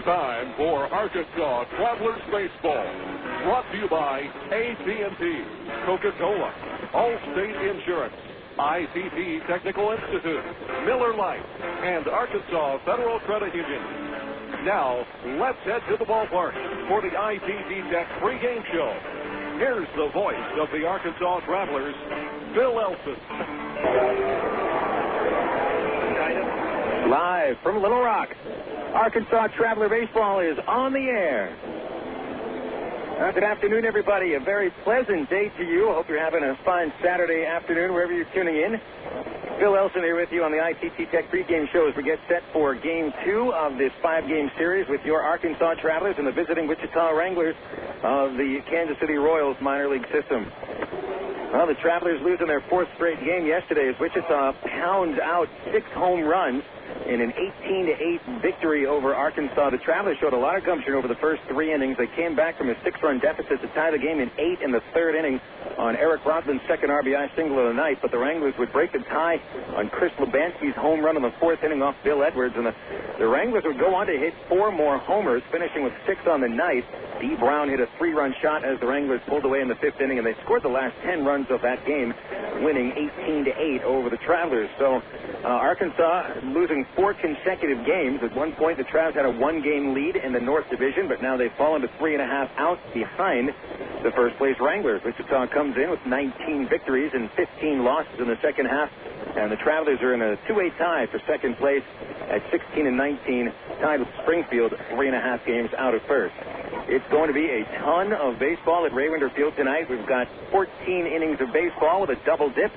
It's time for Arkansas Travelers Baseball. Brought to you by AT&T, Coca-Cola, Allstate Insurance, ITT Technical Institute, Miller Lite, and Arkansas Federal Credit Union. Now, let's head to the ballpark for the ITT Tech pregame show. Here's the voice of the Arkansas Travelers, Bill Elson. Live from Little Rock, Arkansas Traveler Baseball is on the air. Good afternoon, everybody. A very pleasant day to you. I hope you're having a fine Saturday afternoon wherever you're tuning in. Bill Elson here with you on the ITT Tech pregame show as we get set for Game 2 of this 5-game series with your Arkansas Travelers and the visiting Wichita Wranglers of the Kansas City Royals minor league system. Well, the Travelers losing their 4th straight game yesterday as Wichita pounds out 6 home runs in an 18-8 victory over Arkansas. The Travelers showed a lot of gumption over the first 3 innings. They came back from a 6-run deficit to tie the game in 8 in the 3rd inning on Eric Rodman's second RBI single of the night. But the Wranglers would break the tie on Chris Lubanski's home run in the 4th inning off Bill Edwards. And the Wranglers would go on to hit 4 more homers, finishing with 6 on the night. D. Brown hit a 3-run shot as the Wranglers pulled away in the 5th inning, and they scored the last 10 runs of that game, winning 18-8 over the Travelers. So Arkansas losing 4 consecutive games. At one point, the Travs had a 1-game lead in the North Division, but now they've fallen to 3.5 out behind the first-place Wranglers. Wichita comes in with 19 victories and 15 losses in the second half, and the Travelers are in a 2-way tie for second place at 16-19, tied with Springfield 3.5 games out of first. It's going to be a ton of baseball at Raymond Field tonight. We've got 14 innings of baseball with a double dip.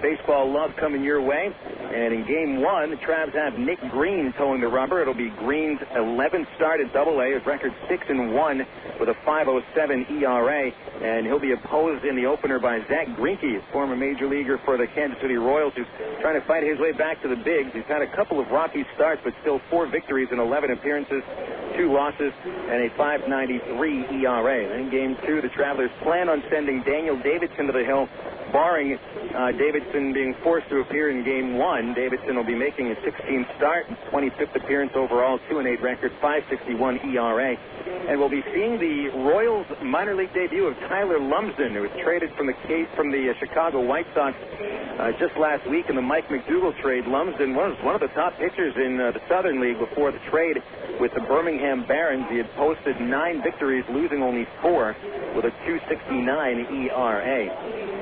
Baseball love coming your way. And in Game 1, the Travs have Nick Green towing the rubber. It'll be Green's 11th start at Double-A. His record 6-1 with a 5.07 ERA. And he'll be opposed in the opener by Zack Greinke, former major leaguer for the Kansas City Royals, who's trying to fight his way back to the bigs. He's had a couple of rocky starts, but still 4 victories in 11 appearances, 2 losses, and a 5.93 ERA. In Game 2, the Travelers plan on sending Daniel Davidson to the hill, barring Davidson being forced to appear in Game 1. Davidson will be making his 16th start, 25th appearance overall, 2-8 record, 5.61 ERA. And we'll be seeing the Royals minor league debut of Tyler Lumsden, who was traded from the Chicago White Sox just last week in the Mike McDougal trade. Lumsden was one of the top pitchers in the Southern League before the trade with the Birmingham Barons. He had posted 9 victories, losing only 4, with a 2.69 ERA.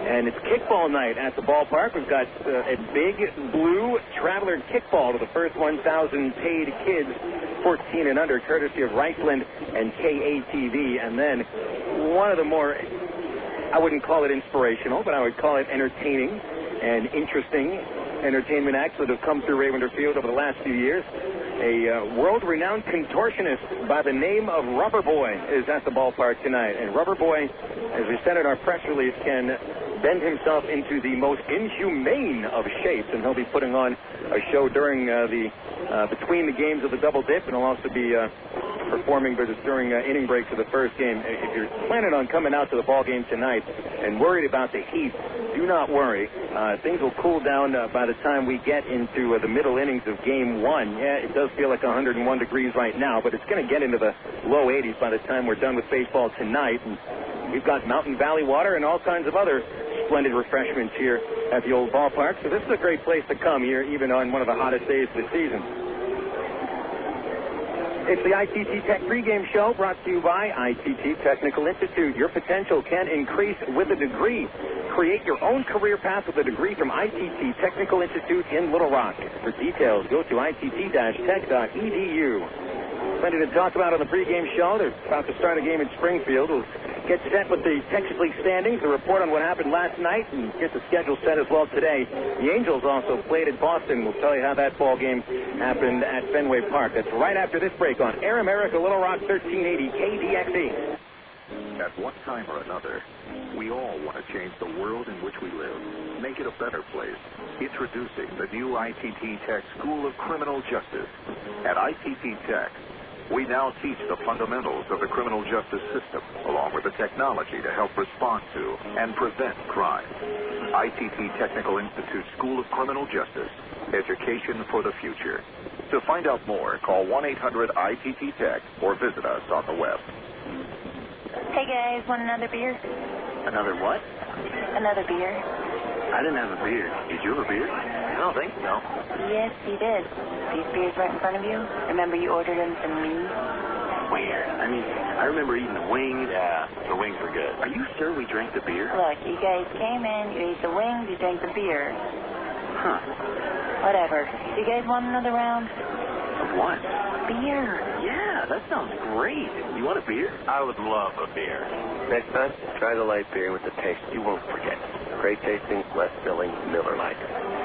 And it's kickball night at the ballpark. We've got a big blue Traveler kickball to the first 1,000 paid kids 14 and under, courtesy of Reichland and KATV. And then one of the more, I wouldn't call it inspirational, but I would call it entertaining and interesting entertainment acts that have come through Raymond Field over the last few years. A world-renowned contortionist by the name of Rubber Boy is at the ballpark tonight. And Rubber Boy, as we said in our press release, can bend himself into the most inhumane of shapes, and he'll be putting on a show during between the games of the double dip, and he'll also be performing during inning breaks of the first game. If you're planning on coming out to the ball game tonight and worried about the heat, do not worry. Things will cool down by the time we get into the middle innings of Game 1. Yeah, it does feel like 101 degrees right now, but it's going to get into the low 80s by the time we're done with baseball tonight. And we've got Mountain Valley water and all kinds of other splendid refreshments here at the old ballpark. So this is a great place to come here, even on one of the hottest days of the season. It's the ITT Tech pregame show brought to you by ITT Technical Institute. Your potential can increase with a degree. Create your own career path with a degree from ITT Technical Institute in Little Rock. For details, go to itt-tech.edu. Plenty to talk about on the pregame show. They're about to start a game in Springfield. We'll get set with the Texas League standings, the report on what happened last night, and get the schedule set as well today. The Angels also played at Boston. We'll tell you how that ball game happened at Fenway Park. That's right after this break on Air America Little Rock 1380 KDXE. At one time or another, we all want to change the world in which we live, make it a better place. Introducing the new ITT Tech School of Criminal Justice. At ITT Tech, we now teach the fundamentals of the criminal justice system, along with the technology to help respond to and prevent crime. ITT Technical Institute School of Criminal Justice, Education for the future. To find out more, call 1-800-ITT-TECH or visit us on the web. Hey guys, want another beer? Another what? Another beer. I didn't have a beer. Did you have a beer? I don't think so. Yes, you did. These beers right in front of you. Remember you ordered them from me? Where? I mean, I remember eating the wings. Yeah, the wings were good. Are you sure we drank the beer? Look, you guys came in, you ate the wings, you drank the beer. Huh. Whatever. You guys want another round? Of what? Beer. Yeah, that sounds great. You want a beer? I would love a beer. Next time, try the light beer with the taste you won't forget. Great tasting, less filling, Miller Lite.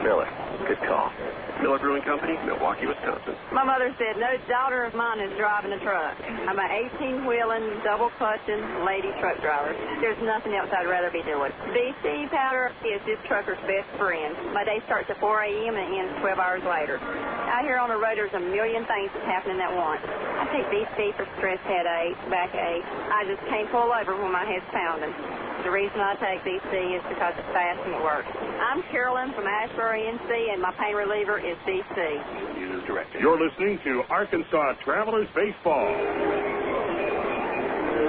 Miller, good call. Miller Brewing Company, Milwaukee, Wisconsin. My mother said, no daughter of mine is driving a truck. I'm an 18-wheeling, double-clutching lady truck driver. There's nothing else I'd rather be doing. BC powder is this trucker's best friend. My day starts at 4 a.m. and ends 12 hours later. Out here on the road, there's a million things that's happening at once. I take BC for stress headaches, backache. I just can't pull over when my head's pounding. The reason I take BC is because it's fast and it works. I'm Carolyn from Asheboro, NC, and my pain reliever is BC. News Director. You're listening to Arkansas Travelers Baseball.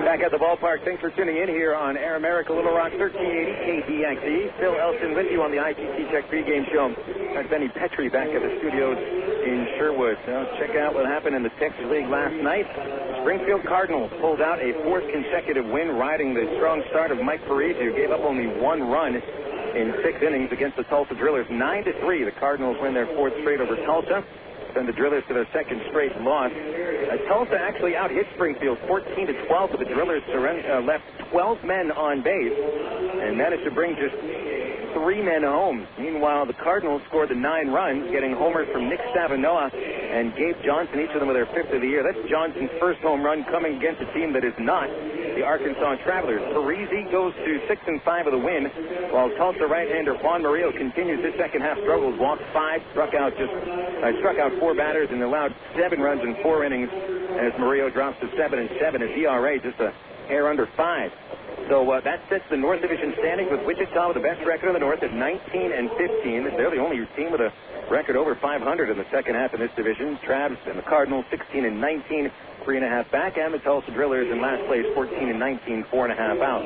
Back at the ballpark, thanks for tuning in here on Air America Little Rock 1380 KDXE. Phil Elson with you on the ITT Tech pregame show. That's Benny Petrie back at the studios in Sherwood. Now check out what happened in the Texas League last night. Springfield Cardinals pulled out a fourth consecutive win, riding the strong start of Mike Parisi, who gave up only one run in 6 innings against the Tulsa Drillers. 9-3, the Cardinals win their fourth straight over Tulsa. Send the Drillers to their second straight loss. Tulsa actually out-hit Springfield 14-12, but the Drillers left 12 men on base and managed to bring just 3 men home. Meanwhile, the Cardinals scored the 9 runs, getting homers from Nick Savinoa and Gabe Johnson, each of them with their 5th of the year. That's Johnson's first home run coming against a team that is not the Arkansas Travelers. Parisi goes to 6-5 of the win, while Tulsa right-hander Juan Murillo continues his second half struggles. Walked 5, struck out 4 batters, and allowed 7 runs in 4 innings as Murillo drops to 7-7. His ERA just a hair under 5. So that sets the North Division standings with Wichita with the best record in the North at 19-15. They're the only team with a record over 500 in the second half in this division. Travs and the Cardinals 16-19, 3.5 back, and the Tulsa Drillers in last place 14-19, 4.5 out.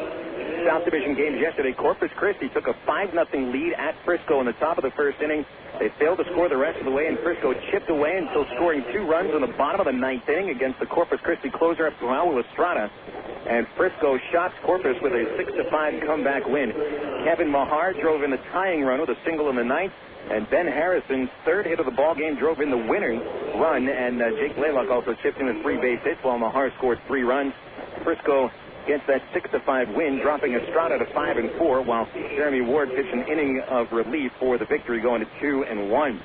South Division games yesterday. Corpus Christi took a 5-0 lead at Frisco in the top of the first inning. They failed to score the rest of the way, and Frisco chipped away until scoring 2 runs in the bottom of the 9th inning against the Corpus Christi closer, Raul Estrada. And Frisco shots Corpus with a 6-5 comeback win. Kevin Mahar drove in the tying run with a single in the 9th, and Ben Harrison's 3rd hit of the ball game drove in the winning run, and Jake Blaylock also chipped in with 3 base hits, while Mahar scored 3 runs. Frisco gets that 6-5 win, dropping Estrada to 5-4, while Jeremy Ward pitched an inning of relief for the victory, going to 2-1.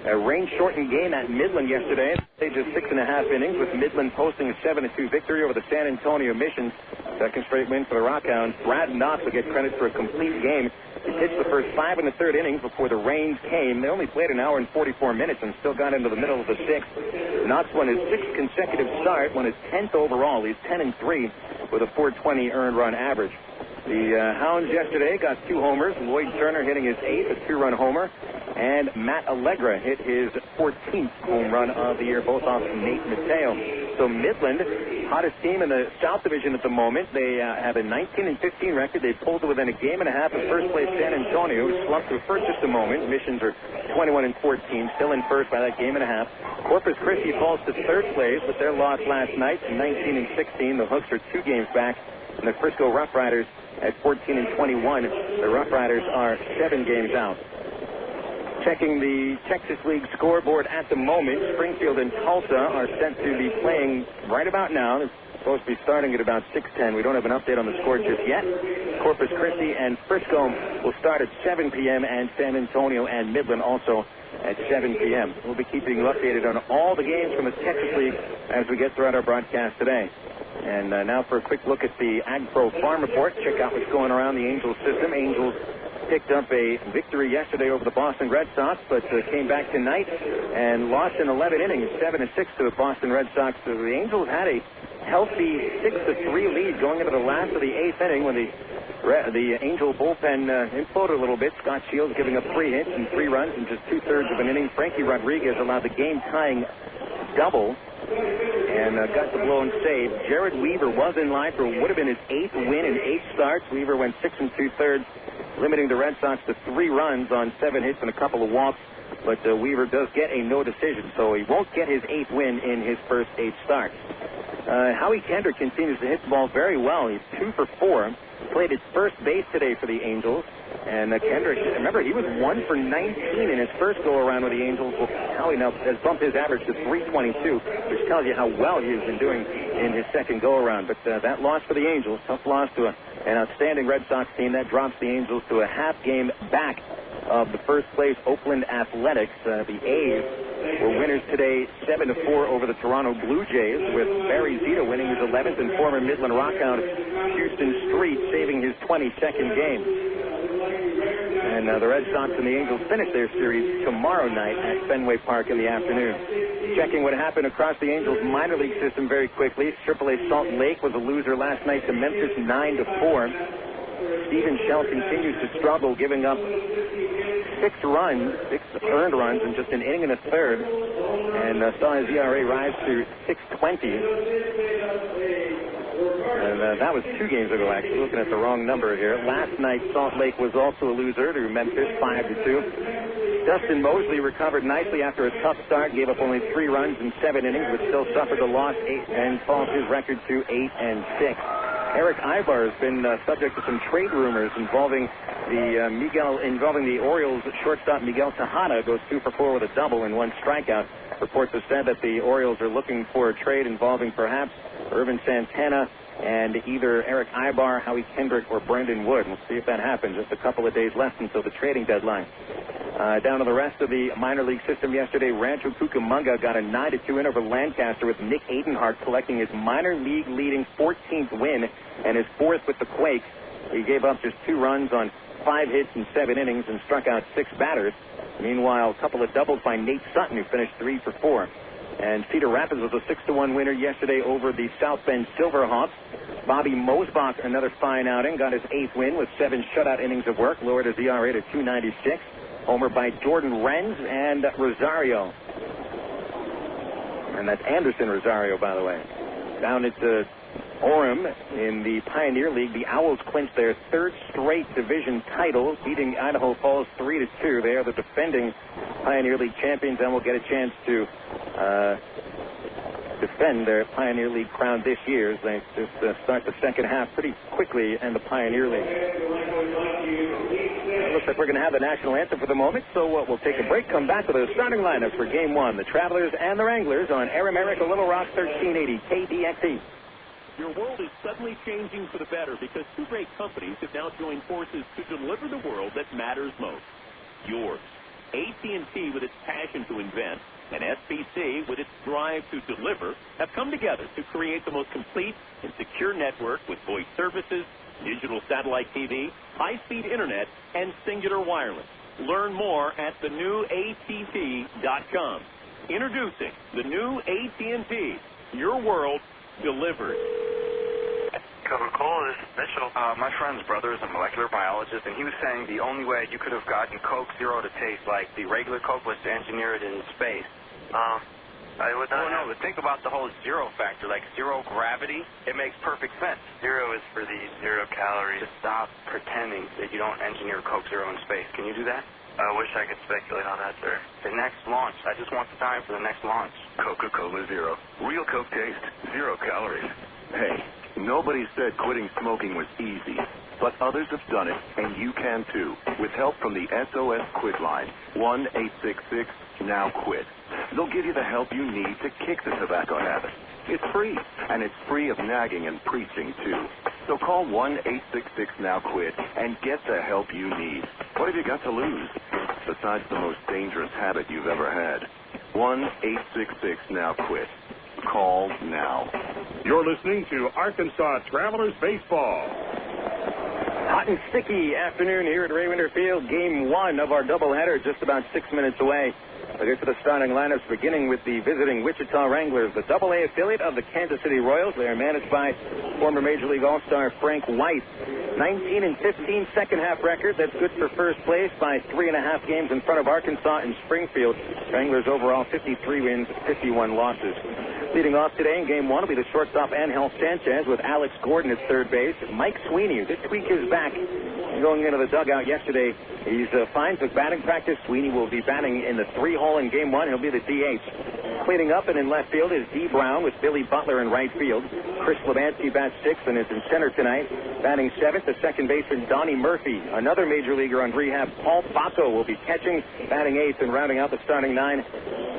A rain-shortened game at Midland yesterday. They just 6.5 innings, with Midland posting a 7-2 victory over the San Antonio Missions. Second straight win for the Rockhounds. Brad Knox will get credit for a complete game. He pitched the first 5 1/3 innings before the rains came. They only played an hour and 44 minutes and still got into the middle of the 6th. Knox won his 6th consecutive start, won his 10th overall. He's 10-3 with a .420 earned run average. The Hounds yesterday got 2 homers. Lloyd Turner hitting his 8th, a 2-run homer. And Matt Allegra hit his 14th home run of the year, both off Nate Mateo. So Midland, hottest team in the South Division at the moment. They have a 19-15 record. They pulled to within a game and a half of first place San Antonio, who slumped for first just a moment. Missions are 21-14, still in first by that game and a half. Corpus Christi falls to 3rd place with their loss last night, 19-16. The Hooks are 2 games back, and the Frisco Rough Riders at 14-21. The Rough Riders are 7 games out. Checking the Texas League scoreboard at the moment, Springfield and Tulsa are set to be playing right about now. They're supposed to be starting at about 6:10. We don't have an update on the score just yet. Corpus Christi and Frisco will start at 7 p.m. and San Antonio and Midland also at 7 p.m. We'll be keeping you updated on all the games from the Texas League as we get throughout our broadcast today. And now for a quick look at the AgPro Farm Report. Check out what's going around the Angels system. Angels picked up a victory yesterday over the Boston Red Sox, but came back tonight and lost in 11 innings, 7-6 to the Boston Red Sox. So the Angels had a healthy 6-3 lead going into the last of the 8th inning when the The Angel bullpen imploded a little bit. Scott Shields giving up 3 hits and 3 runs in just 2/3 of an inning. Frankie Rodriguez allowed the game-tying double and got the blown save. Jared Weaver was in line for what would have been his 8th win in 8 starts. Weaver went 6 2/3, limiting the Red Sox to 3 runs on 7 hits and a couple of walks. But Weaver does get a no decision, so he won't get his 8th win in his first 8 starts. Howie Kendrick continues to hit the ball very well. He's 2 for 4. Played at first base today for the Angels. And Kendrick, remember, he was 1 for 19 in his first go-around with the Angels. Well, Howie now has bumped his average to 322, which tells you how well he has been doing in his second go-around. But that loss for the Angels, tough loss to an outstanding Red Sox team, that drops the Angels to a half game back of the first-place Oakland Athletics. The A's were winners today 7-4 over the Toronto Blue Jays, with Barry Zito winning his 11th and former Midland Rockhound Houston Street saving his 22nd game. And the Red Sox and the Angels finish their series tomorrow night at Fenway Park in the afternoon. Checking what happened across the Angels minor league system very quickly. AAA Salt Lake was a loser last night to Memphis 9-4. Stephen Shell continues to struggle, giving up 6 earned runs in just an inning and a third, and saw his ERA rise to 6.20. And that was 2 games ago, actually. Looking at the wrong number here. Last night, Salt Lake was also a loser to Memphis, 5-2. Dustin Mosley recovered nicely after a tough start, gave up only 3 runs in 7 innings, but still suffered a loss and falls his record to 8-6. Eric Ibar has been subject to some trade rumors involving the Orioles shortstop Miguel Tejada. Goes 2 for 4 with a double and 1 strikeout. Reports have said that the Orioles are looking for a trade involving perhaps Irvin Santana and either Eric Ibar, Howie Kendrick, or Brendan Wood. We'll see if that happens. Just a couple of days left until the trading deadline. Down to the rest of the minor league system yesterday, Rancho Cucamonga got a 9-2 win over Lancaster, with Nick Adenhart collecting his minor league leading 14th win and his 4th with the Quakes. He gave up just 2 runs on 5 hits in 7 innings and struck out 6 batters. Meanwhile, a couple of doubles by Nate Sutton, who finished 3 for 4. And Cedar Rapids was a 6-1 winner yesterday over the South Bend Silverhawks. Bobby Mosbach, another fine outing, got his 8th win with 7 shutout innings of work, lowered his ERA to 2.96. Homer by Jordan Renz and Rosario. And that's Anderson Rosario, by the way. Down at Orem in the Pioneer League, the Owls clinched their 3rd straight division title, beating Idaho Falls 3-2. They are the defending Pioneer League champions and will get a chance to defend their Pioneer League crown this year as they just start the second half pretty quickly in the Pioneer League. It looks like we're going to have the national anthem for the moment, so we'll take a break, come back with the starting lineups for Game 1, the Travelers and the Wranglers on Air America Little Rock 1380 KDXE. Your world is suddenly changing for the better because 2 great companies have now joined forces to deliver the world that matters most. Yours. AT&T, with its passion to invent, and SBC, with its drive to deliver, have come together to create the most complete and secure network with voice services, digital satellite TV, high-speed internet, and singular wireless. Learn more at thenewATT.com. Introducing the new AT&T. Your world delivered. Coca-Cola, this is Mitchell. My friend's brother is a molecular biologist, and he was saying the only way you could have gotten Coke Zero to taste like the regular Coke was to engineer it in space. I would not. No, but think about the whole zero factor, like zero gravity. It makes perfect sense. Zero is for the 0 calories. Just stop pretending that you don't engineer Coke Zero in space. Can you do that? I wish I could speculate on that, sir. The next launch. I just want the time for the next launch. Coca-Cola Zero. Real Coke taste, 0 calories. Hey, nobody said quitting smoking was easy, but others have done it, and you can too, with help from the SOS Quit line, 1-866-NOW-QUIT. They'll give you the help you need to kick the tobacco habit. It's free, and it's free of nagging and preaching too. So call 1-866-NOW-QUIT and get the help you need. What have you got to lose, besides the most dangerous habit you've ever had? 1-866-NOW-QUIT. Call now. You're listening to Arkansas Travelers Baseball. Hot and sticky afternoon here at Ray Winter Field. Game 1 of our doubleheader, just about 6 minutes away. We'll get to the starting lineups, beginning with the visiting Wichita Wranglers, the AA affiliate of the Kansas City Royals. They are managed by former Major League All-Star Frank White. 19-15 second half record. That's good for first place by 3.5 games in front of Arkansas and Springfield. Wranglers overall 53 wins, 51 losses. Leading off today in game one will be the shortstop Angel Sanchez with Alex Gordon at third base. Mike Sweeney, this week is back. Going into the dugout yesterday, he's fine for batting practice. Sweeney will be batting in the 3-hole in game one. He'll be the DH. Cleaning up and in left field is D. Brown with Billy Butler in right field. Chris Lebansky bats 6th and is in center tonight. Batting 7th, the second baseman Donnie Murphy. Another major leaguer on rehab, Paul Bacco, will be catching. Batting 8th and rounding out the starting 9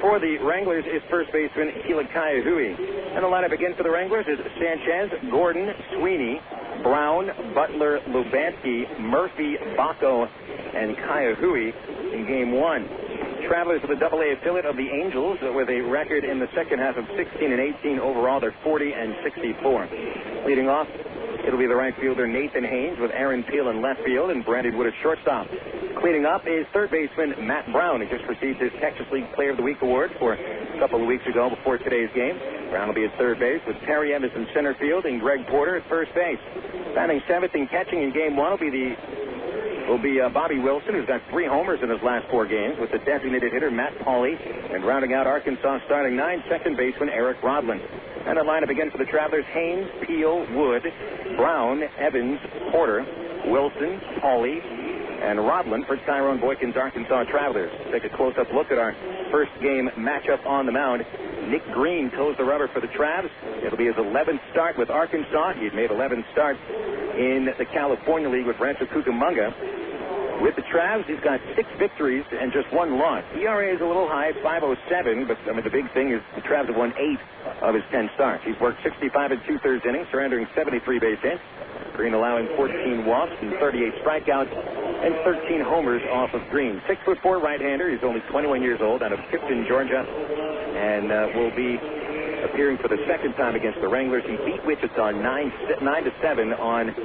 for the Wranglers is first baseman Hilakaya Hui. And the lineup again for the Wranglers is Sanchez, Gordon, Sweeney, Brown, Butler, Lubansky, Murphy, Bacco, and Kaya-Hui in game one. Travelers are the AA affiliate of the Angels with a record in the second half of 16-18. Overall, they're 40-64. Leading off, it'll be the right fielder Nathan Haynes with Aaron Peel in left field and Brandon Wood at shortstop. Cleaning up is third baseman Matt Brown. He just received his Texas League Player of the Week award for a couple of weeks ago before today's game. Brown will be at third base with Terry Evans in center field and Greg Porter at first base. Batting 7th and catching in game one will be Bobby Wilson, who's got 3 homers in his last 4 games, with the designated hitter Matt Pauley, and rounding out Arkansas starting 9, second baseman Eric Rodland. And the lineup again for the Travelers: Haynes, Peel, Wood, Brown, Evans, Porter, Wilson, Pauley, and Rodland for Tyrone Boykin's Arkansas Travelers. Take a close-up look at our first game matchup on the mound. Nick Green toes the rubber for the Travs. It'll be his 11th start with Arkansas. He'd made 11 starts in the California League with Rancho Cucamonga. With the Travs, he's got 6 victories and just 1 loss. ERA is a little high, 5.07, but the big thing is the Travs have won 8 of his 10 starts. He's worked 65 2/3 innings, surrendering 73 base hits. Green allowing 14 walks and 38 strikeouts and 13 homers off of Green. 6'4" right-hander. He's only 21 years old, out of Tipton, Georgia, and will be appearing for the second time against the Wranglers. He beat Wichita 9-7 on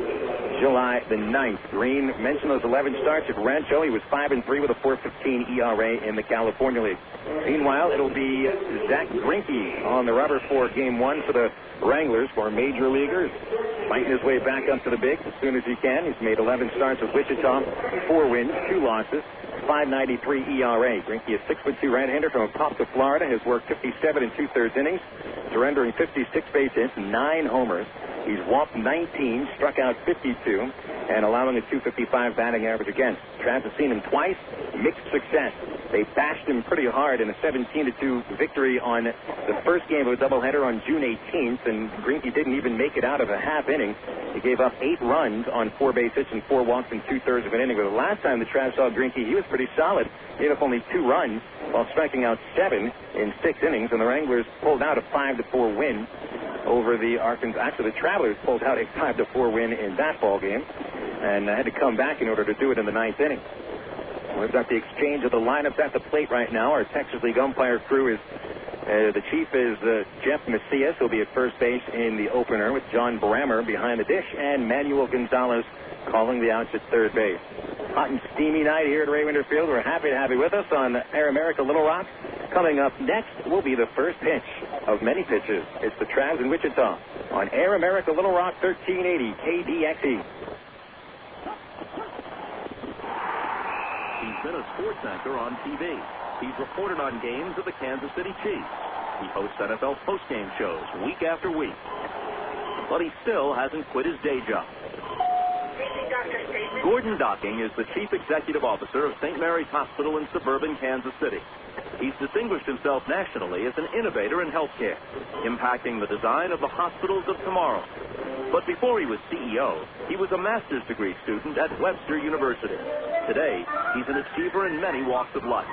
July the 9th. Green mentioned those 11 starts at Rancho. He was 5-3 with a 4.15 ERA in the California League. Meanwhile, it'll be Zack Greinke on the rubber for game one for the Wranglers, for major leaguers, fighting his way back up to the bigs as soon as he can. He's made 11 starts with Wichita, 4 wins, 2 losses, 5.93 ERA. Greinke is 6'2" right-hander from Apopka, Florida. Has worked 57 2/3 innings, surrendering 56 base hits, 9 homers. He's walked 19, struck out 52, and allowing a 2.55 batting average against. Travs have seen him twice, mixed success. They bashed him pretty hard in a 17-2 victory on the first game of a doubleheader on June 18th, and Greinke didn't even make it out of a half inning. He gave up 8 runs on 4 base hits and 4 walks in 2/3 of an inning. But the last time the Travs saw Greinke, he was pretty solid. He gave up only 2 runs while striking out 7 in 6 innings, and the Wranglers pulled out a 5-4 win over the Arkansas. Actually, the Travelers pulled out a 5-4 win in that ball game and had to come back in order to do it in the 9th inning. We've got the exchange of the lineups at the plate right now. Our Texas League umpire crew is the chief is Jeff Macias, who'll be at first base in the opener, with John Brammer behind the dish and Manuel Gonzalez calling the outs at third base. Hot and steamy night here at Ray Winter Field. We're happy to have you with us on Air America Little Rock. Coming up next will be the first pitch of many pitches. It's the Travs in Wichita on Air America Little Rock 1380 KDXE. He's been a sports anchor on TV. He's reported on games of the Kansas City Chiefs. He hosts NFL postgame shows week after week. But he still hasn't quit his day job. Gordon Docking is the Chief Executive Officer of St. Mary's Hospital in suburban Kansas City. He's distinguished himself nationally as an innovator in healthcare, impacting the design of the hospitals of tomorrow. But before he was CEO, he was a master's degree student at Webster University. Today, he's an achiever in many walks of life.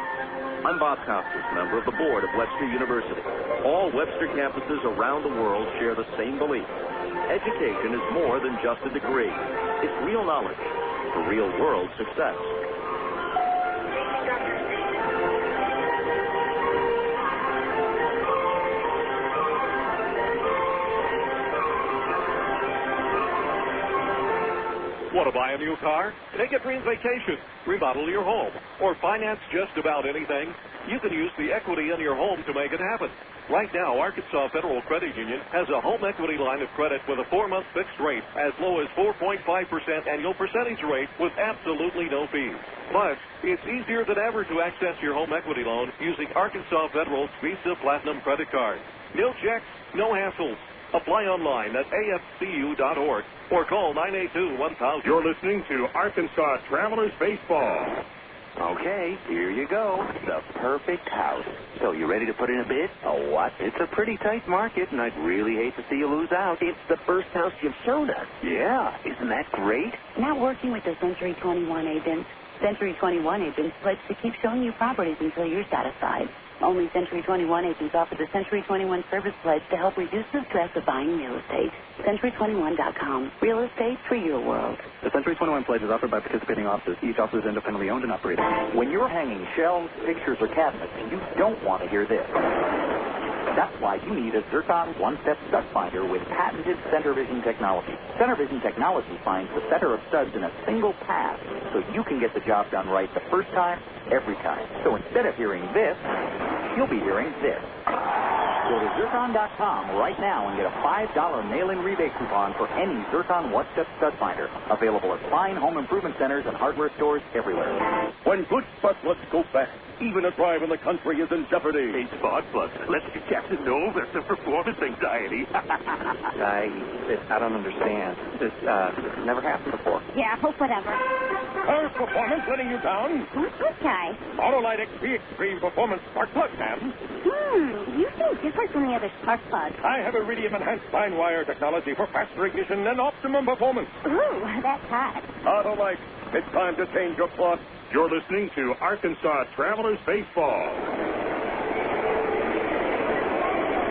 I'm Bob Costas, member of the board of Webster University. All Webster campuses around the world share the same belief. Education is more than just a degree. It's real knowledge for real-world success. Want to buy buy a new car, take a dream vacation, remodel your home, or finance just about anything, you can use the equity in your home to make it happen. Right now, Arkansas Federal Credit Union has a home equity line of credit with a 4-month fixed rate as low as 4.5% annual percentage rate with absolutely no fees. Plus, it's easier than ever to access your home equity loan using Arkansas Federal's Visa Platinum credit card. No checks, no hassles. Apply online at afcu.org or call 982-1000. You're listening to Arkansas Travelers Baseball. Okay, here you go. The perfect house. So you ready to put in a bid? Oh, what? It's a pretty tight market, and I'd really hate to see you lose out. It's the first house you've shown us. Yeah, isn't that great? Now working with the Century 21 agents. Century 21 agents pledge to keep showing you properties until you're satisfied. Only Century 21 agents offer the Century 21 Service Pledge to help reduce the stress of buying real estate. Century21.com. Real estate for your world. The Century 21 Pledge is offered by participating offices. Each office is independently owned and operated. When you're hanging shelves, pictures, or cabinets, you don't want to hear this. That's why you need a Zircon one-step stud finder with patented center vision technology. Center vision technology finds the center of studs in a single pass, so you can get the job done right the first time, every time. So instead of hearing this, you'll be hearing this. Go to Zircon.com right now and get a $5 mail-in rebate coupon for any Zircon one-step stud finder. Available at fine home improvement centers and hardware stores everywhere. When good spot plugs go fast, even a drive in the country is in jeopardy. Hey, Spark Plugs, let's get Captain know there's some performance anxiety. I don't understand. This never happened before. Yeah, whatever. Her performance letting you down? Who's this guy? Autolite XP Extreme Performance Spark Plug, ma'am. You seem different from the other spark plugs. I have iridium enhanced fine wire technology for faster ignition and optimum performance. Ooh, that's hot. Autolite, it's time to change your plug. You're listening to Arkansas Travelers Baseball.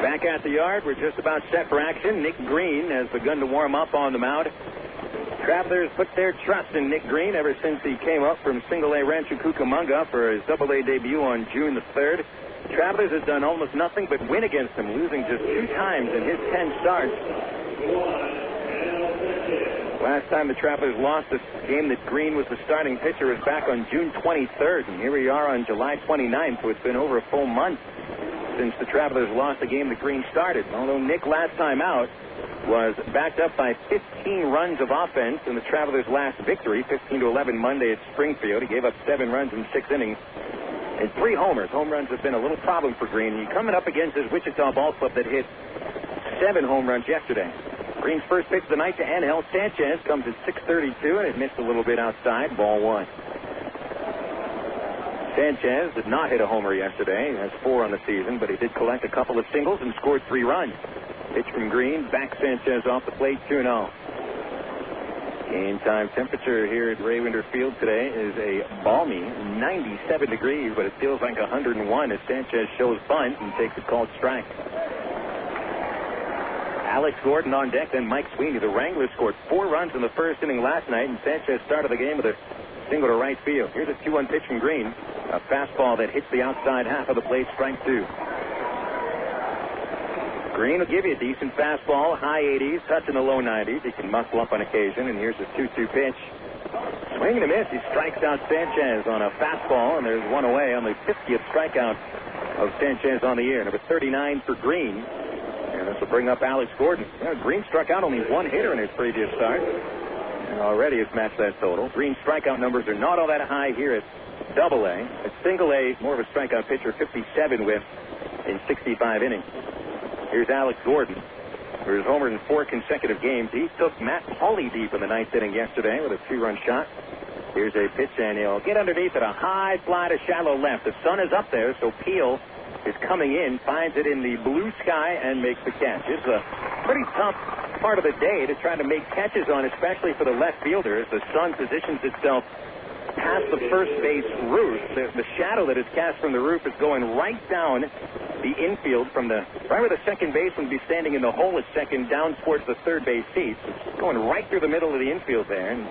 Back at the yard, we're just about set for action. Nick Green has begun to warm up on the mound. Travelers put their trust in Nick Green ever since he came up from Single-A Rancho Cucamonga for his Double-A debut on June the 3rd. Travelers has done almost nothing but win against him, losing just 2 times in his 10 starts. Last time the Travelers lost a game that Green was the starting pitcher was back on June 23rd, and here we are on July 29th, so it's been over a full month since the Travelers lost a game that Green started. Although Nick last time out was backed up by 15 runs of offense in the Travelers' last victory, 15-11 Monday at Springfield. He gave up 7 runs in 6 innings and 3 homers. Home runs have been a little problem for Green. He's coming up against his Wichita ball club that hit 7 home runs yesterday. Green's first pitch of the night to Angel Sanchez comes at 6:32, and it missed a little bit outside. Ball 1. Sanchez did not hit a homer yesterday. He has 4 on the season, but he did collect a couple of singles and scored 3 runs. Pitch from Green, back Sanchez off the plate, 2-0. Game time temperature here at Ray Winder Field today is a balmy 97 degrees, but it feels like 101 as Sanchez shows bunt and takes a called strike. Alex Gordon on deck, then Mike Sweeney. The Wranglers scored 4 runs in the first inning last night, and Sanchez started the game with a single to right field. Here's a 2-1 pitch from Green. A fastball that hits the outside half of the plate, strike 2. Green will give you a decent fastball, high 80s, touching the low 90s. He can muscle up on occasion, and here's a 2-2 pitch. Swing and a miss. He strikes out Sanchez on a fastball, and there's 1 away on the 50th strikeout of Sanchez on the year. Number 39 for Green. And this will bring up Alex Gordon. Green struck out only 1 hitter in his previous start. And already has matched that total. Green's strikeout numbers are not all that high here at Double-A. At Single-A, more of a strikeout pitcher, 57 whiffs in 65 innings. Here's Alex Gordon, who has homered in 4 consecutive games. He took Matt Hawley deep in the 9th inning yesterday with a 2-run shot. Here's a pitch, and he'll get underneath at a high fly to shallow left. The sun is up there, so Peel is coming in, finds it in the blue sky, and makes the catch. It's a pretty tough part of the day to try to make catches on, especially for the left fielder, as the sun positions itself past the first base roof. The shadow that is cast from the roof is going right down the infield from the right where the second baseman would be standing in the hole at second, down towards the third base seats. It's going right through the middle of the infield there. And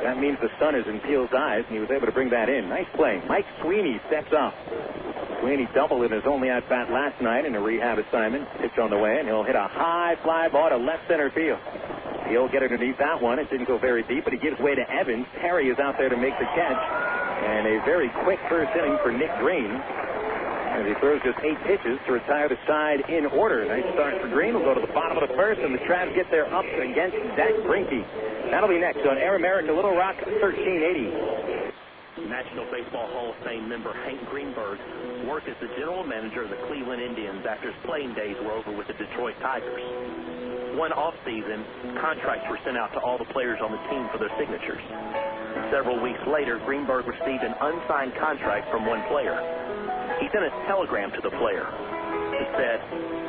that means the sun is in Peel's eyes, and he was able to bring that in. Nice play. Mike Sweeney steps up. Sweeney doubled in his only at-bat last night in a rehab assignment. Pitch on the way, and he'll hit a high fly ball to left center field. He'll get underneath that one. It didn't go very deep, but he gives way to Evans. Perry is out there to make the catch. And a very quick first inning for Nick Green. And he throws just 8 pitches to retire the side in order. Nice start for Green. We'll go to the bottom of the first, and the Travs get there up against Zack Greinke. That'll be next on Air America Little Rock 1380. National Baseball Hall of Fame member Hank Greenberg worked as the general manager of the Cleveland Indians after his playing days were over with the Detroit Tigers. One off-season, contracts were sent out to all the players on the team for their signatures. Several weeks later, Greenberg received an unsigned contract from one player. He sent a telegram to the player. It said,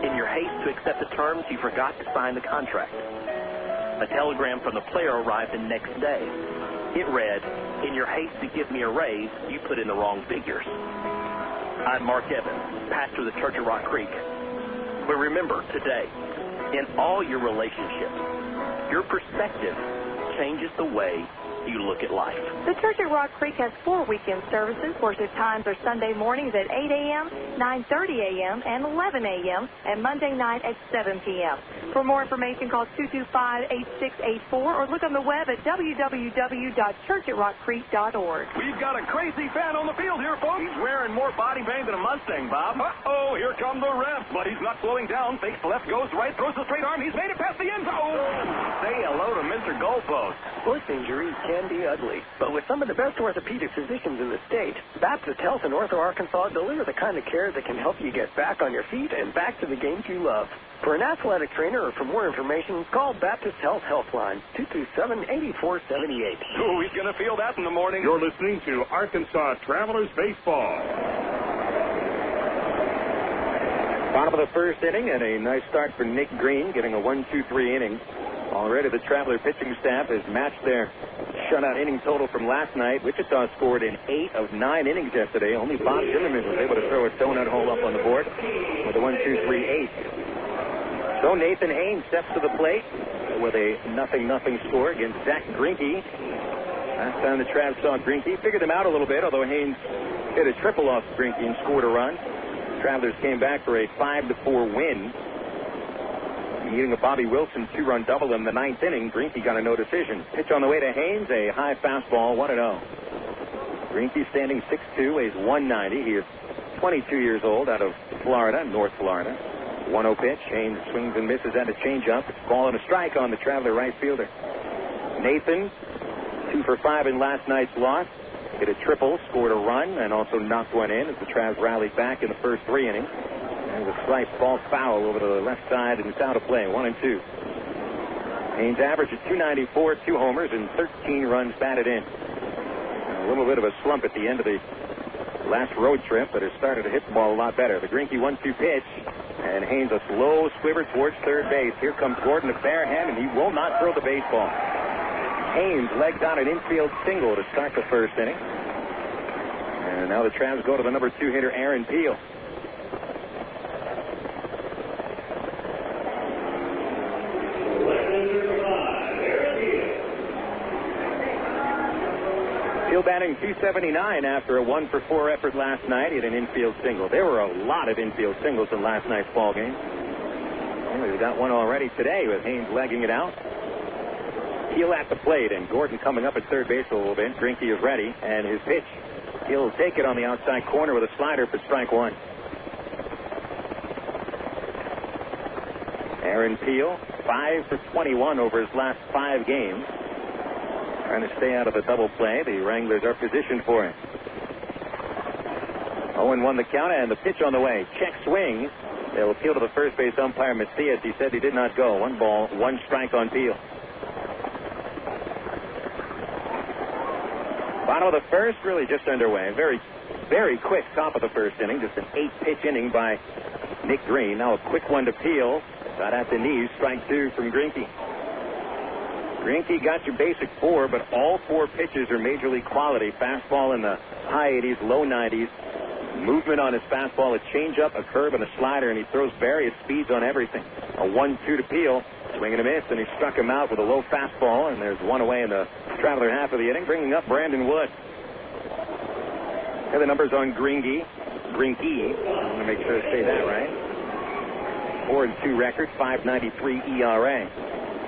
"In your haste to accept the terms, you forgot to sign the contract." A telegram from the player arrived the next day. It read, "In your haste to give me a raise, you put in the wrong figures." I'm Mark Evans, pastor of the Church of Rock Creek. But remember, today, in all your relationships, your perspective changes the way you look at life. The Church at Rock Creek has 4 weekend services. Worship times are Sunday mornings at 8 a.m., 9:30 a.m., and 11 a.m., and Monday night at 7 p.m. For more information, call 225-8684 or look on the web at www.churchatrockcreek.org. We've got a crazy fan on the field here, folks. He's wearing more body paint than a Mustang, Bob. Uh-oh, here come the refs, but he's not slowing down. Fakes left, goes right, throws the straight arm. He's made it past the end zone. Say hello to Mr. Goalpost. Foot injuries can be ugly, but with some of the best orthopedic physicians in the state, Baptist Health in Ortho, Arkansas deliver the kind of care that can help you get back on your feet and back to the games you love. For an athletic trainer or for more information, call Baptist Health Helpline, 227-8478. Oh, he's going to feel that in the morning. You're listening to Arkansas Travelers Baseball. Bottom of the first inning, and a nice start for Nick Green, getting a 1-2-3 inning. Already the Traveler pitching staff has matched their shutout inning total from last night. Wichita scored in 8 of 9 innings yesterday. Only Bob Zimmerman was able to throw a donut hole up on the board with a 1-2-3-8. So Nathan Haynes steps to the plate with a 0-0 score against Zack Greinke. Last time the Travs saw Greinke, figured him out a little bit, although Haynes hit a triple off Greinke and scored a run. Travelers came back for a 5-4 win. Eating a Bobby Wilson 2-run double in the 9th inning, Greinke got a no decision. Pitch on the way to Haynes, a high fastball, 1-0. Greinke standing 6'2", weighs 190. He is 22 years old, out of Florida, North Florida. 1-0 pitch. Haynes swings and misses at a changeup. It's ball and a strike on the Traveler right fielder. Nathan, 2 for 5 in last night's loss. Hit a triple, scored a run, and also knocked one in as the Travs rallied back in the first 3 innings. And the slice ball foul over to the left side, and it's out of play, 1-2. Haynes averaged at .294, 2 homers, and 13 runs batted in. A little bit of a slump at the end of the last road trip, but has started to hit the ball a lot better. The Greinke 1-2 pitch, and Haynes a slow squiver towards third base. Here comes Gordon, a bare hand, and he will not throw the baseball. Haynes legs out an infield single to start the first inning. And now the Travs go to the number 2 hitter, Aaron Peel. Peel batting .279 after a 1-for-4 effort last night. He had an infield single. There were a lot of infield singles in last night's ball game. Well, we got one already today with Haynes legging it out. Peel at the plate, and Gordon coming up at third base a little bit. Greinke is ready, and his pitch. He'll take it on the outside corner with a slider for strike 1. Aaron Peel, 5 for 21 over his last 5 games. Trying to stay out of the double play. The Wranglers are positioned for him. 0-1 the count, and the pitch on the way. Check swing. They'll appeal to the first base umpire, Macias. He said he did not go. 1 ball, 1 strike on Peel. Bottom of the first, really just underway. Very, very quick top of the first inning. Just an 8-pitch inning by Nick Green. Now a quick one to Peel. Got at the knees. Strike 2 from Greinke. Greinke got your basic 4, but all 4 pitches are major league quality. Fastball in the high 80s, low 90s. Movement on his fastball, a changeup, a curve, and a slider, and he throws various speeds on everything. A 1-2 to Peel. Swing and a miss, and he struck him out with a low fastball, and there's one away in the Traveler half of the inning, bringing up Brandon Wood. Here are the numbers on Greinke. I'm going to make sure to say that right. 4-2 record, .593 ERA.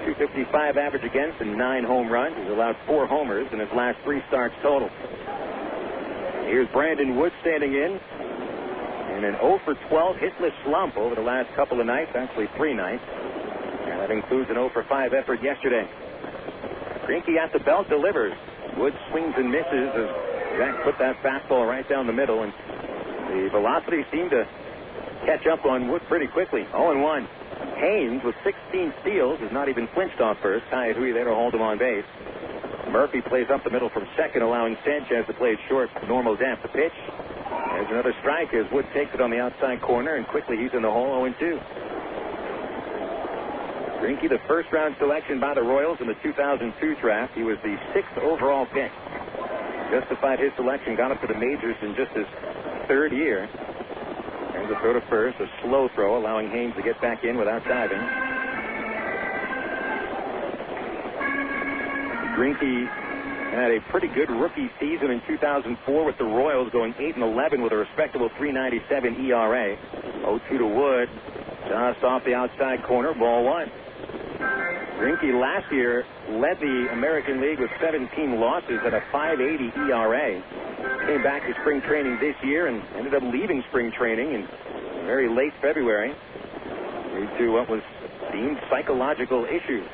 .255 average against and 9 home runs. He's allowed 4 homers in his last 3 starts total. Here's Brandon Wood standing in an 0 for 12 hitless slump over the last couple of nights, actually 3 nights. And that includes an 0 for 5 effort yesterday. Greinke at the belt delivers. Wood swings and misses as Zack put that fastball right down the middle, and the velocity seemed to catch up on Wood pretty quickly. 0-1. Haynes, with 16 steals, has not even flinched off first. Ty Hui there to hold him on base. Murphy plays up the middle from second, allowing Sanchez to play it short. Normal depth. The pitch. There's another strike as Wood takes it on the outside corner, and quickly he's in the hole. 0-2. Greinke, the first-round selection by the Royals in the 2002 draft. He was the 6th overall pick. Justified his selection, got up to the majors in just his 3rd year. There's a throw to first, a slow throw, allowing Haynes to get back in without diving. Greinke had a pretty good rookie season in 2004 with the Royals, going 8-11 with a respectable .397 ERA. 0-2 to Wood, just off the outside corner, ball 1. Greinke last year led the American League with 17 losses at a .580 ERA. Came back to spring training this year and ended up leaving spring training in very late February due to what was deemed psychological issues.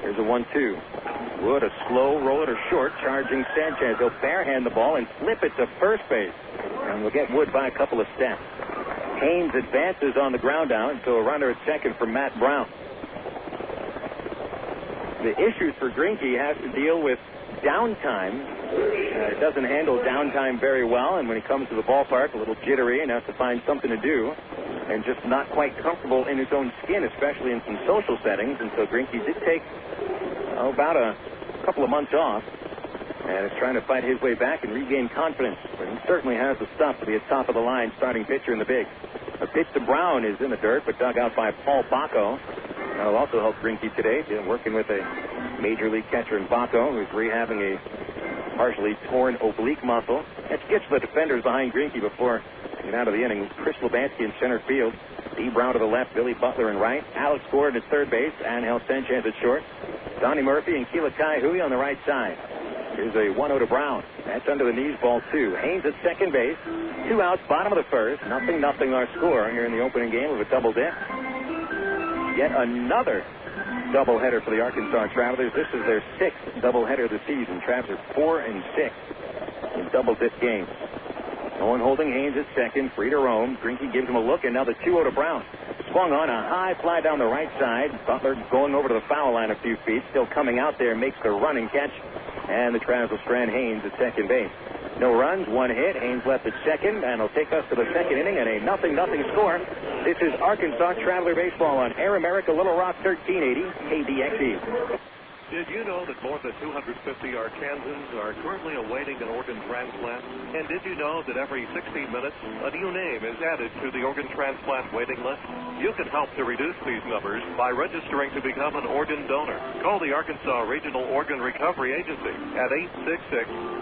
Here's a 1-2. Wood, a slow roller to short, charging Sanchez. He'll barehand the ball and flip it to first base. And we'll get Wood by a couple of steps. Haynes advances on the ground down, so a runner at second for Matt Brown. The issues for Greinke has to deal with downtime. Doesn't handle downtime very well, and when he comes to the ballpark, a little jittery and has to find something to do, and just not quite comfortable in his own skin, especially in some social settings. And so Greinke did take about a couple of months off, and is trying to fight his way back and regain confidence. But he certainly has the stuff to be a top-of-the-line starting pitcher in the big. A pitch to Brown is in the dirt, but dug out by Paul Bacco. That'll also help Greinke today, working with a major league catcher in Bacco, who's rehabbing a partially torn oblique muscle. That gets the defenders behind Greinke before getting out of the inning. Chris Labansky in center field. D. Brown to the left, Billy Butler in right. Alex Gordon at third base, Angel Sanchez at short. Donnie Murphy and Keila Kai-Hui on the right side. Here's a 1-0 to Brown. That's under the knees, ball 2. Haynes at second base. 2 outs, bottom of the first. 0-0 our score here in the opening game of a double dip. Yet another doubleheader for the Arkansas Travelers. This is their 6th doubleheader of the season. Travs are 4-6 in double dip games. Owen holding Haynes at second, free to roam. Greinke gives him a look, and now the 2-0 to Brown. Swung on a high fly down the right side. Butler going over to the foul line a few feet. Still coming out there, makes the running catch. And the Travs will strand Haynes at second base. No runs, 1 hit. Haynes left at second, and he'll take us to the second inning and a 0-0 score. This is Arkansas Traveler Baseball on Air America Little Rock 1380 KDXE. Did you know that more than 250 Arkansans are currently awaiting an organ transplant? And did you know that every 16 minutes, a new name is added to the organ transplant waiting list? You can help to reduce these numbers by registering to become an organ donor. Call the Arkansas Regional Organ Recovery Agency at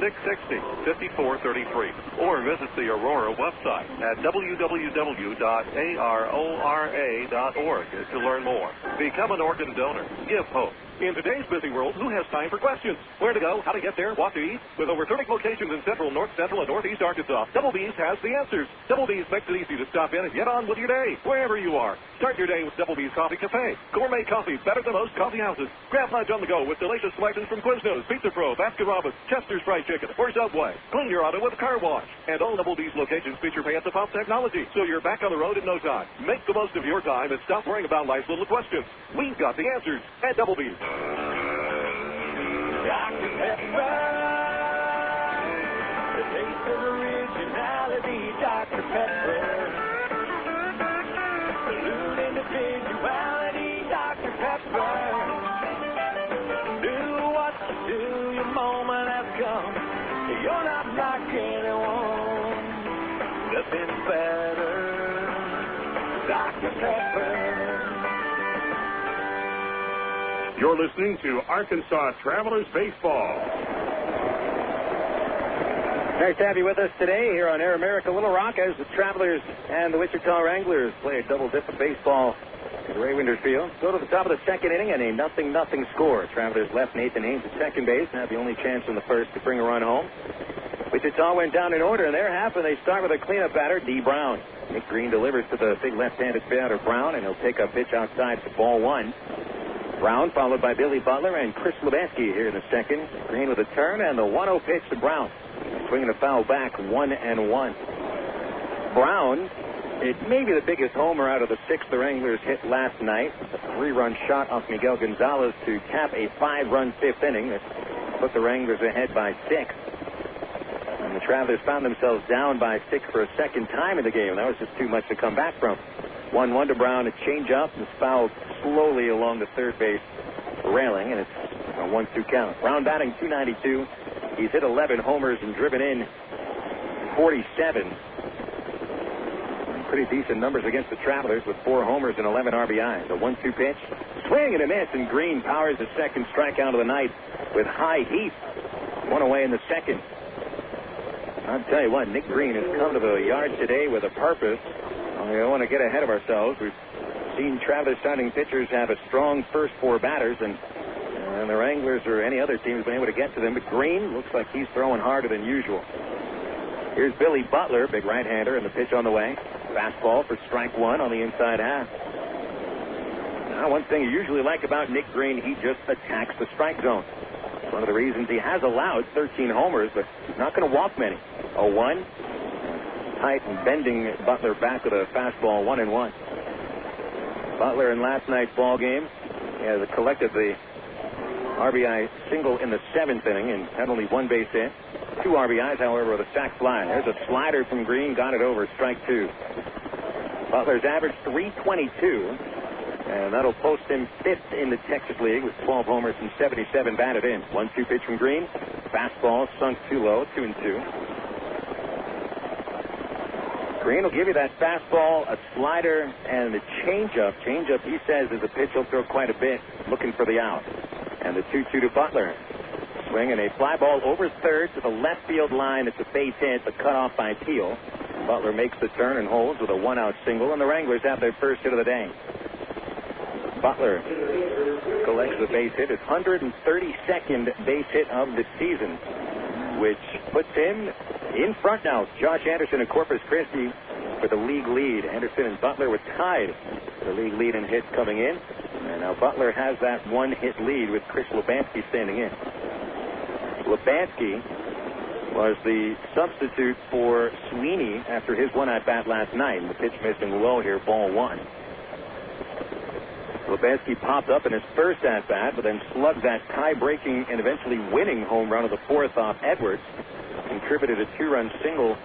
866-660-5433 or visit the Aurora website at www.arora.org to learn more. Become an organ donor. Give hope. In today's busy world, who has time for questions? Where to go, how to get there, what to eat? With over 30 locations in Central, North Central, and Northeast Arkansas, Double B's has the answers. Double B's makes it easy to stop in and get on with your day, wherever you are. Start your day with Double B's Coffee Cafe. Gourmet coffee, better than most coffee houses. Grab lunch on the go with delicious selections from Quiznos, Pizza Pro, Baskin Robbins, Chester's Fried Chicken, or Subway. Clean your auto with a car wash. And all Double B's locations feature pay-at-the-pump technology, so you're back on the road in no time. Make the most of your time and stop worrying about life's little questions. We've got the answers at Double B's. Dr. Pepper, the taste of originality, Dr. Pepper. Balloon individuality, Dr. Pepper. Do what you do, your moment has come. You're not like anyone. Nothing better, Dr. Pepper. You're listening to Arkansas Travelers Baseball. Nice to have you with us today here on Air America Little Rock as the Travelers and the Wichita Wranglers play a double dip of baseball at Ray Winters Field. Go to the top of the second inning and a 0-0 score. Travelers left Nathan Haynes at second base. Now the only chance in the first to bring a run home. Wichita went down in order, and they're half, and they start with a cleanup batter, D. Brown. Nick Green delivers to the big left-handed batter, Brown, and he'll take a pitch outside for ball one. Brown followed by Billy Butler and Chris Lebansky here in the second. Green with a turn, and the 1-0 pitch to Brown. Swinging a foul back, 1-1. Brown, it may be the biggest homer out of the 6 the Wranglers hit last night. A 3-run shot off Miguel Gonzalez to cap a 5-run fifth inning that put the Wranglers ahead by 6. And the Travelers found themselves down by 6 for a second time in the game. That was just too much to come back from. 1-1 to Brown, a changeup, and it's fouled slowly along the third base railing, and it's a 1-2 count. Brown batting .292. He's hit 11 homers and driven in 47. Pretty decent numbers against the Travelers with 4 homers and 11 RBIs. A 1-2 pitch. Swing and a miss, and Green powers the second strikeout of the night with high heat. 1 away in the second. I'll tell you what, Nick Green has come to the yard today with a purpose. I don't want to get ahead of ourselves. We've seen Travelers starting pitchers have a strong first 4 batters, and the Wranglers or any other team has been able to get to them. But Green looks like he's throwing harder than usual. Here's Billy Butler, big right-hander, and the pitch on the way. Fastball for strike 1 on the inside half. Now, one thing you usually like about Nick Green, he just attacks the strike zone. One of the reasons he has allowed 13 homers, but he's not going to walk many. 0-1. Tight and bending Butler back with a fastball, 1-1. Butler in last night's ball game has collected the RBI single in the 7th inning and had only 1 base hit. 2 RBIs, however, with a sac fly. There's a slider from Green, got it over, strike 2. Butler's averaged .322, and that'll post him 5th in the Texas League with 12 homers and 77 batted in. 1-2 pitch from Green. Fastball sunk too low, 2-2. Green will give you that fastball, a slider, and a changeup. Changeup, he says, is a pitch he'll throw quite a bit, looking for the out. And the 2-2 to Butler. Swing and a fly ball over third to the left field line. It's a base hit, but cut off by Peel. Butler makes the turn and holds with a 1-out single, and the Wranglers have their first hit of the day. Butler collects the base hit, his 132nd base hit of the season, which puts him in front now. Josh Anderson and Corpus Christi for the league lead. Anderson and Butler were tied for the league lead in hits coming in. And now Butler has that 1-hit lead with Chris Lebansky standing in. Lebansky was the substitute for Sweeney after his 1 at-bat last night. The pitch missing low here, ball 1. Lebansky popped up in his first at-bat, but then slugged that tie-breaking and eventually winning home run of the 4th off Edwards. Contributed a 2-run single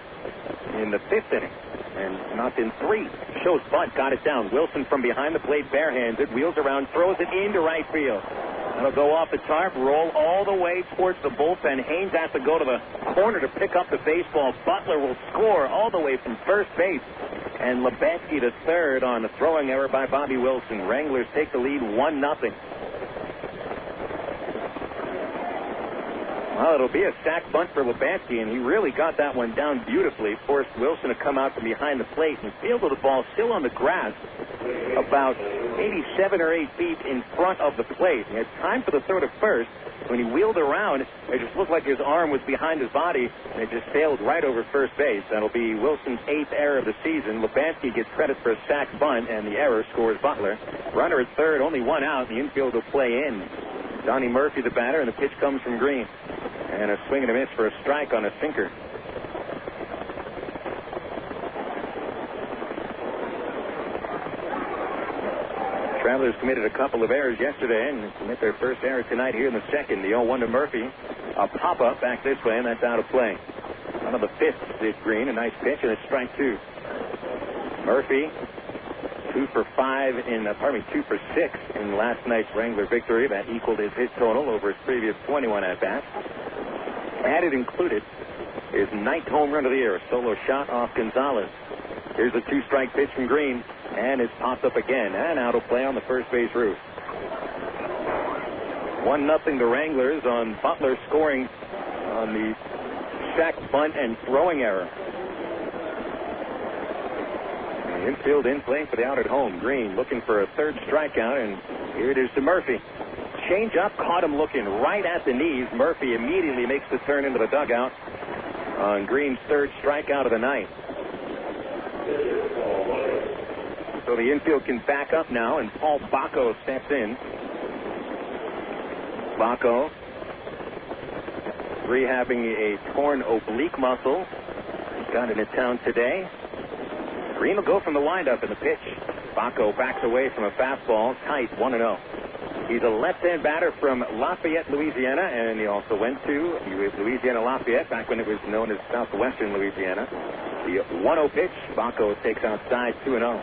in the 5th inning and knocked in 3. Shows bunt, got it down. Wilson from behind the plate, barehanded, wheels around, throws it into right field. It'll go off the tarp, roll all the way towards the bullpen. Haynes has to go to the corner to pick up the baseball. Butler will score all the way from first base. And Lebansky to third on a throwing error by Bobby Wilson. Wranglers take the lead 1-0. Well, it'll be a sac bunt for Lebansky, and he really got that one down beautifully. Forced Wilson to come out from behind the plate and fielded the ball still on the grass about maybe 7 or 8 feet in front of the plate. He had time for the throw to first. When he wheeled around, it just looked like his arm was behind his body, and it just sailed right over first base. That'll be Wilson's 8th error of the season. Lebansky gets credit for a sac bunt, and the error scores Butler. Runner at third, only 1 out. The infield will play in. Donnie Murphy, the batter, and the pitch comes from Green. And a swing and a miss for a strike on a sinker. Travelers committed a couple of errors yesterday and commit their first error tonight here in the second. The 0-1 to Murphy. A pop-up back this way, and that's out of play. Out of the 5th is Green. A nice pitch, and it's strike 2. Murphy, 2 for 6 in last night's Wrangler victory. That equaled his hit total over his previous 21 at-bats. Added included his 9th home run of the year, a solo shot off Gonzalez. Here's a 2-strike pitch from Green, and it's popped up again, and out of play on the first base roof. 1-0 the Wranglers on Butler scoring on the sac bunt and throwing error. Infield in play for the out at home. Green looking for a third strikeout, and here it is to Murphy. Change up, caught him looking right at the knees. Murphy immediately makes the turn into the dugout on Green's third strikeout of the night. So the infield can back up now, and Paul Bacco steps in. Bacco rehabbing a torn oblique muscle. Got into town today. Green will go from the windup in the pitch. Bacco backs away from a fastball, tight, 1-0. He's a left-hand batter from Lafayette, Louisiana, and he also went to Louisiana Lafayette back when it was known as Southwestern Louisiana. The 1-0 pitch, Bacco takes outside, 2-0.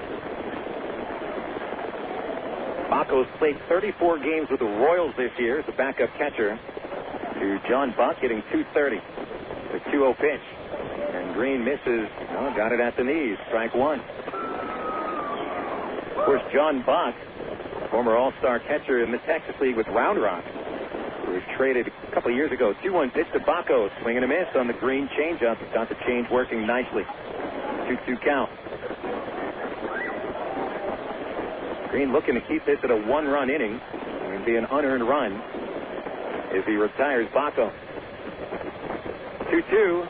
Bacco's played 34 games with the Royals this year as a backup catcher to John Buck, hitting .230. The 2-0 pitch. And Green misses. No, got it at the knees. Strike one. Of course, John Buck, former All-Star catcher in the Texas League with Round Rock, who was traded a couple of years ago. 2-1 pitch to Bacco. Swing and a miss on the Green changeup. Got the change working nicely. 2-2 count. Green looking to keep this at a one-run inning. It would be an unearned run if he retires Bacco. 2-2.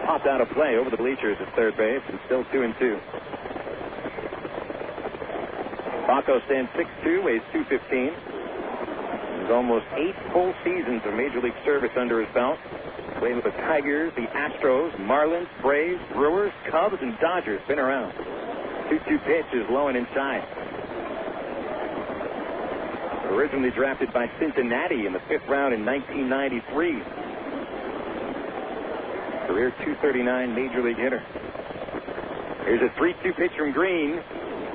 Popped out of play over the bleachers at third base, and still 2-2. Bacco stands 6'2", weighs 215. There's almost 8 full seasons of Major League service under his belt. Played with the Tigers, the Astros, Marlins, Braves, Brewers, Cubs, and Dodgers. Been around. 2-2 pitch is low and inside. Originally drafted by Cincinnati in the 5th round in 1993. Career .239 Major League hitter. Here's a 3-2 pitch from Green.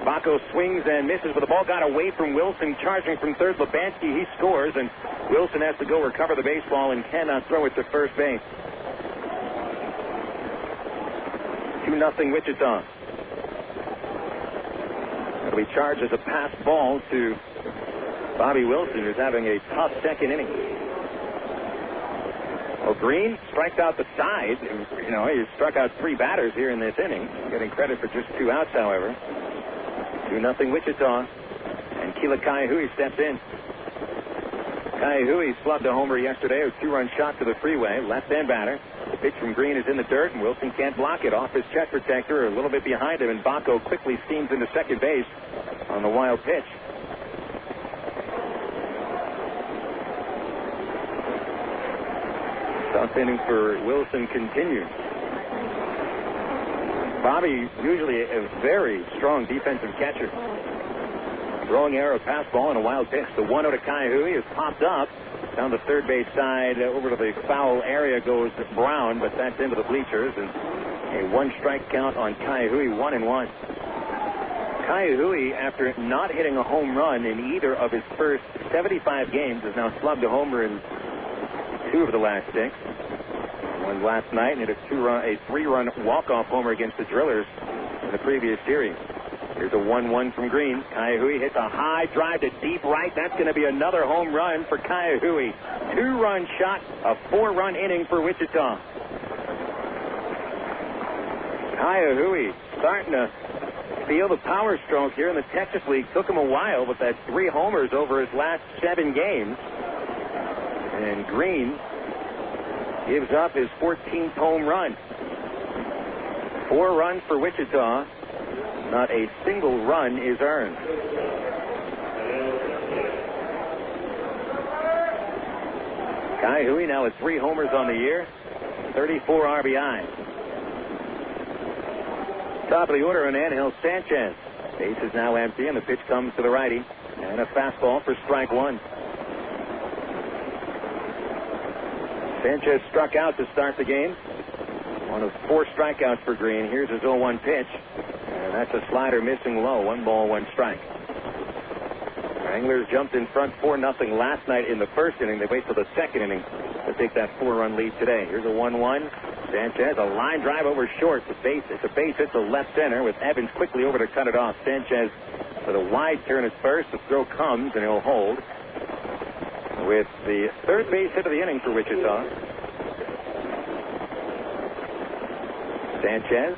Bacco swings and misses, but the ball got away from Wilson. Charging from third, Lebansky. He scores, and Wilson has to go recover the baseball and cannot throw it to first base. 2-0 Wichita. It'll be charged as a pass ball to Bobby Wilson, who's having a tough second inning. Well, Green strikes out the side. You know, he struck out 3 batters here in this inning, getting credit for just 2 outs, however. 2-0 Wichita, and Keila Kaihui steps in. Kaihui slugged a homer yesterday, a 2-run shot to the freeway, left-hand batter. The pitch from Green is in the dirt, and Wilson can't block it off his chest protector, a little bit behind him, and Bacco quickly steams into second base on the wild pitch. Tough inning for Wilson continues. Bobby, usually a very strong defensive catcher. Throwing error, pass ball, and a wild pitch. The 1-0 to Kaihui is popped up. Down the third base side, over to the foul area goes Brown, but that's into the bleachers. And a 1-strike count on Kaihui, 1-1. Kaihui, after not hitting a home run in either of his first 75 games, has now slugged a homer in 2 of the last 6. One last night, and hit a 3-run walk-off homer against the Drillers in the previous series. Here's a 1-1 from Green. Kaihui hits a high drive to deep right. That's going to be another home run for Kaihui. 2-run shot, a 4-run inning for Wichita. Kaihui starting to feel the power stroke here in the Texas League. Took him a while, but that's 3 homers over his last 7 games. And Green gives up his 14th home run. 4 runs for Wichita. Not a single run is earned. Kaihui now with 3 homers on the year, 34 RBI. Top of the order on Angel Sanchez. Base is now empty, and the pitch comes to the righty. And a fastball for strike 1. Sanchez struck out to start the game. One of 4 strikeouts for Green. Here's his 0-1 pitch. And that's a slider missing low. 1 ball, 1 strike. Wranglers jumped in front 4-0 last night in the first inning. They wait till the second inning to take that 4-run lead today. Here's a 1-1. Sanchez, a line drive over short. It's a base hit to left center with Evans quickly over to cut it off. Sanchez with a wide turn at first. The throw comes, and he'll hold. With the third base hit of the inning for Wichita. Sanchez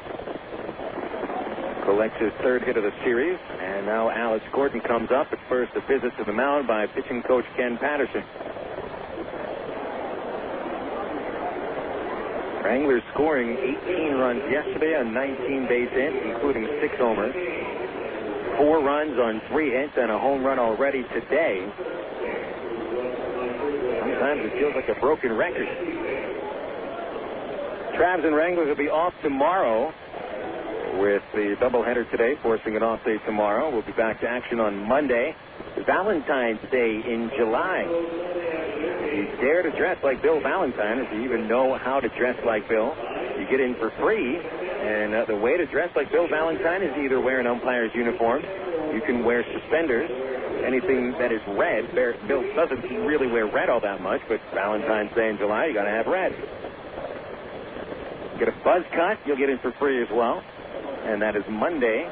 collects his third hit of the series. And now Alex Gordon comes up. At first, a visit to the mound by pitching coach Ken Patterson. Wranglers scoring 18 runs yesterday on 19 base hits, including 6 homers. 4 runs on 3 hits and a home run already today. Sometimes it feels like a broken record. Travs and Wranglers will be off tomorrow with the doubleheader today, forcing an off day tomorrow. We'll be back to action on Monday. Valentine's Day in July. If you dare to dress like Bill Valentine, if you even know how to dress like Bill, you get in for free. And the way to dress like Bill Valentine is either wear an umpire's uniform, you can wear suspenders, anything that is red. Bill doesn't really wear red all that much, but Valentine's Day in July, you got to have red. Get a buzz cut, you'll get in for free as well. And that is Monday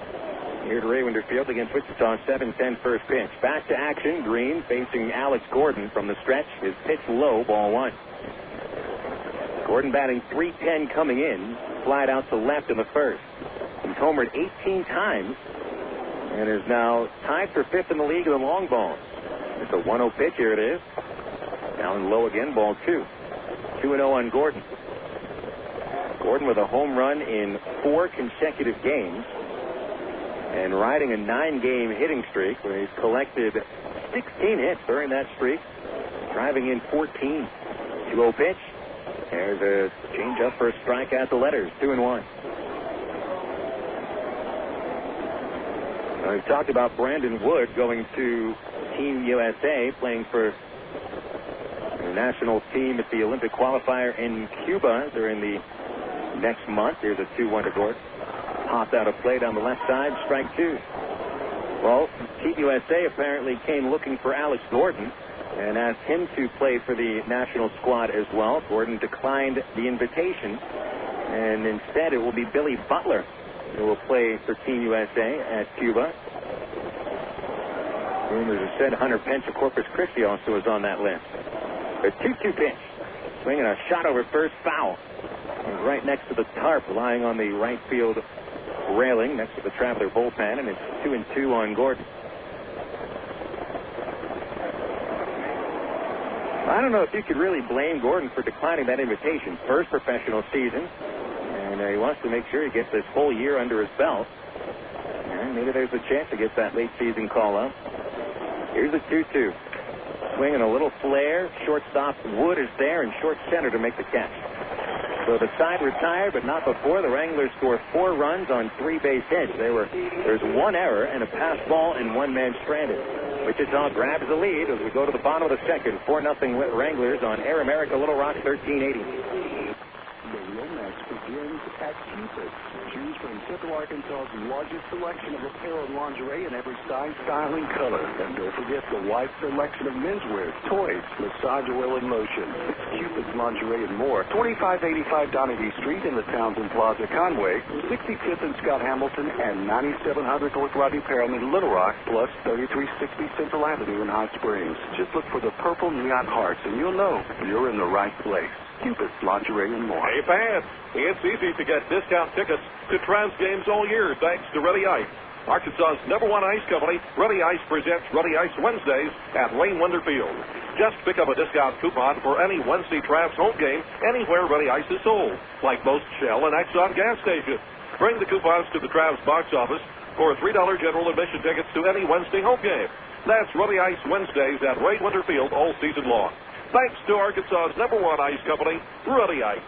here at Ray Winder Field against Wichita, 7-10 first pitch. Back to action, Green facing Alex Gordon from the stretch. His pitch low, ball 1. Gordon batting .310 coming in, flied out to left in the first. He's homered 18 times and is now tied for 5th in the league in the long balls. It's a 1-0 pitch, here it is. Down low again, ball 2. 2-0 on Gordon. Gordon with a home run in 4 consecutive games and riding a 9-game hitting streak where he's collected 16 hits during that streak, driving in 14. 2-0 pitch. There's a changeup for a strike at the letters. 2-1. We've talked about Brandon Wood going to Team USA, playing for the national team at the Olympic qualifier in Cuba during the next month. Here's a 2-1 to Gordon. Popped out of play down the left side, strike 2. Well, Team USA apparently came looking for Alex Gordon and asked him to play for the national squad as well. Gordon declined the invitation, and instead it will be Billy Butler who will play for Team USA at Cuba. Rumors have said Hunter Pence of Corpus Christi also is on that list. A 2-2 pitch. Swinging a shot over first, foul. And right next to the tarp, lying on the right field railing, next to the Traveler bullpen, and it's 2-2 on Gordon. I don't know if you could really blame Gordon for declining that invitation. First professional season, and he wants to make sure he gets this whole year under his belt. And maybe there's a chance to get that late season call up. Here's a 2-2. Swinging a little flare. Shortstop Wood is there in short center to make the catch. So the side retired, but not before. The Wranglers score 4 runs on 3 base hits. There's 1 error and a pass ball and 1 man stranded. Wichita grabs the lead as we go to the bottom of the second. 4-0 Wranglers on Air America Little Rock 1380. The romance begins at Cupid. Choose from Central Arkansas's largest selection of apparel and lingerie in every size, style, and color. And don't forget the wide selection of menswear, toys, massage oil, and lotion. It's Cupid's Lingerie and more. 2585 Donaghy Street in the Townsend Plaza, Conway, 65th and Scott Hamilton, and 9700 North Rodney Perham in Little Rock, plus 3360 Central Avenue in Hot Springs. Just look for the purple neon hearts, and you'll know you're in the right place. Cupid's Lingerie and more. Hey, fans, it's easy to get discount tickets to Travs games all year thanks to Ready Ice. Arkansas's #1 ice company, Ready Ice presents Ready Ice Wednesdays at Wayne Winder Field. Just pick up a discount coupon for any Wednesday Travs home game anywhere Ready Ice is sold, like most Shell and Exxon gas stations. Bring the coupons to the Travs box office for $3 general admission tickets to any Wednesday home game. That's Ready Ice Wednesdays at Wayne Winder Field all season long. Thanks to Arkansas's #1 ice company, Ready Ice.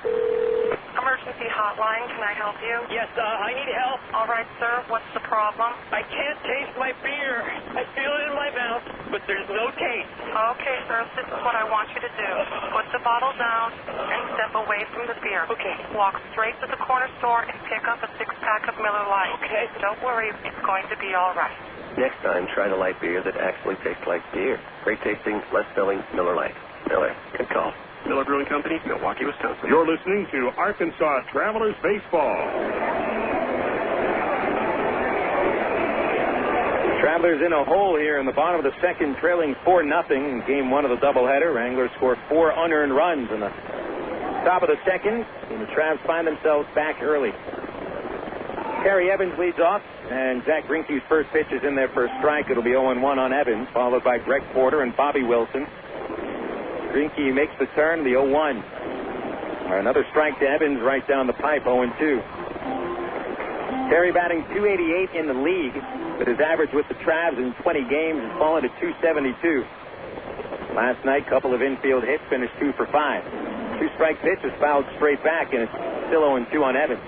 Emergency hotline, can I help you? Yes, I need help. All right, sir, what's the problem? I can't taste my beer. I feel it in my mouth, but there's no taste. Okay, sir, this is what I want you to do. Put the bottle down and step away from the beer. Okay. Walk straight to the corner store and pick up a 6-pack of Miller Lite. Okay. Don't worry, it's going to be all right. Next time, try the light beer that actually tastes like beer. Great tasting, less filling, Miller Lite. Miller, good call. Miller Brewing Company, Milwaukee, Wisconsin. You're listening to Arkansas Travelers Baseball. Travelers in a hole here in the bottom of the second, trailing 4-0 in game 1 of the doubleheader. Wranglers score 4 unearned runs in the top of the second, and the Travs find themselves back early. Terry Evans leads off, and Zack Greinke's first pitch is in there for a strike. It'll be 0-1 on Evans, followed by Greg Porter and Bobby Wilson. Greinke makes the turn, the 0-1. Another strike to Evans right down the pipe, 0-2. Terry batting .288 in the league, but his average with the Travs in 20 games has fallen to .272. Last night, couple of infield hits, finished 2 for 5. 2-strike pitch is fouled straight back, and it's still 0-2 on Evans.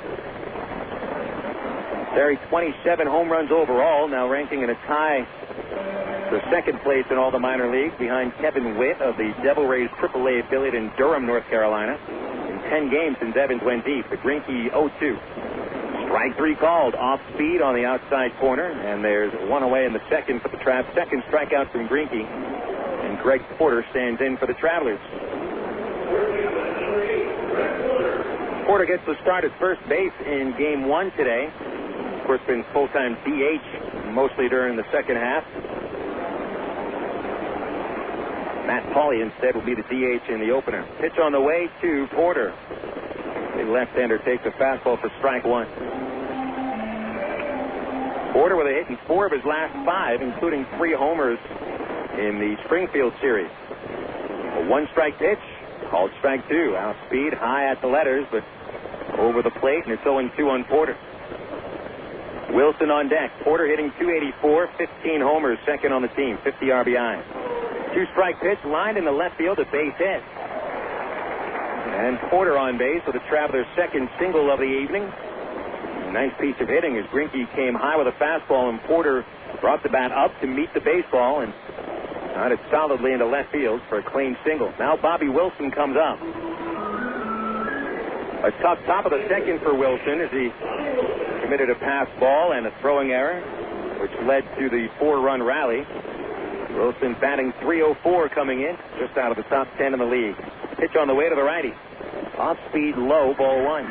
Terry, 27 home runs overall, now ranking in a tie for second place in all the minor leagues behind Kevin Witt of the Devil Rays AAA affiliate in Durham, North Carolina. In 10 games since Evans went deep, the Greinke 0-2. Strike 3 called, off speed on the outside corner, and there's one away in the second for the Travs. Second strikeout from Greinke, and Greg Porter stands in for the Travelers. Porter gets the start at first base in Game 1 today. Of course, been full-time DH mostly during the second half. Matt Pauley instead will be the DH in the opener. Pitch on the way to Porter. The left-hander takes a fastball for strike 1. Porter with a hit in 4 of his last 5, including 3 homers in the Springfield series. A 1-strike pitch, called strike 2. Out speed, high at the letters, but over the plate, and it's 0-2 on Porter. Wilson on deck. Porter hitting .284, 15 homers, second on the team, 50 RBI. 2-strike pitch, lined in the left field, a base hit. And Porter on base with the Travelers' second single of the evening. A nice piece of hitting as Greinke came high with a fastball, and Porter brought the bat up to meet the baseball and got it solidly into left field for a clean single. Now Bobby Wilson comes up. A tough top of the second for Wilson as he committed a pass ball and a throwing error, which led to the 4-run rally. Wilson batting .304 coming in, just out of the top 10 in the league. Pitch on the way to the righty. Off speed, low, ball 1.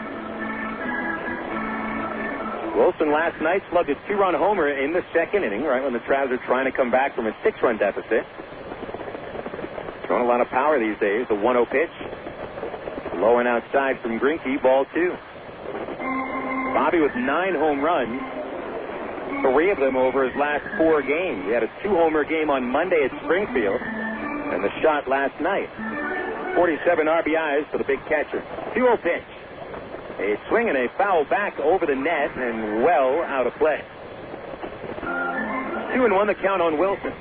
Wilson last night slugged a 2-run homer in the second inning, right when the Travs are trying to come back from a 6-run deficit. Throwing a lot of power these days. The 1-0 pitch. Low and outside from Greinke, ball 2. Bobby with 9 home runs, 3 of them over his last 4 games. He had a 2-homer game on Monday at Springfield, and the shot last night. 47 RBIs for the big catcher. 2-0 pitch. A swing and a foul back over the net and well out of play. 2-1 the count on Wilson.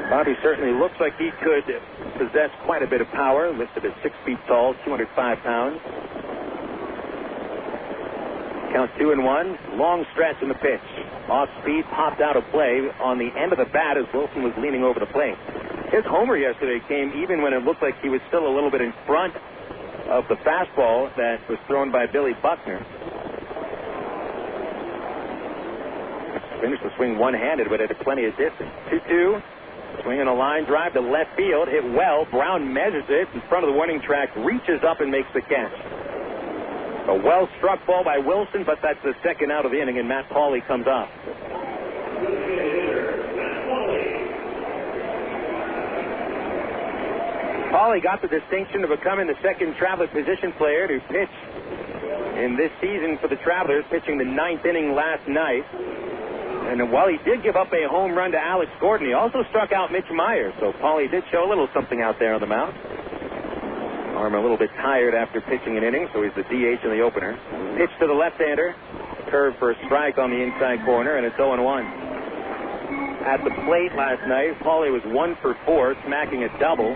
Bobby certainly looks like he could possess quite a bit of power, listed at 6 feet tall, 205 pounds. Count 2-1. Long stretch in the pitch. Off speed, popped out of play on the end of the bat as Wilson was leaning over the plate. His homer yesterday came even when it looked like he was still a little bit in front of the fastball that was thrown by Billy Buckner. Finished the swing one-handed, but at plenty of distance. 2-2. Swinging a line drive to left field. Hit well. Brown measures it in front of the warning track. Reaches up and makes the catch. A well-struck ball by Wilson, but that's the second out of the inning, and Matt Pauley comes up. Pauley got the distinction of becoming the second Traveler position player to pitch in this season for the Travelers, pitching the 9th inning last night. And while he did give up a home run to Alex Gordon, he also struck out Mitch Myers. So Pauley did show a little something out there on the mound. Arm a little bit tired after pitching an inning, so he's the DH in the opener. Pitch to the left-hander. Curve for a strike on the inside corner, and it's 0-1. At the plate last night, Pauley was 1 for 4, smacking a double.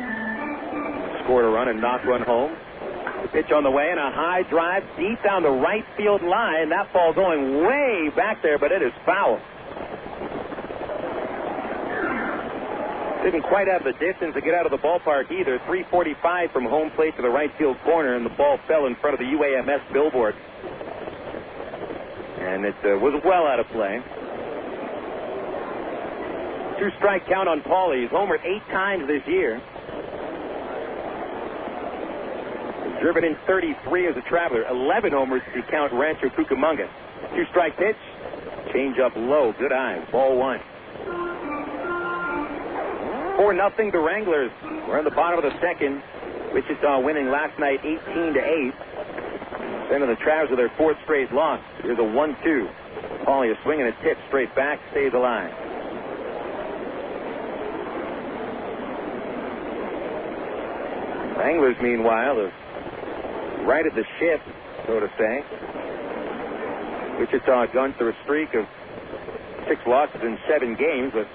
Scored a run and knocked one home. The pitch on the way and a high drive deep down the right field line. That ball going way back there, but it is foul. Didn't quite have the distance to get out of the ballpark either. 345 from home plate to the right field corner, and the ball fell in front of the UAMS billboard. And it was well out of play. 2-strike count on Pauley. He's homered 8 times this year. He's driven in 33 as a Traveler. 11 homers if you count Rancho Cucamonga. 2-strike pitch. Change up low. Good eye. Ball 1. 4-0 the Wranglers. We're in the bottom of the second Wichita winning last night 18-8. Then the Travs with their fourth straight loss. Here's a 1-2. Paulie is swinging a tip straight back, stays alive. Wranglers, meanwhile, have righted the ship, so to say. Wichita had gone through a streak of 6 losses in 7 games, but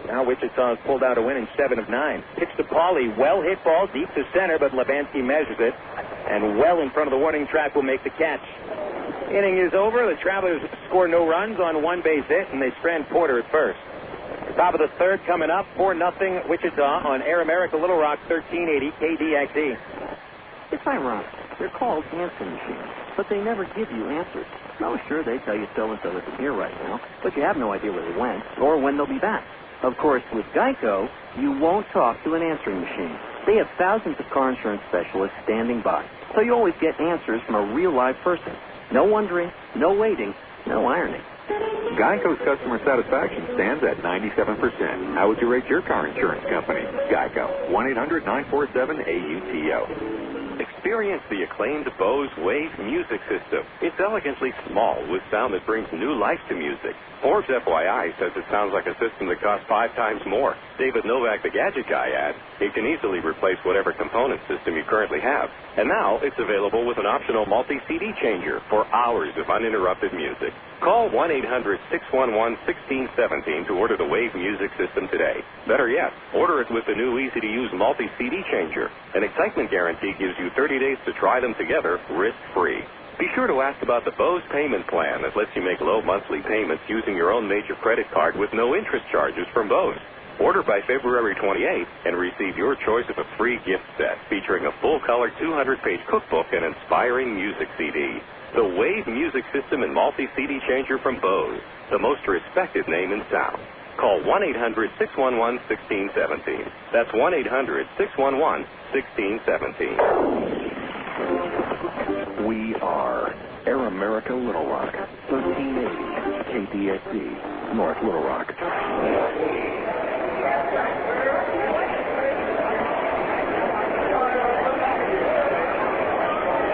now Wichita has pulled out a win in 7 of 9. Pitch to Paulie, well hit ball deep to center, but Lebansky measures it, and well in front of the warning track will make the catch. Inning is over. The Travelers score no runs on 1 base hit, and they strand Porter at first. Top of the third coming up, 4-0 Wichita on Air America Little Rock 1380 KDXE. It's ironic. They're called answering machines, but they never give you answers. Oh, sure, they tell you so-and-so isn't here right now, but you have no idea where they went or when they'll be back. Of course, with Geico, you won't talk to an answering machine. They have thousands of car insurance specialists standing by, so you always get answers from a real live person. No wondering, no waiting, no ironing. Geico's customer satisfaction stands at 97%. How would you rate your car insurance company? Geico. 1-800-947-AUTO. Experience the acclaimed Bose Wave music system. It's elegantly small with sound that brings new life to music. Forbes FYI says it sounds like a system that costs 5 times more. David Novak, the gadget guy, adds, it can easily replace whatever component system you currently have. And now it's available with an optional multi-CD changer for hours of uninterrupted music. Call 1-800-611-1617 to order the Wave music system today. Better yet, order it with the new easy-to-use multi-CD changer. An excitement guarantee gives you 30 days to try them together, risk-free. Be sure to ask about the Bose payment plan that lets you make low monthly payments using your own major credit card with no interest charges from Bose. Order by February 28th and receive your choice of a free gift set featuring a full-color 200-page cookbook and inspiring music CD. The Wave music system and multi-CD changer from Bose, the most respected name in sound. Call 1-800-611-1617. That's 1-800-611-1617. We are Air America Little Rock, 1380 KDXE, North Little Rock.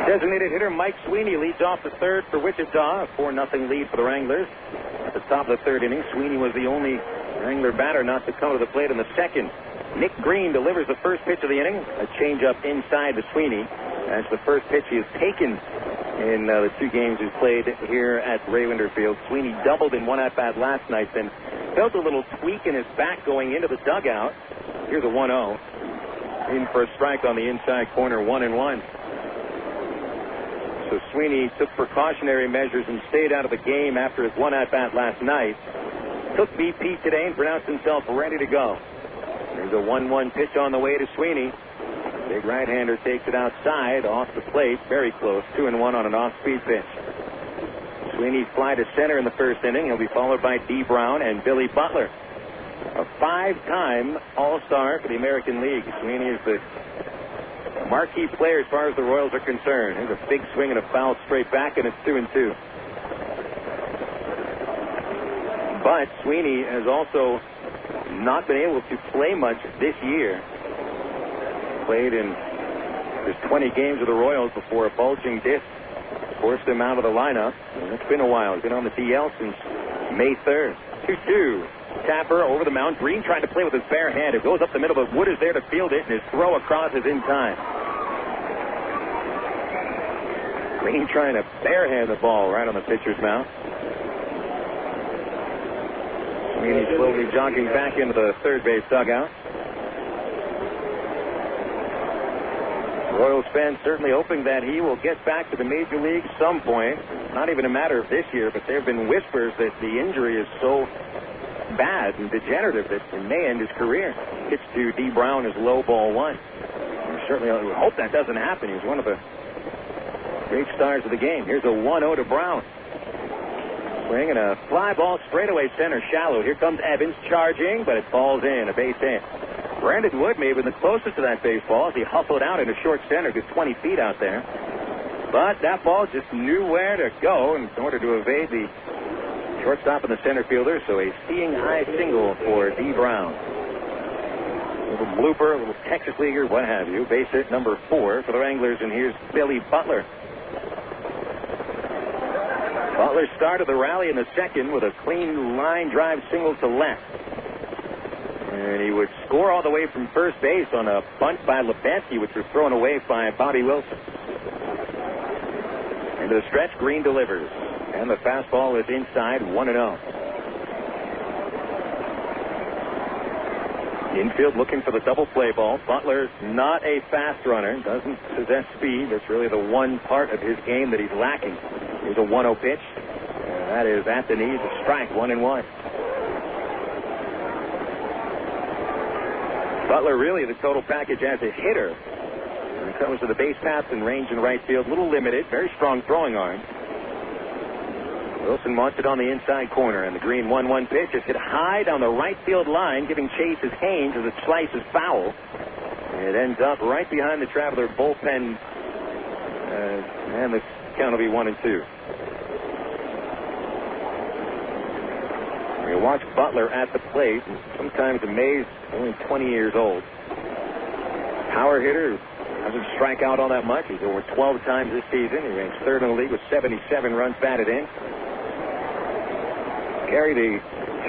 Designated hitter Mike Sweeney leads off the third for Wichita, a 4-0 lead for the Wranglers. At the top of the third inning, Sweeney was the only Wrangler batter not to come to the plate in the second. Nick Green delivers the first pitch of the inning, a changeup inside to Sweeney. That's the first pitch he has taken in the 2 games he's played here at Raywinter Field. Sweeney doubled in 1 at-bat last night, then felt a little tweak in his back going into the dugout. Here's a 1-0. In for a strike on the inside corner, 1-1. So Sweeney took precautionary measures and stayed out of the game after his 1 at-bat last night. Took BP today and pronounced himself ready to go. There's a 1-1 pitch on the way to Sweeney. Big right-hander takes it outside, off the plate, very close, 2-1 on an off-speed pitch. Sweeney fly to center in the first inning. He'll be followed by D. Brown and Billy Butler. A 5-time All-Star for the American League. Sweeney is the marquee player as far as the Royals are concerned. There's a big swing and a foul straight back, and it's 2-2. But Sweeney has also not been able to play much this year. Played in just 20 games with the Royals before a bulging disc forced him out of the lineup. And it's been a while. He's been on the DL since May 3rd. 2-2. Tapper over the mound. Green trying to play with his bare hand. It goes up the middle, but Wood is there to field it, and his throw across is in time. Green trying to barehand the ball right on the pitcher's mouth. Sweeney slowly jogging back into the third base dugout. Royals fans certainly hoping that he will get back to the major league some point. Not even a matter of this year, but there have been whispers that the injury is so bad and degenerative that it may end his career. Pitch to D. Brown is low, ball 1. And certainly we hope that doesn't happen. He was one of the great stars of the game. Here's a 1-0 to Brown. Swing and a fly ball straightaway center shallow. Here comes Evans charging, but it falls in, a base hit. Brandon Wood may have been the closest to that baseball as he hustled out into short center, good 20 feet out there. But that ball just knew where to go in order to evade the shortstop and the center fielder, so a seeing high single for D. Brown. A little blooper, a little Texas leaguer, what have you. Base hit number 4 for the Wranglers, and here's Billy Butler. Butler started the rally in the second with a clean line drive single to left. And he would score all the way from first base on a bunt by Lebesky, which was thrown away by Bobby Wilson. Into the stretch, Green delivers. And the fastball is inside, 1-0. Infield looking for the double play ball. Butler's not a fast runner, doesn't possess speed. That's really the one part of his game that he's lacking. Here's a 1-0 pitch. And that is at the knees, a strike, 1-1. Butler really the total package as a hitter. When it comes to the base paths and range in right field, a little limited, very strong throwing arm. Wilson wants it on the inside corner, and the Green 1-1 pitch is hit high down the right field line, giving chase as Haynes as it slices foul. It ends up right behind the Traveler bullpen, and the count will be 1-2. You watch Butler at the plate, and sometimes amazed, only 20 years old. Power hitter, doesn't strike out all that much. He's over 12 times this season. He ranks third in the league with 77 runs batted in. Carried a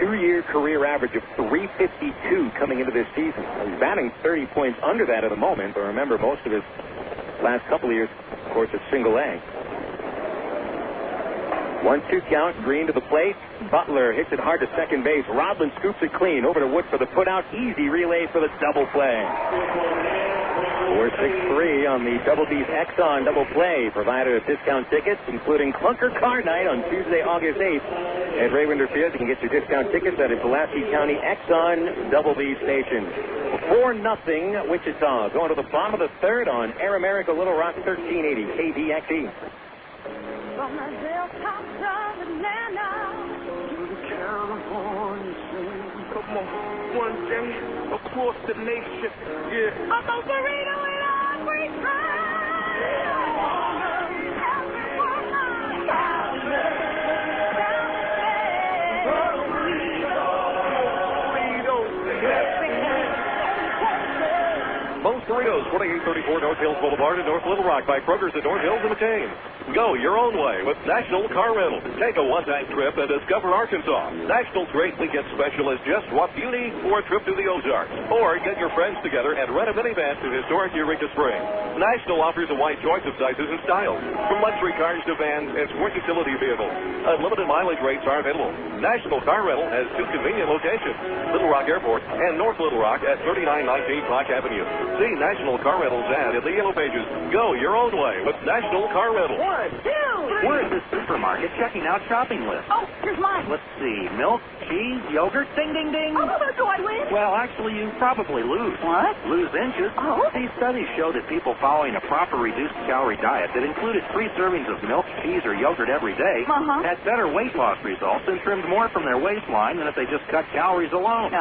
2-year career average of 352 coming into this season. He's batting 30 points under that at the moment, but remember, most of his last couple of years, of course, at single A. 1-2 count, Green to the plate. Butler hits it hard to second base. Rodlin scoops it clean over to Wood for the putout. Easy relay for the double play. 4-6-3 on the Double B's Exxon double play. Provider of discount tickets, including Clunker Car Night on Tuesday, August 8th. At Raywinder Field, you can get your discount tickets at a Pulaski County Exxon Double B station. 4-0 Wichita. Going to the bottom of the third on Air America Little Rock 1380 KDXE. From the hilltops of Atlanta to the California sun. Come on, one day across the nation, yeah. I'm a burrito in every Most Burritos, 2834 North Hills Boulevard in North Little Rock by Kroger's at North Hills and McCain. Go your own way with National Car Rental. Take a one-time trip and discover Arkansas. National's great weekend special is just what you need for a trip to the Ozarks. Or get your friends together and rent a minivan to historic Eureka Springs. National offers a wide choice of sizes and styles, from luxury cars to vans and sport utility vehicles. Unlimited mileage rates are available. National Car Rental has 2 convenient locations, Little Rock Airport and North Little Rock at 3919 Clark Avenue. See National Car Rental's ad in the Yellow Pages. Go your own way with National Car Rental. 1, 2, 3. We're at the supermarket checking out shopping lists. Oh, here's mine. Let's see. Milk, cheese, yogurt, ding, ding, ding. Oh, do I win? Well, actually, you probably lose. What? Lose inches. Oh. These studies show that people following a proper reduced calorie diet that included 3 servings of milk, cheese, or yogurt every day had better weight loss results and trimmed more from their waistline than if they just cut calories alone.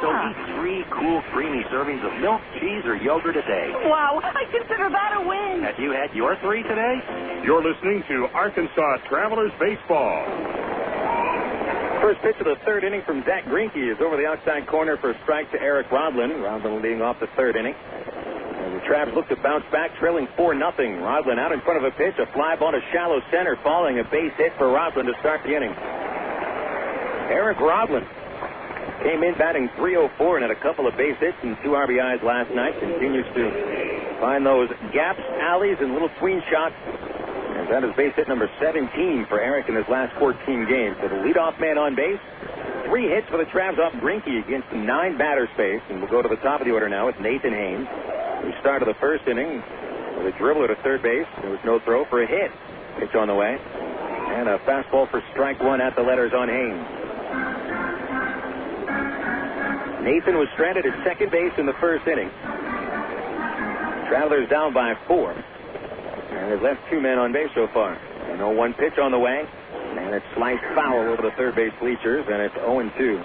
So eat 3 cool, creamy servings of milk, cheese, or yogurt a day. Wow, I consider that a win. Have you had your 3 today? You're listening to Arkansas Travelers Baseball. First pitch of the third inning from Zack Greinke is over the outside corner for a strike to Eric Rodlin. Rodlin leading off the third inning. And the Travs look to bounce back, trailing 4-0. Rodlin out in front of a pitch, a fly ball to shallow center, falling a base hit for Rodlin to start the inning. Eric Rodlin came in batting .304 and had a couple of base hits and 2 RBIs last night. Continues to find those gaps, alleys, and little swing shots. And that is base hit number 17 for Eric in his last 14 games. So the leadoff man on base. 3 hits for the Travs off Greinke against 9 batter space. And we'll go to the top of the order now with Nathan Haynes, who started the first inning with a dribbler to third base. There was no throw for a hit. Pitch on the way. And a fastball for strike 1 at the letters on Haynes. Nathan was stranded at second base in the first inning. Travelers down by 4. And they've left 2 men on base so far. 0-1 pitch on the way. And it's sliced foul over the third base bleachers, and it's 0-2.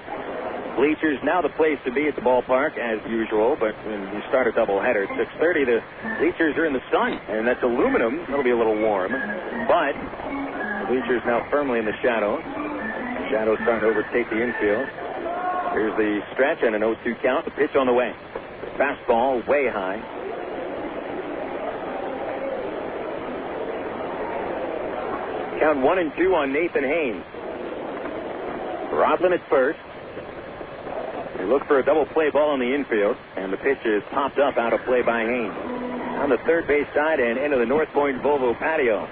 Bleachers now the place to be at the ballpark as usual, but when you start a doubleheader at 6:30, the bleachers are in the sun, and that's aluminum. It'll be a little warm. But the bleachers now firmly in the shadow. Shadows starting to overtake the infield. Here's the stretch and an 0-2 count. The pitch on the way. Fastball way high. Count 1-2 on Nathan Haynes. Rodlin at first. They look for a double play ball on the infield, and the pitch is popped up out of play by Haynes. On the third base side and into the North Point Volvo patio.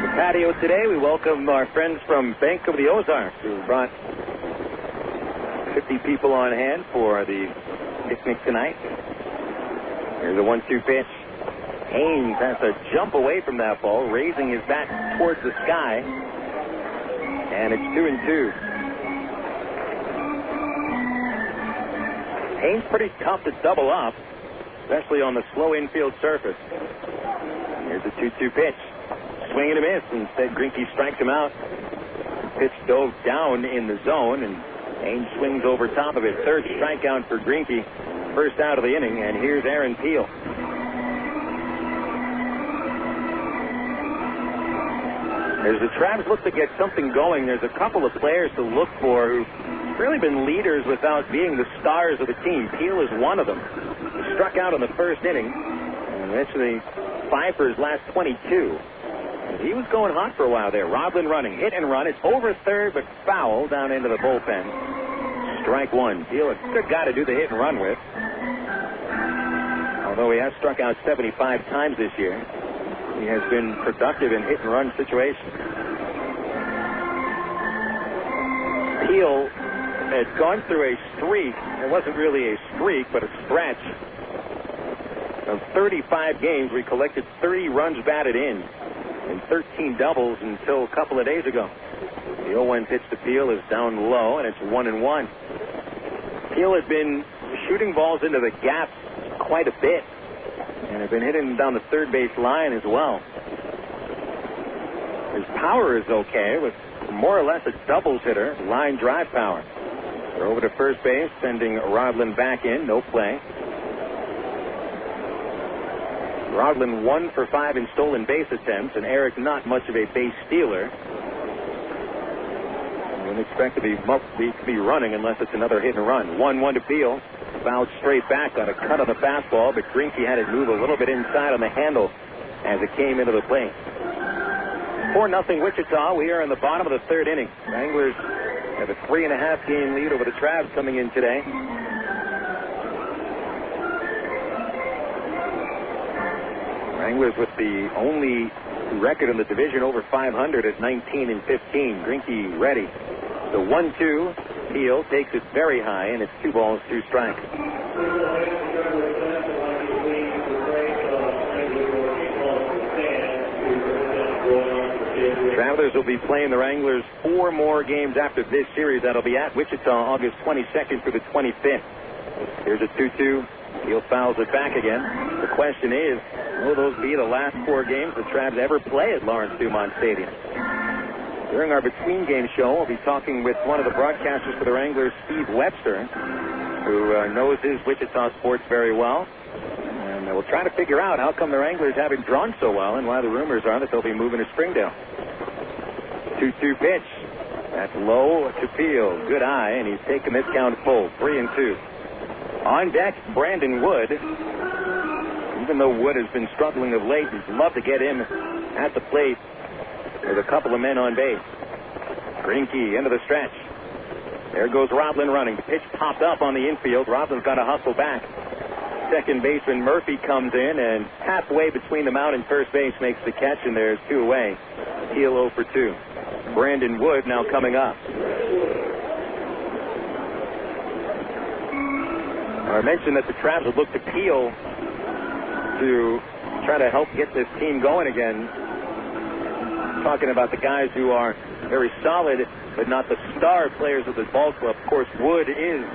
The patio today, we welcome our friends from Bank of the Ozarks, who brought 50 people on hand for the picnic tonight. Here's the 1-2 pitch. Haynes has to jump away from that ball, raising his bat towards the sky. And it's 2-2. Haynes pretty tough to double up, especially on the slow infield surface. Here's the 2-2 pitch. Swing and a miss. Instead, Greinke strikes him out. Pitch dove down in the zone, and Haynes swings over top of it. Third strikeout for Greinke. First out of the inning, and here's Aaron Peel. As the Travs look to get something going, there's a couple of players to look for who've really been leaders without being the stars of the team. Peel is one of them. He struck out in the first inning, and eventually 5 for his last 22. And he was going hot for a while there. Rodlin running, hit and run. It's over third, but foul down into the bullpen. Strike one. Peel a good guy to do the hit and run with. Although he has struck out 75 times this year, he has been productive in hit and run situations. Peel had gone through a streak. It wasn't really a streak, but a stretch of 35 games where he collected 30 runs batted in and 13 doubles until a couple of days ago. The 0-1 pitch to Peel is down low, and it's 1-1. Peel had been shooting balls into the gap quite a bit, and had been hitting down the third base line as well. His power is okay, with more or less a doubles hitter, line drive power. They're over to first base, sending Rodlin back in, no play. Rodlin 1 for 5 in stolen base attempts, and Eric not much of a base stealer. I wouldn't expect to be running unless it's another hit and run. 1-1 to Peel. Fouled straight back on a cut of the fastball, but Greinke had it move a little bit inside on the handle as it came into the plate. 4-0 Wichita. We are in the bottom of the third inning. Wranglers have a 3.5 game lead over the Travs coming in today. Wranglers with the only record in the division over 500 at 19-15. Greinke ready. The 1-2. Peel takes it very high, and it's 2 balls, 2 strikes. Travelers will be playing the Wranglers 4 more games after this series. That'll be at Wichita August 22nd through the 25th. Here's a 2-2. Peel fouls it back again. The question is, will those be the last 4 games the Travs ever play at Lawrence Dumont Stadium? During our between-game show, we'll be talking with one of the broadcasters for the Wranglers, Steve Webster, who knows his Wichita sports very well. And we'll try to figure out how come the Wranglers haven't drawn so well and why the rumors are that they'll be moving to Springdale. 2-2 pitch. That's low to Peel. Good eye, and he's taken this count full. 3-2. On deck, Brandon Wood. Even though Wood has been struggling of late, we'd love to get him at the plate with a couple of men on base. Greinke into the stretch. There goes Rodlin running. The pitch popped up on the infield. Rodlin's got to hustle back. Second baseman Murphy comes in, and halfway between the mound and first base makes the catch, and there's 2 away. Peel 0 for 2. Brandon Wood now coming up. I mentioned that the Travs would look to Peel to try to help get this team going again. Talking about the guys who are very solid, but not the star players of the ball club. Of course, Wood is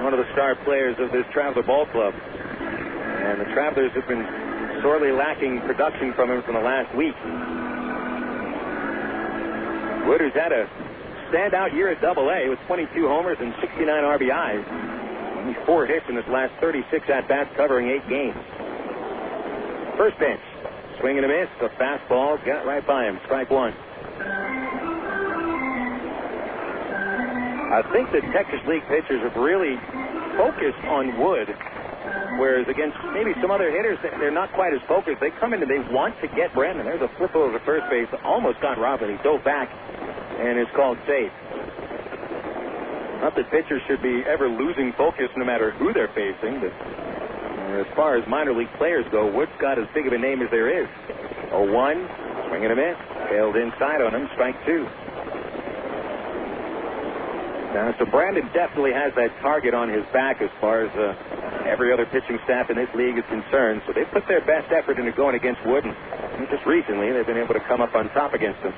one of the star players of this Traveler ball club. And the Travelers have been sorely lacking production from him from the last week. Wood, who's had a standout year at Double-A with 22 homers and 69 RBIs. Only 4 hits in his last 36 at-bats covering 8 games. First pitch. Swing and a miss. The fastball got right by him. Strike 1. I think the Texas League pitchers have really focused on Wood, whereas against maybe some other hitters, they're not quite as focused. They come in and they want to get Brandon. There's a flip over to first base. Almost got Robin. He dove back and is called safe. Not that pitchers should be ever losing focus no matter who they're facing, but as far as minor league players go, Wood's got as big of a name as there is. 0-1, swing and a miss. Tailed inside on him, strike two. So Brandon definitely has that target on his back as far as every other pitching staff in this league is concerned. So they put their best effort into going against Wood, and just recently they've been able to come up on top against him.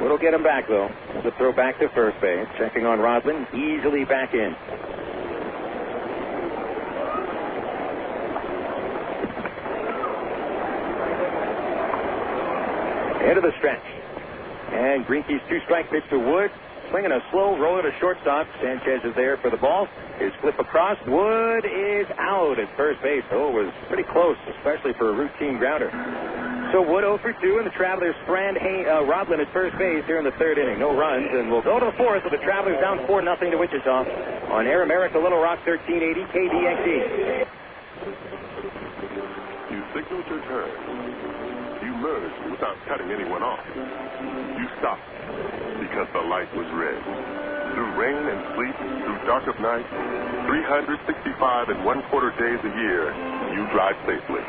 Wood will get him back, though. The throw back to first base. Checking on Roslin. Easily back in. Head of the stretch. And Greinke's two-strike pitch to Wood. Swinging a slow roller to shortstop. Sanchez is there for the ball. His flip across. Wood is out at first base. Oh, it was pretty close, especially for a routine grounder. So Wood 0 for 2, and the Travelers strand Rodlin at first base here in the third inning. No runs, and we'll go to the fourth with the Travelers down 4-0 to Wichita on Air America Little Rock 1380 KDXE. You signaled your turn. You merged without cutting anyone off. You stopped because the light was red. Through rain and sleet, through dark of night, 365 and 1/4 days a year, you drive safely.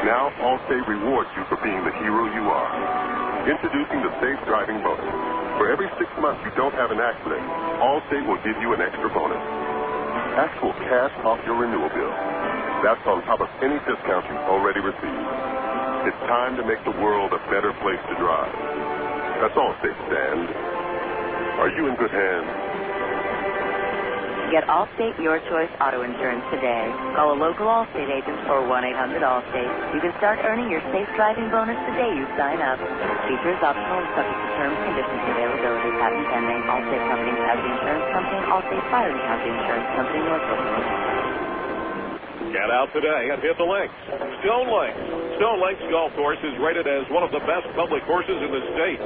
Now, Allstate rewards you for being the hero you are. Introducing the Safe Driving Bonus. For every 6 months you don't have an accident, Allstate will give you an extra bonus. Actual cash off your renewal bill. That's on top of any discount you've already received. It's time to make the world a better place to drive. That's Allstate stand. Are you in good hands? Get Allstate Your Choice Auto Insurance today. Call a local Allstate agent or 1-800-ALLSTATE. You can start earning your safe driving bonus the day you sign up. Features optional and subject to terms, conditions, and availability. Patent pending. Allstate Company, Casualty Insurance Company, Allstate Fire and Casualty Insurance Company, Norfolk. Get out today and hit the links. Stone Links. Stone Links Golf Course is rated as one of the best public courses in the state.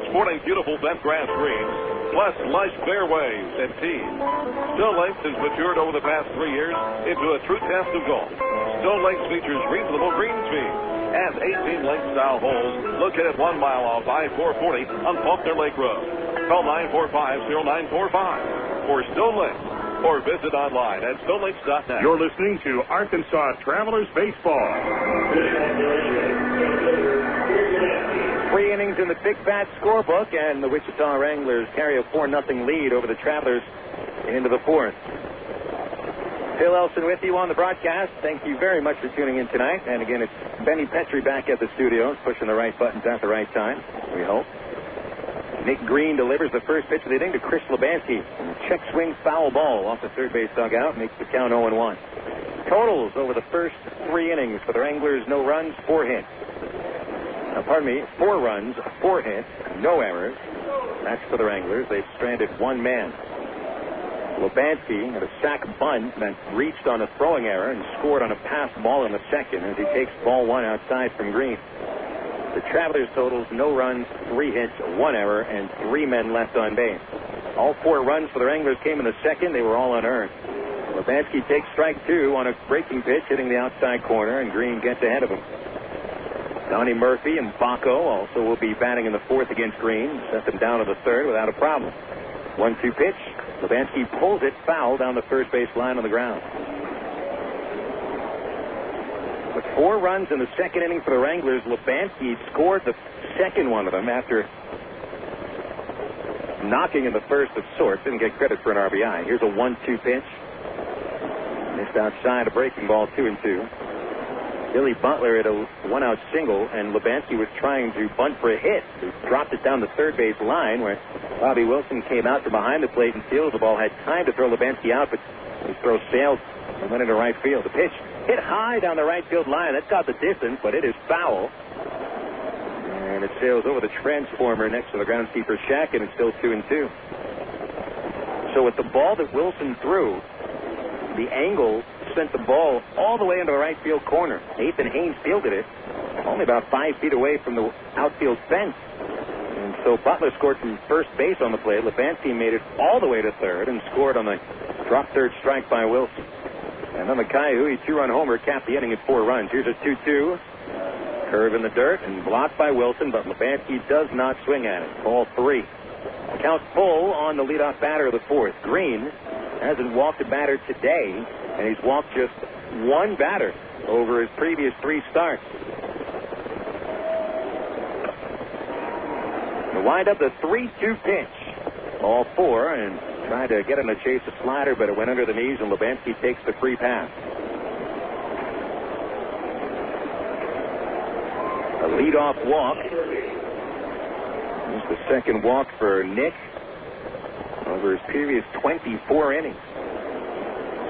Sporting beautiful bent grass greens, plus lush fairways and tees. Stone Links has matured over the past 3 years into a true test of golf. Stone Links features reasonable green speed and 18 link-style holes located 1 mile off I-440 on Faulkner Lake Road. Call 945-0945 for Stone Links, or visit online at stonelinks.net. You're listening to Arkansas Travelers Baseball. 3 innings in the Big Bat scorebook, and the Wichita Wranglers carry a 4-0 lead over the Travelers into the fourth. Phil Elson with you on the broadcast. Thank you very much for tuning in tonight. And again, it's Benny Petrie back at the studios, pushing the right buttons at the right time, we hope. Nick Green delivers the first pitch of the inning to Chris Lubanski. Check swing foul ball off the third base dugout, makes the count 0-1. Totals over the first 3 innings for the Wranglers: no runs, 4 hits. 4 runs, 4 hits, no errors. That's for the Wranglers. They've stranded 1 man. Lubanski had a sac bunt that reached on a throwing error and scored on a pass ball in the second as he takes ball 1 outside from Green. The Travelers totals: no runs, 3 hits, 1 error, and 3 men left on base. All 4 runs for the Wranglers came in the second. They were all unearned. Lubanski takes strike 2 on a breaking pitch hitting the outside corner, and Green gets ahead of him. Donnie Murphy and Baco also will be batting in the fourth against Green. Sent them down to the third without a problem. 1-2 pitch. Lubanski pulls it foul down the first base line on the ground. With 4 runs in the second inning for the Wranglers, Lubanski scored the second one of them after knocking in the first of sorts. Didn't get credit for an RBI. Here's a 1-2 pitch. Missed outside, a breaking ball, 2-2. Billy Butler had a 1-out single, and Lubanski was trying to bunt for a hit. He dropped it down the third base line where Bobby Wilson came out from behind the plate and fielded the ball. Had time to throw Lubanski out, but his throw sailed and went into right field. The pitch hit high down the right field line. That's got the distance, but it is foul. And it sails over the transformer next to the groundskeeper's shack, and it's still 2-2. So with the ball that Wilson threw, the angle sent the ball all the way into the right field corner. Nathan Haynes fielded it only about 5 feet away from the outfield fence. And so Butler scored from first base on the play. Lebanski made it all the way to third and scored on the drop third strike by Wilson. And then the Coyote 2-run homer capped the inning at 4 runs. Here's a 2-2. Curve in the dirt and blocked by Wilson, but Lebanski does not swing at it. Ball 3. Count full on the leadoff batter of the 4th. Green hasn't walked a batter today, and he's walked just one batter over his previous 3 starts. The windup, the 3-2 pitch. Ball 4, and tried to get him to chase a slider, but it went under the knees, and Lebanski takes the free pass. A leadoff walk. It's the second walk for Nick over his previous 24 innings.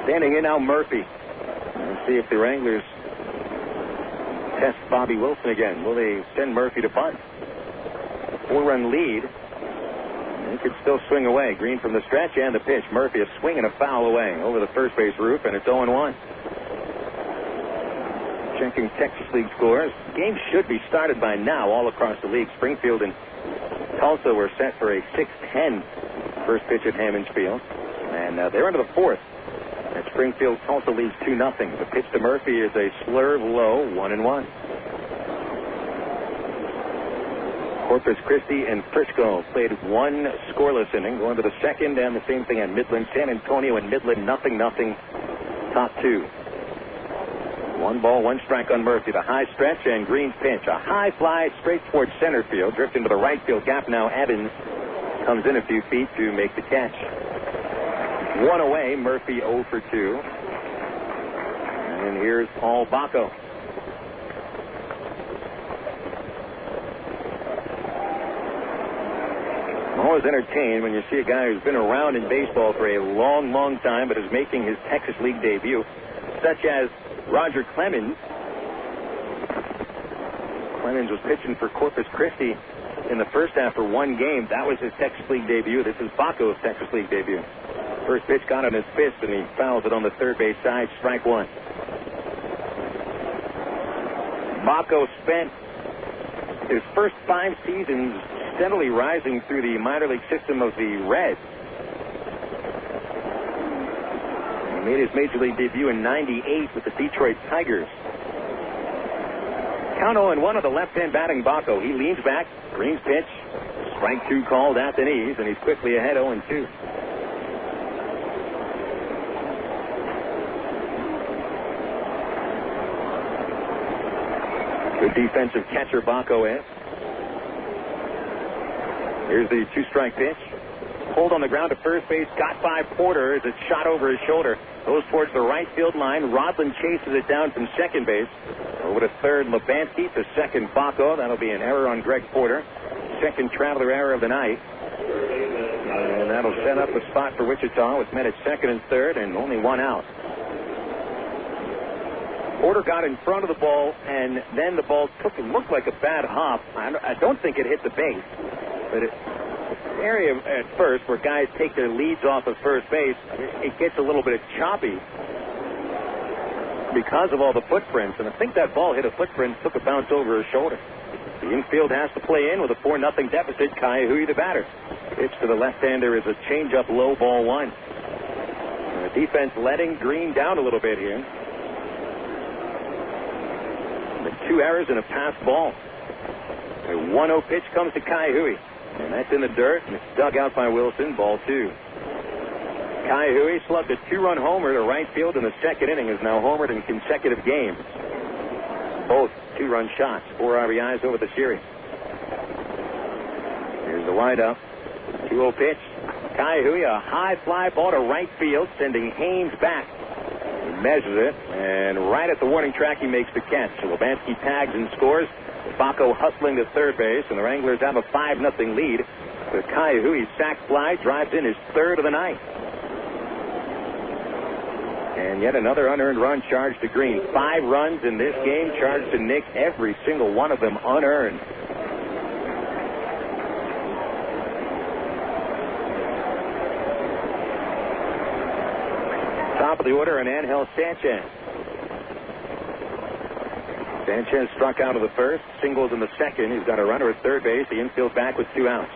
Standing in now, Murphy. Let's see if the Wranglers test Bobby Wilson again. Will they send Murphy to bunt? 4-run lead. He could still swing away. Green from the stretch and the pitch. Murphy a swing and a foul away over the first base roof, and it's 0-1. Checking Texas League scores. Game should be started by now all across the league. Springfield and Tulsa were set for a 6:10 first pitch at Hammons Field. And they're into the 4th. At Springfield, Tulsa leads 2-0. The pitch to Murphy is a slurve low, 1-1. Corpus Christi and Frisco played one scoreless inning, going to the second, and the same thing at Midland. San Antonio and Midland, 0-0, top 2. 1 ball, 1 strike on Murphy. The high stretch and Green's pitch. A high fly straight towards center field, drifting to the right field gap. Now Evans comes in a few feet to make the catch. 1 away, Murphy 0 for 2. And here's Paul Bacco. I'm always entertained when you see a guy who's been around in baseball for a long, long time but is making his Texas League debut, such as Roger Clemens. Clemens was pitching for Corpus Christi in the first half for 1 game. That was his Texas League debut. This is Bacco's Texas League debut. First pitch got on his fist, and he fouls it on the third base side, strike 1. Bacco spent his first 5 seasons steadily rising through the minor league system of the Reds. He made his major league debut in '98 with the Detroit Tigers. Count 0-1 of the left-hand batting Bacco. He leans back, Green's pitch, strike 2 called at the knees, and he's quickly ahead 0-2. Good defensive catcher Bacco is. Here's the 2-strike pitch. Pulled on the ground to first base. Got by Porter as it's shot over his shoulder. Goes towards the right field line. Rodland chases it down from second base. Over to third, Lebanski. To second, Bacco. That'll be an error on Greg Porter. Second Traveler error of the night. And that'll set up a spot for Wichita with men at second and third and only 1 out. Porter got in front of the ball, and then the ball looked like a bad hop. I don't think it hit the base. But the area at first where guys take their leads off of first base, it gets a little bit choppy because of all the footprints. And I think that ball hit a footprint, took a bounce over his shoulder. The infield has to play in with a 4-0 deficit. Coyote the batter. Pitch to the left-hander is a changeup low, ball 1. And the defense letting Green down a little bit here. The 2 errors and a passed ball. A 1-0 pitch comes to Coyote. And that's in the dirt, and it's dug out by Wilson, ball 2. Coyote slugged a 2-run homer to right field in the second inning, is now homered in consecutive games. Both 2-run shots, 4 RBIs over the series. Here's the windup. 2-0 pitch. Coyote, a high fly ball to right field, sending Haynes back. He measures it, and right at the warning track, he makes the catch. Lebanski tags and scores. Bacco hustling to third base, and the Wranglers have a 5-0 lead. The Coyote sac fly drives in his 3rd of the night. And yet another unearned run charged to Green. 5 runs in this game charged to Nick, every single one of them unearned. Top of the order, and Angel Sanchez. Sanchez struck out of the first, singled in the second. He's got a runner at third base. The infield back with 2 outs.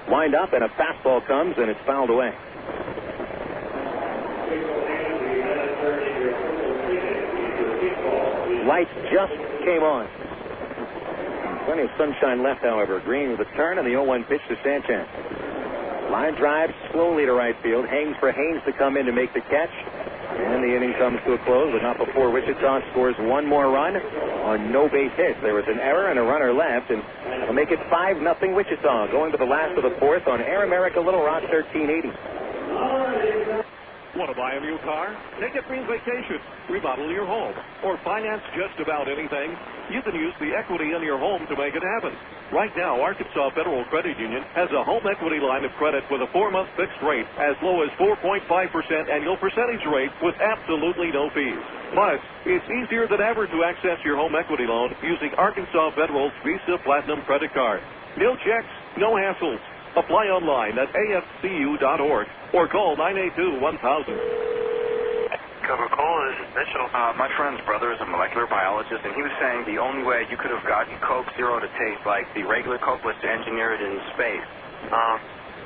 Wind up, and a fastball comes, and it's fouled away. Lights just came on. Plenty of sunshine left, however. Green with a turn, and the 0-1 pitch to Sanchez. Line drive slowly to right field. Hangs for Haynes to come in to make the catch. And the inning comes to a close, but not before Wichita scores one more run on no base hits. There was an error and a runner left, and it'll make it 5-0 Wichita. Going to the last of the fourth on Air America Little Rock 1380. Want to buy a new car? Take a free vacation, remodel your home, or finance just about anything? You can use the equity in your home to make it happen. Right now, Arkansas Federal Credit Union has a home equity line of credit with a 4-month fixed rate as low as 4.5% annual percentage rate with absolutely no fees. Plus, it's easier than ever to access your home equity loan using Arkansas Federal's Visa Platinum credit card. No checks, no hassles. Apply online at afcu.org or call 982-1000. Coca-Cola, this is Mitchell. My friend's brother is a molecular biologist, and he was saying the only way you could have gotten Coke Zero to taste like the regular Coke was to engineer it in space.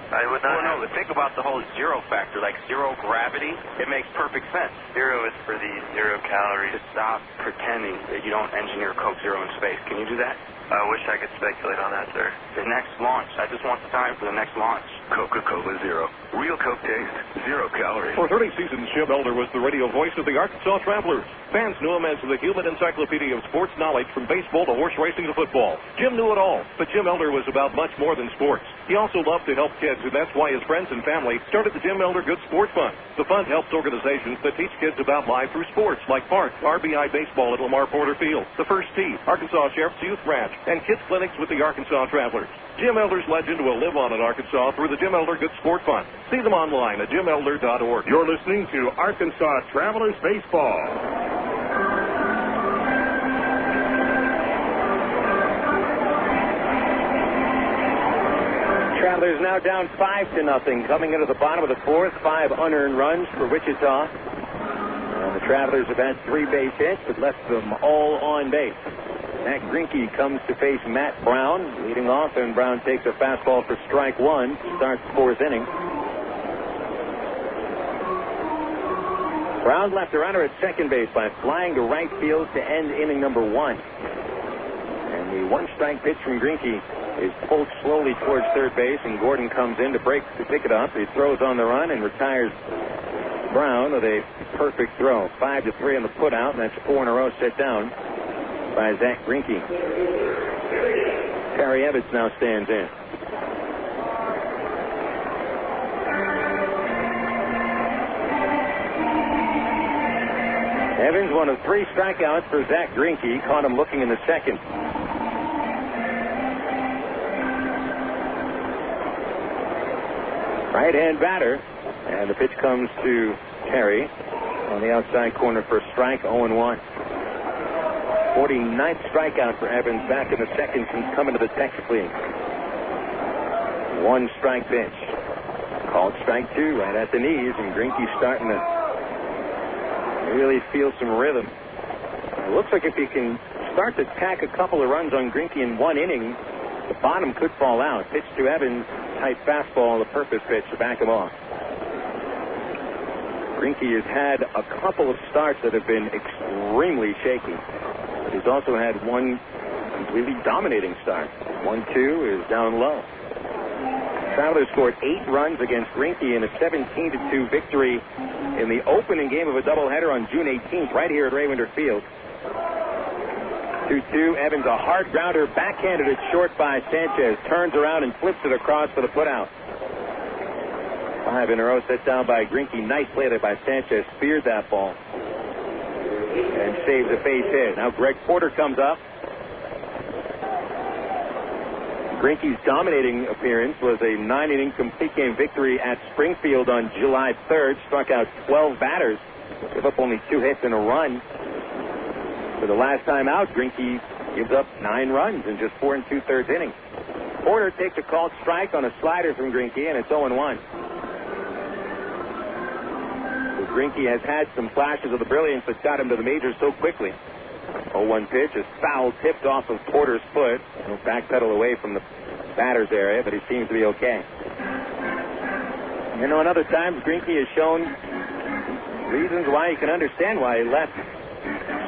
I would not. Well, no, think about the whole zero factor, like zero gravity. It makes perfect sense. Zero is for the 0 calories. Just stop pretending that you don't engineer Coke Zero in space. Can you do that? I wish I could speculate on that, sir. The next launch. I just want the time for the next launch. Coca-Cola Zero. Real Coke taste, 0 calories. For 30 seasons, Jim Elder was the radio voice of the Arkansas Travelers. Fans knew him as the human encyclopedia of sports knowledge from baseball to horse racing to football. Jim knew it all, but Jim Elder was about much more than sports. He also loved to help kids, and that's why his friends and family started the Jim Elder Good Sport Fund. The fund helps organizations that teach kids about life through sports, like Park, RBI Baseball at Lamar Porter Field, the First Tee, Arkansas Sheriff's Youth Ranch, and kids clinics with the Arkansas Travelers. Jim Elder's legend will live on in Arkansas through the Jim Elder Good Sport Fund. See them online at jimelder.org. You're listening to Arkansas Travelers Baseball. Travelers now down 5-0 coming into the bottom of the fourth. 5 unearned runs for Wichita. And the Travelers have had 3 base hits, but left them all on base. Zack Greinke comes to face Matt Brown, leading off, and Brown takes a fastball for strike 1, starts the 4th inning. Brown left a runner at second base by flying to right field to end inning number 1. And the 1-strike pitch from Greinke is pulled slowly towards third base, and Gordon comes in to pick it up. He throws on the run and retires Brown with a perfect throw. 5-3 on the putout, and that's 4 in a row set down by Zack Greinke. Terry Evans now stands in. Evans, one of 3 strikeouts for Zack Greinke. Caught him looking in the second. Right-hand batter, and the pitch comes to Terry on the outside corner for a strike, 0-1. 49th strikeout for Evans, back in the second since coming to the Texas League. 1-strike pitch. Called strike 2 right at the knees, and Greinke's starting to really feel some rhythm. It looks like if he can start to tack a couple of runs on Greinke in 1 inning, the bottom could fall out. Pitch to Evans, tight fastball, the purpose pitch to back him off. Greinke has had a couple of starts that have been extremely shaky. He's also had one completely dominating start. 1-2 is down low. Travelers scored 8 runs against Greinke in a 17-2 victory in the opening game of a doubleheader on June 18th right here at Raywinder Field. 2-2. Evans, a hard grounder, backhanded it short by Sanchez. Turns around and flips it across for the putout. 5 in a row set down by Greinke. Nice play there by Sanchez. Speared that ball and saves a base hit. Now Greg Porter comes up. Greinke's dominating appearance was a 9-inning complete game victory at Springfield on July 3rd. Struck out 12 batters. Gave up only 2 hits and a run. For the last time out, Greinke gives up 9 runs in just 4 2/3 innings. Porter takes a called strike on a slider from Greinke, and it's 0-1. Greinke has had some flashes of the brilliance that got him to the majors so quickly. 0-1 pitch is foul, tipped off of Porter's foot. He'll backpedal away from the batter's area, but he seems to be okay. You know, in other times, Greinke has shown reasons why you can understand why he left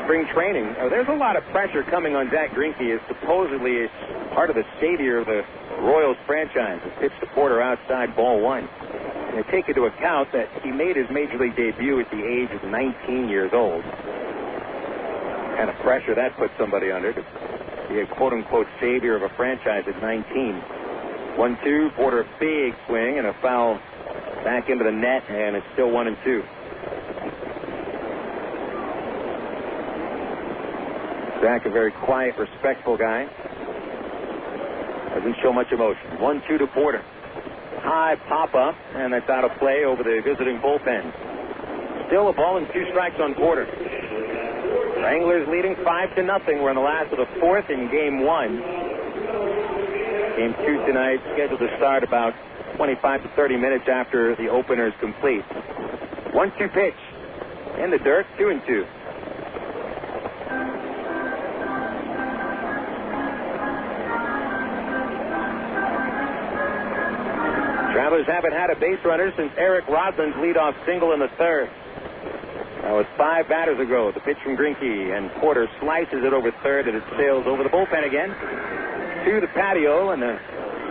spring training. There's a lot of pressure coming on Zack Greinke as supposedly part of the savior of the Royals franchise. The pitch to Porter outside, ball one. And take into account that he made his major league debut at the age of 19 years old. Kind of pressure that puts somebody under to be a quote-unquote savior of a franchise at 19. 1-2, Porter a big swing and a foul back into the net, and it's still 1-2. Zack, a very quiet, respectful guy. Doesn't show much emotion. 1-2 to Porter. High pop-up, and that's out of play over the visiting bullpen. Still a ball and 2 strikes on Porter. Wranglers leading 5-0. We're in the last of the fourth in Game 1. Game 2 tonight scheduled to start about 25 to 30 minutes after the opener is complete. 1-2 pitch. In the dirt, 2-2. Travelers haven't had a base runner since Eric Rodman's leadoff single in the third. That was 5 batters ago. The pitch from Greinke, and Porter slices it over third, and it sails over the bullpen again to the patio, and the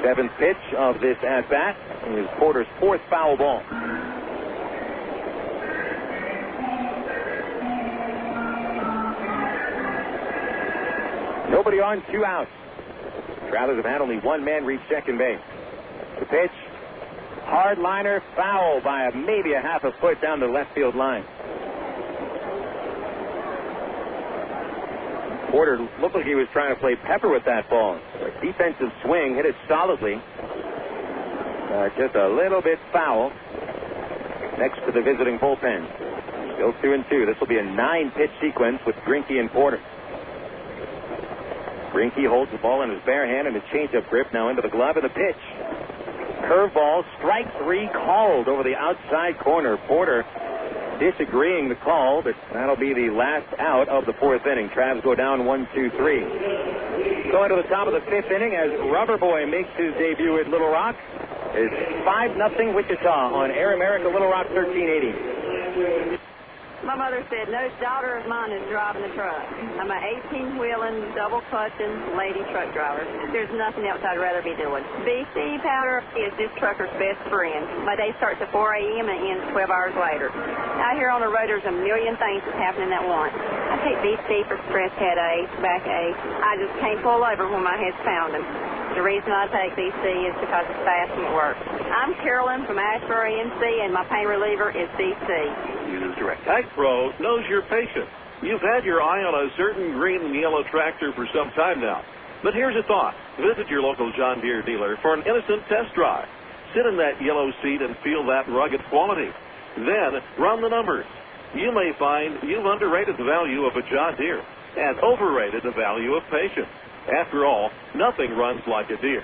7th pitch of this at-bat is Porter's 4th foul ball. Nobody on, 2 outs. Travelers have had only 1 man reach second base. The pitch, hard liner, foul by maybe a half a foot down the left field line. Porter looked like he was trying to play pepper with that ball. A defensive swing, hit it solidly. Just a little bit foul next to the visiting bullpen. Still 2-2. This will be a 9-pitch sequence with Greinke and Porter. Greinke holds the ball in his bare hand and a changeup grip now into the glove, and the pitch. Curveball, strike 3 called over the outside corner. Porter disagreeing the call, but that'll be the last out of the 4th inning. Travs go down 1-2-3. Going to the top of the 5th inning as Rubber Boy makes his debut at Little Rock. It's 5-0 Wichita on Air America Little Rock 1380. My mother said, no daughter of mine is driving a truck. I'm an 18-wheeling, double-clutching lady truck driver. There's nothing else I'd rather be doing. BC powder is this trucker's best friend. My day starts at 4 a.m. and ends 12 hours later. Out here on the road, there's a million things that's happening at once. I take BC for stress headaches, backache. I just can't pull over when my head's pounding. The reason I take BC is because it's fast and it works. I'm Carolyn from Ashbury, NC, and my pain reliever is BC. Use direct. Ag Pro knows your patient. You've had your eye on a certain green and yellow tractor for some time now. But here's a thought. Visit your local John Deere dealer for an innocent test drive. Sit in that yellow seat and feel that rugged quality. Then run the numbers. You may find you've underrated the value of a John Deere and overrated the value of patience. After all, nothing runs like a Deere.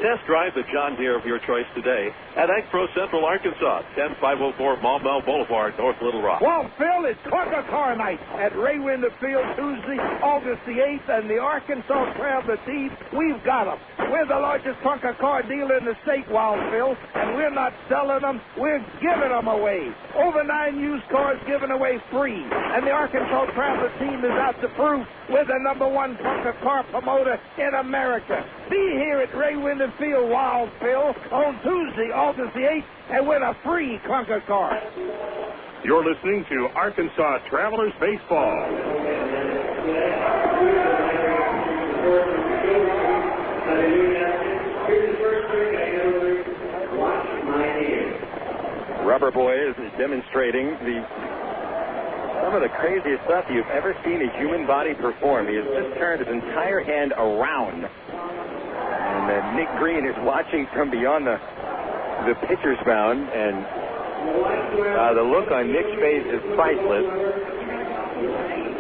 Test drive the John Deere of your choice today at Ag Pro Central Arkansas, 10504 Maumelle Boulevard, North Little Rock. Well, Phil, it's Clunker Car Night at Ray Winder Field Tuesday, August the 8th, and the Arkansas Traveler team, we've got them. We're the largest clunker car dealer in the state, Wild Phil, and we're not selling them, we're giving them away. Over 9 used cars given away free, and the Arkansas Traveler team is out to prove we're the #1 clunker car promoter in America. Be here at Ray Winder Field, Wild Phil, on Tuesday, August the 8th, and win a free clunker car. You're listening to Arkansas Travelers Baseball. Rubber Boy is demonstrating some of the craziest stuff you've ever seen a human body perform. He has just turned his entire hand around. And Nick Green is watching from beyond the pitcher's mound, and the look on Nick's face is priceless.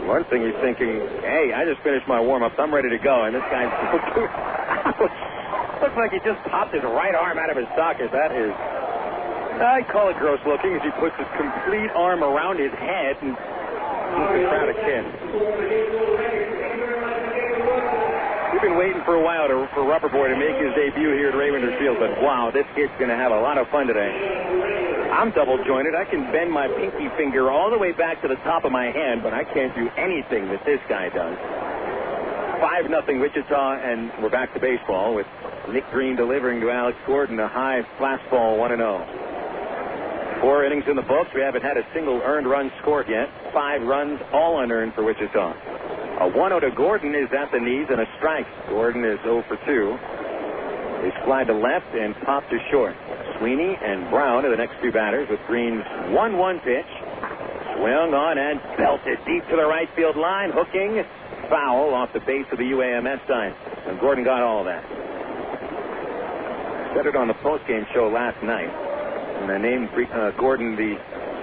One thing he's thinking, hey, I just finished my warm-up, I'm ready to go, and this guy's looks like he just popped his right arm out of his socket. That is, I call it gross looking, as he puts his complete arm around his head and looks proud of kid. We've been waiting for a while for Rubberboy to make his debut here at Ravender Field, but wow, this kid's going to have a lot of fun today. I'm double-jointed. I can bend my pinky finger all the way back to the top of my hand, but I can't do anything that this guy does. 5-0 Wichita, and we're back to baseball with Nick Green delivering to Alex Gordon a high fastball, 1-0. 4 innings in the books. We haven't had a single earned run scored yet. 5 runs, all unearned for Wichita. A 1-0 to Gordon is at the knees and a strike. Gordon is 0 for 2. They slide to left and pop to short. Sweeney and Brown are the next 2 batters with Green's 1-1 pitch. Swung on and belted deep to the right field line. Hooking, foul off the base of the UAMS sign. And Gordon got all of that. I said it on the postgame show last night. And I named Gordon the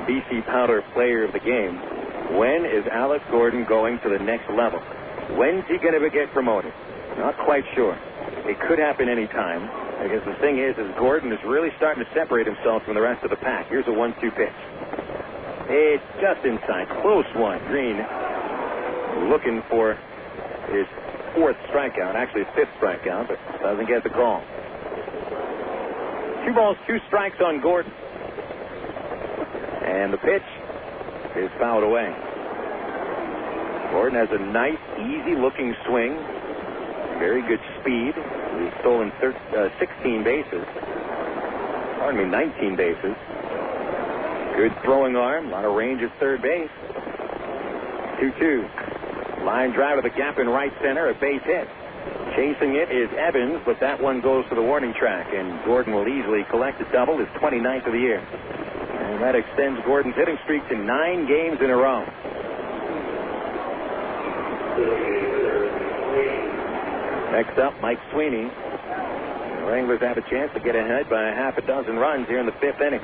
BC Powder player of the game. When is Alex Gordon going to the next level? When's he going to get promoted? Not quite sure. It could happen any time. Because the thing is Gordon is really starting to separate himself from the rest of the pack. Here's a 1-2 pitch. It's just inside. Close one. Green looking for his 4th strikeout. Actually, his 5th strikeout, but doesn't get the call. 2 balls, 2 strikes on Gordon. And the pitch is fouled away. Gordon has a nice, easy-looking swing. Very good speed. He's stolen 16 bases. Pardon me, 19 bases. Good throwing arm. A lot of range at third base. 2-2. Line drive to the gap in right center. A base hit. Chasing it is Evans, but that one goes to the warning track, and Gordon will easily collect a double, his 29th of the year. And that extends Gordon's hitting streak to 9 games in a row. Next up, Mike Sweeney. The Wranglers have a chance to get ahead by 6 runs here in the 5th inning.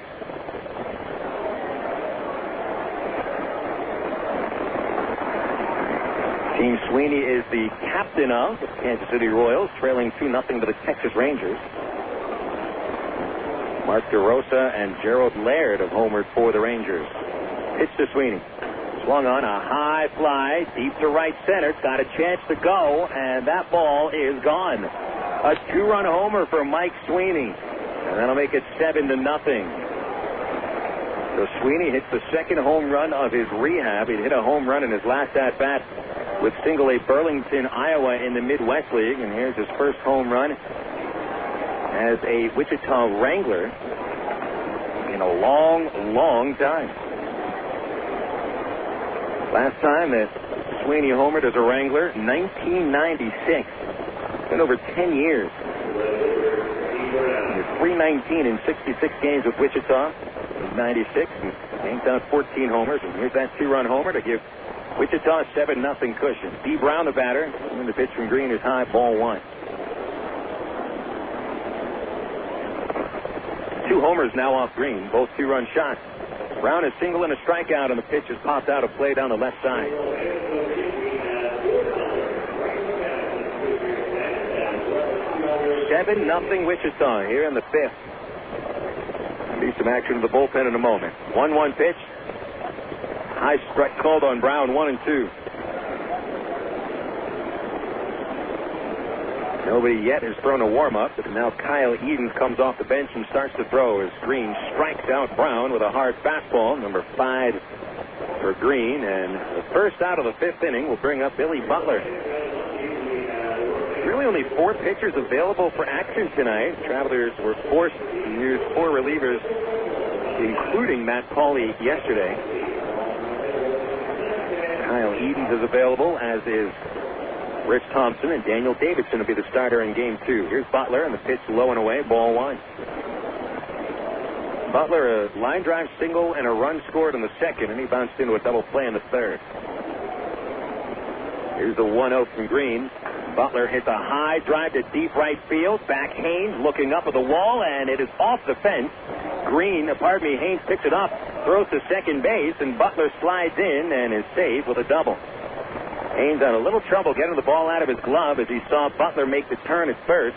Team Sweeney is the captain of the Kansas City Royals, trailing 2-0 to the Texas Rangers. Mark DeRosa and Gerald Laird have homered for the Rangers. Pitch to Sweeney. Swung on a high fly, deep to right center. Got a chance to go, and that ball is gone. A 2-run homer for Mike Sweeney. And that'll make it 7-0. So Sweeney hits the 2nd home run of his rehab. He hit a home run in his last at-bat with Single A Burlington, Iowa in the Midwest League. And here's his first home run as a Wichita Wrangler in a long, long time. Last time that Sweeney homered as a Wrangler, 1996. It's been over 10 years. He's 319 in 66 games with Wichita. He's 96 and banked out 14 homers. And here's that 2-run homer to give Wichita a 7-0 cushion. D. Brown, the batter, and the pitch from Green is high, ball 1. 2 homers now off Green, both 2-run shots. Brown is single and a strikeout, and the pitch is popped out of play down the left side. 7-0 Wichita here in the 5th. Be some action in the bullpen in a moment. 1-1 pitch. High strike called on Brown, 1-2. Nobody yet has thrown a warm-up, but now Kyle Edens comes off the bench and starts to throw as Green strikes out Brown with a hard fastball, number 5 for Green. And the first out of the 5th inning will bring up Billy Butler. Really only 4 pitchers available for action tonight. Travelers were forced to use 4 relievers, including Matt Pauley yesterday. Kyle Edens is available, as is Rich Thompson, and Daniel Davidson will be the starter in Game 2. Here's Butler, and the pitch low and away, ball 1. Butler, a line drive single and a run scored in the 2nd, and he bounced into a double play in the 3rd. Here's the 1-0 from Green. Butler hits a high drive to deep right field. Back Haynes looking up at the wall, and it is off the fence. Haynes picks it up, throws to second base, and Butler slides in and is saved with a double. Haynes had a little trouble getting the ball out of his glove as he saw Butler make the turn at first.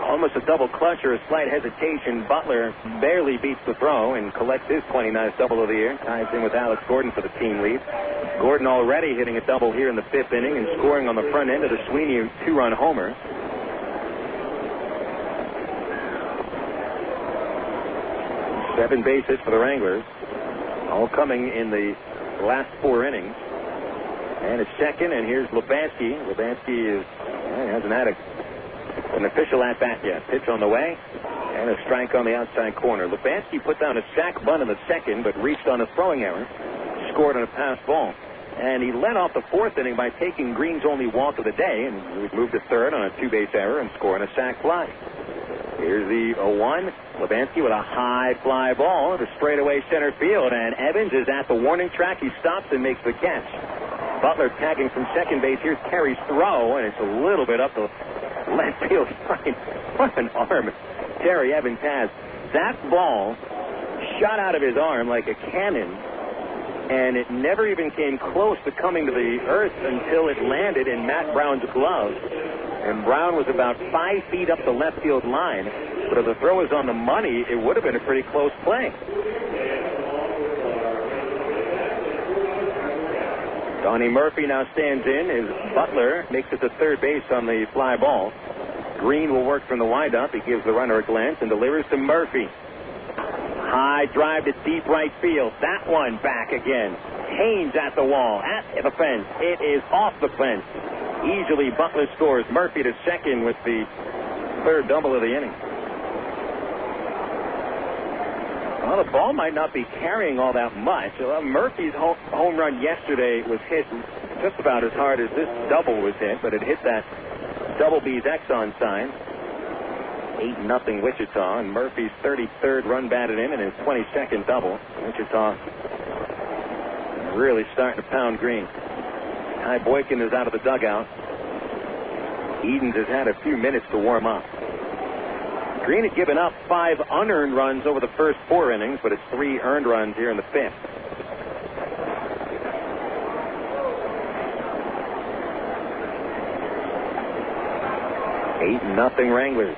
almost a double clutch or a slight hesitation. Butler barely beats the throw and collects his 29th double of the year. Ties in with Alex Gordon for the team lead. Gordon already hitting a double here in the 5th inning and scoring on the front end of the Sweeney 2-run homer. Seven base hits for the Wranglers, all coming in the last 4 innings. And it's second, and here's Lubansky. Lubansky hasn't had an official at-bat yet. Pitch on the way, and a strike on the outside corner. Lubansky put down a sac bunt in the second, but reached on a throwing error, scored on a pass ball. And he led off the 4th inning by taking Green's only walk of the day, and he moved to third on a 2-base error and scoring a sac fly. Here's the 0-1. Lubansky with a high fly ball to straightaway center field, and Evans is at the warning track. He stops and makes the catch. Butler tagging from second base. Here's Terry's throw, and it's a little bit up the left field line. What an arm Terry Evans has. That ball shot out of his arm like a cannon, and it never even came close to coming to the earth until it landed in Matt Brown's glove. And Brown was about 5 feet up the left field line. But if the throw was on the money, it would have been a pretty close play. Donnie Murphy now stands in as Butler makes it to third base on the fly ball. Green will work from the windup. He gives the runner a glance and delivers to Murphy. High drive to deep right field. That one back again. Haynes at the wall, at the fence. It is off the fence. Easily Butler scores. Murphy to second with the 3rd double of the inning. Well, the ball might not be carrying all that much. Murphy's home run yesterday was hit just about as hard as this double was hit, but it hit that double B's Exxon sign. 8-0 Wichita, and Murphy's 33rd run batted in and his 22nd double. Wichita really starting to pound Green. Ty Boykin is out of the dugout. Edens has had a few minutes to warm up. Green had given up 5 unearned runs over the first 4 innings, but it's 3 earned runs here in the 5th. Eight nothing Wranglers.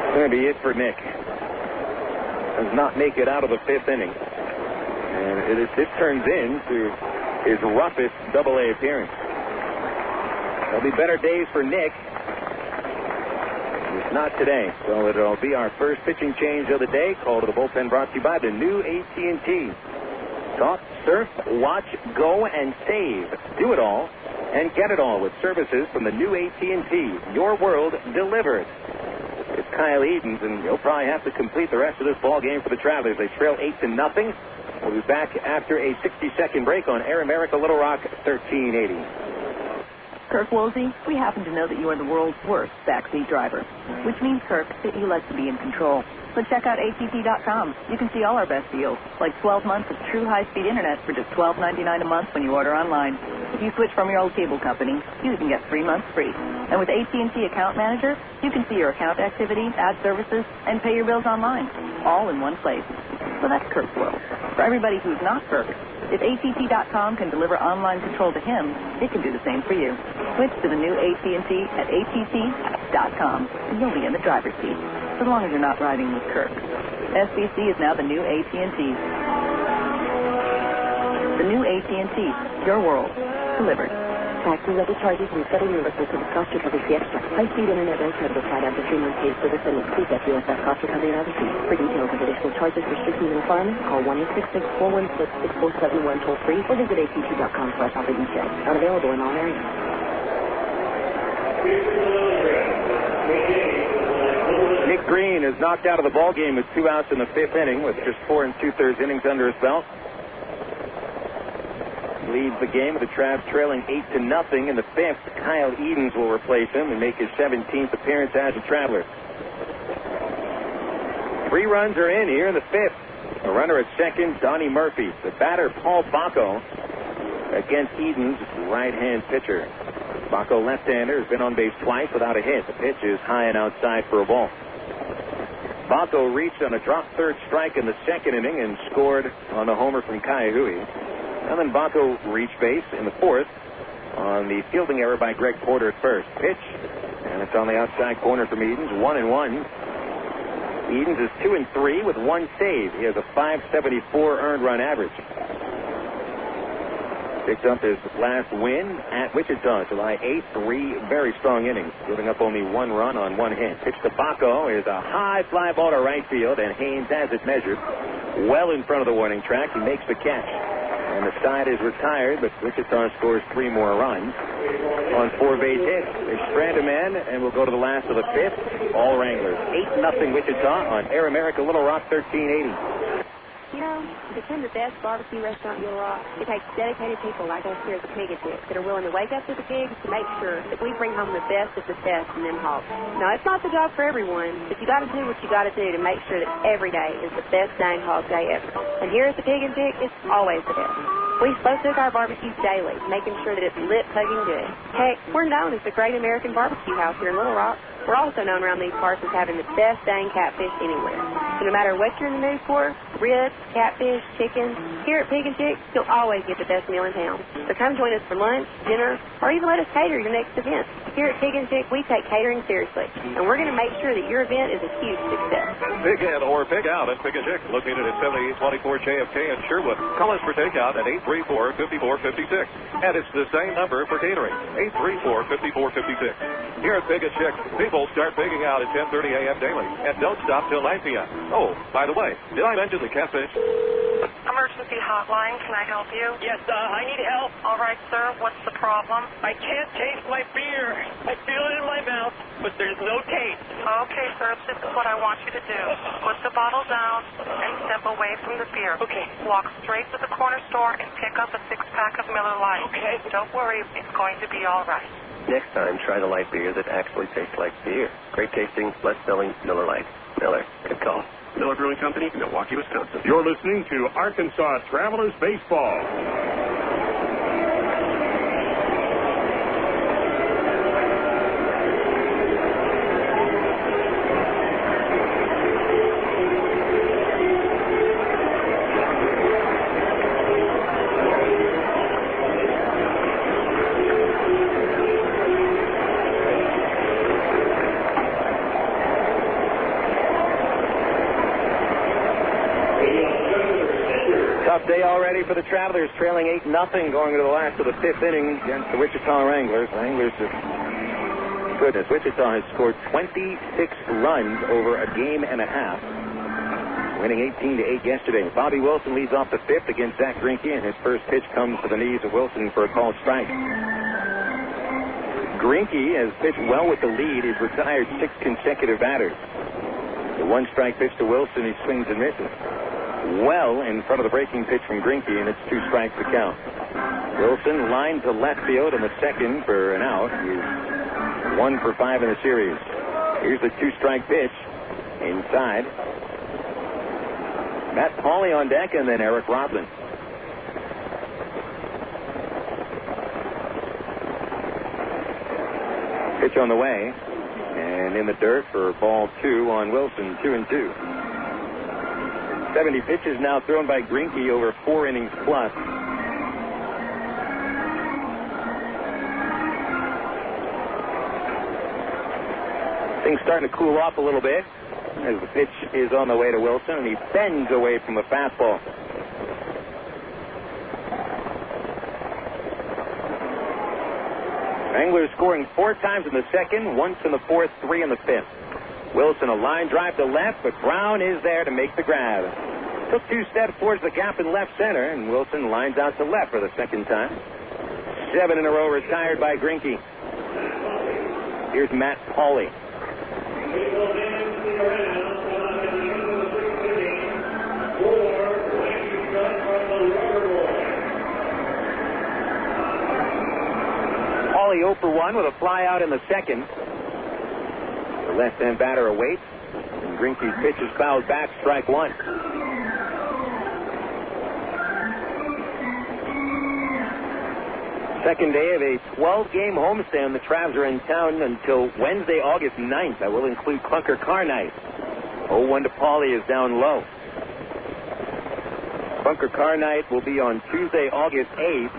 It's going to be it for Nick. Does not make it out of the 5th inning. And it turns into his roughest Double-A appearance. There'll be better days for Nick. It's not today. So it'll be our first pitching change of the day. Call to the bullpen brought to you by the new AT&T. Talk, surf, watch, go, and save. Do it all and get it all with services from the new AT&T. Your world delivered. It's Kyle Edens, and he'll probably have to complete the rest of this ball game for the Travelers. They trail 8-0. We'll be back after a 60-second break on Air America Little Rock 1380. Kirk Woolsey, we happen to know that you are the world's worst backseat driver, which means, Kirk, that you like to be in control. So check out ATT.com. You can see all our best deals, like 12 months of true high-speed internet for just $12.99 a month when you order online. If you switch from your old cable company, you can get 3 months free. And with AT&T Account Manager, you can see your account activity, add services, and pay your bills online, all in one place. So that's Kirk's world. For everybody who's not Kirk, if ATT.com can deliver online control to him, it can do the same for you. Switch to the new AT&T at ATT.com, and you'll be in the driver's seat, as long as you're not riding with Kirk. SBC is now the new AT&T. The new AT&T, your world, delivered. Taxes, other charges, and federal reimbursement for the cost recovery fee extra. High-speed internet and credit applied after 3 months paid service and includes that USF cost recovery and other fees. For details of additional charges, restrictions, and requirements, call 1-866-416-6471 toll-free or visit att.com/AutoDetail. Not available in all areas. Nick Green is knocked out of the ball game with 2 outs in the 5th inning with just 4 2/3 innings under his belt. Leads the game with the Travs trailing 8-0 in the 5th. Kyle Edens will replace him and make his 17th appearance as a Traveler. 3 runs are in here in the 5th. A runner at second, Donnie Murphy. The batter, Paul Bacco, against Edens' right-hand pitcher. Bacco, left-hander, has been on base twice without a hit. The pitch is high and outside for a ball. Bacco reached on a drop third strike in the 2nd inning and scored on the homer from Kaihui. And then Bacco reached base in the 4th on the fielding error by Greg Porter at first. Pitch, and it's on the outside corner from Edens, 1-1. Edens is 2-3 with one save. He has a .574 earned run average. Picks up his last win at Wichita, July 8th. 3 very strong innings, giving up only 1 run on 1 hit. Pitch to Baco is a high fly ball to right field, and Haynes has it measured well in front of the warning track. He makes the catch, and the side is retired, but Wichita scores 3 more runs on 4 base hits. They strand a man, and we'll go to the last of the 5th. All Wranglers. 8-0 Wichita on Air America Little Rock 1380. You know, to become the best barbecue restaurant in Little Rock, it takes dedicated people like us here at the Pig and Chick that are willing to wake up to the pigs to make sure that we bring home the best of the best in them hogs. Now, it's not the job for everyone, but you got to do what you got to do to make sure that every day is the best dang hog day ever. And here at the Pig and Chick, it's always the best. We slow cook our barbecues daily, making sure that it's lit, hugging good. Heck, we're known as the Great American Barbecue House here in Little Rock. We're also known around these parts as having the best dang catfish anywhere. So no matter what you're in the mood for, ribs, catfish, chicken, here at Pig and Chick, you'll always get the best meal in town. So come join us for lunch, dinner, or even let us cater your next event. Here at Pig and Chick, we take catering seriously, and we're going to make sure that your event is a huge success. Pig in or pig out at Pig and Chick, located at 7824 JFK in Sherwood. Call us for takeout at 834-5456. And it's the same number for catering, 834-5456. Here at Pig and Chick, people start pigging out at 10:30 a.m. daily and don't stop till 9 p.m. Oh, by the way, did I mention the catfish? Emergency hotline, can I help you? Yes, I need help. All right, sir, what's the problem? I can't taste my beer. I feel it in my mouth, but there's no taste. Okay, sir, this is what I want you to do. Put the bottle down and step away from the beer. Okay. Walk straight to the corner store and pick up a 6-pack of Miller Lite. Okay. Don't worry, it's going to be all right. Next time, try the light beer that actually tastes like beer. Great tasting, less selling Miller Lite. Miller, good call. Miller Brewing Company, Milwaukee, Wisconsin. You're listening to Arkansas Travelers Baseball. Tough day already for the Travelers, trailing 8-0 going to the last of the 5th inning against the Wichita Wranglers. Wichita has scored 26 runs over a game and a half, winning 18-8 yesterday. Bobby Wilson leads off the 5th against Zack Greinke, and his first pitch comes to the knees of Wilson for a called strike. Greinke has pitched well with the lead. He's retired 6 consecutive batters. The 1-strike pitch to Wilson, he swings and misses. Well in front of the breaking pitch from Greinke, and it's 2 strikes to count. Wilson lined to left field in the second for an out. He's 1 for 5 in the series. Here's the 2-strike pitch inside. Matt Pauley on deck, and then Eric Roblin. Pitch on the way, and in the dirt for ball 2 on Wilson, 2-2. 70 pitches now thrown by Greinke over 4 innings plus. Things starting to cool off a little bit as the pitch is on the way to Wilson, and he bends away from the fastball. Wranglers scoring 4 times in the second, once in the 4th, 3 in the 5th. Wilson, a line drive to left, but Brown is there to make the grab. Took 2 steps towards the gap in left center, and Wilson lines out to left for the second time. 7 in a row retired by Greinke. Here's Matt Pauley. Pauley 0 for 1 with a fly out in the second. The left-hand batter awaits, and Greinke's pitch is fouled back, strike 1. Second day of a 12-game homestand. The Travs are in town until Wednesday, August 9th. That will include Clunker Car Night. 0-1 to Pauley is down low. Clunker Car Night will be on Tuesday, August 8th.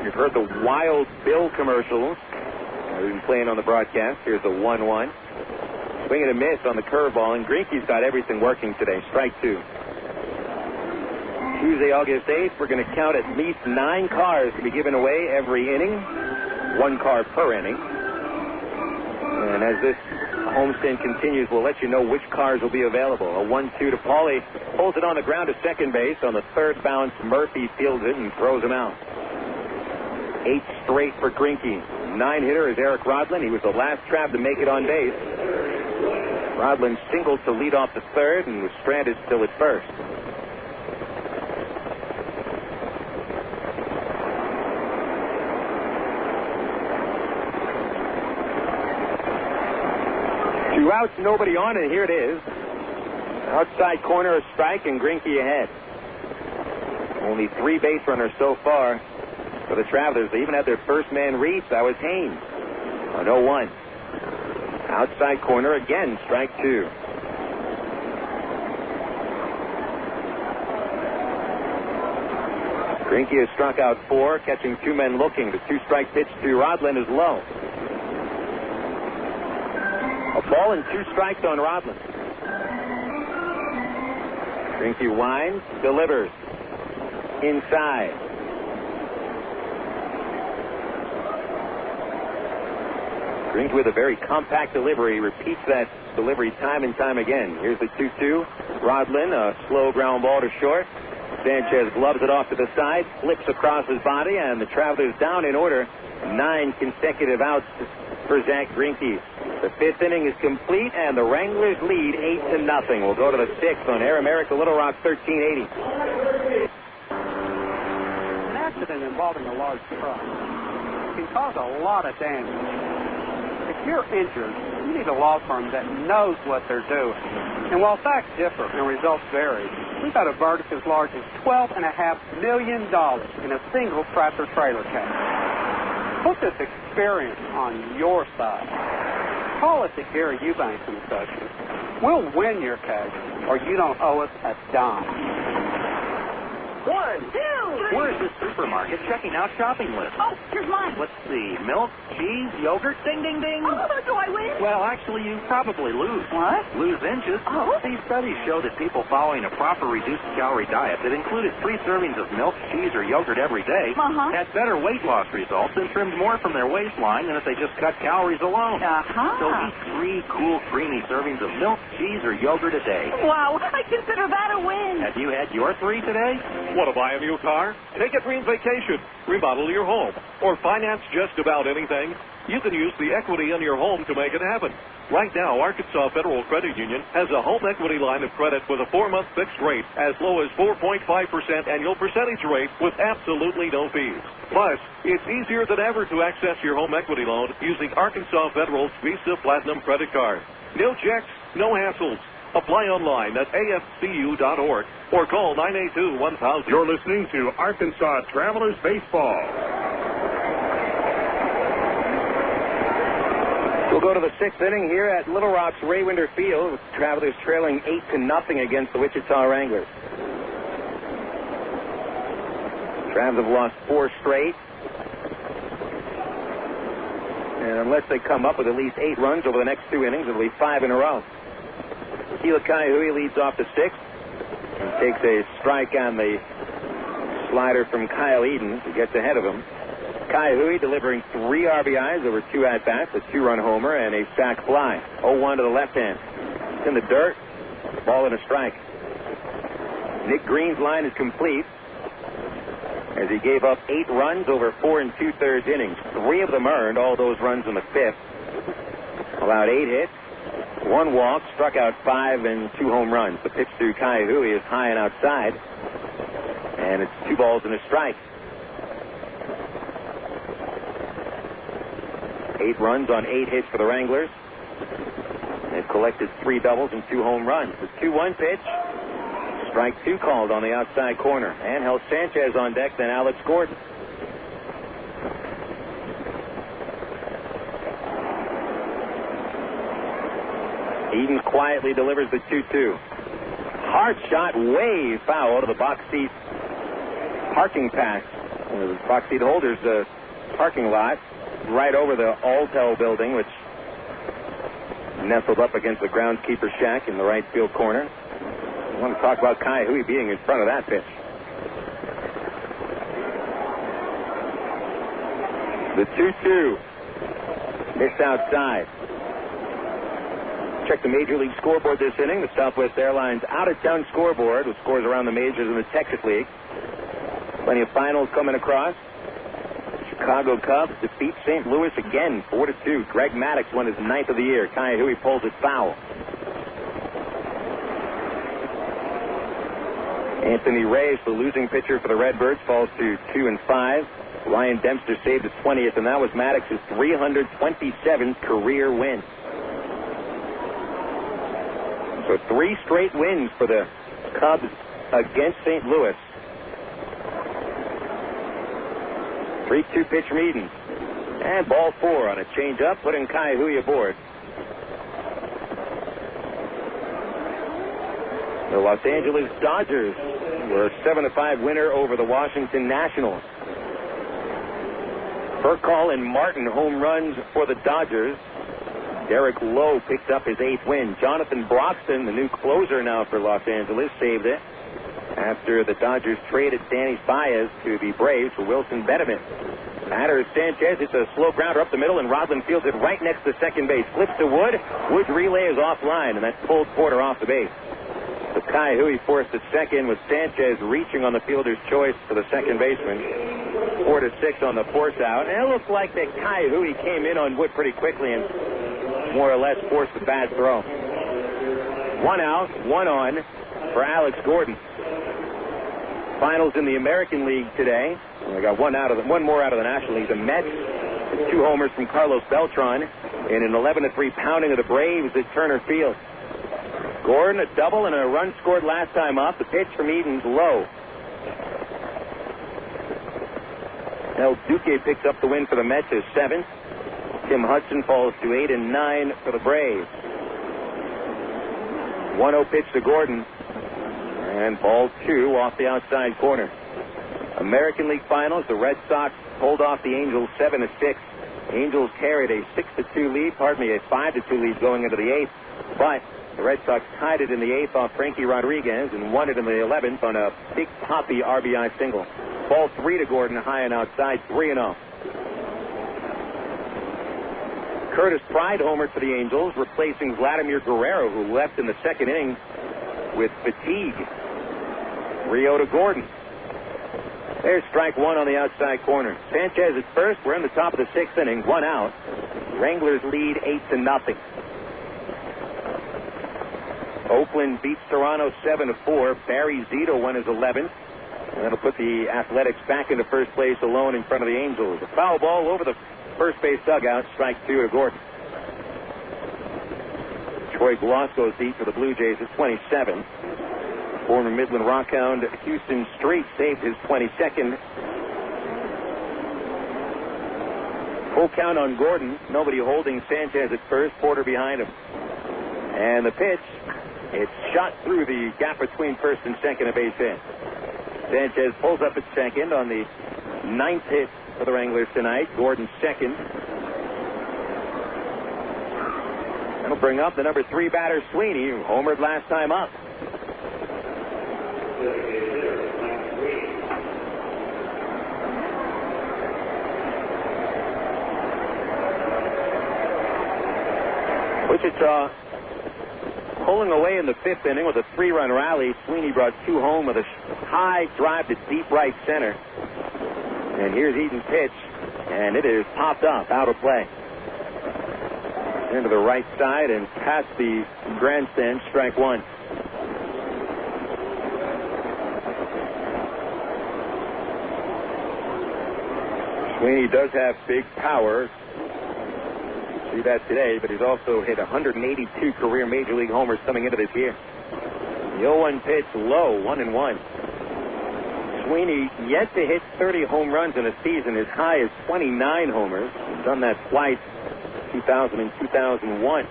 You've heard the Wild Bill commercials. We've been playing on the broadcast. Here's the 1-1. Swing and a miss on the curveball, and Greinke's got everything working today. Strike two. Tuesday, August 8th, we're going to count at least 9 cars to be given away every inning. 1 car per inning. And as this homestand continues, we'll let you know which cars will be available. A 1-2 to Paulie. Pulls it on the ground to second base. On the third bounce, Murphy fields it and throws him out. 8 straight for Greinke. 9-hitter is Eric Rodlin. He was the last Trav to make it on base. Rodlin singled to lead off the third and was stranded still at first. Two outs, nobody on, and here it is. Outside corner, a strike, and Greinke ahead. Only 3 base runners so far for the Travelers. They even had their first man reached. That was Haynes on 0-1. Outside corner again, strike 2. Greinke has struck out 4, catching 2 men looking. The 2-strike pitch to Rodlin is low. A ball and 2 strikes on Rodlin. Greinke winds, delivers. Inside. Greinke with a very compact delivery. Repeats that delivery time and time again. Here's the 2-2. Rodlin, a slow ground ball to short. Sanchez gloves it off to the side, flips across his body, and the Travelers down in order. 9 consecutive outs for Zack Greinke. The 5th inning is complete, and the Wranglers lead 8-0. We'll go to the 6th on Air America Little Rock 1380. An accident involving a large truck can cause a lot of damage. If you're injured, you need a law firm that knows what they're doing. And while facts differ and results vary, we've got a verdict as large as $12.5 million in a single tractor-trailer case. Put this experience on your side. Call us at Gary Eubanks & Associates. We'll win your case, or you don't owe us a dime. 1, 2, 3. Where's the supermarket checking out shopping list? Oh, here's mine. Let's see. Milk, cheese, yogurt, ding, ding, ding. Oh, do I win? Well, actually, you probably lose. What? Lose inches. Oh. These studies show that people following a proper reduced-calorie diet that included 3 servings of milk, cheese, or yogurt every day had better weight loss results and trimmed more from their waistline than if they just cut calories alone. So eat 3 cool, creamy servings of milk, cheese, or yogurt a day. Wow, I consider that a win. Have you had your 3 today? Want to buy a new car? Take a dream vacation, remodel your home, or finance just about anything? You can use the equity in your home to make it happen. Right now, Arkansas Federal Credit Union has a home equity line of credit with a 4-month fixed rate as low as 4.5% annual percentage rate with absolutely no fees. Plus, it's easier than ever to access your home equity loan using Arkansas Federal's Visa Platinum credit card. No checks, no hassles. Apply online at afcu.org or call 982-1000. You're listening to Arkansas Travelers Baseball. We'll go to the 6th inning here at Little Rock's Ray Winder Field, with Travelers trailing 8-0 against the Wichita Wranglers. Travs have lost 4 straight. And unless they come up with at least 8 runs over the next 2 innings, it'll be 5 in a row. Keila Kaihui leads off the 6th and takes a strike on the slider from Kyle Eden, who gets ahead of him. Kaihui delivering 3 RBIs over 2 at-bats, a 2-run homer, and a sac fly. 0-1 to the left hand. It's in the dirt, ball and a strike. Nick Green's line is complete as he gave up 8 runs over 4 2/3 innings. 3 of them earned, all those runs in the 5th. Allowed 8 hits. 1 walk, struck out 5 and 2 home runs. The pitch to Kaihui is high and outside, and it's 2 balls and a strike. 8 runs on 8 hits for the Wranglers. They've collected 3 doubles and 2 home runs. The 2-1 pitch, strike 2 called on the outside corner. Angel Sanchez on deck, then Alex Gordon. Eden quietly delivers the 2-2. Hard shot, way foul to the box seat parking pass The box seat holders parking lot right over the Altel building, which nestled up against the groundskeeper shack in the right field corner. I want to talk about Kai Hui being in front of that pitch. The 2-2. Missed outside. Check the Major League scoreboard this inning. The Southwest Airlines out-of-town scoreboard with scores around the majors in the Texas League. Plenty of finals coming across. Chicago Cubs defeat St. Louis again, 4-2. Greg Maddux won his 9th of the year. Kai Hui pulls it foul. Anthony Reyes, the losing pitcher for the Redbirds, falls to 2-5. Ryan Dempster saved his 20th, and that was Maddox's 327th career win. So 3 straight wins for the Cubs against St. Louis. 3-2 pitch meeting. And ball 4 on a changeup, putting Kai Hui aboard. The Los Angeles Dodgers were a 7-5 winner over the Washington Nationals. Burkall and Martin home runs for the Dodgers. Derek Lowe picked up his 8th win. Jonathan Broxton, the new closer now for Los Angeles, saved it after the Dodgers traded Danny Baez to the Braves for Wilson Bettman. Batter Sanchez, it's a slow grounder up the middle, and Rodland fields it right next to second base. Flips to Wood. Wood's relay is offline, and that pulled Porter off the base. So Kai Hui forced at second with Sanchez reaching on the fielder's choice for the second baseman. 4-6 on the force out. And it looked like that Kai Hui came in on Wood pretty quickly and more or less forced a bad throw. 1 out, 1 on for Alex Gordon. Finals in the American League today. We got one more out of the National League. The Mets, 2 homers from Carlos Beltran in an 11-3 pounding of the Braves at Turner Field. Gordon, a double and a run scored last time up. The pitch from Eden's low. El Duque picks up the win for the Mets as 7th. Tim Hudson falls to 8 and 9 for the Braves. 1-0 pitch to Gordon. And ball 2 off the outside corner. American League Finals, the Red Sox pulled off the Angels 7-6. Angels carried a 6-2 lead, a 5-2 lead going into the 8th. But the Red Sox tied it in the 8th off Frankie Rodriguez and won it in the 11th on a Big Poppy RBI single. Ball 3 to Gordon, high and outside, 3-0. Curtis Pride homered for the Angels, replacing Vladimir Guerrero, who left in the second inning with fatigue. 3-0 to Gordon. There's strike 1 on the outside corner. Sanchez at first. We're in the top of the 6th inning. 1 out. Wranglers lead 8-0. Oakland beats Toronto 7-4. Barry Zito won his 11th. And that'll put the Athletics back into first place alone in front of the Angels. A foul ball over the first base dugout. Strike 2 to Gordon. Troy Glasgow's beat for the Blue Jays at 27. Former Midland Rockhound Houston Street saved his 22nd. Full count on Gordon. Nobody holding Sanchez at first. Porter behind him. And the pitch, it's shot through the gap between first and second, a base hit. Sanchez pulls up at second on the 9th hit for the Wranglers tonight. Gordon second. That'll bring up the number 3 batter, Sweeney, who homered last time up. Wichita pulling away in the 5th inning with a 3-run rally. Sweeney brought 2 home with a high drive to deep right center. And here's Eden's pitch, and it is popped up, out of play. Into the right side and past the grandstand, strike 1. Sweeney does have big power. See that today, but he's also hit 182 career Major League homers coming into this year. The 0-1 pitch, low, 1-1. Sweeney yet to hit 30 home runs in a season. His high is 29 homers. He's done that twice, 2000 and 2001.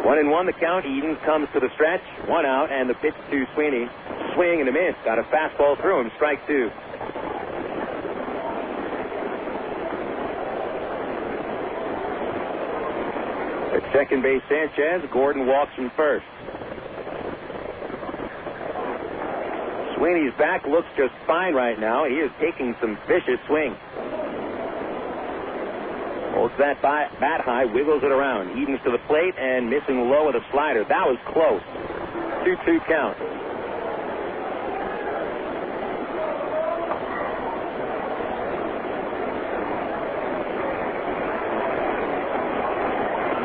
1-1 the count. Edens comes to the stretch. 1 out, and the pitch to Sweeney. Swing and a miss. Got a fastball through him. Strike 2. At second base, Sanchez. Gordon walks from first. Sweeney's back looks just fine right now. He is taking some vicious swings. Holds that bat high, wiggles it around. Edens to the plate and missing low with a slider. That was close. 2-2 count.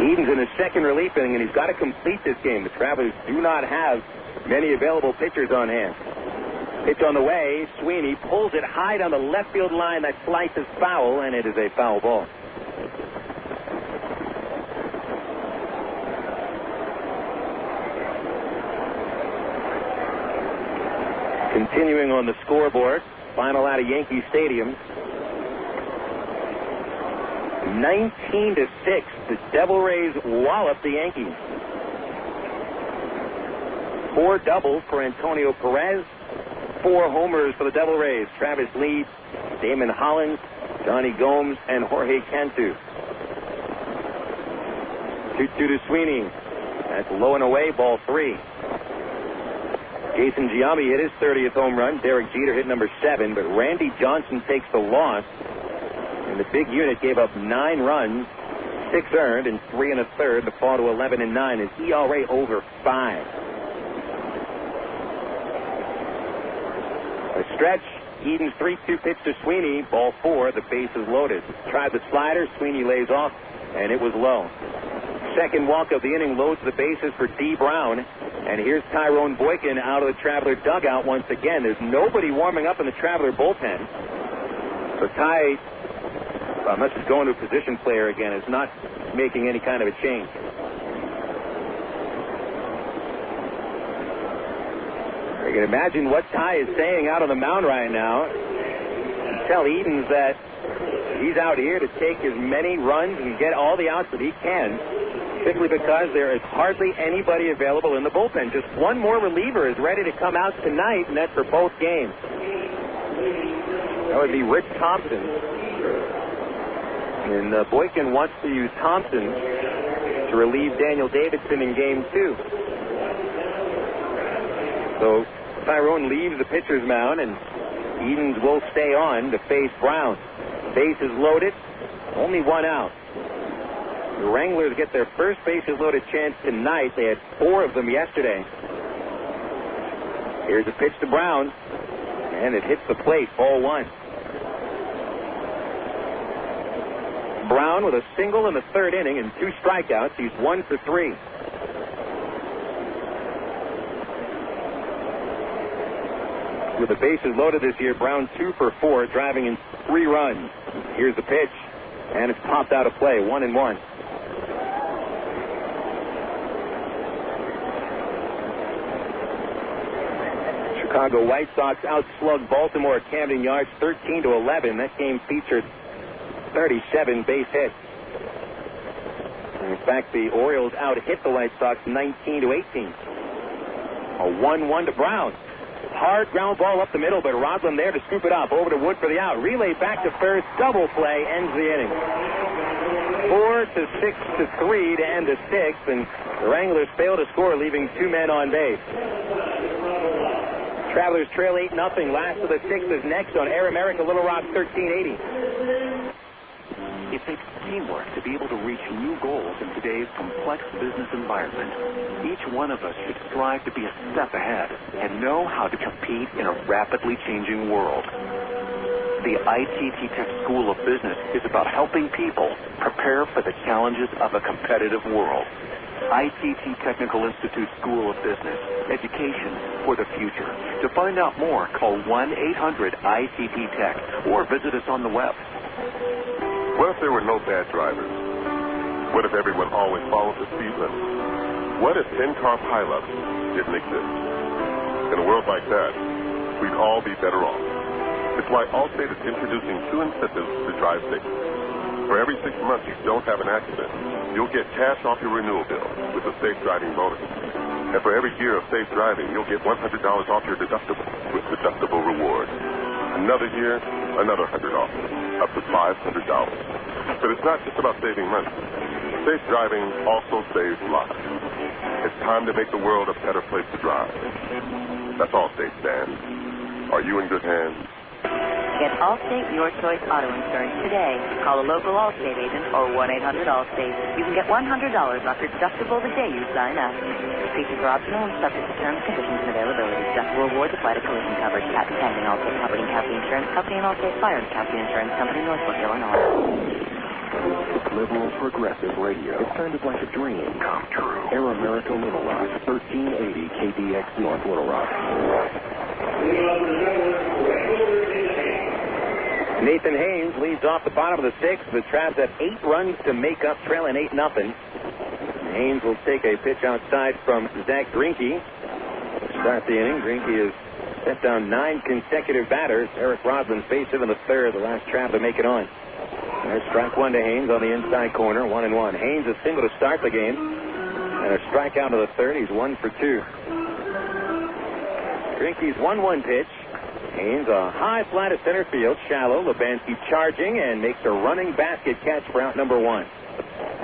Edens in his second relief inning, and he's got to complete this game. The Travelers do not have many available pitchers on hand. Pitch on the way. Sweeney pulls it high down the left field line. That slice is foul, and it is a foul ball. Continuing on the scoreboard, final out of Yankee Stadium. 19-6, the Devil Rays wallop the Yankees. 4 doubles for Antonio Perez, 4 homers for the Devil Rays. Travis Lee, Damon Hollins, Johnny Gomes, and Jorge Cantu. 2-2 to Sweeney. That's low and away, ball 3. Jason Giambi hit his 30th home run. Derek Jeter hit number 7, but Randy Johnson takes the loss. And the big unit gave up 9 runs, 6 earned, and 3 1/3 to fall to 11-9. His ERA over 5. A stretch. Edens 3-2 pitch to Sweeney. Ball 4. The base is loaded. Tried the slider. Sweeney lays off, and it was low. Second walk of the inning loads the bases for D. Brown. And here's Tyrone Boykin out of the Traveler dugout once again. There's nobody warming up in the Traveler bullpen. So Ty, unless he's going to a position player again, is not making any kind of a change. You can imagine what Ty is saying out on the mound right now. Tell Edens that he's out here to take as many runs and get all the outs that he can, simply because there is hardly anybody available in the bullpen. Just one more reliever is ready to come out tonight, and that's for both games. That would be Rich Thompson. And Boykin wants to use Thompson to relieve Daniel Davidson in Game 2. So Tyrone leaves the pitcher's mound, and Edens will stay on to face Brown. Base is loaded, only 1 out. The Wranglers get their first bases loaded chance tonight. They had 4 of them yesterday. Here's a pitch to Brown, and it hits the plate, ball 1. Brown with a single in the 3rd inning and 2 strikeouts. He's 1 for 3. With the bases loaded this year, Brown 2 for 4, driving in 3 runs. Here's the pitch, and it's popped out of play, 1-1. Chicago White Sox outslugged Baltimore at Camden Yards 13-11. That game featured 37 base hits. And in fact, the Orioles out-hit the White Sox 19-18. A 1-1 to Brown. Hard ground ball up the middle, but Roslin there to scoop it up. Over to Wood for the out. Relay back to first. Double play ends the inning. 4-6-3 to end the 6th, and the Wranglers fail to score, leaving 2 men on base. Travelers trail 8-0. Last of the 6th is next on Air America Little Rock 1380. It takes teamwork to be able to reach new goals in today's complex business environment. Each one of us should strive to be a step ahead and know how to compete in a rapidly changing world. The ITT Tech School of Business is about helping people prepare for the challenges of a competitive world. ITT Technical Institute School of Business, education for the future. To find out more, call 1-800-ITT-TECH or visit us on the web. What if there were no bad drivers? What if everyone always followed the speed limit? What if 10-car pileups didn't exist? In a world like that, we'd all be better off. It's why Allstate is introducing 2 incentives to drive safe. for every 6 months you don't have an accident, you'll get cash off your renewal bill with the safe driving bonus. And for every year of safe driving, you'll get $100 off your deductible with deductible rewards. Another year, another $100 off, up to $500. But it's not just about saving money. Safe driving also saves lives. It's time to make the world a better place to drive. That's Allstate, Dan. Are you in good hands? Get Allstate Your Choice Auto Insurance today. Call a local Allstate agent or 1-800-ALLSTATE. You can get $100 off your deductible the day you sign up. Features are optional and subject to terms, conditions, and availability. Deductible rewards apply to collision coverage. Patent pending. Allstate Property and Casualty Insurance Company and Allstate Fire and Casualty Insurance Company, Northbrook, Illinois. Liberal Progressive Radio. It sounded like a dream come true. Air America Little Rock, 1380 KDX North Little Rock. Nathan Haynes leads off the bottom of the sixth. The Travs have 8 runs to make up, trailing 8-0. Haynes will take a pitch outside from Zack Greinke. Start the inning. Greinke has set down 9 consecutive batters. Eric Roslin's base hit in the third, the last Trav to make it on. There's strike one to Haynes on the inside corner, 1-1. Haynes a single to start the game, and a strikeout to the third. He's 1 for 2. Greinke's 1-1 pitch. Haynes a high fly to center field, shallow. Lubanski charging and makes a running basket catch for out number 1.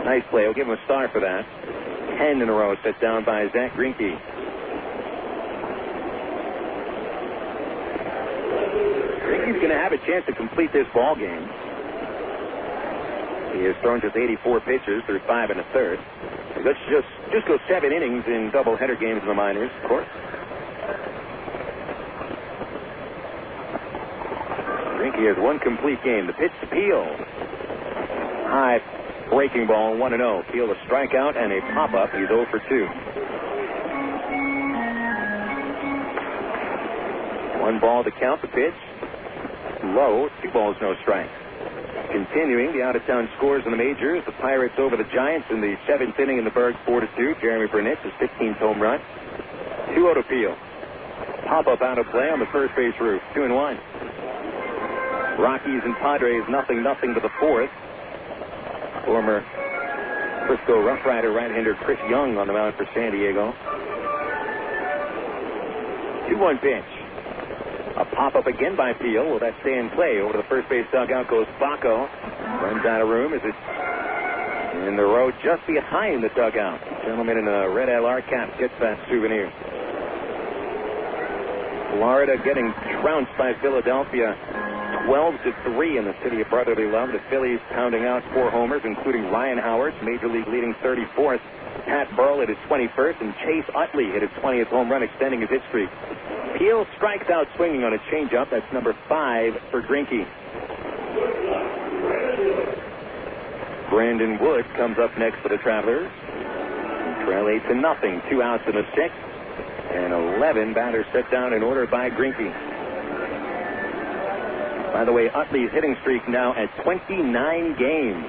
Nice play. We'll give him a star for that. 10 in a row set down by Zack Greinke. Greinke's going to have a chance to complete this ball game. He has thrown just 84 pitches through 5 1/3. Let's just go 7 innings in doubleheader games in the minors, of course. Greinke has 1 complete game. The pitch to Peel. High breaking ball, 1-0. Peel a strikeout and a pop-up. He's 0 for 2. 1 ball to count the pitch. Low. 2 balls, no strikes. Continuing the out-of-town scores in the majors, the Pirates over the Giants in the 7th inning in the Berg, 4-2. Jeremy Burnett, his 15th home run. 2-0 to Peel. Pop-up out of play on the first base roof, 2-1. Rockies and Padres, 0-0 to the 4th. Former Frisco Rough Rider right-hander Chris Young on the mound for San Diego. 2-1 pitch. A pop-up again by Peel. Will that stay in play? Over to the first base dugout goes Bacco. Runs out of room as it's in the row just behind the dugout. Gentleman in a red LR cap gets that souvenir. Florida getting trounced by Philadelphia 12-3 in the city of brotherly love. The Phillies pounding out 4 homers, including Ryan Howard, Major League leading 34th. Pat Burrell hit his 21st, and Chase Utley hit his 20th home run, extending his hit streak. Peel strikes out swinging on a changeup. That's number 5 for Greinke. Brandon Wood comes up next for the Travelers. Trail 8-0. 2 outs in the 6th. And 11 batters set down in order by Greinke. By the way, Utley's hitting streak now at 29 games.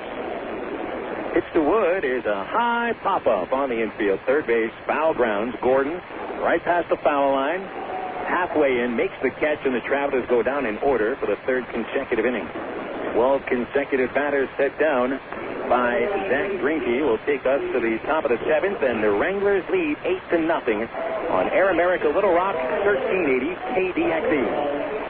Pitch to Wood is a high pop-up on the infield. Third base, foul grounds. Gordon right past the foul line. Halfway in, makes the catch, and the Travelers go down in order for the 3rd consecutive inning. 12 consecutive batters set down by Zack Greinke will take us to the top of the 7th, and the Wranglers lead 8-0 on Air America Little Rock, 1380 KDXE.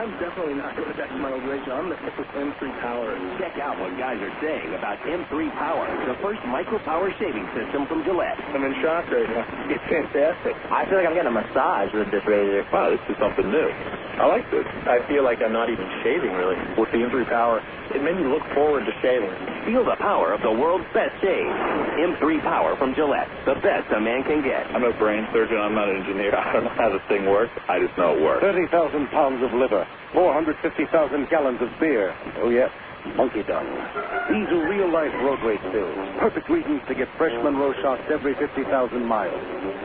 I'm definitely not going back to my old radio. I'm going to stick with M3 Power. Check out what guys are saying about M3 Power, the first micro-power shaving system from Gillette. I'm in shock right now. It's fantastic. I feel like I'm getting a massage with this razor. Wow, this is something new. I like this. I feel like I'm not even shaving, really. With the M3 Power, it made me look forward to shaving. Feel the power of the world's best shave. M3 Power from Gillette, the best a man can get. I'm no brain surgeon. I'm not an engineer. I don't know how this thing works. I just know it works. 30,000 pounds of liver. 450,000 gallons of beer. Oh, yes. Monkey dung. These are real-life roadway spills. Perfect reasons to get fresh Monroe shocks every 50,000 miles.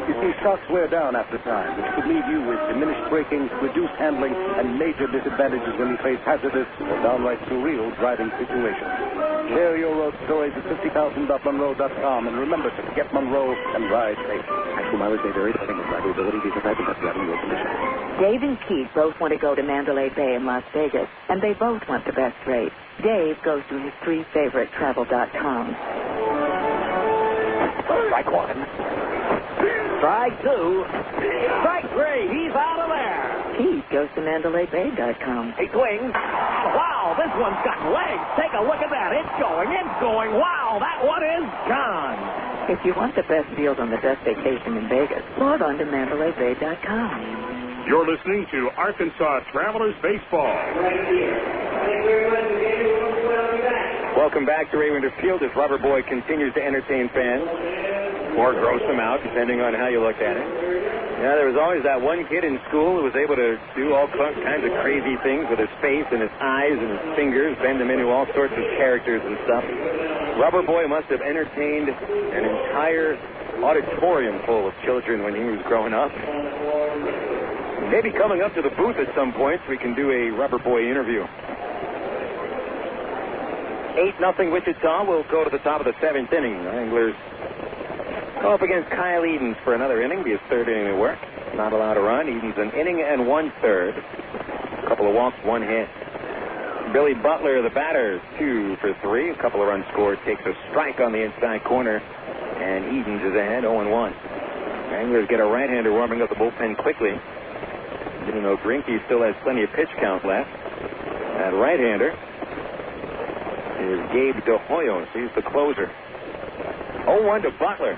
You see, shocks wear down after time, which could leave you with diminished braking, reduced handling, and major disadvantages when you face hazardous or downright surreal driving situations. Share your road stories at 50,000.monroe.com. And remember to get Monroe and ride safe. Actual mileage may vary depending on drivability, visa type, and driving road conditions. Dave and Keith both want to go to Mandalay Bay in Las Vegas, and they both want the best rate. Dave goes to his 3 favorite travel.coms. Strike 1. Strike 2. Strike 3. He's out of there. Keith goes to MandalayBay.com. He swings. Wow, this one's got legs. Take a look at that. It's going. It's going. Wow, that one is gone. If you want the best deals on the best vacation in Vegas, log on to MandalayBay.com. You're listening to Arkansas Travelers Baseball. Welcome back to Raymond Field as Rubber Boy continues to entertain fans, or gross them out, depending on how you look at it. Yeah, there was always that one kid in school who was able to do all kinds of crazy things with his face and his eyes and his fingers, bend them into all sorts of characters and stuff. Rubber Boy must have entertained an entire auditorium full of children when he was growing up. Maybe coming up to the booth at some point we can do a Rubber Boy interview. 8-0 Wichita will go to the top of the 7th inning. Wranglers go up against Kyle Edens for another inning. Be his 3rd inning of work. Not allowed to run. Edens an inning and 1/3. A couple of walks, 1 hit. Billy Butler, the batter, 2 for 3. A couple of runs scored. Takes a strike on the inside corner. And Edens is ahead, 0-1. Wranglers get a right-hander warming up the bullpen quickly. Even though Greinke still has plenty of pitch count left. That right-hander is Gabe DeHoyos. He's the closer. 0-1 to Butler.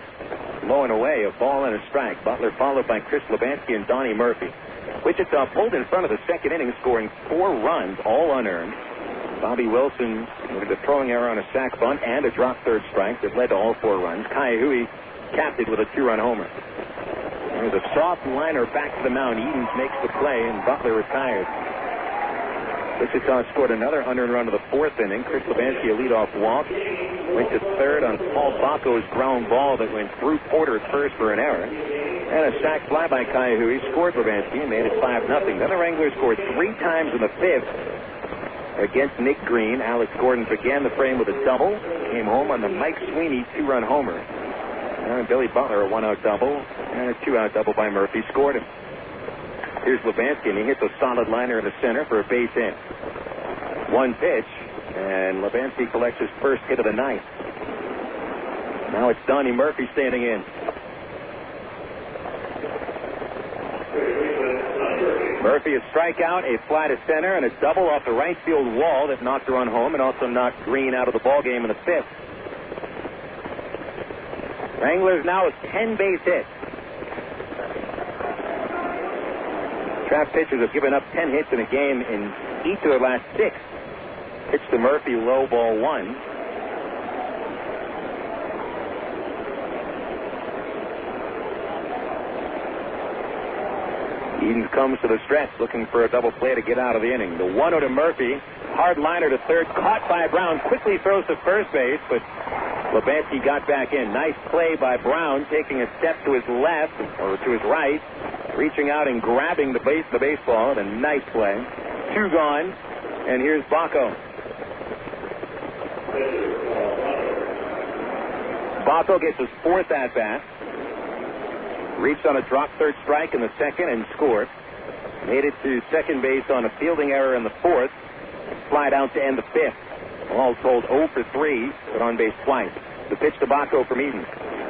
Low and away, a ball and a strike. Butler followed by Chris Lebansky and Donnie Murphy. Wichita pulled in front of the 2nd inning, scoring 4 runs, all unearned. Bobby Wilson with a throwing error on a sac bunt and a drop 3rd strike that led to all 4 runs. Kai Hui capped it with a 2-run homer. There's a soft liner back to the mound. Edens makes the play, and Butler retired. Wichita scored another unearned run of the 4th inning. Chris Lebansky, a leadoff walk, went to 3rd on Paul Bacco's ground ball that went through Porter at first for an error. And a sac fly by Kai Hui scored Lebansky and made it 5-0. Then the Wranglers scored 3 times in the 5th against Nick Green. Alex Gordon began the frame with a double. Came home on the Mike Sweeney 2-run homer. And Billy Butler, a 1-out double, and a 2-out double by Murphy scored him. Here's Lebansky, and he hits a solid liner in the center for a base hit. 1 pitch, and Lebansky collects his first hit of the night. Now it's Donnie Murphy standing in. Murphy a strikeout, a fly to center, and a double off the right field wall that knocked the run home and also knocked Green out of the ball game in the 5th. Wranglers now with 10 base hits. Trap pitchers have given up 10 hits in a game in each of their last 6. Pitch to Murphy, low, ball 1. Edens comes to the stretch looking for a double play to get out of the inning. The 1-0 to Murphy. Hard liner to 3rd. Caught by Brown. Quickly throws to first base, but Lebansky got back in. Nice play by Brown, taking a step to his left, or to his right, reaching out and grabbing the baseball. A nice play. 2 gone, and here's Bacco. Bacco gets his 4th at-bat. Reached on a drop 3rd strike in the 2nd and scored. Made it to second base on a fielding error in the 4th. Flied out to end the 5th. All told 0 for 3, but on base twice. The pitch to Bacco from Edens.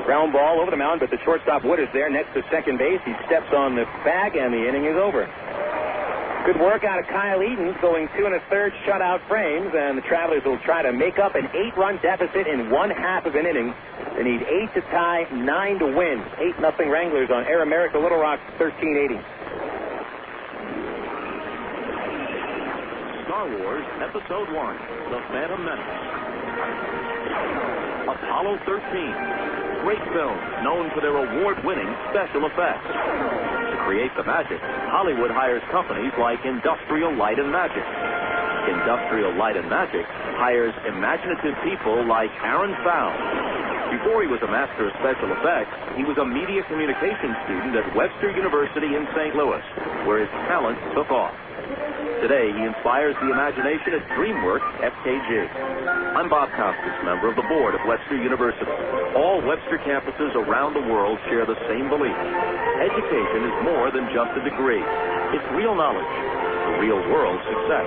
Ground ball over the mound, but the shortstop Wood is there next to second base. He steps on the bag, and the inning is over. Good work out of Kyle Edens, going 2 1/3 shutout frames, and the Travelers will try to make up an 8-run deficit in 1/2 of an inning. They need 8 to tie, 9 to win. 8-0 Wranglers on Air America Little Rock 1380. Star Wars Episode 1, The Phantom Menace. Apollo 13. Great films known for their award-winning special effects. To create the magic, Hollywood hires companies like Industrial Light and Magic. Industrial Light and Magic hires imaginative people like Aaron Fowl. Before he was a master of special effects, he was a media communications student at Webster University in St. Louis, where his talent took off. Today, he inspires the imagination at DreamWorks FKG. I'm Bob Costas, member of the board of Webster University. All Webster campuses around the world share the same belief. Education is more than just a degree. It's real knowledge, real world success.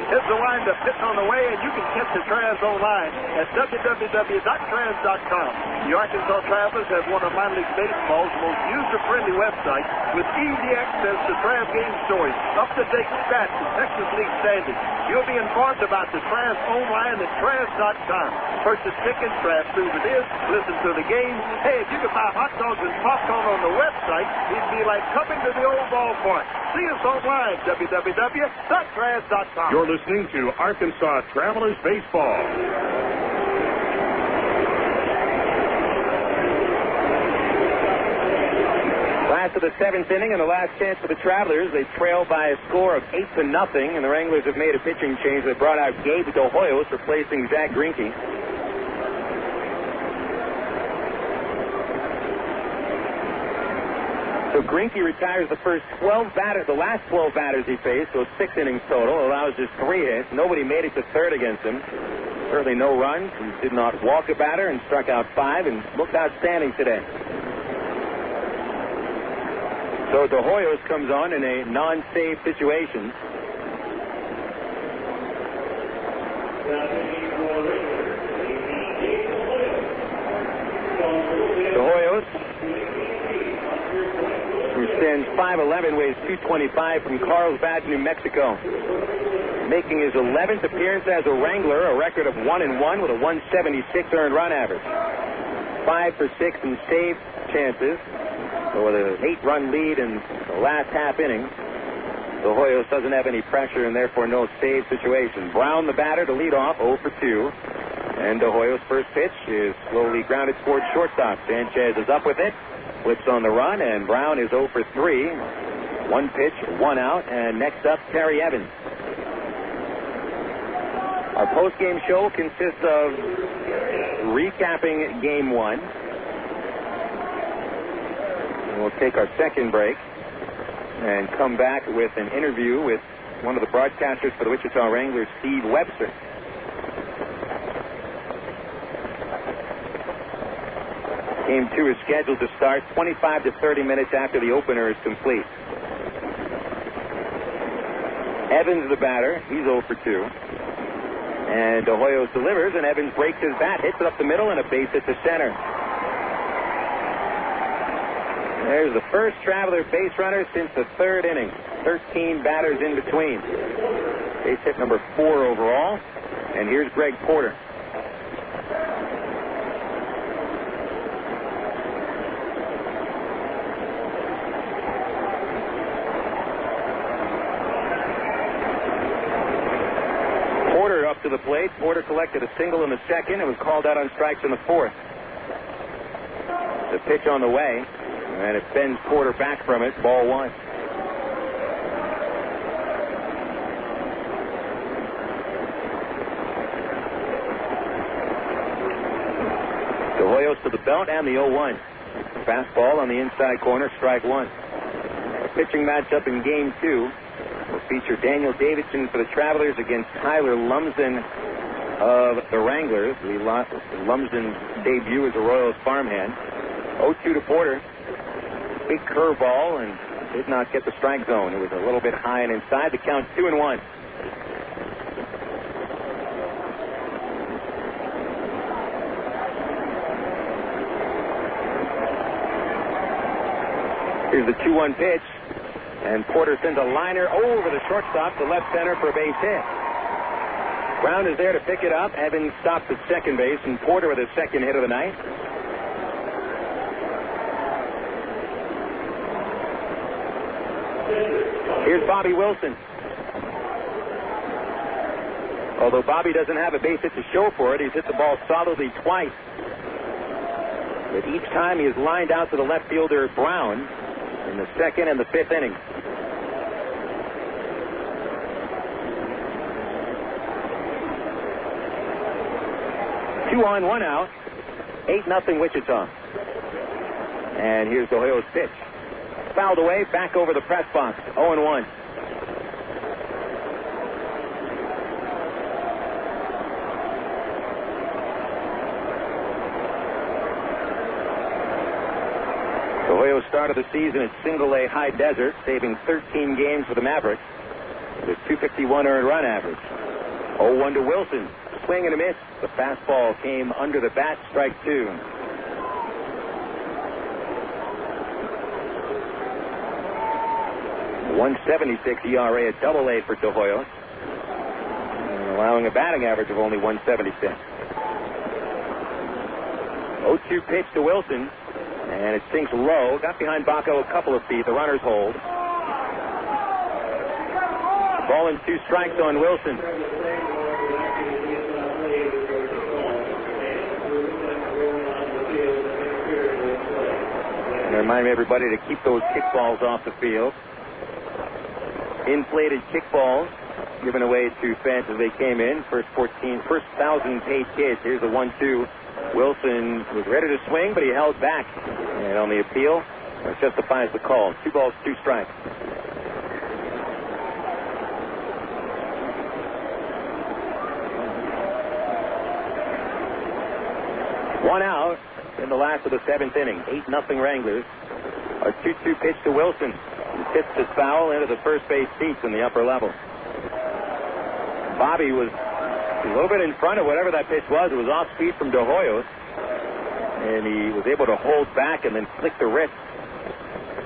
Here's the wind-up, pitch on the way, and you can catch the Trans online at www.trans.com. The Arkansas Travelers have one of minor league baseball's most user-friendly websites with easy access to Trans game stories, up-to-date stats, and Texas League standings. You'll be informed about the Trans online at trans.com. Purchase tickets, draft souvenirs, listen to the game. Hey, if you could buy hot dogs and popcorn on the website, it'd be like coming to the old ballpark. See us online, www.trans.com. You're listening to Arkansas Travelers Baseball. Last of the seventh inning and the last chance for the Travelers. They trail by a score of 8-0, and the Wranglers have made a pitching change. They brought out Gabe DeHoyos, replacing Zack Greinke. So Greinke retires the last 12 batters he faced, so 6 innings total, allows just 3 hits. Nobody made it to third against him. Certainly no runs. He did not walk a batter and struck out 5 and looked outstanding today. So DeHoyos comes on in a non-save situation. DeHoyos, who stands 5'11", weighs 225, from Carlsbad, New Mexico. Making his 11th appearance as a Wrangler, a record of 1-1 with a 176 earned run average. 5 for 6 in save chances. So with an 8-run lead in the last half inning, DeHoyos doesn't have any pressure and therefore no save situation. Brown, the batter, to lead off, 0 for 2. And DeHoyos' first pitch is slowly grounded towards shortstop. Sanchez is up with it, flips on the run, and Brown is 0 for 3. 1 pitch, 1 out, and next up, Terry Evans. Our post-game show consists of recapping Game 1. We'll take our second break and come back with an interview with one of the broadcasters for the Wichita Wranglers, Steve Webster. Game 2 is scheduled to start 25 to 30 minutes after the opener is complete. Evans, the batter, he's 0 for 2. And DeHoyos delivers, and Evans breaks his bat, hits it up the middle, and a base hit to center. There's the first Traveler base runner since the third inning. 13 batters in between. Base hit number 4 overall. And here's Greg Porter. Porter up to the plate. Porter collected a single in the second and was called out on strikes in the fourth. The pitch on the way. And it sends Porter back from it, ball 1. DeHoyos to the belt and the 0-1. Fastball on the inside corner, strike 1. A pitching matchup in Game 2 will feature Daniel Davidson for the Travelers against Tyler Lumsden of the Wranglers. Lumsden's debut as a Royals farmhand. 0-2 to Porter. Big curveball and did not get the strike zone. It was a little bit high and inside. The count 2-1. Here's the 2-1 pitch, and Porter sends a liner over the shortstop to left center for a base hit. Brown is there to pick it up. Evans stops at second base, and Porter with his second hit of the night. Here's Bobby Wilson. Although Bobby doesn't have a base hit to show for it, he's hit the ball solidly twice. But each time he is lined out to the left fielder, Brown, in the second and the fifth inning. Two on, one out. 8-0 Wichita. And here's DeHoyo's pitch. Fouled away, back over the press box. 0-1. DeHoyo started the season at Single-A High Desert, saving 13 games for the Mavericks with 251 earned run average. 0-1 to Wilson. Swing and a miss. The fastball came under the bat. Strike two. .176 ERA at Double-A for DeHoyo, allowing a batting average of only .176. 0-2 pitch to Wilson, and it sinks low. Got behind Baco a couple of feet. The runners hold. Ball and 2 strikes on Wilson. And I remind everybody to keep those kickballs off the field. Inflated kickballs given away to fans as they came in. First 1,000 paid kids. Here's the 1-2. Wilson was ready to swing, but he held back. And on the appeal, that justifies the call. 2 balls, 2 strikes. One out in the last of the 7th inning. 8-0 Wranglers. A 2-2 pitch to Wilson. He tips it foul into the first base seats in the upper level. Bobby was a little bit in front of whatever that pitch was. It was off speed from DeHoyo. And he was able to hold back and then flick the wrist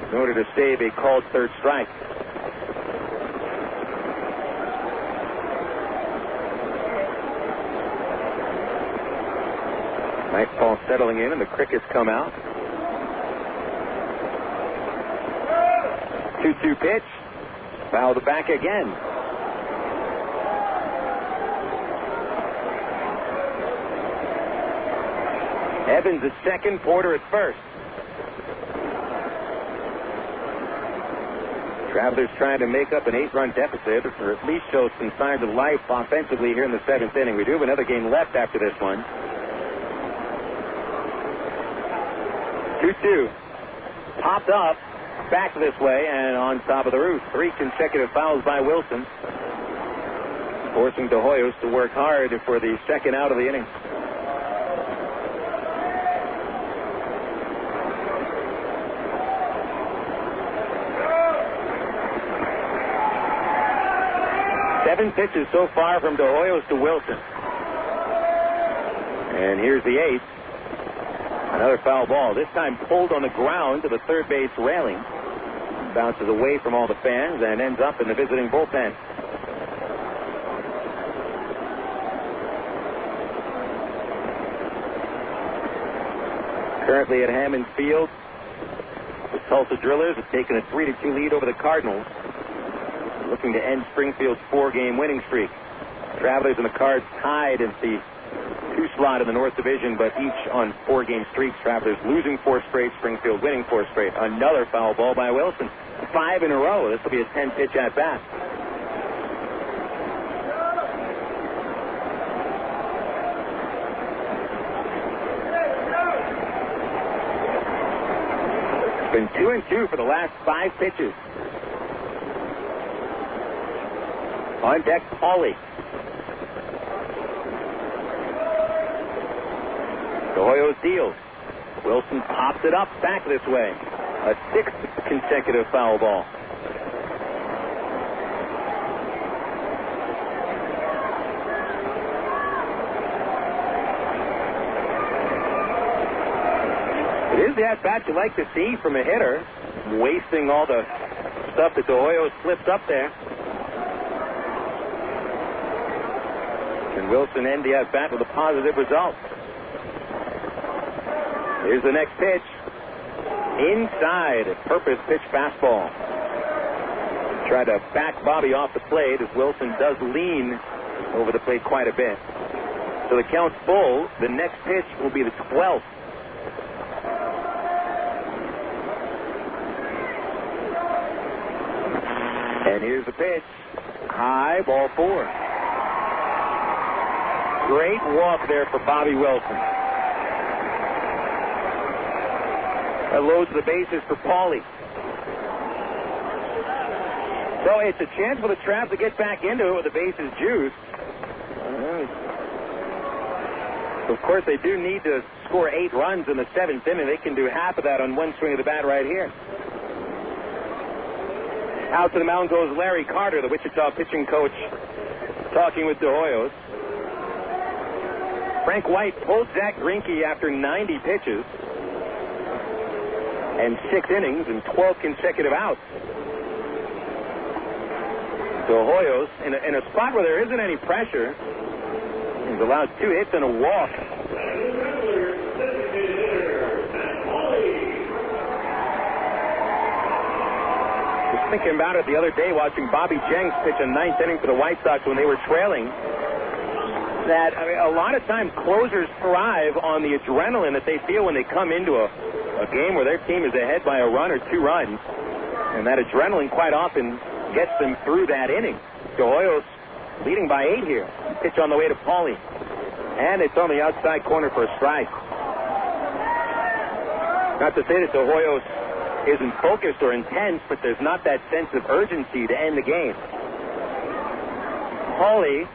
in order to save a called third strike. Nightfall settling in and the crickets come out. 2-2 pitch. Foul the back again. Evans at second, Porter at first. Travelers trying to make up an 8-run deficit, or at least show some signs of life offensively here in the 7th inning. We do have another game left after this one. 2-2. Popped up, back this way, and on top of the roof. 3 consecutive fouls by Wilson, forcing DeHoyos to work hard for the second out of the inning. Seven pitches so far from DeHoyos to Wilson. And here's the 8th. Another foul ball, this time pulled on the ground to the third base railing. Bounces away from all the fans and ends up in the visiting bullpen. Currently at Hammond Field, the Tulsa Drillers have taken a 3-2 lead over the Cardinals, looking to end Springfield's 4-game winning streak. Travelers and the Cards tied at the 2 slot in the North Division, but each on 4-game streaks. Travelers losing 4 straight, Springfield winning 4 straight. Another foul ball by Wilson. 5 in a row. This will be a 10-pitch at bat. It's been 2-2 for the last 5 pitches. On deck, Pauly. DeHoyo's deal. Wilson pops it up back this way. A 6th consecutive foul ball. It is the at-bat you like to see from a hitter, wasting all the stuff that DeHoyo slips up there. And Wilson end the at-bat with a positive result. Here's the next pitch. Inside, a purpose pitch fastball. Try to back Bobby off the plate as Wilson does lean over the plate quite a bit. So the count's full. The next pitch will be the 12th. And here's the pitch. High, ball 4. Great walk there for Bobby Wilson. That loads the bases for Paulie. So it's a chance for the Traps to get back into it with the bases juiced. Of course, they do need to score 8 runs in the 7th inning. They can do half of that on one swing of the bat right here. Out to the mound goes Larry Carter, the Wichita pitching coach, talking with De Hoyos. Frank White pulled Zack Greinke after 90 pitches and 6 innings and 12 consecutive outs. De Hoyos, in a spot where there isn't any pressure, he's allowed 2 hits and a walk. Just thinking about it the other day, watching Bobby Jenks pitch a 9th inning for the White Sox when they were trailing, that a lot of times closers thrive on the adrenaline that they feel when they come into a game where their team is ahead by a run or 2 runs, and that adrenaline quite often gets them through that inning. De Hoyos leading by 8 here. Pitch on the way to Paulie. And it's on the outside corner for a strike. Not to say that De Hoyos isn't focused or intense, but there's not that sense of urgency to end the game. Paulie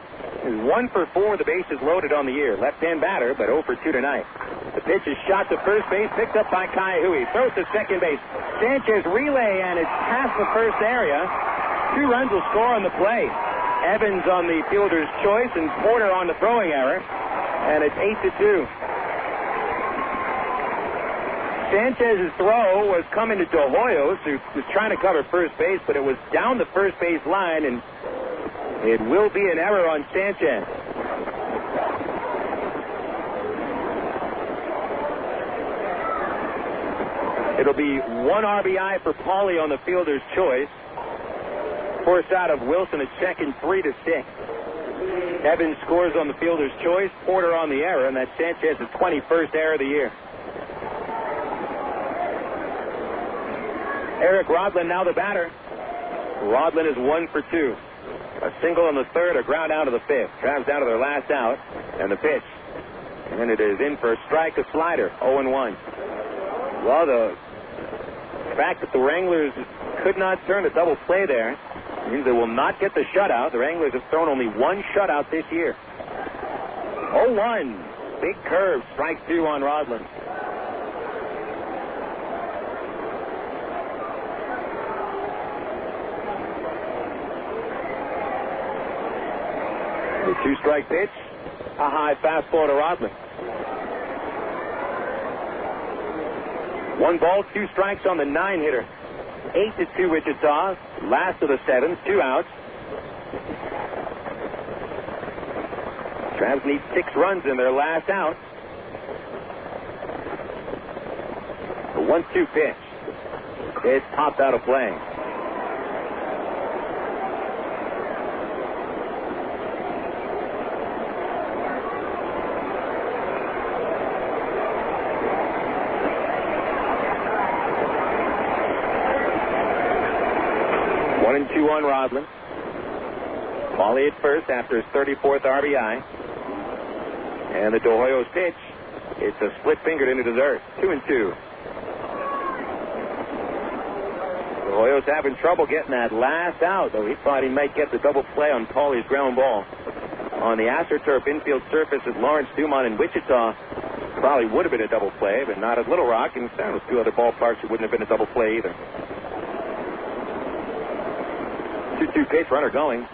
is 1 for 4, the bases loaded on the year. Left-hand batter, but 0 for 2 tonight. The pitch is shot to first base, picked up by Kai Hui. Throws to second base. Sanchez relay, and it's past the first area. 2 runs will score on the play. Evans on the fielder's choice and Porter on the throwing error. And it's 8-2. Sanchez's throw was coming to De Hoyos, who was trying to cover first base, but it was down the first base line, and it will be an error on Sanchez. It'll be 1 RBI for Paulie on the fielder's choice. Forced out of Wilson at second, 3-6. Evans scores on the fielder's choice, Porter on the error, and that's Sanchez's 21st error of the year. Eric Rodlin now the batter. Rodlin is 1 for 2. A single on the 3rd, a ground out of the 5th. Travs down to their last out, and the pitch. And it is in for a strike, a slider, 0-1. Well, the fact that the Wranglers could not turn a double play there means they will not get the shutout. The Wranglers have thrown only 1 shutout this year. 0-1. Big curve, strike 2 on Rodlin. The 2-strike pitch, a high fastball to Rodlin. 1 ball, 2 strikes on the 9-hitter. 8-2 Wichita. Last of the 7th, 2 outs. Travs need 6 runs in their last out. The 1-2 pitch. It's popped out of play. On Rodlin. Paulie at first after his 34th RBI. And the De Hoyos pitch. It's a split-fingered into dessert. 2-2. De Hoyos having trouble getting that last out, though he thought he might get the double play on Paulie's ground ball. On the AstroTurf infield surface at Lawrence Dumont in Wichita, probably would have been a double play, but not at Little Rock, and there was 2 other ballparks it wouldn't have been a double play either. 2-2 pitch, runner going.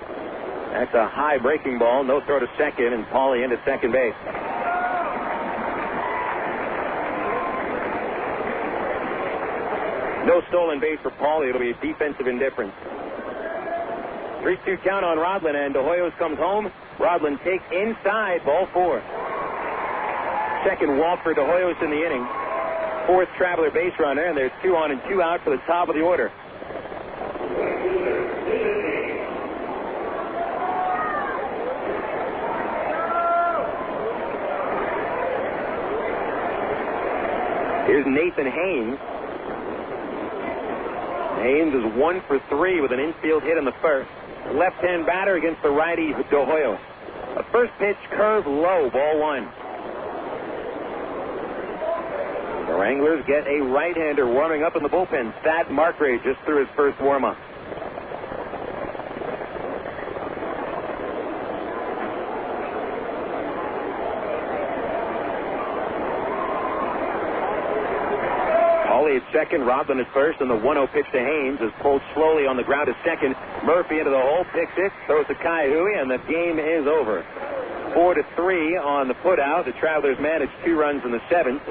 That's a high breaking ball. No throw to second, and Paulie into second base. No stolen base for Paulie. It'll be a defensive indifference. 3-2 count on Rodlin, and De Hoyos comes home. Rodlin takes inside, ball 4. Second walk for De Hoyos in the inning. 4th traveler base runner, and there's 2 on and 2 out for the top of the order. Here's Nathan Haynes. Haynes is 1 for 3 with an infield hit in the first. Left-hand batter against the righty De Hoyo. A first pitch curve low, ball 1. The Wranglers get a right-hander warming up in the bullpen. Thad Markray just threw his first warm-up. Hawley at second, Robin at first, and the 1-0 pitch to Haynes is pulled slowly on the ground to second. Murphy into the hole, picks it, throws to Kaihui, and the game is over. 4-3 on the putout. The Travelers manage 2 runs in the 7th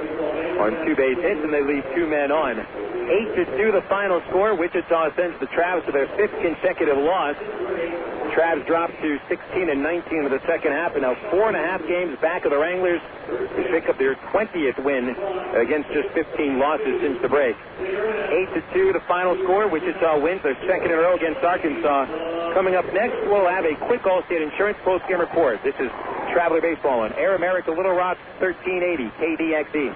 on 2 base hits, and they leave 2 men on. 8-2 the final score. Wichita sends the Travs to their 5th consecutive loss. Travs dropped to 16-19 in the second half, and now 4.5 games back of the Wranglers to pick up their 20th win against just 15 losses since the break. 8-2 the final score. Wichita wins their 2nd in a row against Arkansas. Coming up next, we'll have a quick Allstate Insurance postgame report. This is Traveler Baseball on Air America Little Rock 1380 KDXE.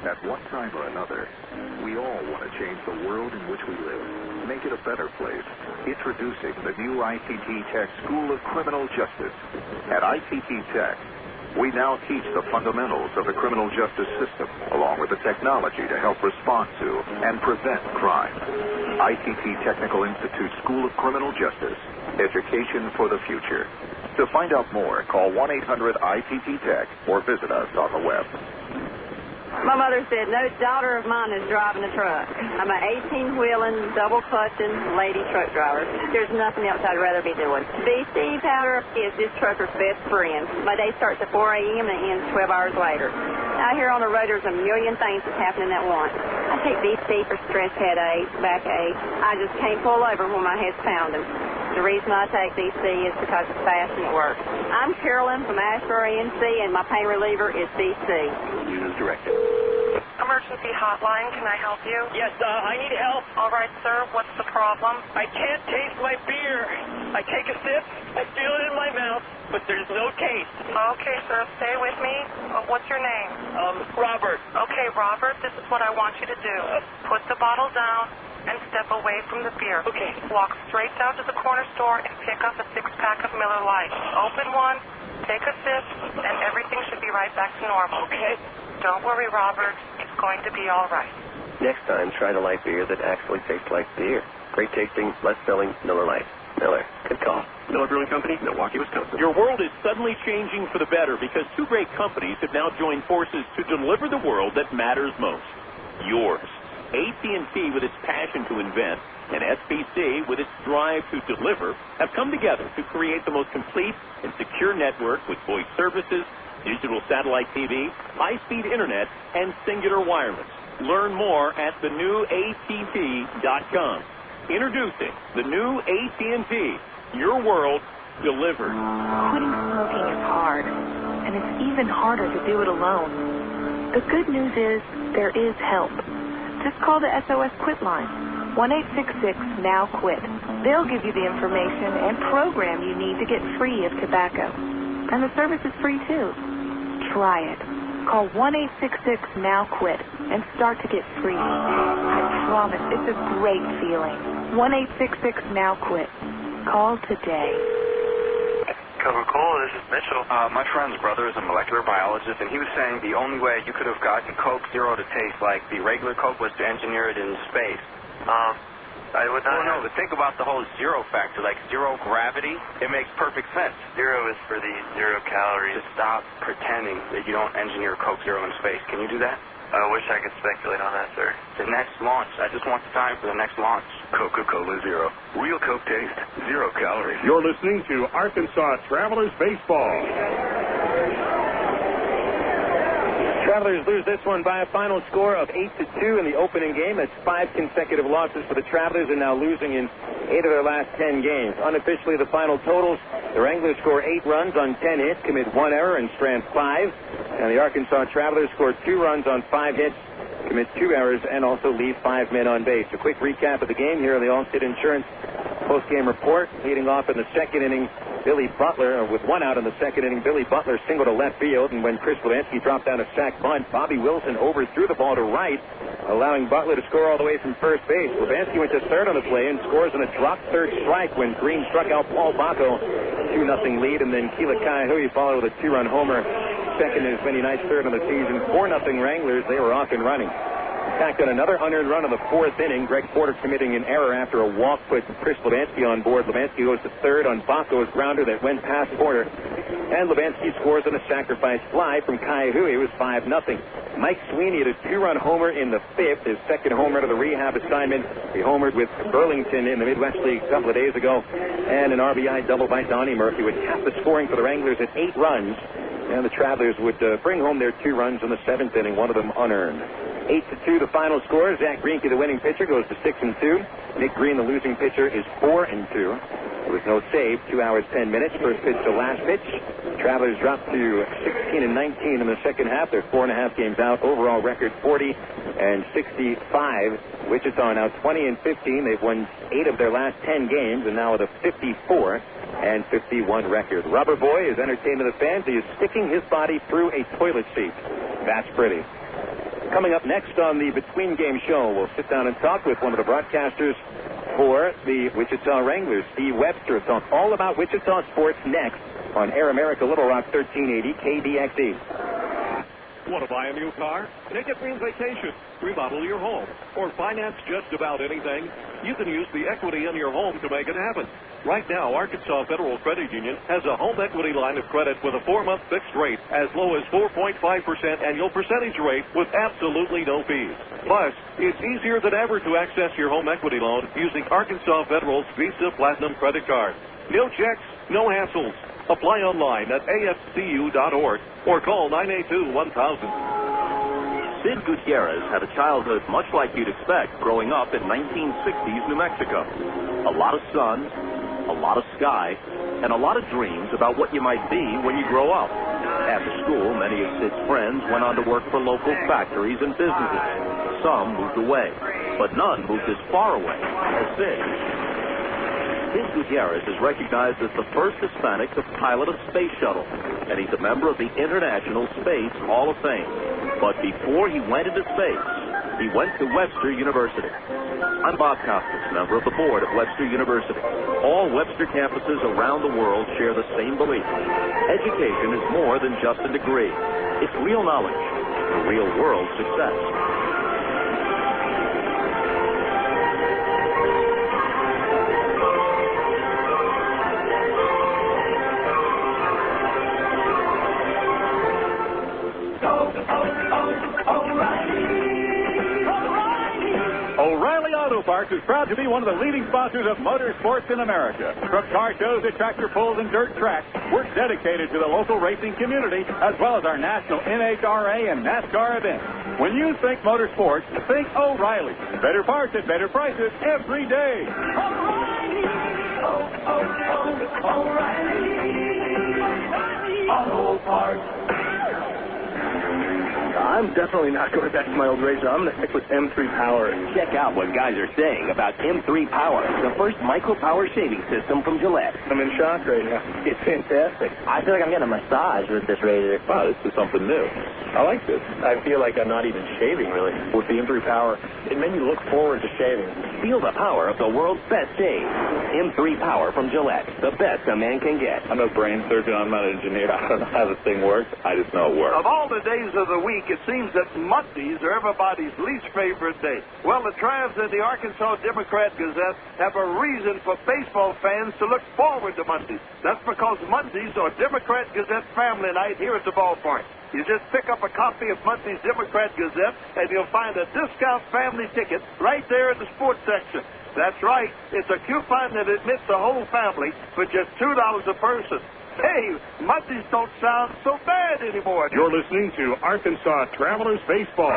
At one time or another, we all want to change the world in which we live, make it a better place. Introducing the new ITT Tech School of Criminal Justice. At ITT Tech, we now teach the fundamentals of the criminal justice system, along with the technology to help respond to and prevent crime. ITT Technical Institute School of Criminal Justice. Education for the future. To find out more, call 1-800-ITT-TECH or visit us on the web. My mother said, no daughter of mine is driving a truck. I'm an 18-wheeling, double-clutching lady truck driver. There's nothing else I'd rather be doing. BC powder is this trucker's best friend. My day starts at 4 a.m. and ends 12 hours later. Out here on the road, there's a million things that's happening at once. I take BC for stress headaches, backache. I just can't pull over when my head's pounding. The reason I take BC is because it's fast and it works. I'm Carolyn from Asheboro, NC, and my pain reliever is BC. Use directed. Emergency hotline, can I help you? Yes, I need help. All right, sir, what's the problem? I can't taste my beer. I take a sip, I feel it in my mouth, but there's no taste. Okay, sir, stay with me. What's your name? Robert. Okay, Robert, this is what I want you to do. Put the bottle down and step away from the beer. Okay. Walk straight down to the corner store and pick up a 6-pack of Miller Lite. Open one, take a sip, and everything should be right back to normal. Okay. Don't worry, Robert. It's going to be all right. Next time, try the light beer that actually tastes like beer. Great tasting, less filling, Miller Lite. Miller, good call. Miller Brewing Company, Milwaukee, Wisconsin. Your world is suddenly changing for the better because 2 great companies have now joined forces to deliver the world that matters most. Yours. AT&T with its passion to invent and SBC with its drive to deliver have come together to create the most complete and secure network with voice services, digital satellite TV, high-speed internet, and singular wireless. Learn more at thenewatt.com. Introducing the new AT&T. Your world delivered. Quitting smoking is hard, and it's even harder to do it alone. The good news is there is help. Just call the SOS Quit line, 1-866-NOW-QUIT. They'll give you the information and program you need to get free of tobacco. And the service is free, too. Try it. Call 1-866-NOW-QUIT and start to get free. I promise it's a great feeling. 1-866-NOW-QUIT. Call today. Coca-Cola, this is Mitchell. My friend's brother is a molecular biologist, and he was saying the only way you could have gotten Coke Zero to taste like the regular Coke was to engineer it in space. I would not. No, but think about the whole zero factor, like zero gravity. It makes perfect sense. Zero is for the 0 calories. Just stop pretending that you don't engineer Coke Zero in space. Can you do that? I wish I could speculate on that, sir. The next launch. I just want the time for the next launch. Coca-Cola Zero. Real Coke taste. 0 calories. You're listening to Arkansas Travelers Baseball. Travelers lose this one by a final score of 8-2 in the opening game. That's 5 consecutive losses for the Travelers, and now losing in 8 of their last 10 games. Unofficially, the final totals: the Wranglers score 8 runs on 10 hits, commit 1 error, and strand 5. And the Arkansas Travelers score 2 runs on 5 hits, commit 2 errors, and also leave 5 men on base. A quick recap of the game here on the Allstate Insurance postgame report. Leading off in the second inning, Billy Butler, with 1 out in the second inning, Billy Butler singled to left field, and when Chris Wolanski dropped down a sac bunt, Bobby Wilson overthrew the ball to right allowing Butler to score all the way from first base. Levansky went to third on the play and scores on a drop third strike when Green struck out Paul Bacco. 2-0 lead, and then Keela Kaihui followed with a 2-run homer. Second in as many nights, third on the season. 4-0 Wranglers. They were off and running. Tacked on another unearned run in the fourth inning. Greg Porter committing an error after a walk put Chris Levansky on board. Levansky goes to third on Bacco's grounder that went past Porter. And Levansky scores on a sacrifice fly from Kaihui. It was 5-0. Mike Sweeney had a 2-run homer in the fifth, his second homer to the rehab assignment. He homered with Burlington in the Midwest League a couple of days ago. And an RBI double by Donnie Murphy would cap the scoring for the Wranglers at 8 runs. And the Travelers would bring home their 2 runs in the seventh inning, one of them unearned. 8-2 the final score. Zack Greinke, the winning pitcher, goes to 6-2. Nick Green, the losing pitcher, is 4-2. There was no save. 2 hours, 10 minutes. First pitch to last pitch. Travelers dropped to 16-19 in the second half. They're 4.5 games out. Overall record 40-65. Wichita now 20-15. They've won 8 of their last 10 games, and now with a 54-51 record. Rubber Boy is entertaining the fans. He is sticking his body through a toilet seat. That's pretty. Coming up next on the Between Game Show, we'll sit down and talk with one of the broadcasters for the Wichita Wranglers, Steve Webster. Talk all about Wichita sports next on Air America Little Rock 1380 KDXE. Want to buy a new car? Take a dream vacation, remodel your home, or finance just about anything? You can use the equity in your home to make it happen. Right now, Arkansas Federal Credit Union has a home equity line of credit with a 4-month fixed rate as low as 4.5% annual percentage rate with absolutely no fees. Plus, it's easier than ever to access your home equity loan using Arkansas Federal's Visa Platinum credit card. No checks, no hassles. Apply online at afcu.org or call 982-1000. Sid Gutierrez had a childhood much like you'd expect growing up in 1960s New Mexico. A lot of sun, a lot of sky, and a lot of dreams about what you might be when you grow up. After school, many of Sid's friends went on to work for local factories and businesses. Some moved away, but none moved as far away as Sid. Sid Gutierrez is recognized as the first Hispanic to pilot a space shuttle, and he's a member of the International Space Hall of Fame. But before he went into space, he went to Webster University. I'm Bob Costas, member of the board of Webster University. All Webster campuses around the world share the same belief. Education is more than just a degree. It's real knowledge, real world success. O'Reilly Auto Parts is proud to be one of the leading sponsors of motorsports in America. From car shows to tractor pulls and dirt tracks, we're dedicated to the local racing community as well as our national NHRA and NASCAR events. When you think motorsports, think O'Reilly. Better parts at better prices every day. O'Reilly. O'Reilly Auto Parts. I'm definitely not going back to my old razor. I'm going to stick with M3 Power. Check out what guys are saying about M3 Power, the first micro-power shaving system from Gillette. I'm in shock right now. It's fantastic. I feel like I'm getting a massage with this razor. Wow, this is something new. I like this. I feel like I'm not even shaving, really. With the M3 Power, it made me look forward to shaving. Feel the power of the world's best shave. M3 Power from Gillette, the best a man can get. I'm a brain surgeon. I'm not an engineer. I don't know how this thing works. I just know it works. Of all the days of the week, it seems that Mondays are everybody's least favorite day. Well, the Travs and the Arkansas Democrat-Gazette have a reason for baseball fans to look forward to Mondays. That's because Mondays are Democrat-Gazette family night here at the ballpark. You just pick up a copy of Monday's Democrat-Gazette, and you'll find a discount family ticket right there in the sports section. That's right. It's a coupon that admits the whole family for just $2 a person. Hey, Mondays don't sound so bad anymore. You're listening to Arkansas Travelers Baseball.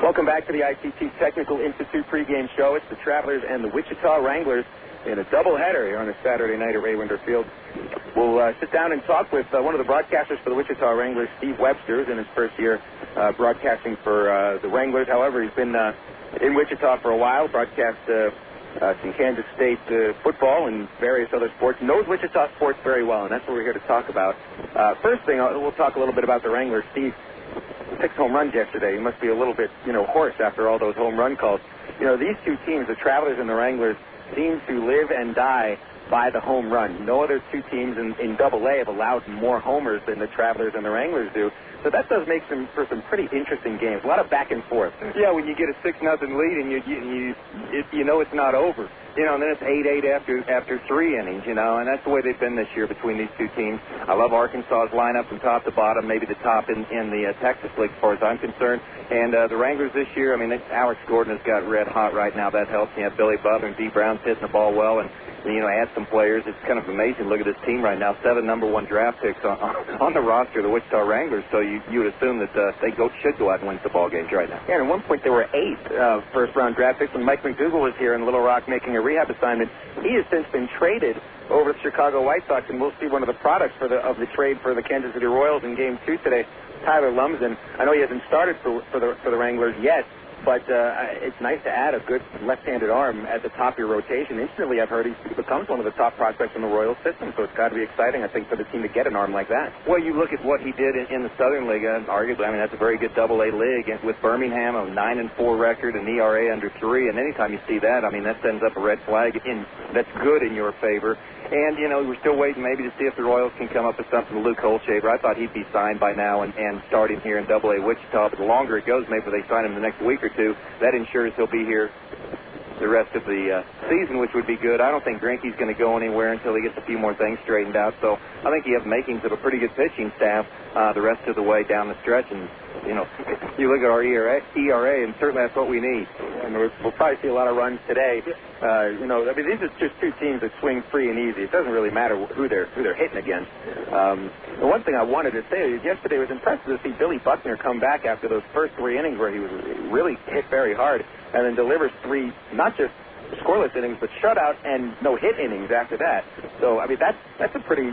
Welcome back to the ICT Technical Institute pregame show. It's the Travelers and the Wichita Wranglers in a doubleheader here on a Saturday night at Ray Winder Field. We'll sit down and talk with one of the broadcasters for the Wichita Wranglers, Steve Webster, in his first year broadcasting for the Wranglers. However, he's been in Wichita for a while, broadcast some Kansas State football and various other sports. Knows Wichita sports very well, and that's what we're here to talk about. First thing, we'll talk a little bit about the Wranglers. Steve, 6 home runs yesterday. He must be a little bit, hoarse after all those home run calls. These two teams, the Travelers and the Wranglers, seem to live and die by the home run. No other two teams in Double-A have allowed more homers than the Travelers and the Wranglers do. So that does make for some pretty interesting games. A lot of back and forth. Yeah, when you get a 6-0 lead and you know it's not over. And then it's 8-8 after 3 innings, and that's the way they've been this year between these two teams. I love Arkansas's lineup from top to bottom, maybe the top in the Texas League as far as I'm concerned. And the Wranglers this year, Alex Gordon has got red hot right now. That helps. You have Billy Butler and D. Brown's hitting the ball well, and add some players. It's kind of amazing. Look at this team right now. 7 #1 draft picks on the roster of the Wichita Wranglers. So you would assume that they should go out and win football games right now. Yeah, and at one point there were 8 first-round draft picks when Mike McDougal was here in Little Rock making a rehab assignment. He has since been traded over to the Chicago White Sox, and we'll see one of the products of the trade for the Kansas City Royals in Game 2 today, Tyler Lumsden. I know he hasn't started for the Wranglers yet, but it's nice to add a good left-handed arm at the top of your rotation. Instantly, I've heard he becomes one of the top prospects in the Royals system, so it's got to be exciting, I think, for the team to get an arm like that. Well, you look at what he did in the Southern League, arguably, that's a very good Double-A league. And with Birmingham, a 9-4 record, an ERA under 3, and anytime you see that, that sends up a red flag that's good in your favor. And, we're still waiting maybe to see if the Royals can come up with something with Luke Holshaver. I thought he'd be signed by now and starting here in Double-A Wichita, but the longer it goes, maybe they sign him the next week or two, that ensures he'll be here the rest of the season, which would be good. I don't think Greinke's going to go anywhere until he gets a few more things straightened out. So I think you have makings of a pretty good pitching staff the rest of the way down the stretch. And, you look at our ERA, and certainly that's what we need. And we'll probably see a lot of runs today. These are just two teams that swing free and easy. It doesn't really matter who they're hitting against. The one thing I wanted to say is yesterday it was impressive to see Billy Buckner come back after those first 3 innings where he was really hit very hard, and then delivers 3, not just scoreless innings, but shutout and no-hit innings after that. So, that's a pretty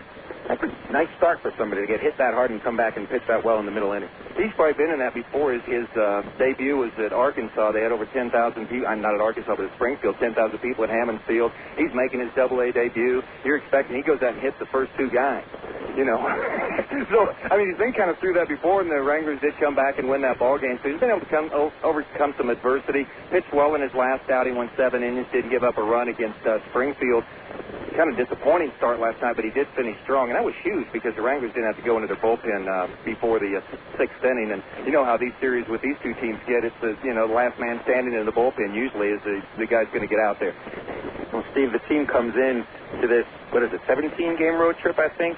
nice start for somebody to get hit that hard and come back and pitch that well in the middle inning. He's probably been in that before. His debut was at Arkansas. They had over 10,000 people. I'm not at Arkansas, but at Springfield, 10,000 people at Hammond Field. He's making his Double-A debut. You're expecting he goes out and hits the first 2 guys. So, he's been kind of through that before, and the Wranglers did come back and win that ball game. So he's been able to overcome some adversity. Pitched well in his last outing, went 7 innings, didn't give up a run against Springfield. Kind of disappointing start last night, but he did finish strong, and that was huge because the Wranglers didn't have to go into their bullpen before the 6th inning. And you know how these series with these two teams get. It's the last man standing in the bullpen usually is the guy's going to get out there. Well, Steve, the team comes in to this, 17-game road trip, I think.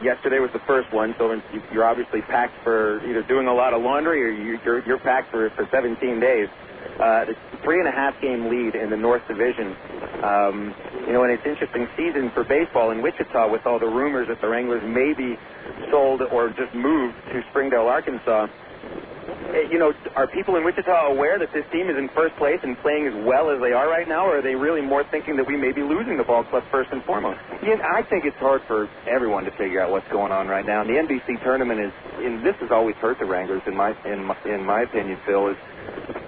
Yesterday was the first one, so you're obviously packed for either doing a lot of laundry or you're packed for 17 days. The 3.5-game lead in the North Division. And it's interesting season for baseball in Wichita with all the rumors that the Wranglers may be sold or just moved to Springdale, Arkansas. Are people in Wichita aware that this team is in first place and playing as well as they are right now, or are they really more thinking that we may be losing the ball club first and foremost? Yeah, I think it's hard for everyone to figure out what's going on right now. And the NBC tournament this has always hurt the Wranglers in my opinion, Phil, is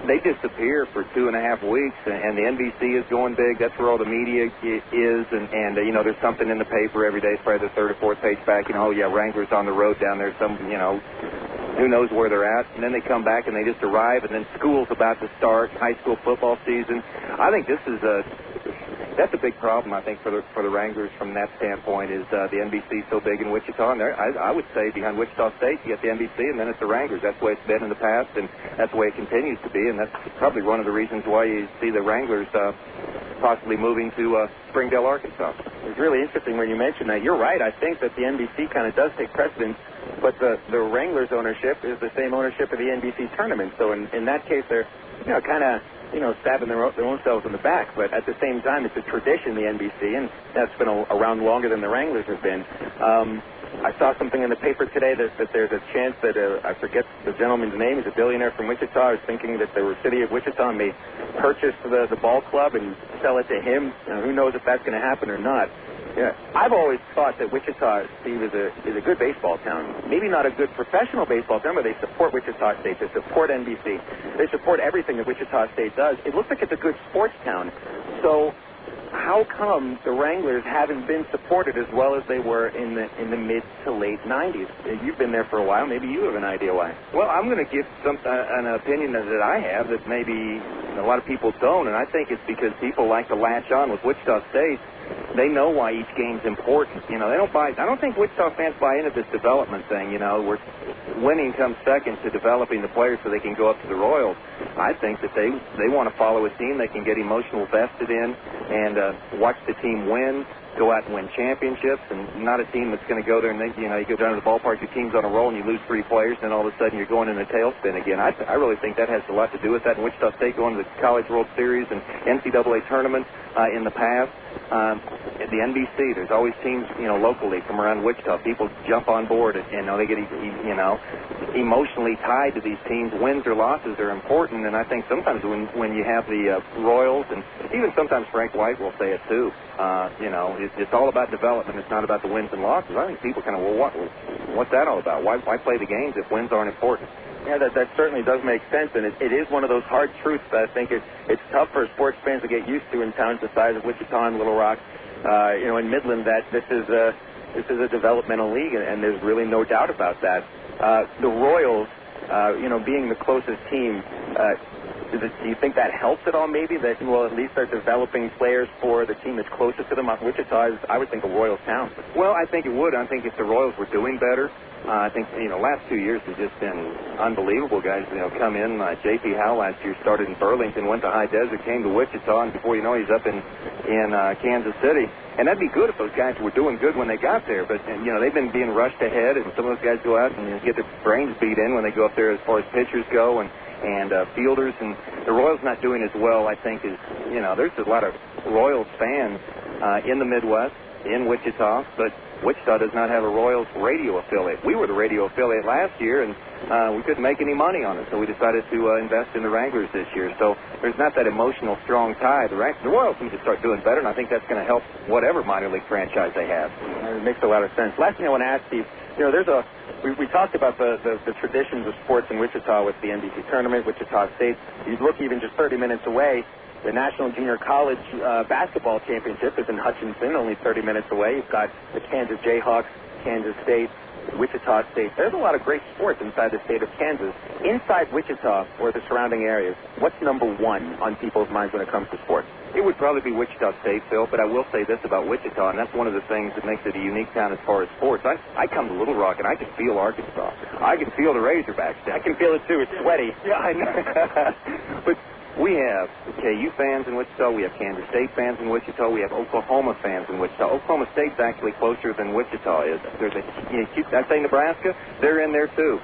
they disappear for 2.5 weeks, and the NBC is going big. That's where all the media is, and there's something in the paper every day. It's probably the 3rd or 4th page back. Wranglers on the road down there. Who knows where they're at? And then they come back and they just arrive, and then school's about to start, high school football season. I think that's a big problem, I think, for the Wranglers from that standpoint, is the NBC so big in Wichita. And I would say behind Wichita State, you get the NBC, and then it's the Wranglers. That's the way it's been in the past, and that's the way it continues to be. And that's probably one of the reasons why you see the Wranglers possibly moving to Springdale, Arkansas. It's really interesting when you mention that. You're right. I think that the NBC kind of does take precedence, but the Wranglers ownership is the same ownership of the NBC tournament. So in that case, they're kind of stabbing their own selves in the back. But at the same time, it's a tradition, the NBC, and that's been around longer than the Wranglers have been. I saw something in the paper today that there's a chance that, I forget the gentleman's name, he's a billionaire from Wichita. I was thinking that the city of Wichita may purchase the ball club and sell it to him. Who knows if that's going to happen or not. Yeah, I've always thought that Wichita, Steve, is a good baseball town. Maybe not a good professional baseball town, but they support Wichita State. They support NBC. They support everything that Wichita State does. It looks like it's a good sports town. So how come the Wranglers haven't been supported as well as they were in the mid to late 90s? You've been there for a while. Maybe you have an idea why. Well, I'm going to give an opinion that I have that maybe a lot of people don't, and I think it's because people like to latch on with Wichita State. They know why each game's important. You know, they don't buy. I don't think Wichita fans buy into this development thing. You know, where winning comes second to developing the players so they can go up to the Royals. I think that they want to follow a team they can get emotional vested in and watch the team win, go out and win championships, and not a team that's going to go there and you go down to the ballpark, your team's on a roll, and you lose 3 players, and then all of a sudden you're going in a tailspin again. I really think that has a lot to do with that. And Wichita State going to the College World Series and NCAA tournaments in the past. At the NBC, there's always teams, locally from around Wichita. People jump on board, and they get, emotionally tied to these teams. Wins or losses are important, and I think sometimes when you have the Royals, and even sometimes Frank White will say it too, it's all about development. It's not about the wins and losses. I think people kind of, what's that all about? Why play the games if wins aren't important? Yeah, that certainly does make sense, and it is one of those hard truths that I think it's tough for sports fans to get used to in towns the size of Wichita and Little Rock, in Midland, that this is a developmental league, and there's really no doubt about that. The Royals, being the closest team, do you think that helps at all? Maybe that at least they're developing players for the team that's closest to them. Wichita is, I would think, a Royals town. Well, I think it would. I think if the Royals were doing better. I think, last 2 years have just been unbelievable. Guys, come in. J.P. Howe last year started in Burlington, went to High Desert, came to Wichita, and before you know, he's up in Kansas City. And that'd be good if those guys were doing good when they got there. But, they've been being rushed ahead, and some of those guys go out and get their brains beat in when they go up there as far as pitchers go and fielders. And the Royals not doing as well, I think, is, there's a lot of Royals fans in the Midwest, in Wichita, but Wichita does not have a Royals radio affiliate. We were the radio affiliate last year, and we couldn't make any money on it, so we decided to invest in the Wranglers this year. So there's not that emotional, strong tie. The Royals need to start doing better, and I think that's going to help whatever minor league franchise they have. It makes a lot of sense. Last thing I want to ask, Steve, we talked about the traditions of sports in Wichita with the NBC tournament, Wichita State. You look even just 30 minutes away. The National Junior College Basketball Championship is in Hutchinson, only 30 minutes away. You've got the Kansas Jayhawks, Kansas State, Wichita State. There's a lot of great sports inside the state of Kansas. Inside Wichita or the surrounding areas, what's number one on people's minds when it comes to sports? It would probably be Wichita State, Phil, but I will say this about Wichita, and that's one of the things that makes it a unique town as far as sports. I come to Little Rock, and I can feel Arkansas. I can feel the Razorbacks. I can feel it, too. It's sweaty. Yeah, I know. But we have KU fans in Wichita. We have Kansas State fans in Wichita. We have Oklahoma fans in Wichita. Oklahoma State's actually closer than Wichita is. I'd say Nebraska, they're in there too.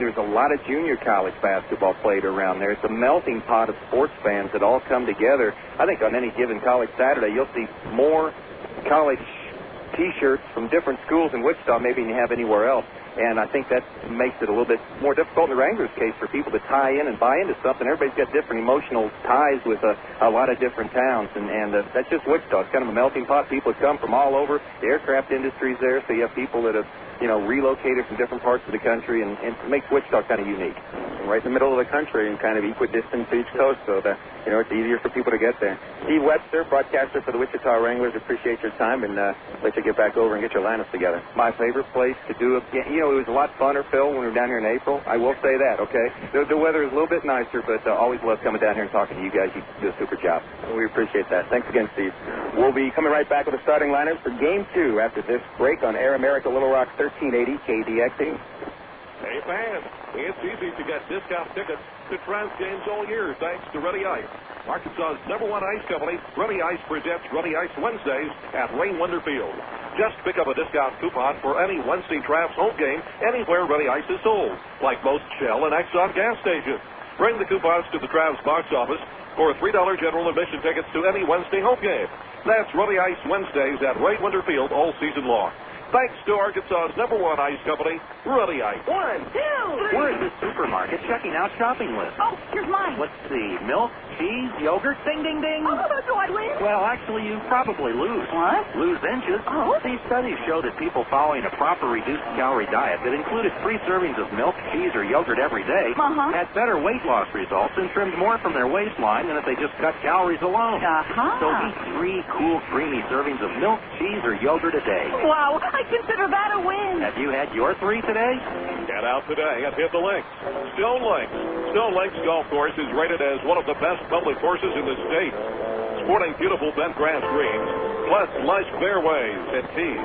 There's a lot of junior college basketball played around there. It's a melting pot of sports fans that all come together. I think on any given college Saturday, you'll see more college T-shirts from different schools in Wichita maybe than you have anywhere else. And I think that makes it a little bit more difficult in the Wranglers' case for people to tie in and buy into something. Everybody's got different emotional ties with a lot of different towns, and that's just Wichita. It's kind of a melting pot. People have come from all over. The aircraft industry's there, so you have people that have relocated from different parts of the country, and it makes Wichita kind of unique. Right in the middle of the country and kind of equidistant to each coast, so that it's easier for people to get there. Steve Webster, broadcaster for the Wichita Wranglers, appreciate your time, and let you get back over and get your lineups together. My favorite place to do it. It was a lot funner, Phil, when we were down here in April. I will say that, okay? The weather is a little bit nicer, but always love coming down here and talking to you guys. You do a super job. We appreciate that. Thanks again, Steve. We'll be coming right back with the starting lineups for Game 2 after this break on Air America Little Rock 1380 KDXE. Hey, fans, it's easy to get discount tickets to Trans games all year thanks to Ready Ice. Arkansas's #1 ice company, Ready Ice presents Ready Ice Wednesdays at Rain Wonder Field. Just pick up a discount coupon for any Wednesday Travs home game anywhere Ready Ice is sold, like most Shell and Exxon gas stations. Bring the coupons to the Travs box office for $3 general admission tickets to any Wednesday home game. That's Ready Ice Wednesdays at Rain Wonder Field all season long. Thanks to Arkansas's #1 ice company, Ruddy Ice. 1, 2, 3. We're at the supermarket checking out shopping lists. Oh, here's mine. Let's see. Milk, cheese, yogurt, ding, ding, ding. Oh, do I win? Well, actually, you probably lose. What? Lose inches. Oh. These studies show that people following a proper reduced-calorie diet that included 3 servings of milk, cheese, or yogurt every day had better weight loss results and trimmed more from their waistline than if they just cut calories alone. So eat 3 cool, creamy servings of milk, cheese, or yogurt a day. Wow, I consider that a win. Have you had your 3 today? Get out today and hit the links. Stone Links. Stone Links Golf Course is rated as one of the best public courses in the state. Sporting beautiful bent grass greens, plus lush fairways and tees.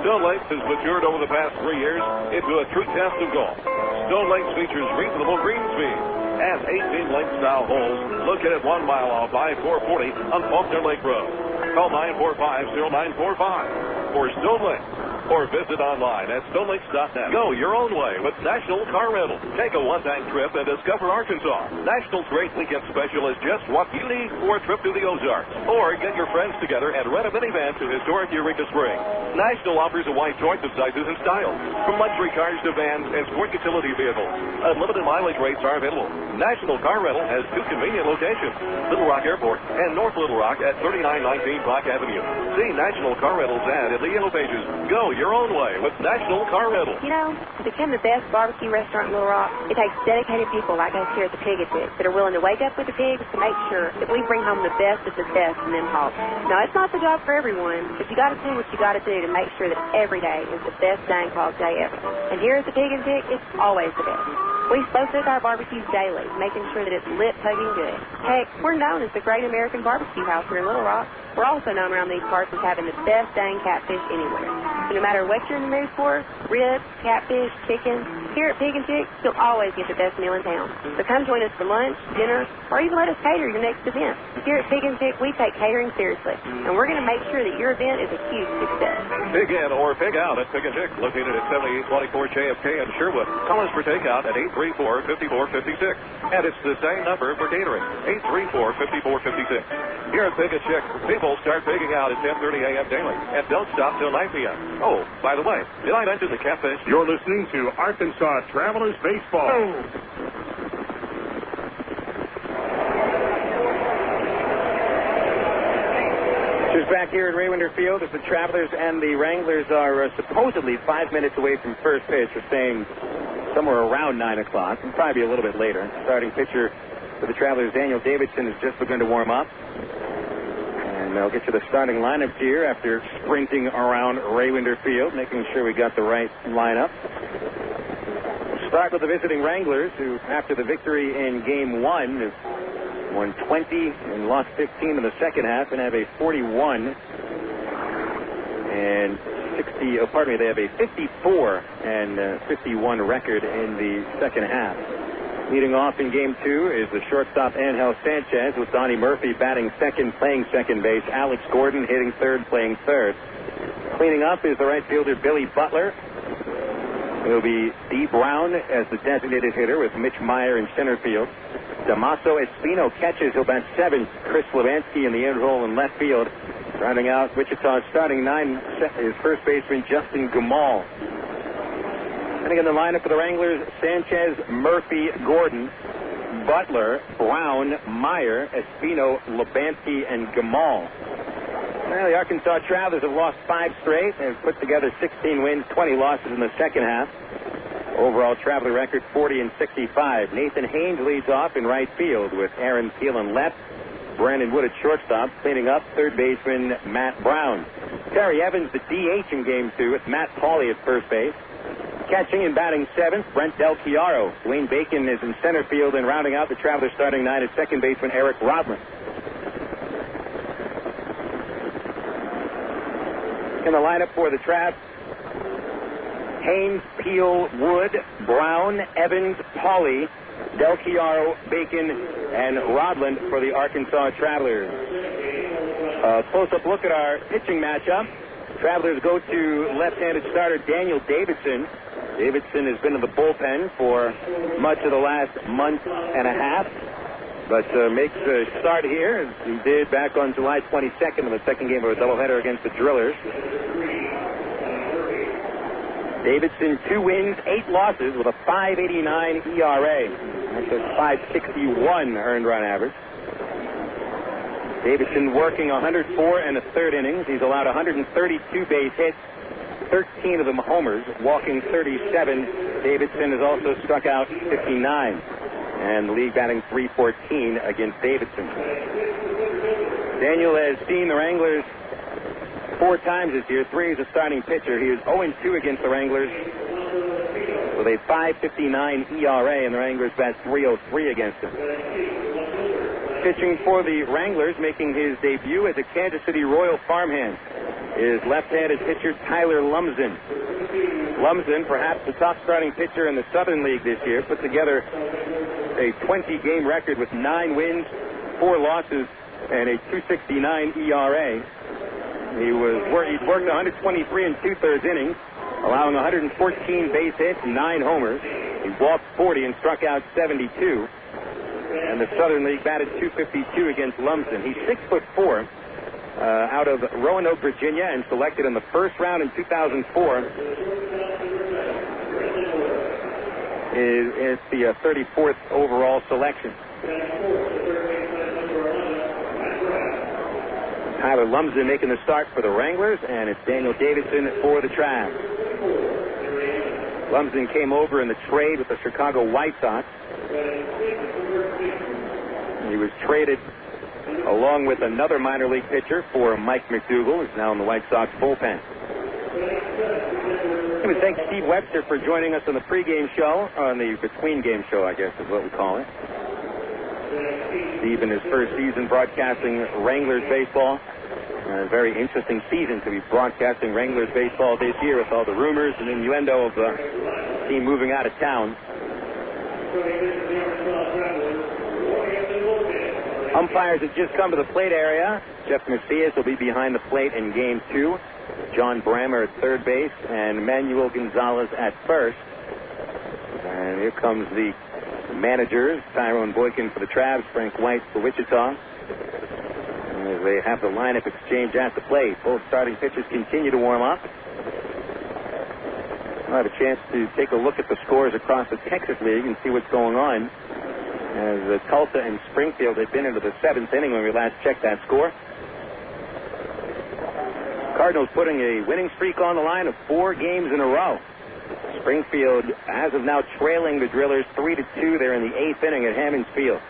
Stone Links has matured over the past 3 years into a true test of golf. Stone Links features reasonable green speed and 18 link-style holes located 1 mile off I-440 on Faulkner Lake Road. Call 945-0945 for Stone Links, or visit online at stonelinks.net. Go your own way with National Car Rental. Take a one-time trip and discover Arkansas. National's Great Weekend Special is just what you need for a trip to the Ozarks. Or get your friends together and rent a minivan to historic Eureka Springs. National offers a wide choice of sizes and styles, from luxury cars to vans and sport utility vehicles. Unlimited mileage rates are available. National Car Rental has 2 convenient locations, Little Rock Airport and North Little Rock at 3919 Park Avenue. See National Car Rental's ad in the yellow pages. Go your own way with National Car Rental. You know, to become the best barbecue restaurant in Little Rock, it takes dedicated people like us here at the Pig and Chick that are willing to wake up with the pigs to make sure that we bring home the best of the best in them hogs. Now, it's not the job for everyone, but you got to do what you got to do to make sure that every day is the best dang hog day ever. And here at the Pig and Chick, it's always the best. We slow cook our barbecues daily, making sure that it's lit, hugging good. Heck, we're known as the Great American Barbecue House here in Little Rock. We're also known around these parts as having the best dang catfish anywhere. So no matter what you're in the mood for, ribs, catfish, chicken, here at Pig and Chick, you'll always get the best meal in town. So come join us for lunch, dinner, or even let us cater your next event. Here at Pig and Chick, we take catering seriously, and we're going to make sure that your event is a huge success. Pig in or pig out at Pig and Chick, located at 7824 JFK in Sherwood. Call us for takeout at 834-5456. And it's the same number for catering, 834-5456. Here at Pig and Chick, people start pigging out at 10:30 a.m. daily and don't stop till 9 p.m. Oh, by the way, did I mention the catfish? You're listening to Arkansas Travelers Baseball. Just back here at Rawinder Field as the Travelers and the Wranglers are supposedly 5 minutes away from first pitch. We're saying somewhere around 9 o'clock. It'll probably be a little bit later. Starting pitcher for the Travelers, Daniel Davidson, has just begun to warm up. And I'll get you the starting lineup here after sprinting around Rawinder Field, making sure we got the right lineup. We'll start with the visiting Wranglers, who, after the victory in Game 1, have won 20 and lost 15 in the second half and have a 41 and 60, they have a 54 and 51 record in the second half. Leading off in Game 2 is the shortstop Angel Sanchez, with Donnie Murphy batting second, playing second base. Alex Gordon hitting third, playing third. Cleaning up is the right fielder Billy Butler. It will be Dee Brown as the designated hitter, with Mitch Meyer in center field. Damaso Espino catches. He'll bat seventh. Chris Levansky in the end role in left field. Rounding out Wichita's starting 9 is first baseman Justin Gumal. And again, the lineup for the Wranglers: Sanchez, Murphy, Gordon, Butler, Brown, Meyer, Espino, Levansky, and Gumal. Well, the Arkansas Travelers have lost 5 straight and have put together 16 wins, 20 losses in the second half. Overall Traveler record 40 and 65. Nathan Haynes leads off in right field with Aaron Thielen left. Brandon Wood at shortstop. Cleaning up, third baseman Matt Brown. Terry Evans, the DH in Game 2, with Matt Pauley at first base. Catching and batting seventh, Brent Del Chiaro. Dwayne Bacon is in center field, and rounding out the Travelers starting 9 is second baseman Eric Rodman. In the lineup for the Trav: Haynes, Peel, Wood, Brown, Evans, Pauley, Del Chiaro, Bacon, and Rodland for the Arkansas Travelers. A close-up look at our pitching matchup. Travelers go to left-handed starter Daniel Davidson. Davidson has been in the bullpen for much of the last month and a half, but makes a start here, as he did back on July 22nd in the second game of a doubleheader against the Drillers. Davidson, 2 wins, 8 losses with a 5.89 ERA. That's a 5.61 earned run average. Davidson working 104 and a third innings. He's allowed 132 base hits, 13 of them homers, walking 37. Davidson has also struck out 59. And the league batting .314 against Davidson. Daniel has seen the Wranglers 4 times this year. 3 as a starting pitcher. He is 0-2 against the Wranglers with a 5.59 ERA, and the Wranglers bat .303 against him. Pitching for the Wranglers, making his debut as a Kansas City Royal farmhand, is left-handed pitcher Tyler Lumsden. Lumsden, perhaps the top starting pitcher in the Southern League this year, put together a 20-game record with 9 wins, 4 losses, and a 2.69 ERA. He'd worked 123 and 2/3 innings, allowing 114 base hits, 9 homers. He walked 40 and struck out 72. And the Southern League batted .252 against Lumsden. He's 6'4", out of Roanoke, Virginia, and selected in the first round in 2004. It's the 34th overall selection. Tyler Lumsden making the start for the Wranglers, and it's Daniel Davidson for the Travs. Lumsden came over in the trade with the Chicago White Sox. He was traded along with another minor league pitcher for Mike McDougal, who's now in the White Sox bullpen. Let me thank Steve Webster for joining us on the pregame show, on the between-game show, I guess is what we call it. Steve in his first season broadcasting Wranglers baseball. A very interesting season to be broadcasting Wranglers baseball this year with all the rumors and innuendo of the team moving out of town. Umpires have just come to the plate area. Jeff Macias will be behind the plate in Game 2. John Brammer at third base and Manuel Gonzalez at first. And here comes the managers, Tyrone Boykin for the Travs, Frank White for Wichita. As they have the lineup exchange at the plate. Both starting pitchers continue to warm up. I'll have a chance to take a look at the scores across the Texas League and see what's going on. As Tulsa and Springfield had been into the 7th inning when we last checked that score. Cardinals putting a winning streak on the line of 4 games in a row. Springfield, as of now, trailing the Drillers 3-2. They're in the 8th inning at Hammons Field.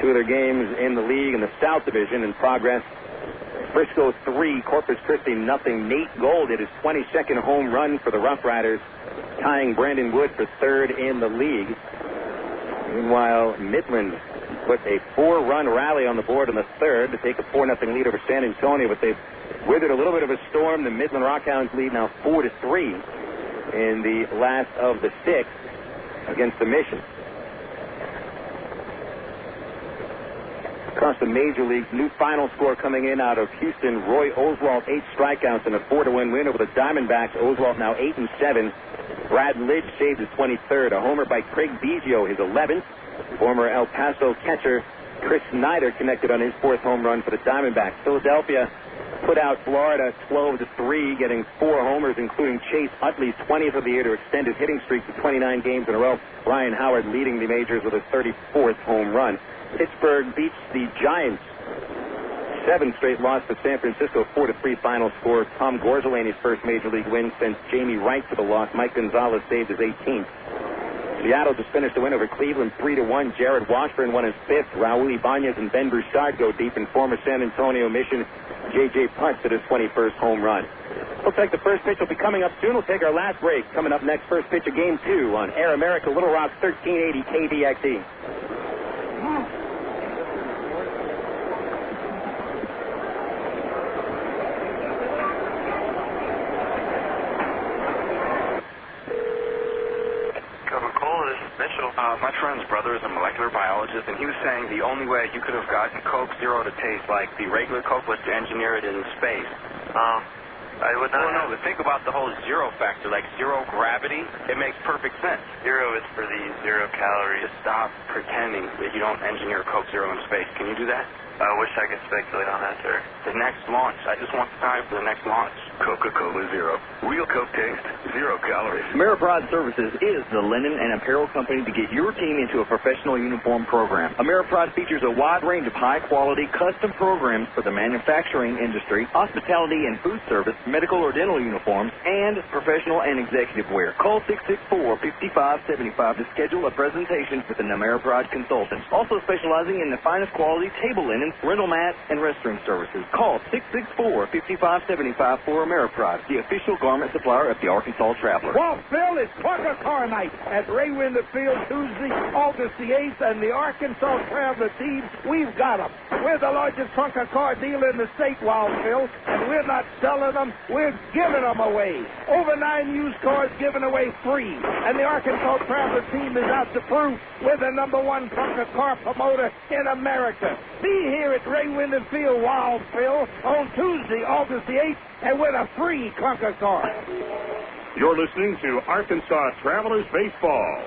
2 other games in the league in the South Division in progress. Frisco 3, Corpus Christi nothing. Nate Gold hit his 22nd home run for the Rough Riders, tying Brandon Wood for 3rd in the league. Meanwhile, Midland put a 4-run rally on the board in the 3rd to take a 4-0 lead over San Antonio, but they've withered a little bit of a storm. The Midland Rockhounds lead now 4-3 in the last of the 6th against the Mission. Across the major leagues, new final score coming in out of Houston. Roy Oswalt, 8 strikeouts and a 4-1 win over the Diamondbacks. Oswalt now 8-7. Brad Lidge saved his 23rd. A homer by Craig Biggio, his 11th. Former El Paso catcher Chris Snyder connected on his 4th home run for the Diamondbacks. Philadelphia put out Florida 12-3, getting 4 homers, including Chase Utley's 20th of the year to extend his hitting streak to 29 games in a row. Ryan Howard leading the majors with his 34th home run. Pittsburgh beats the Giants. 7 straight loss to San Francisco, 4-3 final score. Tom Gorzelany's first major league win sent Jamie Wright to the loss. Mike Gonzalez saved his 18th. Seattle just finished the win over Cleveland 3-1. Jared Washburn won his 5th. Raul Ibanez and Ben Broussard go deep, and former San Antonio Mission J.J. Putz at his 21st home run. Looks like the first pitch will be coming up soon. We'll take our last break. Coming up next, first pitch of Game 2 on Air America, Little Rock, 1380 KVXE. My friend's brother is a molecular biologist, and he was saying the only way you could have gotten Coke Zero to taste like the regular Coke was to engineer it in space. I would not. No, but think about the whole zero factor, like zero gravity. It makes perfect sense. Zero is for the 0 calories. Just stop pretending that you don't engineer Coke Zero in space. Can you do that? I wish I could speculate on that, sir. The next launch. I just want the time for the next launch. Coca-Cola Zero. Real Coke taste, 0 calories. Ameripride Services is the linen and apparel company to get your team into a professional uniform program. Ameripride features a wide range of high-quality custom programs for the manufacturing industry, hospitality and food service, medical or dental uniforms, and professional and executive wear. Call 664-5575 to schedule a presentation with an Ameripride consultant. Also specializing in the finest quality table linens, rental mats, and restroom services. Call 664-5575 for Ameripride, the official garment supplier of the Arkansas Traveler. Well, Phil, it's Clunker Car Night at Ray Winder Field Tuesday, August the 8th, and the Arkansas Traveler team, we've got them. We're the largest clunker car dealer in the state, Wild Phil, and we're not selling them, we're giving them away. Over 9 used cars given away free, and the Arkansas Traveler team is out to prove we're the #1 clunker car promoter in America. Be here at Ray Winder Field, Wild Phil, on Tuesday, August the 8th, and with a free clunker car. You're listening to Arkansas Travelers Baseball.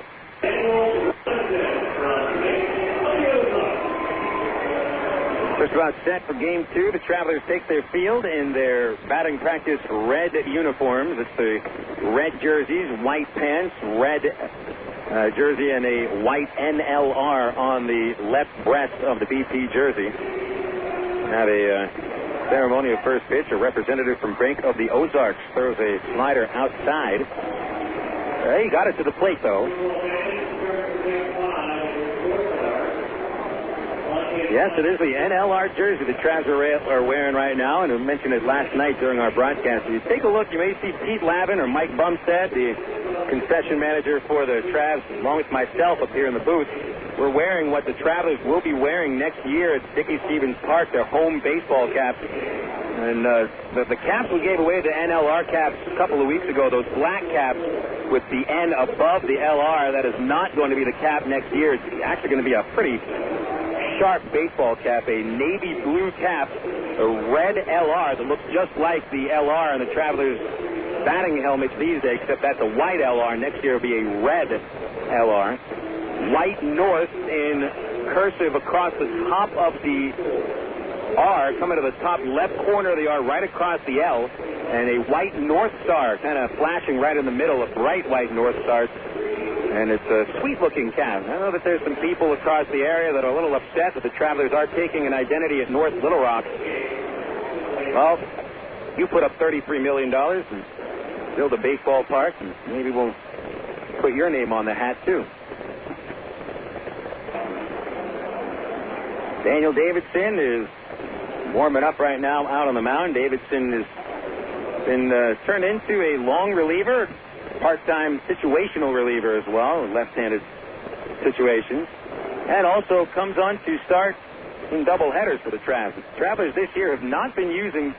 Just about set for Game 2. The Travelers take their field in their batting practice red uniforms. It's the red jerseys, white pants, red jersey, and a white NLR on the left breast of the BP jersey. Now the ceremony of first pitch, a representative from Brink of the Ozarks throws a slider outside. He got it to the plate, though. Yes, it is the NLR jersey the Travs are wearing right now, and I mentioned it last night during our broadcast. If you take a look, you may see Pete Lavin or Mike Bumstead, the concession manager for the Travs, along with myself up here in the booth. We're wearing what the Travelers will be wearing next year at Dickey Stevens Park, their home baseball caps. And the caps we gave away, the NLR caps, a couple of weeks ago, those black caps with the N above the LR, that is not going to be the cap next year. It's actually going to be a pretty sharp baseball cap, a navy blue cap, a red LR that looks just like the LR on the Travelers' batting helmets these days, except that's a white LR. Next year will be a red LR. White North in cursive across the top of the R, coming to the top left corner of the R, right across the L, and a white North Star kind of flashing right in the middle, a bright white North Star. And it's a sweet-looking cap. I know that there's some people across the area that are a little upset that the Travelers are taking an identity at North Little Rock. Well, you put up $33 million and build a baseball park, and maybe we'll put your name on the hat, too. Daniel Davidson is warming up right now out on the mound. Davidson has been turned into a long reliever, part-time situational reliever as well, left-handed situations, and also comes on to start in doubleheaders for the Travs. The Travelers this year have not been using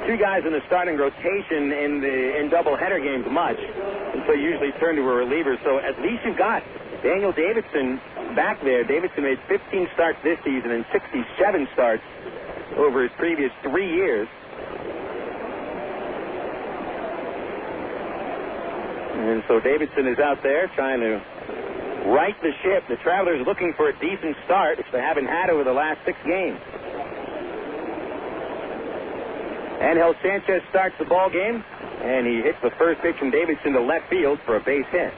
two guys in the starting rotation in doubleheader games much, and so usually turn to a reliever. So at least you've got Daniel Davidson back there. Davidson made 15 starts this season and 67 starts over his previous 3 years. And so Davidson is out there trying to right the ship. The Travelers are looking for a decent start, which they haven't had over the last 6 games. Angel Sanchez starts the ball game, and he hits the first pitch from Davidson to left field for a base hit.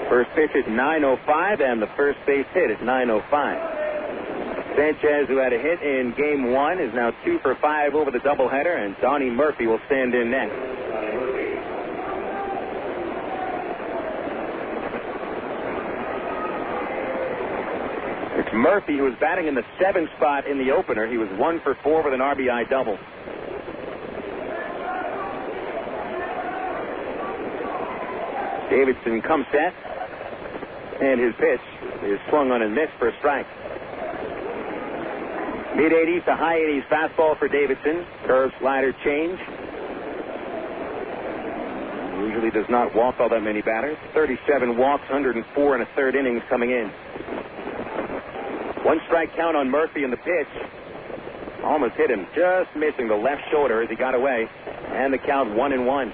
First pitch is 9:05, and the first base hit is 9:05. Sanchez, who had a hit in Game 1, is now 2 for 5 over the doubleheader, and Donnie Murphy will stand in next. It's Murphy, who was batting in the 7th spot in the opener. He was 1 for 4 with an RBI double. Davidson comes set, and his pitch is swung on and missed for a strike. Mid-80s to high 80s fastball for Davidson. Curve, slider, change. Usually does not walk all that many batters. 37 walks, 104 and a third innings coming in. 1 strike count on Murphy in the pitch. Almost hit him, just missing the left shoulder as he got away. And the count 1-1.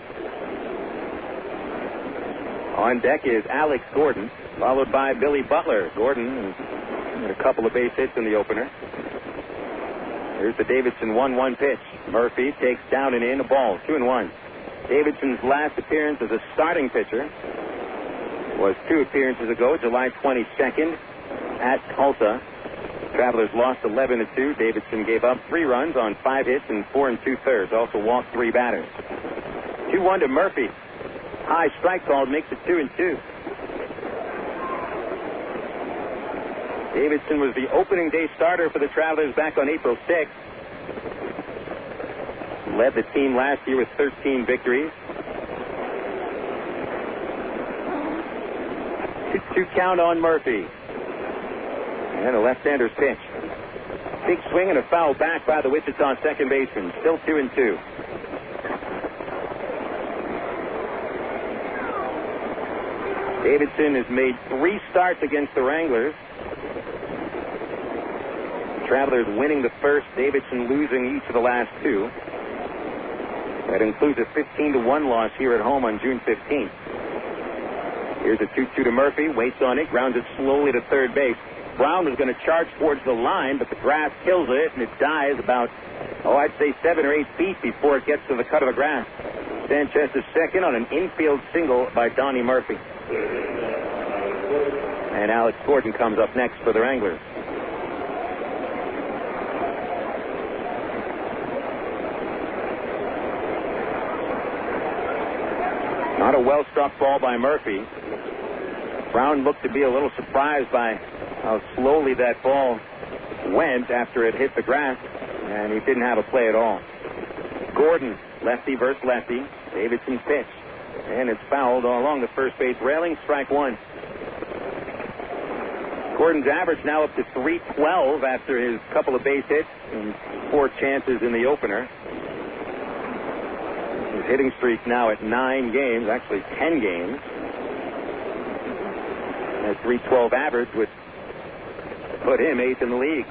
On deck is Alex Gordon, followed by Billy Butler. Gordon had a couple of base hits in the opener. Here's the Davidson 1-1 pitch. Murphy takes down and in a ball, 2-1. Davidson's last appearance as a starting pitcher was 2 appearances ago, July 22nd at Tulsa. Travelers lost 11-2. Davidson gave up 3 runs on 5 hits and 4 2/3. Also walked 3 batters. 2-1 to Murphy. High strike called, makes it 2-2. Davidson was the opening day starter for the Travelers back on April 6th. Led the team last year with 13 victories. 2-2 count on Murphy. And a left-hander's pitch. Big swing and a foul back by the Wichita second baseman. Still 2-2. Davidson has made 3 starts against the Wranglers. Travelers winning the first, Davidson losing each of the last 2. That includes a 15-1 loss here at home on June 15th. Here's a 2-2 to Murphy. Waits on it. Grounds it slowly to third base. Brown was going to charge towards the line, but the grass kills it, and it dies about, I'd say 7 or 8 feet before it gets to the cut of the grass. Sanchez is second on an infield single by Donnie Murphy. And Alex Gordon comes up next for the Wranglers. Not a well-struck ball by Murphy. Brown looked to be a little surprised by how slowly that ball went after it hit the grass, and he didn't have a play at all. Gordon, lefty versus lefty. Davidson's pitch. And it's fouled all along the first base railing. Strike 1. Gordon's average now up to .312 after his couple of base hits and 4 chances in the opener. His hitting streak now at 9 games, actually 10 games. That .312 average would put him 8th in the league,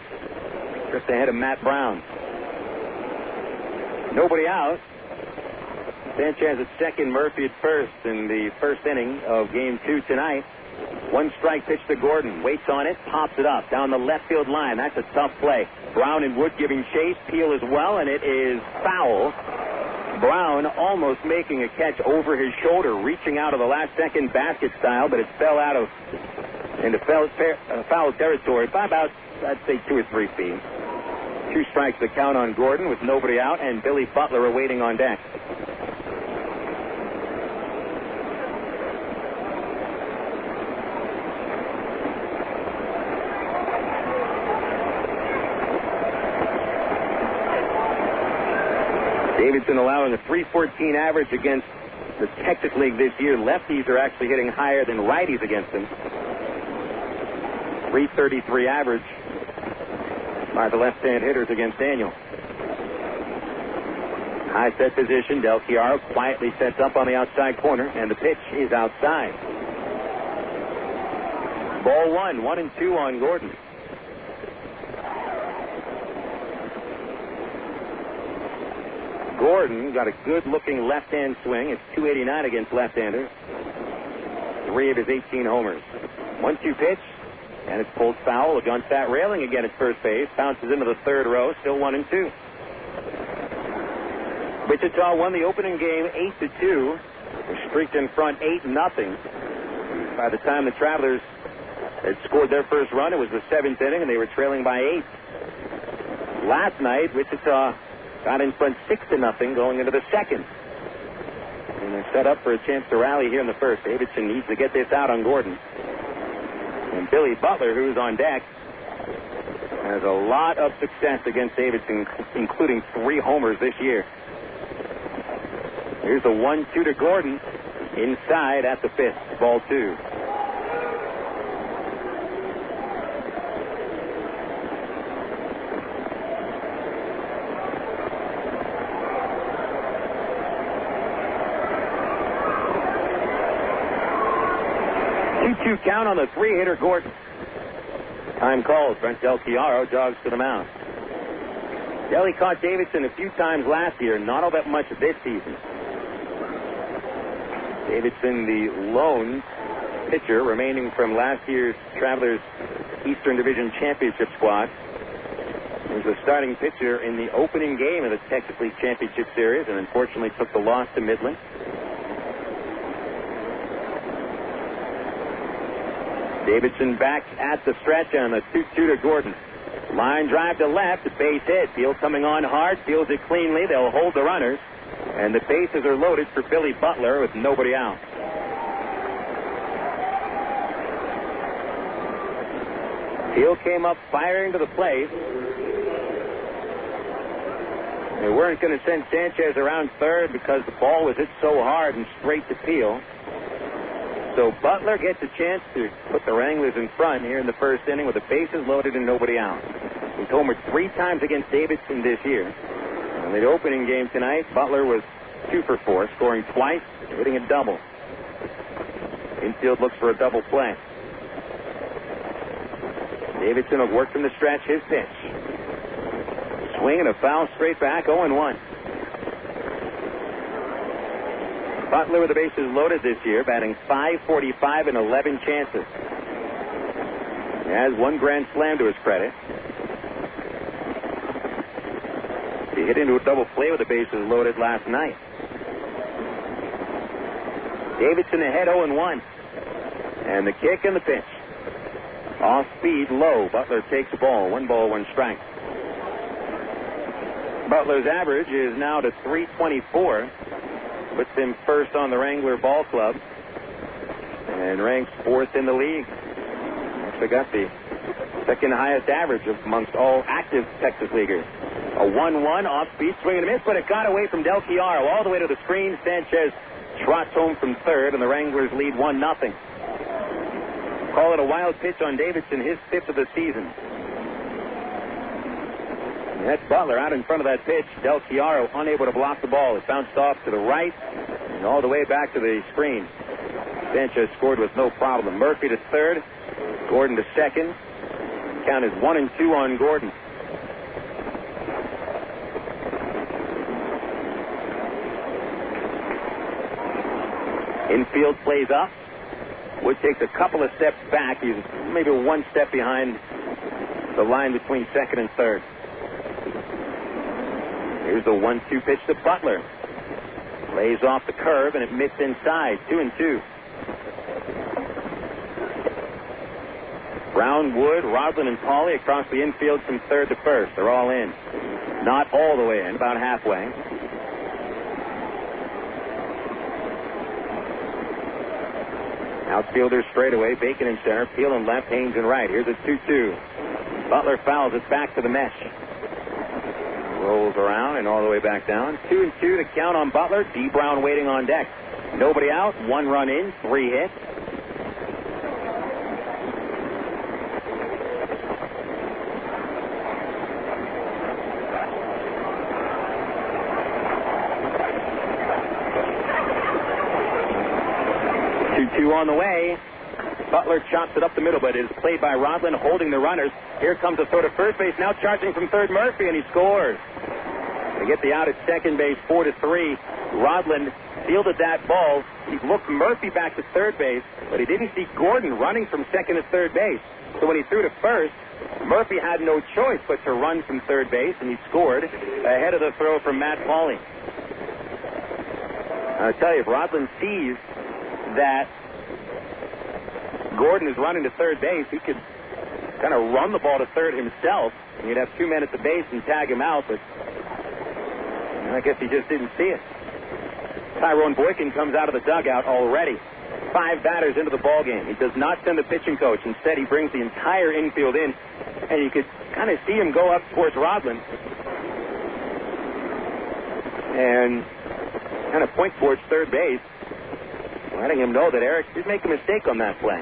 just ahead of Matt Brown. Nobody out. Sanchez at second, Murphy at first in the first inning of Game 2 tonight. 1 strike pitch to Gordon. Waits on it, pops it up down the left field line. That's a tough play. Brown and Wood giving chase. Peel as well, and it is foul. Brown almost making a catch over his shoulder, reaching out of the last second basket style, but it fell out of into foul territory by about, I'd say, 2 or 3 feet. 2 strikes to count on Gordon with nobody out, and Billy Butler awaiting on deck. Davidson allowing a .314 average against the Texas League this year. Lefties are actually hitting higher than righties against them. .333 average by the left-hand hitters against Daniel. High set position. Del Chiaro quietly sets up on the outside corner, and the pitch is outside. Ball 1, 1-2 on Gordon. Gordon got a good-looking left-hand swing. It's .289 against left-handers. 3 of his 18 homers. 1-2 pitch, and it's pulled foul against that railing again at first base. Bounces into the third row, still 1-2. Wichita won the opening game 8-2. They streaked in front 8-0. By the time the Travelers had scored their first run, it was the 7th inning, and they were trailing by 8. Last night, Wichita got in front 6-0 going into the second. And they're set up for a chance to rally here in the first. Davidson needs to get this out on Gordon. And Billy Butler, who's on deck, has a lot of success against Davidson, including 3 homers this year. Here's the 1-2 to Gordon. Inside at the 5th. Ball 2. Count on the 3-hitter Gordon. Time called. Brent Del Chiaro jogs to the mound. Deli caught Davidson a few times last year, not all that much this season. Davidson, the lone pitcher remaining from last year's Travelers Eastern Division Championship squad. He was the starting pitcher in the opening game of the Texas League Championship Series and unfortunately took the loss to Midland. Davidson back at the stretch on the 2-2 to Gordon. Line drive to left, a base hit. Field coming on hard, fields it cleanly. They'll hold the runners. And the bases are loaded for Billy Butler with nobody out. Field came up firing to the plate. They weren't going to send Sanchez around third because the ball was hit so hard and straight to Peel. So Butler gets a chance to put the Wranglers in front here in the first inning with the bases loaded and nobody out. He's homered 3 times against Davidson this year. In the opening game tonight, Butler was 2 for 4, scoring twice, hitting a double. Infield looks for a double play. Davidson will work from the stretch, his pitch. Swing and a foul straight back, 0-1. Butler with the bases loaded this year, batting .545 and 11 chances. He has 1 grand slam to his credit. He hit into a double play with the bases loaded last night. Davidson ahead 0-1. And the kick and the pitch. Off speed, low. Butler takes the ball. 1 ball, 1 strike. Butler's average is now to .324. Puts him first on the Wrangler Ball Club. And ranks 4th in the league. Actually got the 2nd highest average amongst all active Texas Leaguers. A 1-1 off-speed swing and a miss, but it got away from Del Chiaro all the way to the screen. Sanchez trots home from third, and the Wranglers lead 1-0. Call it a wild pitch on Davidson, his 5th of the season. And that's Butler out in front of that pitch. Del Chiaro unable to block the ball. It bounced off to the right and all the way back to the screen. Sanchez scored with no problem. Murphy to third, Gordon to second. Count is 1-2 on Gordon. Infield plays up. Wood takes a couple of steps back. He's maybe 1 step behind the line between second and third. Here's the 1-2 pitch to Butler. Lays off the curve and it missed inside. 2-2. Brown, Wood, Roslin, and Pauly across the infield from third to first. They're all in. Not all the way in, about halfway. Outfielders straightaway, Bacon in center, Peel in left, Haynes in right. Here's a 2-2. Butler fouls it back to the mesh. Rolls around and all the way back down. 2-2 to count on Butler. D. Brown waiting on deck. Nobody out. 1 run in, 3 hits. On the way. Butler chops it up the middle, but it is played by Rodlin, holding the runners. Here comes a throw to first base. Now charging from third, Murphy, and he scores. They get the out at second base, 4-3. Rodlin fielded that ball. He looked Murphy back to third base, but he didn't see Gordon running from second to third base. So when he threw to first, Murphy had no choice but to run from third base, and he scored ahead of the throw from Matt Pauly. I'll tell you, if Rodlin sees that Gordon is running to third base, he could kind of run the ball to third himself, and you'd have 2 men at the base and tag him out, but I guess he just didn't see it. Tyrone Boykin comes out of the dugout already. 5 batters into the ballgame. He does not send the pitching coach. Instead, he brings the entire infield in, and you could kind of see him go up towards Rodlin and kind of point towards third base, letting him know that Eric did make a mistake on that play.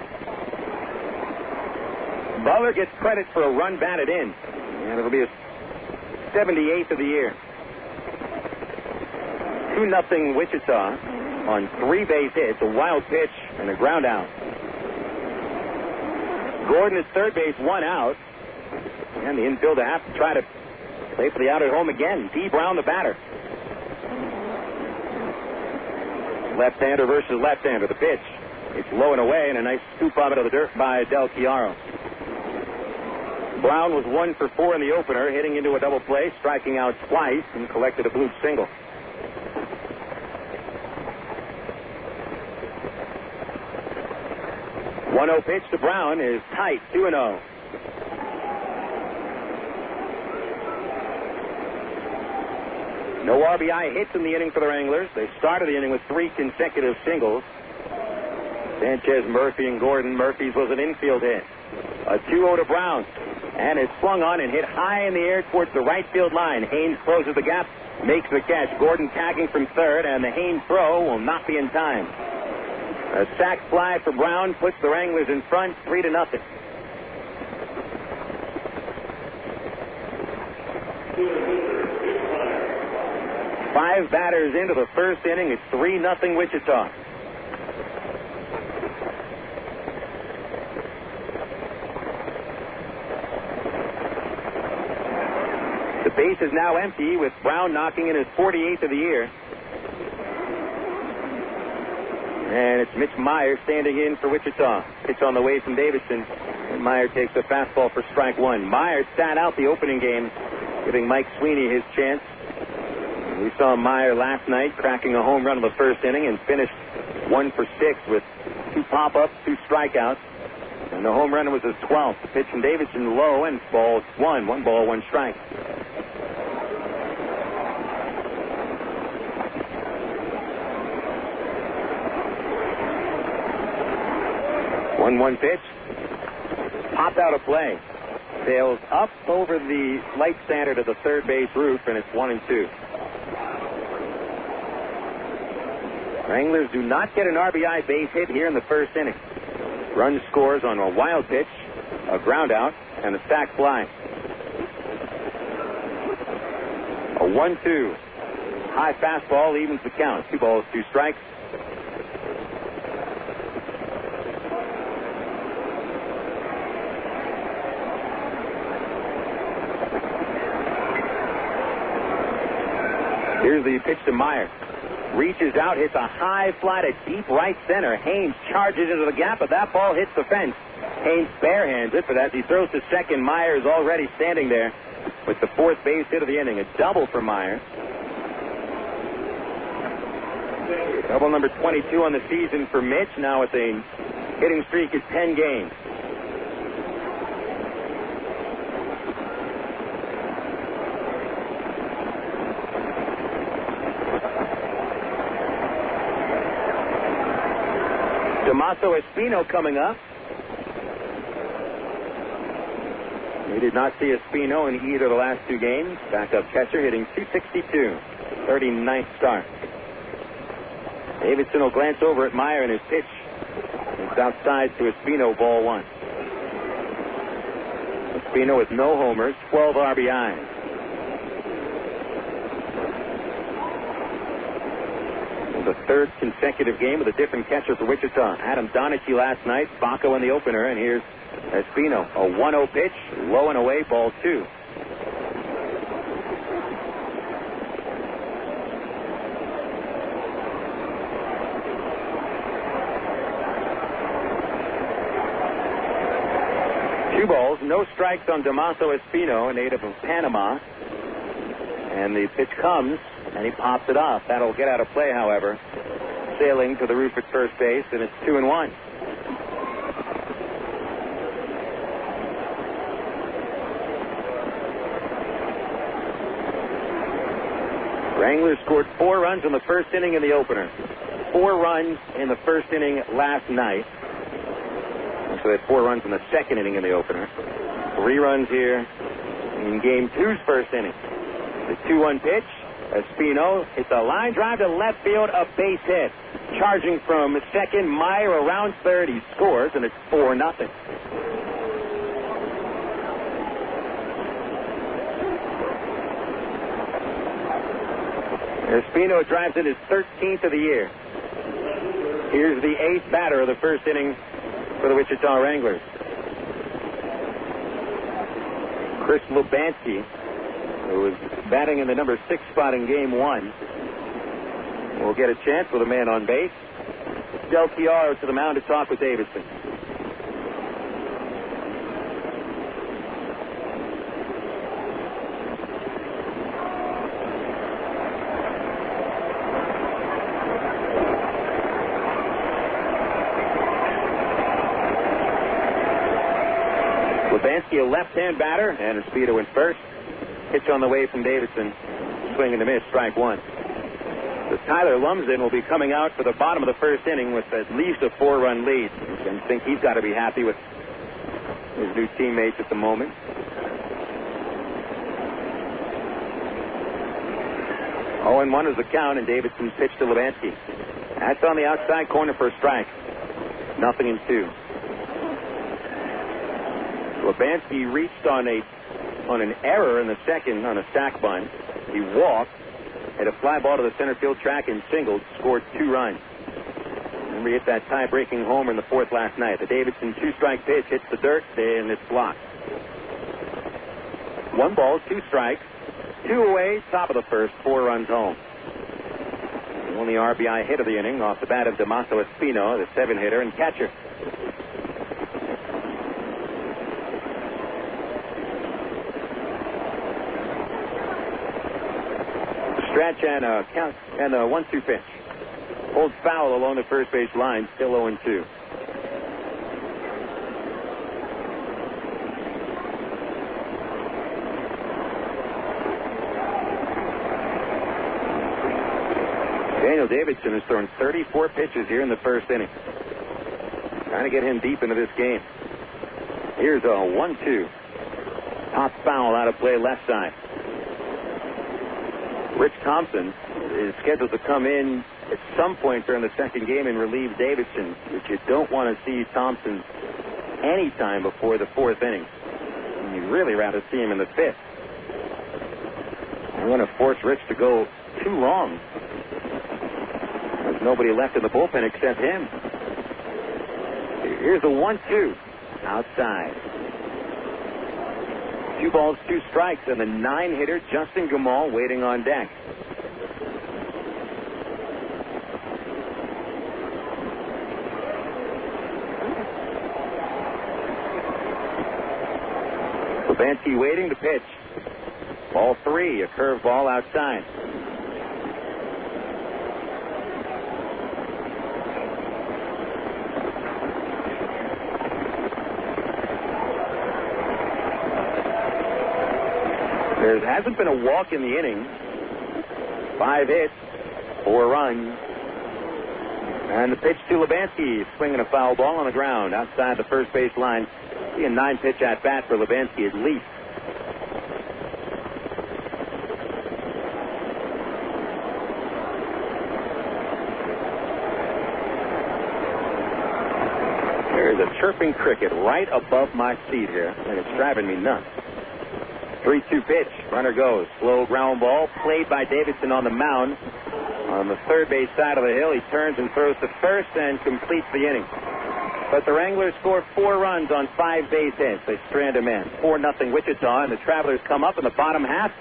Butler gets credit for a run batted in, and it'll be his 78th of the year. 2-0 Wichita on 3 base hits, a wild pitch, and a ground out. Gordon is third base, 1 out, and the infielder have to try to play for the out at home again. D. Brown, the batter. Left-hander versus left-hander. The pitch. It's low and away, and a nice scoop out of the dirt by Del Chiaro. Brown was 1 for 4 in the opener, hitting into a double play, striking out twice, and collected a bloop single. 1-0 pitch to Brown is tight, 2-0. No RBI hits in the inning for the Wranglers. They started the inning with 3 consecutive singles. Sanchez, Murphy, and Gordon. Murphy's was an infield hit. A 2-0 to Brown. And it's swung on and hit high in the air towards the right field line. Haynes closes the gap, makes the catch. Gordon tagging from third, and the Haynes throw will not be in time. A sac fly for Brown puts the Wranglers in front, 3-0. Five batters into the first inning. It's 3-0 Wichita. The base is now empty with Brown knocking in his 48th of the year. And it's Mitch Meyer standing in for Wichita. Pitch on the way from Davidson. And Meyer takes a fastball for strike one. Meyer sat out the opening game, giving Mike Sweeney his chance. We saw Meyer last night cracking a home run in the first inning and finished 1 for 6 with 2 pop-ups, 2 strikeouts. And the home run was his 12th. The pitch from Davidson low and ball 1. 1 ball, 1 strike. One pitch. Popped out of play. Sails up over the light standard of the third base roof, and it's 1-2. Wranglers do not get an RBI base hit here in the first inning. Run scores on a wild pitch, a ground out, and a sac fly. A 1-2. High fastball evens the count. 2 balls, 2 strikes. Here's the pitch to Meyer. Reaches out, hits a high fly to deep right center. Haynes charges into the gap, but that ball hits the fence. Haynes barehands it, but as he throws to second, Meyer is already standing there with the 4th base hit of the inning. A double for Meyer. Double number 22 on the season for Mitch. Now with a hitting streak at 10 games. Damaso Espino coming up. We did not see Espino in either of the last 2 games. Backup catcher hitting .262. 39th start. Davidson will glance over at Meyer in his pitch. It's outside to Espino, ball 1. Espino with no homers, 12 RBIs. The 3rd consecutive game with a different catcher for Wichita. Adam Donachie last night, Baco in the opener, and here's Espino. A 1-0 pitch, low and away, ball 2. Two balls, no strikes on Damaso Espino, a native of Panama. And the pitch comes, and he pops it off. That'll get out of play, however. Sailing to the roof at first base, and it's 2-1. Wranglers scored 4 runs in the first inning in the opener. 4 runs in the first inning last night. So they had 4 runs in the second inning in the opener. 3 runs here in Game 2's first inning. The 2-1 pitch. Espino hits a line drive to left field, a base hit. Charging from second, Meyer around third. He scores, and it's 4-0. Espino drives in his 13th of the year. Here's the 8th batter of the first inning for the Wichita Wranglers. Chris Lubansky, who was batting in the number 6 spot in Game 1, will get a chance with a man on base. Del Chiaro to the mound to talk with Davidson. Labansky, a left-hand batter, and Espino in first. Pitch on the way from Davidson. Swing and a miss, strike one. So Tyler Lumsden will be coming out for the bottom of the first inning with at least a 4-run lead. I think he's got to be happy with his new teammates at the moment. 0-1 is the count, and Davidson's pitch to Labansky. That's on the outside corner for a strike. 0-2. Labansky reached on an error in the second on a sac bunt. He walked, hit a fly ball to the center field track and singled, scored 2 runs. And we hit that tie-breaking homer in the fourth last night. The Davidson 2-strike pitch hits the dirt, and it's blocked. 1 ball, 2 strikes, 2 away, top of the first, 4 runs home. The only RBI hit of the inning off the bat of Damaso Espino, the 7-hitter and catcher. Stretch and a count and a 1-2 pitch. Holds foul along the first base line, still 0-2. Daniel Davidson has thrown 34 pitches here in the first inning. Trying to get him deep into this game. Here's a 1-2. Top foul out of play left side. Rich Thompson is scheduled to come in at some point during the second game and relieve Davidson, but you don't want to see Thompson any time before the fourth inning. You'd really rather see him in the fifth. I'm going to force Rich to go too long. There's nobody left in the bullpen except him. Here's a 1-2 outside. 2 balls, 2 strikes, and the 9-hitter Justin Gamal waiting on deck. Labansky waiting to pitch. Ball 3, a curve ball outside. There hasn't been a walk in the inning. 5 hits, 4 runs. And the pitch to Labansky, swinging a foul ball on the ground outside the first base line. See a 9-pitch at bat for Labansky at least. There's a chirping cricket right above my seat here, and it's driving me nuts. 3-2 pitch. Runner goes. Slow ground ball played by Davidson on the mound. On the third base side of the hill, he turns and throws to first and completes the inning. But the Wranglers score 4 runs on 5 base hits. They strand him in. 4-0 Wichita, and the Travelers come up in the bottom half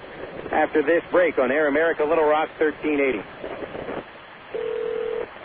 after this break on Air America Little Rock 1380.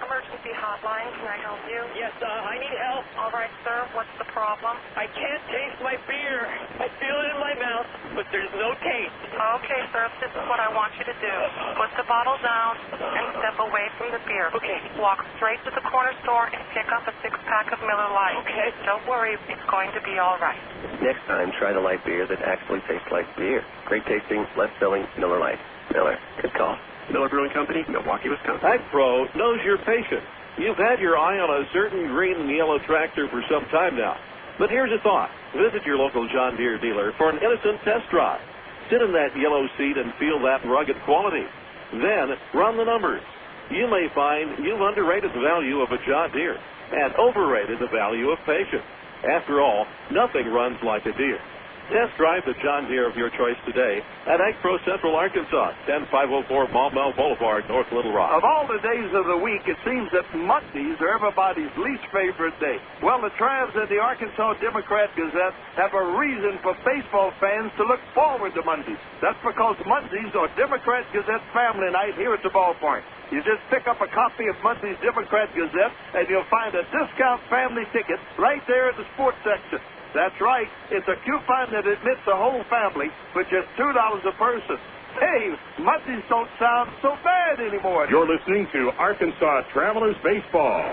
Emergency hotline, can I help you? Yes, I need help. All right, sir, what's the problem? I can't taste my beer. I feel it in my mouth, but there's no taste. Okay, sir, this is what I want you to do. Put the bottle down and step away from the beer. Okay. Walk straight to the corner store and pick up a 6-pack of Miller Lite. Okay. Don't worry, it's going to be all right. Next time, try the light beer that actually tastes like beer. Great tasting, less filling, Miller Lite. Miller, good call. Miller Brewing Company, Milwaukee, Wisconsin. Ag Pro knows your patient. You've had your eye on a certain green and yellow tractor for some time now. But here's a thought. Visit your local John Deere dealer for an innocent test drive. Sit in that yellow seat and feel that rugged quality. Then run the numbers. You may find you've underrated the value of a John Deere and overrated the value of patience. After all, nothing runs like a Deere. Test drive the John Deere of your choice today at Ag Pro Central Arkansas, 10504 Maumelle Boulevard, North Little Rock. Of all the days of the week, it seems that Mondays are everybody's least favorite day. Well, the Travs and the Arkansas Democrat-Gazette have a reason for baseball fans to look forward to Mondays. That's because Mondays are Democrat-Gazette family night here at the ballpark. You just pick up a copy of Monday's Democrat-Gazette, and you'll find a discount family ticket right there at the sports section. That's right. It's a coupon that admits the whole family for just $2 a person. Hey, Mondays don't sound so bad anymore. You're listening to Arkansas Travelers Baseball.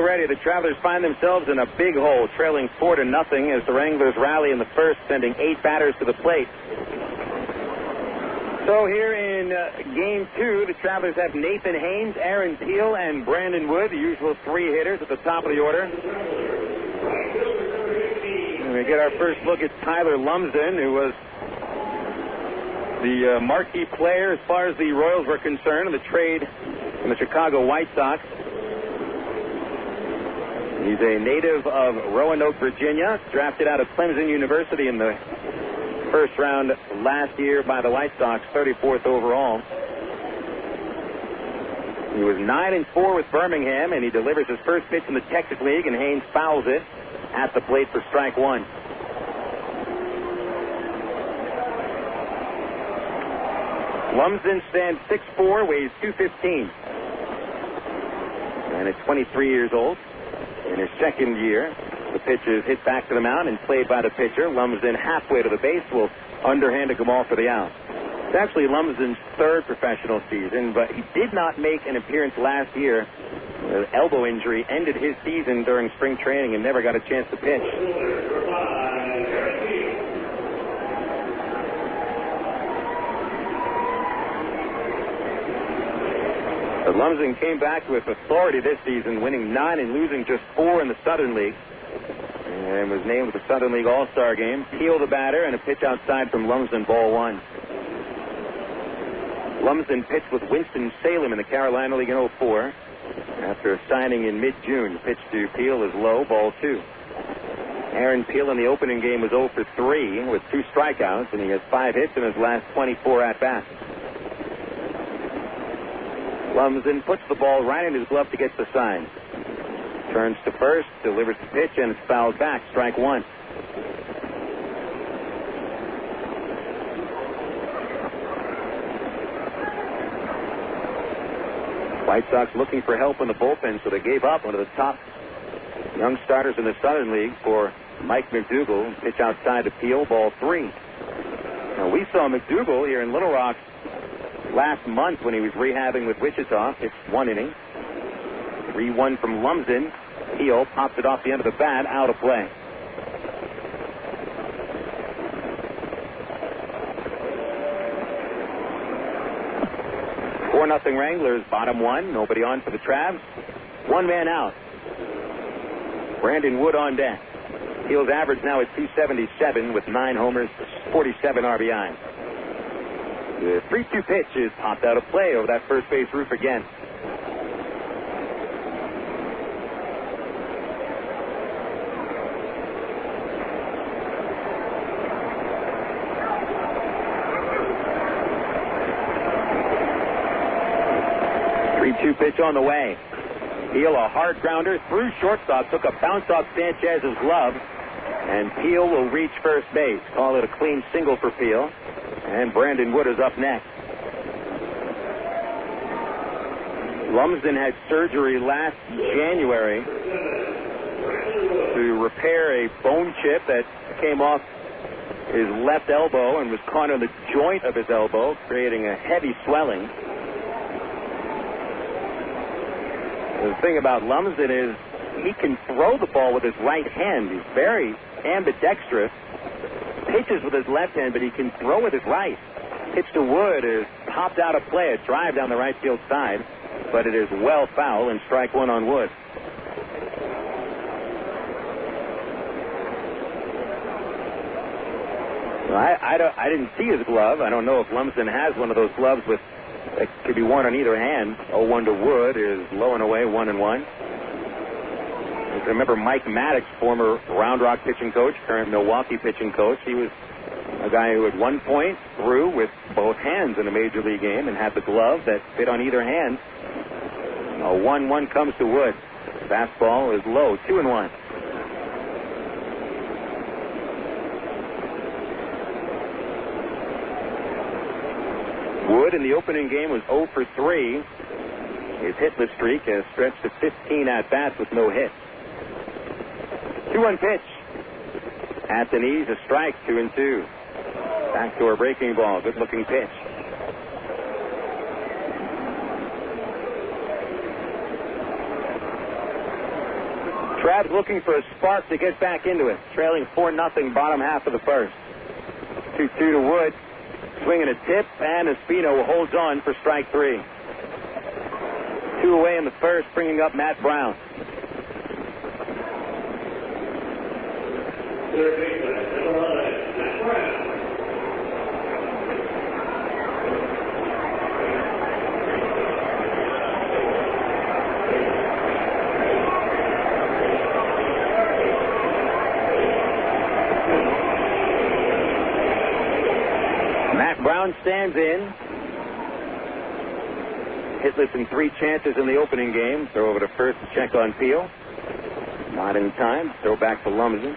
Already, the Travelers find themselves in a big hole, trailing 4-0 as the Wranglers rally in the first, sending 8 batters to the plate. So here in Game 2, the Travelers have Nathan Haynes, Aaron Peel, and Brandon Wood, the usual 3 hitters at the top of the order. And we get our first look at Tyler Lumsden, who was the marquee player as far as the Royals were concerned in the trade from the Chicago White Sox. He's a native of Roanoke, Virginia, drafted out of Clemson University in the first round last year by the White Sox, 34th overall. He was 9-4 with Birmingham, and he delivers his first pitch in the Texas League, and Haynes fouls it at the plate for strike 1. Lumsden stands 6'4", weighs 215. And is 23 years old. In his second year, the pitch is hit back to the mound and played by the pitcher. Lumsden halfway to the base will underhand a ball for the out. It's actually Lumsden's 3rd professional season, but he did not make an appearance last year. The elbow injury ended his season during spring training and never got a chance to pitch. But Lumsden came back with authority this season, winning 9 and losing just 4 in the Southern League. And was named to the Southern League All-Star game. Peel the batter, and a pitch outside from Lumsden, ball 1. Lumsden pitched with Winston-Salem in the Carolina League in 04. After signing in mid-June, the pitch to Peel is low, ball 2. Aaron Peel in the opening game was 0 for 3 with 2 strikeouts, and he has 5 hits in his last 24 at-bats. Lumsden puts the ball right in his glove to get the sign. Turns to first, delivers the pitch, and it's fouled back. Strike 1. White Sox looking for help in the bullpen, so they gave up one of the top young starters in the Southern League for Mike McDougall. Pitch outside to Peel, ball 3. Now, we saw McDougall here in Little Rock last month when he was rehabbing with Wichita. It's 1 inning. 3-1 from Lumsden. Peel pops it off the end of the bat, out of play. Nothing Wranglers, bottom 1. Nobody on for the Travs. 1 man out. Brandon Wood on deck. Peel's average now at 277 with 9 homers, 47 RBI. The 3-2 pitch is popped out of play over that first base roof again. Pitch on the way. Peel, a hard grounder through shortstop, took a bounce off Sanchez's glove, and Peel will reach first base. Call it a clean single for Peel, and Brandon Wood is up next. Lumsden had surgery last January to repair a bone chip that came off his left elbow and was caught on the joint of his elbow, creating a heavy swelling. The thing about Lumsden is he can throw the ball with his right hand. He's very ambidextrous. Pitches with his left hand, but he can throw with his right. Pitch to Wood is popped out of play. A drive down the right field side, but it is well foul, and strike 1 on Wood. I didn't see his glove. I don't know if Lumsden has one of those gloves with that could be worn on either hand. 0-1 to Wood is low and away, 1-1. You can remember Mike Maddox, former Round Rock pitching coach, current Milwaukee pitching coach. He was a guy who at one point threw with both hands in a major league game and had the glove that fit on either hand. A 1-1 comes to Wood. Fastball is low, 2-1. Wood in the opening game was 0 for 3. His hitless streak has stretched to 15 at-bats with no hits. 2-1 pitch. At the knees, a strike, 2-2. Backdoor breaking ball, good-looking pitch. Trav's looking for a spark to get back into it. Trailing 4-0 bottom half of the first. 2-2 to Wood. Swinging a tip, and Espino holds on for strike 3. 2 away in the first, bringing up Matt Brown. Matt Brown stands in. Hitless in 3 chances in the opening game. Throw over to first to check on Peel. Not in time. Throw back to Lumsden.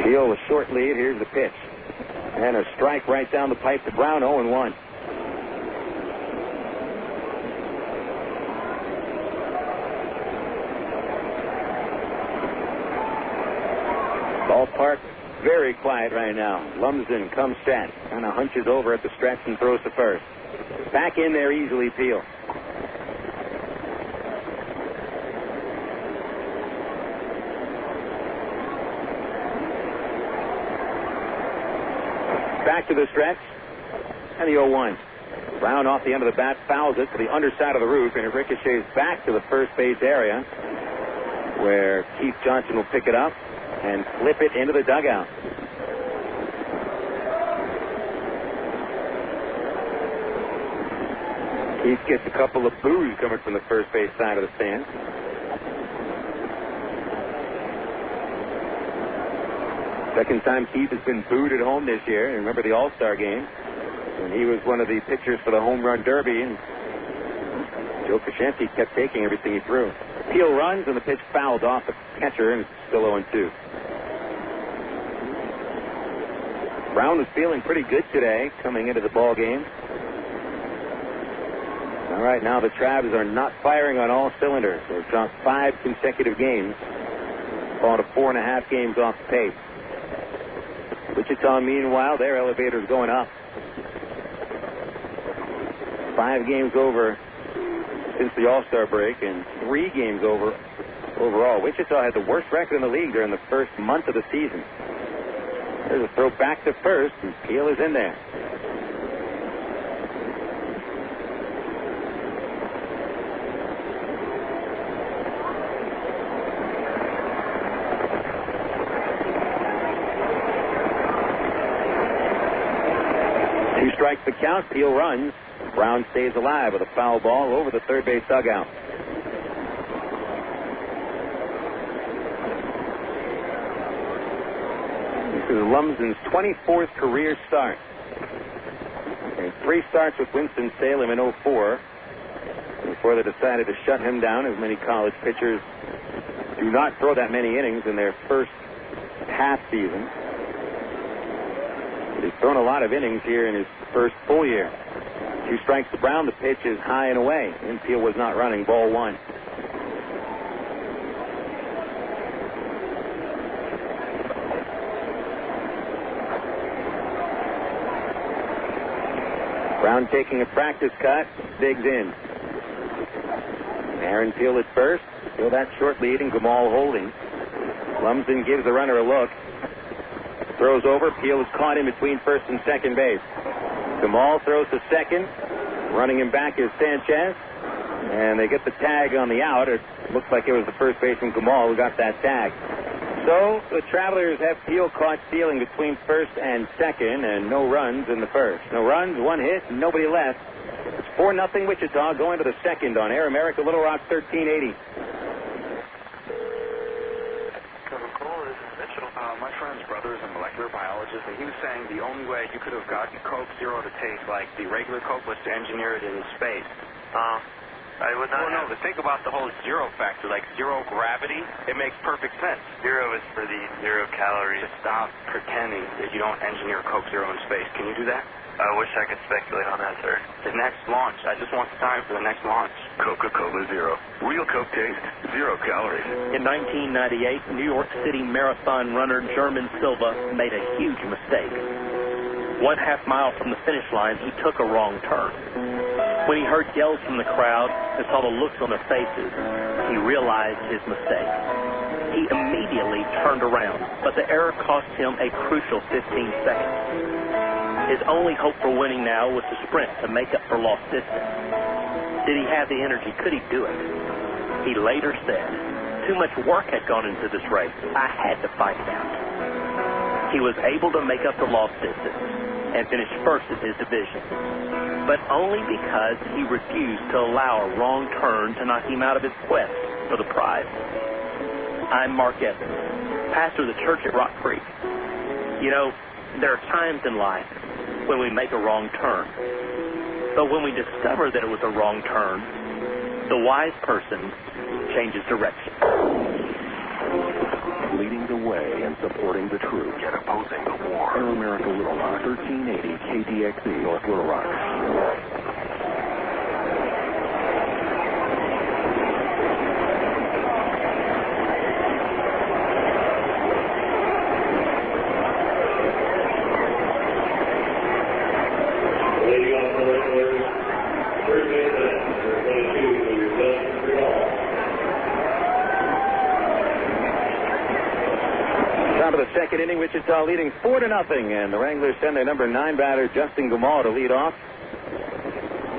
Peel with short lead. Here's the pitch. And a strike right down the pipe to Brown, 0-1. Ballpark very quiet right now. Lumsden comes set. Kind of hunches over at the stretch and throws to first. Back in there easily, Peel. Back to the stretch. And the 0-1. Brown off the end of the bat fouls it to the underside of the roof, and it ricochets back to the first base area where Keith Johnson will pick it up and flip it into the dugout. Keith gets a couple of boos coming from the first base side of the stand. Second time Keith has been booed at home this year. Remember the All-Star game when he was one of the pitchers for the home run derby, and Joe Krashenski kept taking everything he threw. Peel runs, and the pitch fouled off the catcher, and it's still 0-2. Brown was feeling pretty good today coming into the ball game. All right, now the Travs are not firing on all cylinders. They've dropped 5 consecutive games, falling to 4.5 games off the pace. Wichita, meanwhile, their elevator's going up. 5 games over since the All-Star break and 3 games over overall. Wichita had the worst record in the league during the first month of the season. There's a throw back to first, and Peel is in there. Strikes the count. Peel runs. Brown stays alive with a foul ball over the third base dugout. This is Lumsden's 24th career start. And 3 starts with Winston-Salem in 2004 before they decided to shut him down, as many college pitchers do not throw that many innings in their first half season. He's thrown a lot of innings here in his first full year. 2 strikes to Brown. The pitch is high and away. Infield was not running. Ball 1. Brown taking a practice cut. Digs in. Aaron Peel at first. Still that short lead, and Gamal holding. Lumsden gives the runner a look. Throws over. Peel is caught in between first and second base. Gamal throws to second. Running him back is Sanchez. And they get the tag on the out. It looks like it was the first baseman Gamal who got that tag. So the Travelers have Peel caught stealing between first and second, and no runs in the first. No runs, 1 hit, nobody left. It's 4-0 Wichita going to the second on Air America Little Rock 1380. My friend's brother is a molecular biologist, and he was saying the only way you could have gotten Coke Zero to taste like the regular Coke was to engineer it in space. I would not. Well, no, but think about the whole zero factor, like zero gravity. It makes perfect sense. 0 is for the 0 calories. Just stop pretending that you don't engineer Coke Zero in space. Can you do that? I wish I could speculate on that, sir. The next launch. I just want the time for the next launch. Coca-Cola Zero. Real Coke taste, 0 calories. In 1998, New York City marathon runner German Silva made a huge mistake. 1/2 mile from the finish line, he took a wrong turn. When he heard yells from the crowd and saw the looks on their faces, he realized his mistake. He immediately turned around, but the error cost him a crucial 15 seconds. His only hope for winning now was to sprint to make up for lost distance. Did he have the energy? Could he do it? He later said, "Too much work had gone into this race. I had to fight it out." He was able to make up the lost distance and finish first in his division, but only because he refused to allow a wrong turn to knock him out of his quest for the prize. I'm Mark Evans, pastor of the church at Rock Creek. You know, there are times in life when we make a wrong turn, but when we discover that it was a wrong turn, the wise person changes direction. Leading the way and supporting the troops and opposing the war. Air America Little Rock, 1380 KDXE, North Little Rock. Leading off the Wranglers, first base number 22, Zack Greinke. Top of the second inning, Wichita leading 4-0, and the Wranglers send their number 9 batter, Justin Gumal, to lead off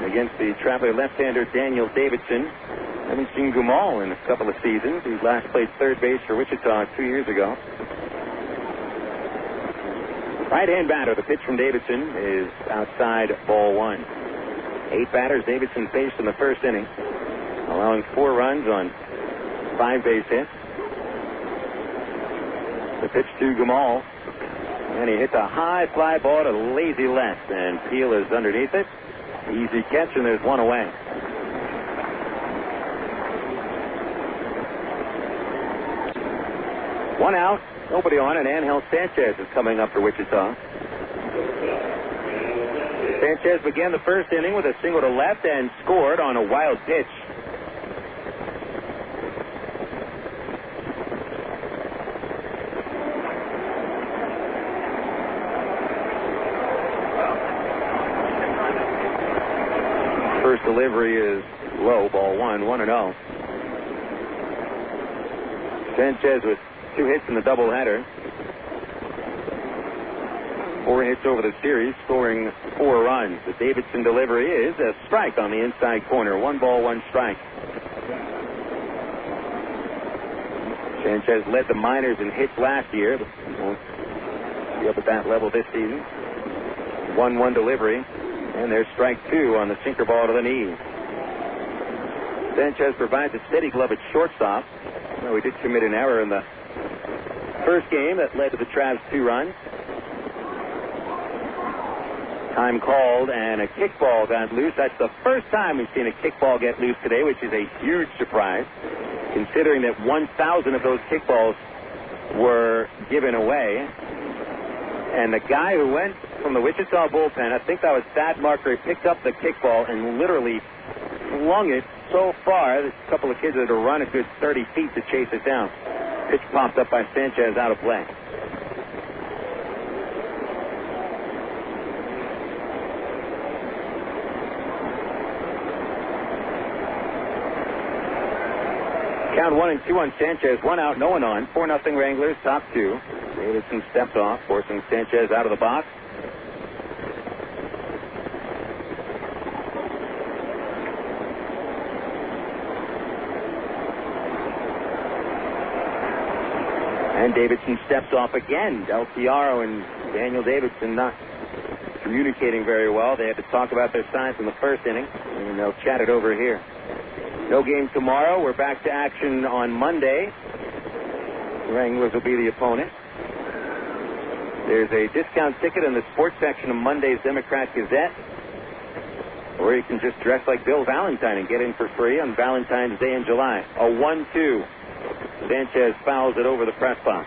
against the traveler left-hander Daniel Davidson. Haven't seen Gumal in a couple of seasons. He last played third base for Wichita 2 years ago. Right-hand batter, the pitch from Davidson is outside, ball 1. 8 batters Davidson faced in the first inning, allowing 4 runs on 5 base hits. The pitch to Gumal, and he hits a high fly ball to lazy left, and Peel is underneath it. Easy catch, and there's one away. One out, nobody on, and Angel Sanchez is coming up for Wichita. Sanchez began the first inning with a single to left and scored on a wild pitch. First delivery is low, ball 1, 1-0. Sanchez with 2 hits in the doubleheader. 4 hits over the series, scoring 4 runs. The Davidson delivery is a strike on the inside corner. 1 ball, 1 strike. Sanchez led the minors in hits last year, but won't be up at that level this season. 1-1 delivery. And there's strike 2 on the sinker ball to the knee. Sanchez provides a steady glove at shortstop. Well, he did commit an error in the first game that led to the Travs' 2 runs. Time called, and a kickball got loose. That's the first time we've seen a kickball get loose today, which is a huge surprise, considering that 1,000 of those kickballs were given away. And the guy who went from the Wichita bullpen, I think that was Thad Marker, picked up the kickball and literally flung it so far. There's a couple of kids that had to run a good 30 feet to chase it down. Pitch popped up by Sanchez, out of play. Count 1 and 2 on Sanchez. 1 out, no one on. 4-0 Wranglers, top 2. Davidson stepped off, forcing Sanchez out of the box. And Davidson steps off again. Del Chiaro and Daniel Davidson not communicating very well. They had to talk about their signs in the first inning, and they'll chat it over here. No game tomorrow. We're back to action on Monday. Wranglers will be the opponent. There's a discount ticket in the sports section of Monday's Democrat Gazette, or you can just dress like Bill Valentine and get in for free on Valentine's Day in July. A 1-2. Sanchez fouls it over the press box.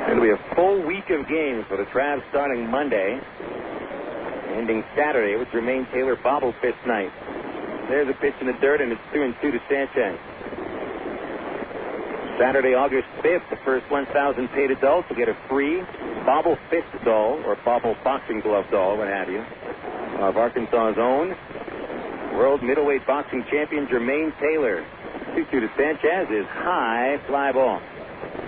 It'll be a full week of games for the Travs starting Monday, ending Saturday with Jermaine Taylor Bobble Fist night. There's a pitch in the dirt, and it's 2-2 to Sanchez. Saturday, August 5th, the first 1,000 paid adults will get a free bobble fist doll or bobble boxing glove doll, what have you, of Arkansas's own world middleweight boxing champion Jermaine Taylor. 2-2 to Sanchez is high fly ball.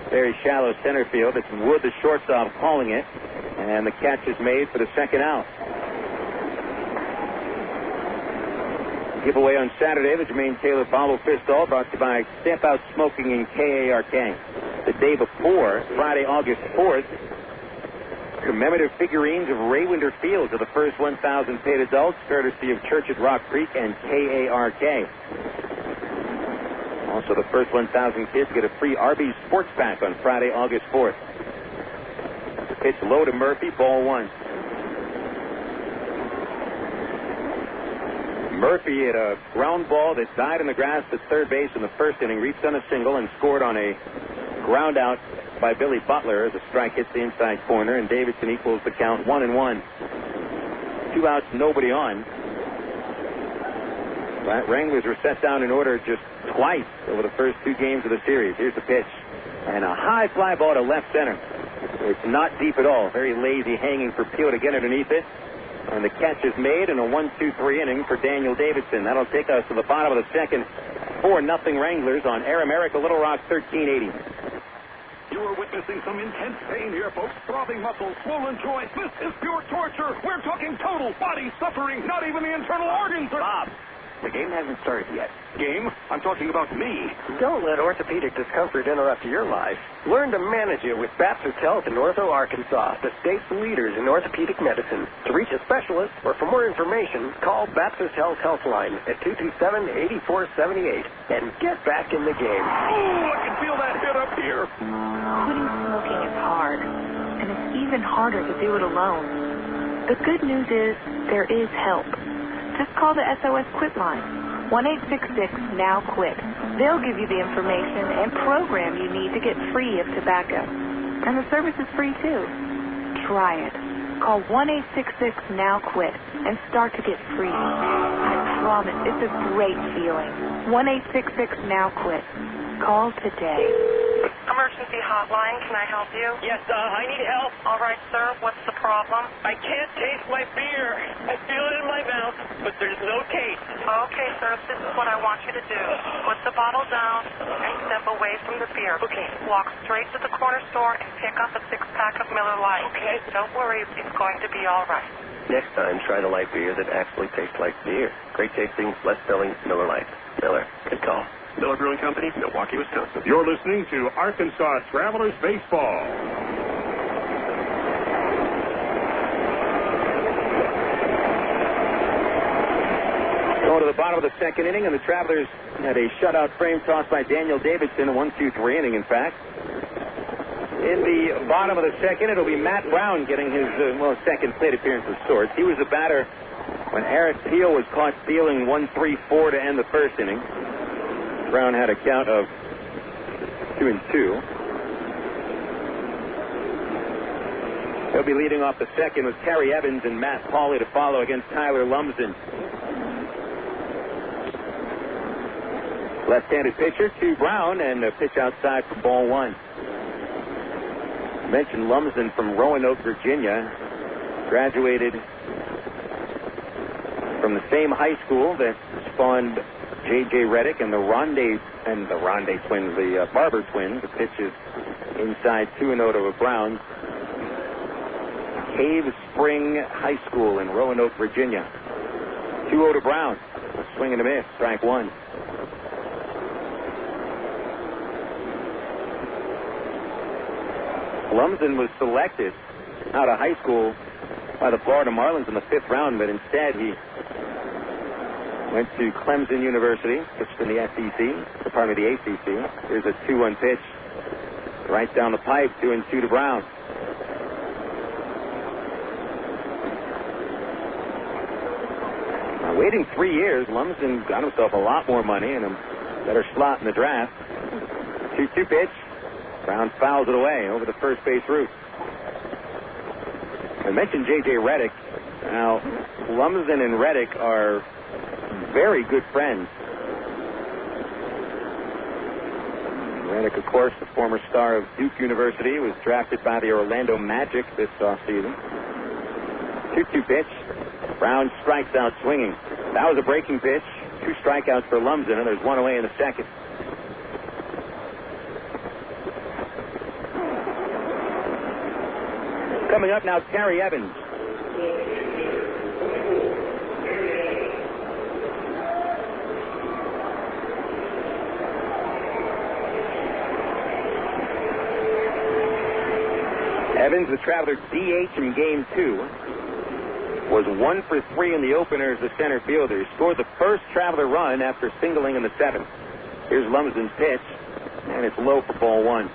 Very shallow center field. It's Wood, the shortstop, calling it, and the catch is made for the second out. Giveaway on Saturday, the Jermaine Taylor Bobble Fist Doll, brought to you by Step Out Smoking in KARK. The day before, Friday, August 4th, commemorative figurines of Ray Winder Fields are the first 1,000 paid adults, courtesy of Church at Rock Creek and KARK. Also, the first 1,000 kids get a free Arby's Sports Pack on Friday, August 4th. The pitch low to Murphy, ball one. Murphy hit a ground ball that died in the grass at third base in the first inning, reached on a single and scored on a ground out by Billy Butler as a strike hits the inside corner, and Davidson equals the count 1-1. 2 outs, nobody on. Wranglers were set down in order just twice over the first 2 games of the series. Here's the pitch. And a high fly ball to left center. It's not deep at all. Very lazy hanging for Peel to get underneath it. And the catch is made in a 1-2-3 inning for Daniel Davidson. That'll take us to the bottom of the second. 4-0 Wranglers on Air America Little Rock 1380. You are witnessing some intense pain here, folks. Throbbing muscles, swollen joints. This is pure torture. We're talking total body suffering. Not even the internal organs are... Bob, the game hasn't started yet. Game? I'm talking about me. Don't let orthopedic discomfort interrupt your life. Learn to manage it with Baptist Health in Ortho, Arkansas, the state's leaders in orthopedic medicine. To reach a specialist or for more information, call Baptist Health Helpline at 227-8478 and get back in the game. Oh, I can feel that hit up here. Quitting smoking is hard, and it's even harder to do it alone. The good news is there is help. Just call the SOS Quit line. 1-866-NOW-QUIT. They'll give you the information and program you need to get free of tobacco. And the service is free, too. Try it. Call 1-866-NOW-QUIT and start to get free. I promise it's a great feeling. 1-866-NOW-QUIT. Call today. Emergency hotline, can I help you? Yes, I need help. All right, sir, what's the problem? I can't taste my beer. I feel it in my mouth, but there's no taste. Okay, sir, this is what I want you to do. Put the bottle down and step away from the beer. Okay. Walk straight to the corner store and pick up a 6-pack of Miller Lite. Okay. Don't worry, it's going to be all right. Next time, try the light beer that actually tastes like beer. Great tasting, less filling Miller Lite. Miller, good call. Miller Brewing Company, Milwaukee, Wisconsin. You're listening to Arkansas Travelers Baseball. Going to the bottom of the second inning, and the Travelers had a shutout frame tossed by Daniel Davidson, a 1-2-3 inning, in fact. In the bottom of the second, it'll be Matt Brown getting his, second plate appearance of sorts. He was the batter when Eric Peel was caught stealing 1-3-4 to end the first inning. Brown had a count of 2-2. He'll be leading off the second with Terry Evans and Matt Pauley to follow against Tyler Lumsden. Left-handed pitcher to Brown, and a pitch outside for ball one. Mentioned Lumsden from Roanoke, Virginia. Graduated from the same high school that spawned J.J. Reddick and the Ronde twins, the Barber twins. The pitch is inside 2-0 to Brown. Cave Spring High School in Roanoke, Virginia. 2-0 to Brown. A swing and a miss. Strike one. Lumsden was selected out of high school by the Florida Marlins in the 5th round, but instead he went to Clemson University, pitched in the the ACC. Here's a 2-1 pitch. Right down the pipe, 2-2 to Brown. Now, waiting 3 years, Lumsden got himself a lot more money and a better slot in the draft. 2-2 pitch. Brown fouls it away over the first base route. I mentioned J.J. Reddick. Now, Lumsden and Reddick are very good friends. Reddick, of course, the former star of Duke University, was drafted by the Orlando Magic this offseason. 2-2 pitch. Brown strikes out swinging. That was a breaking pitch. 2 strikeouts for Lumsden, and there's 1 away in the second. Coming up now, Terry Evans. Evans, the Traveler DH in Game 2, was 1 for 3 in the opener as the center fielder. He scored the first Traveler run after singling in the 7th. Here's Lumsden's pitch, and it's low for ball 1.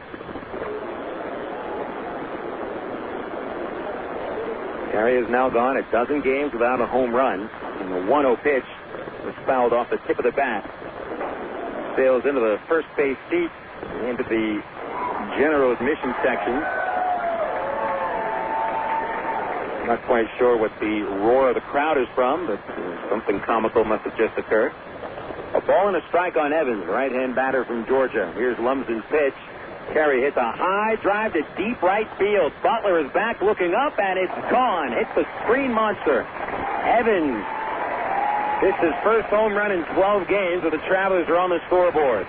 Terry has now gone a dozen games without a home run, and the 1-0 pitch was fouled off the tip of the bat. Sails into the first base seat, into the general admission section. Not quite sure what the roar of the crowd is from, but something comical must have just occurred. A ball and a strike on Evans, right-hand batter from Georgia. Here's Lumsden's pitch. Terry hits a high drive to deep right field. Butler is back looking up, and it's gone. Hits the screen monster. Evans hits his first home run in 12 games, but the Travelers are on the scoreboard.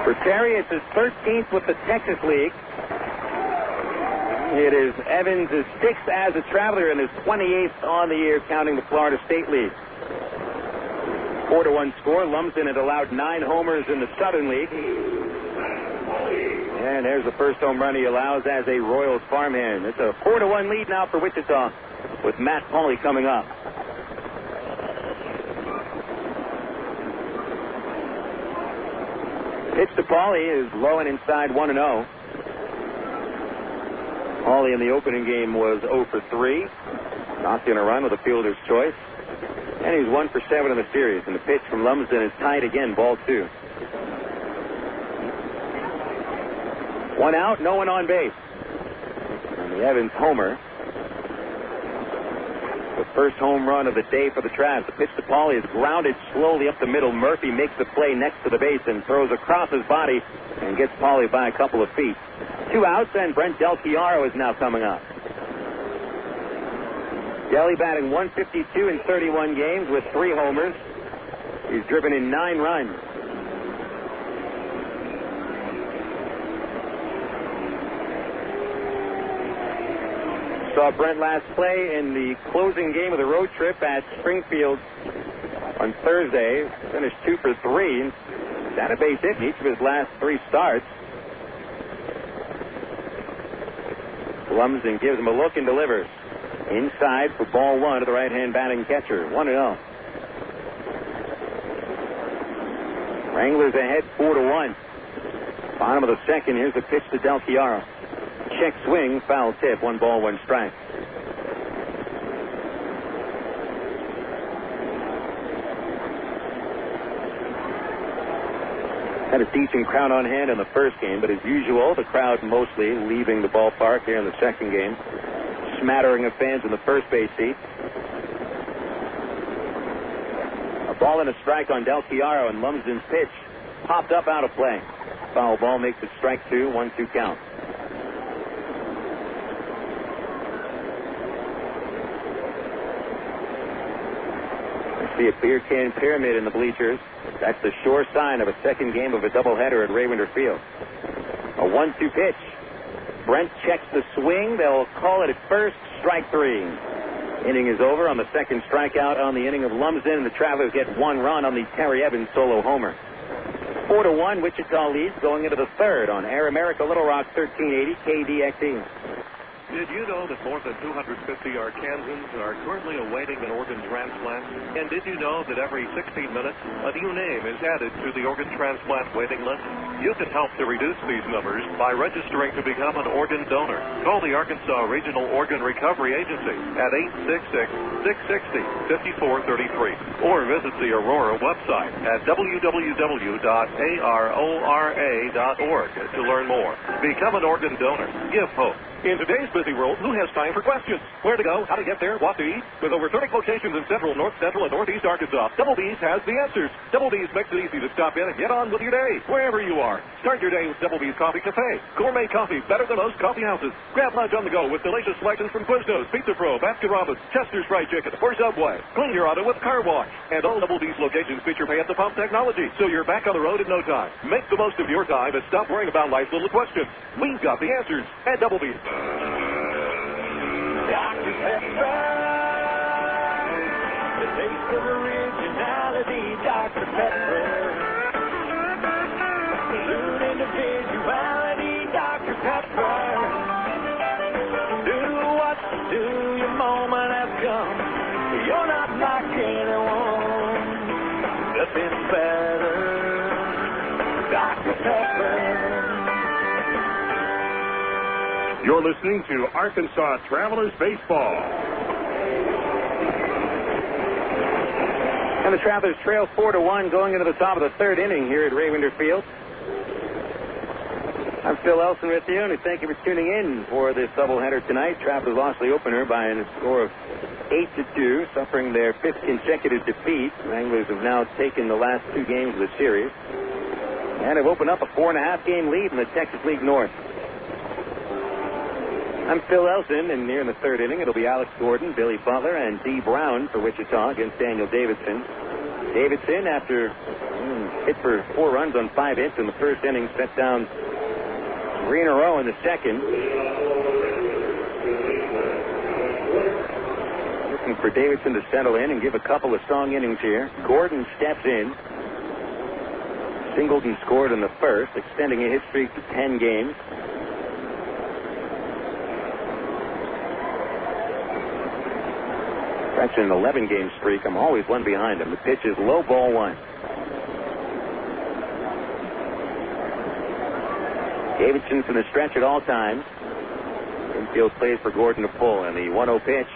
For Terry, it's his 13th with the Texas League. It is Evans' 6th as a Traveler and his 28th on the year, counting the Florida State League. 4-1 score. Lumsden had allowed 9 homers in the Southern League. And there's the first home run he allows as a Royals farmhand. It's a 4-1 lead now for Wichita, with Matt Pauley coming up. Pitch to Pauley is low and inside, 1-0. Pauley in the opening game was 0 for 3. Knocked in a run with a fielder's choice. And he's 1 for 7 in the series. And the pitch from Lumsden is tied again, ball 2. 1 out, no one on base. And the Evans homer. The first home run of the day for the Travs. The pitch to Pauley is grounded slowly up the middle. Murphy makes the play next to the base and throws across his body and gets Pauley by a couple of feet. 2 outs, and Brent Del Chiaro is now coming up. Delly batting 152 in 31 games with 3 homers. He's driven in 9 runs. Saw Brent last play in the closing game of the road trip at Springfield on Thursday. Finished 2 for 3. Had a base hit in each of his last 3 starts. Lumsden gives him a look and delivers. Inside for ball 1 to the right-hand batting catcher. 1-0. Wranglers ahead 4-1. Bottom of the second. Here's the pitch to Del Chiaro. Check swing, foul tip, 1 ball, 1 strike. Had a decent crowd on hand in the first game, but as usual, the crowd mostly leaving the ballpark here in the second game. Smattering of fans in the first base seat. A ball and a strike on Del Chiaro, and Lumsden's pitch popped up out of play. Foul ball makes it strike 2, 1-2 count. See a beer can pyramid in the bleachers. That's the sure sign of a second game of a doubleheader at Raywinder Field. A 1-2 pitch. Brent checks the swing. They'll call it at first, strike 3. Inning is over on the second strikeout on the inning of Lumsden, and the Travelers get 1 run on the Terry Evans solo homer. 4-1, Wichita leads going into the third on Air America Little Rock 1380 KDXE. Did you know that more than 250 Arkansans are currently awaiting an organ transplant? And did you know that every 16 minutes, a new name is added to the organ transplant waiting list? You can help to reduce these numbers by registering to become an organ donor. Call the Arkansas Regional Organ Recovery Agency at 866-660-5433 or visit the Aurora website at www.arora.org to learn more. Become an organ donor. Give hope. In today's busy world, who has time for questions? Where to go, how to get there, what to eat? With over 30 locations in central, north central, and northeast Arkansas, Double B's has the answers. Double B's makes it easy to stop in and get on with your day, wherever you are. Start your day with Double B's Coffee Cafe. Gourmet coffee, better than most coffee houses. Grab lunch on the go with delicious selections from Quiznos, Pizza Pro, Baskin-Robbins, Chester's Fried Chicken, or Subway. Clean your auto with Car Wash. And all Double B's locations feature pay-at-the-pump technology, so you're back on the road in no time. Make the most of your time and stop worrying about life's little questions. We've got the answers at Double B's. Dr. Pepper, the taste of originality, Dr. Pepper. True individuality, Dr. Pepper. Do what you do, your moment has come. You're not like anyone. Nothing better, Dr. Pepper. You're listening to Arkansas Travelers Baseball. And the Travelers trail 4-1 going into the top of the third inning here at Raywinder Field. I'm Phil Elson with you, and thank you for tuning in for this doubleheader tonight. Travelers lost the opener by a score of 8-2, suffering their fifth consecutive defeat. Wranglers have now taken the last two games of the series and have opened up a 4.5-game lead in the Texas League North. I'm Phil Elson, and here in the third inning, it'll be Alex Gordon, Billy Butler, and D. Brown for Wichita against Daniel Davidson. Davidson, after hit for 4 runs on 5 hits in the first inning, set down 3 in a row in the second. Looking for Davidson to settle in and give a couple of strong innings here. Gordon steps in. Singleton scored in the first, extending a hit streak to 10 games. That's an 11-game streak. I'm always one behind him. The pitch is low, ball 1. Davidson's in the stretch at all times. Infield plays for Gordon to pull, and the 1-0 pitch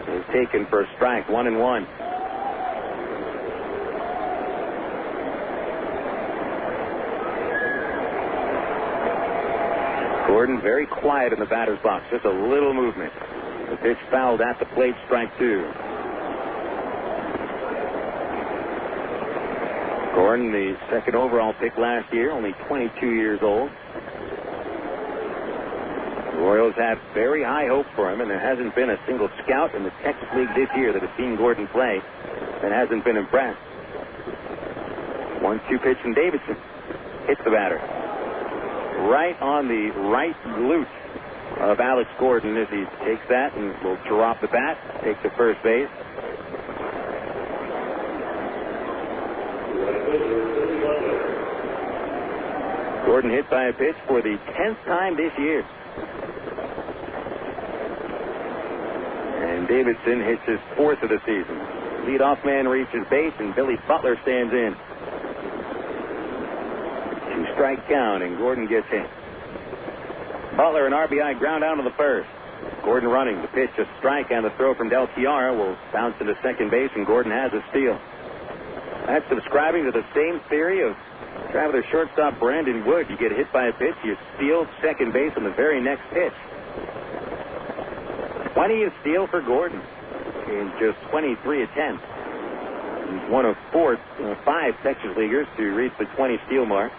is taken for a strike, 1-1. Gordon very quiet in the batter's box, just a little movement. The pitch fouled at the plate, strike 2. Gordon, the second overall pick last year, only 22 years old. The Royals have very high hopes for him, and there hasn't been a single scout in the Texas League this year that has seen Gordon play that hasn't been impressed. 1-2 pitch from Davidson. Hits the batter. Right on the right glute of Alex Gordon as he takes that and will drop the bat, take to first base. Gordon hit by a pitch for the 10th time this year. And Davidson hits his 4th of the season. Leadoff man reaches base, and Billy Butler stands in. 2-strike count, and Gordon gets hit. Butler, an RBI ground out of the first. Gordon running. The pitch, a strike, and the throw from Del Chiara will bounce into second base, and Gordon has a steal. That's subscribing to the same theory of Traveler shortstop Brandon Wood. You get hit by a pitch, you steal second base on the very next pitch. 20th steal for Gordon in just 23 attempts. He's one of 5 Texas Leaguers to reach the 20 steal mark.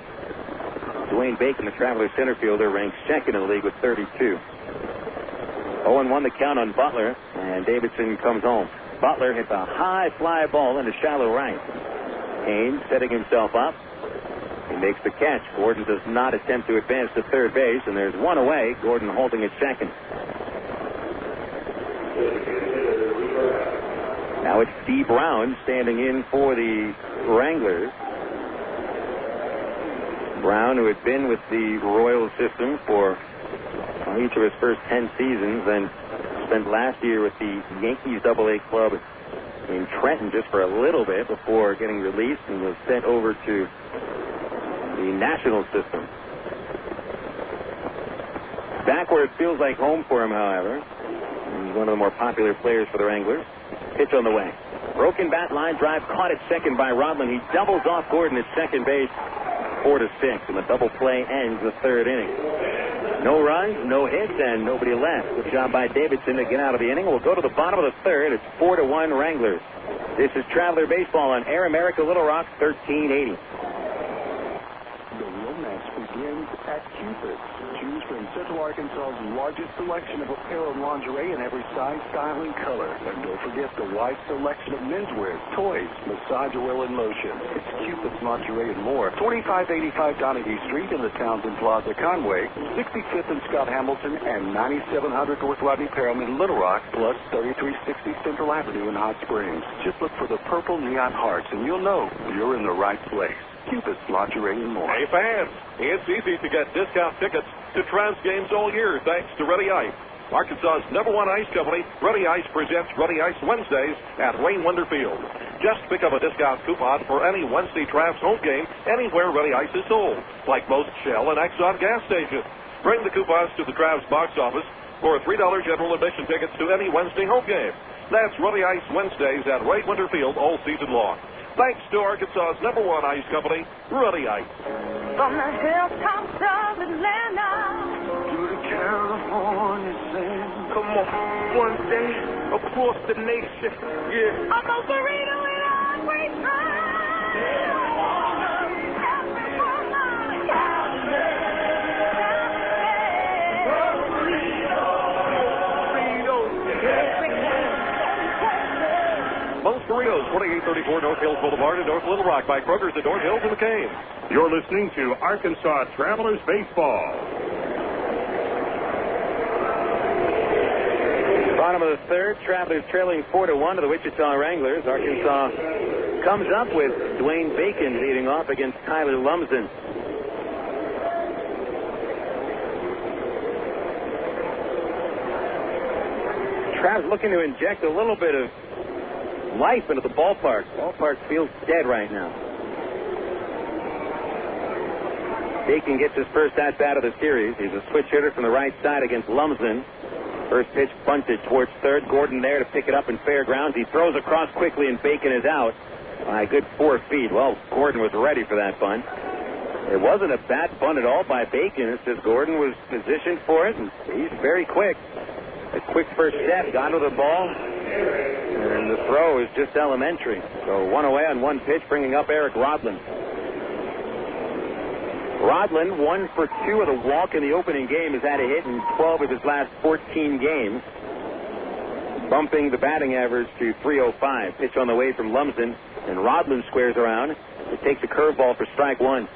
Dwayne Bacon, the Traveler center fielder, ranks second in the league with 32. 0-1 the count on Butler, and Davidson comes home. Butler hits a high fly ball into shallow right. Haynes setting himself up. He makes the catch. Gordon does not attempt to advance to third base, and there's one away. Gordon holding at second. Now it's D. Brown standing in for the Wranglers. Brown, who had been with the Royals system for each of his first 10 seasons, and spent last year with the Yankees AA club in Trenton just for a little bit before getting released and was sent over to the national system. Back where it feels like home for him, however. He's one of the more popular players for the Wranglers. Pitch on the way. Broken bat, line drive, caught at second by Rodman. He doubles off Gordon at second base. 4-6, and the double play ends the third inning. No runs, no hits, and nobody left. Good job by Davidson to get out of the inning. We'll go to the bottom of the third. It's 4-1 Wranglers. This is Traveler Baseball on Air America Little Rock 1380. The romance begins at Cupid's. Choose from Central Arkansas's largest selection of apparel and lingerie in every size, style, and color. And don't forget the wide selection of menswear, toys, massage oil, and lotion. It's Cupid's Lingerie and more. 2585 Donahue Street in the Townsend Plaza, Conway, 65th and Scott Hamilton, and 9700 North Rodney Parham in Little Rock, plus 3360 Central Avenue in Hot Springs. Just look for the purple neon hearts, and you'll know you're in the right place. Cupid's Lingerie and more. Hey, fans, it's easy to get discount tickets to Trans games all year thanks to Ready Ice. Arkansas's #1 ice company, Ready Ice presents Ready Ice Wednesdays at Wayne Wonder Field. Just pick up a discount coupon for any Wednesday Travs home game anywhere Ready Ice is sold, like most Shell and Exxon gas stations. Bring the coupons to the Travs box office for $3 general admission tickets to any Wednesday home game. That's Ready Ice Wednesdays at Wayne Wonder Field all season long. Thanks to Arkansas's #1 ice company, Ready Ice. From the hilltops of Atlanta To the California sand. Come on, one day across the nation. Yeah. I'm a burrito in a great Most Burritos, 2834 North Hills Boulevard in North Little Rock by Kroger's at North Hills and McCain. You're listening to Arkansas Travelers Baseball. Bottom of the third, Travelers trailing 4-1 to the Wichita Wranglers. Arkansas comes up with Dwayne Bacon leading off against Tyler Lumsden. Travs looking to inject a little bit of life into the ballpark. Ballpark feels dead right now. Bacon gets his first at-bat of the series. He's a switch hitter from the right side against Lumsden. First pitch bunted towards third. Gordon there to pick it up in fair grounds. He throws across quickly and Bacon is out by a good 4 feet. Well, Gordon was ready for that bunt. It wasn't a bat bunt at all by Bacon. It's just Gordon was positioned for it, and he's very quick. A quick first step, got to the ball, and the throw is just elementary. So 1 away on 1 pitch, bringing up Eric Rodland. Rodland, 1 for 2 of the walk in the opening game, has had a hit in 12 of his last 14 games, bumping the batting average to .305. Pitch on the way from Lumsden, and Rodland squares around. It takes a curveball for strike 1.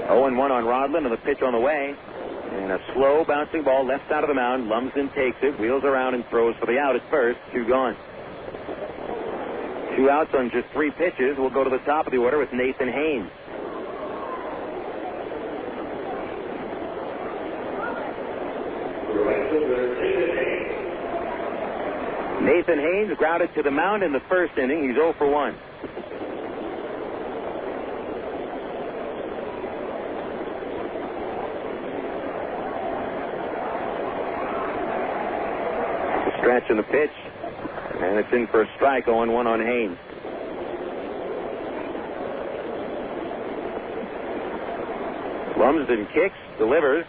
(0-1) on Rodland, and the pitch on the way. And a slow bouncing ball left side of the mound. Lumsden takes it, wheels around, and throws for the out at first. 2 gone. 2 outs on just 3 pitches. We'll go to the top of the order with Nathan Haynes. Nathan Haynes grounded to the mound in the first inning. He's 0 for 1. Stretch in the pitch, and it's in for a strike. 0-1 on Haynes. Lumsden kicks, delivers.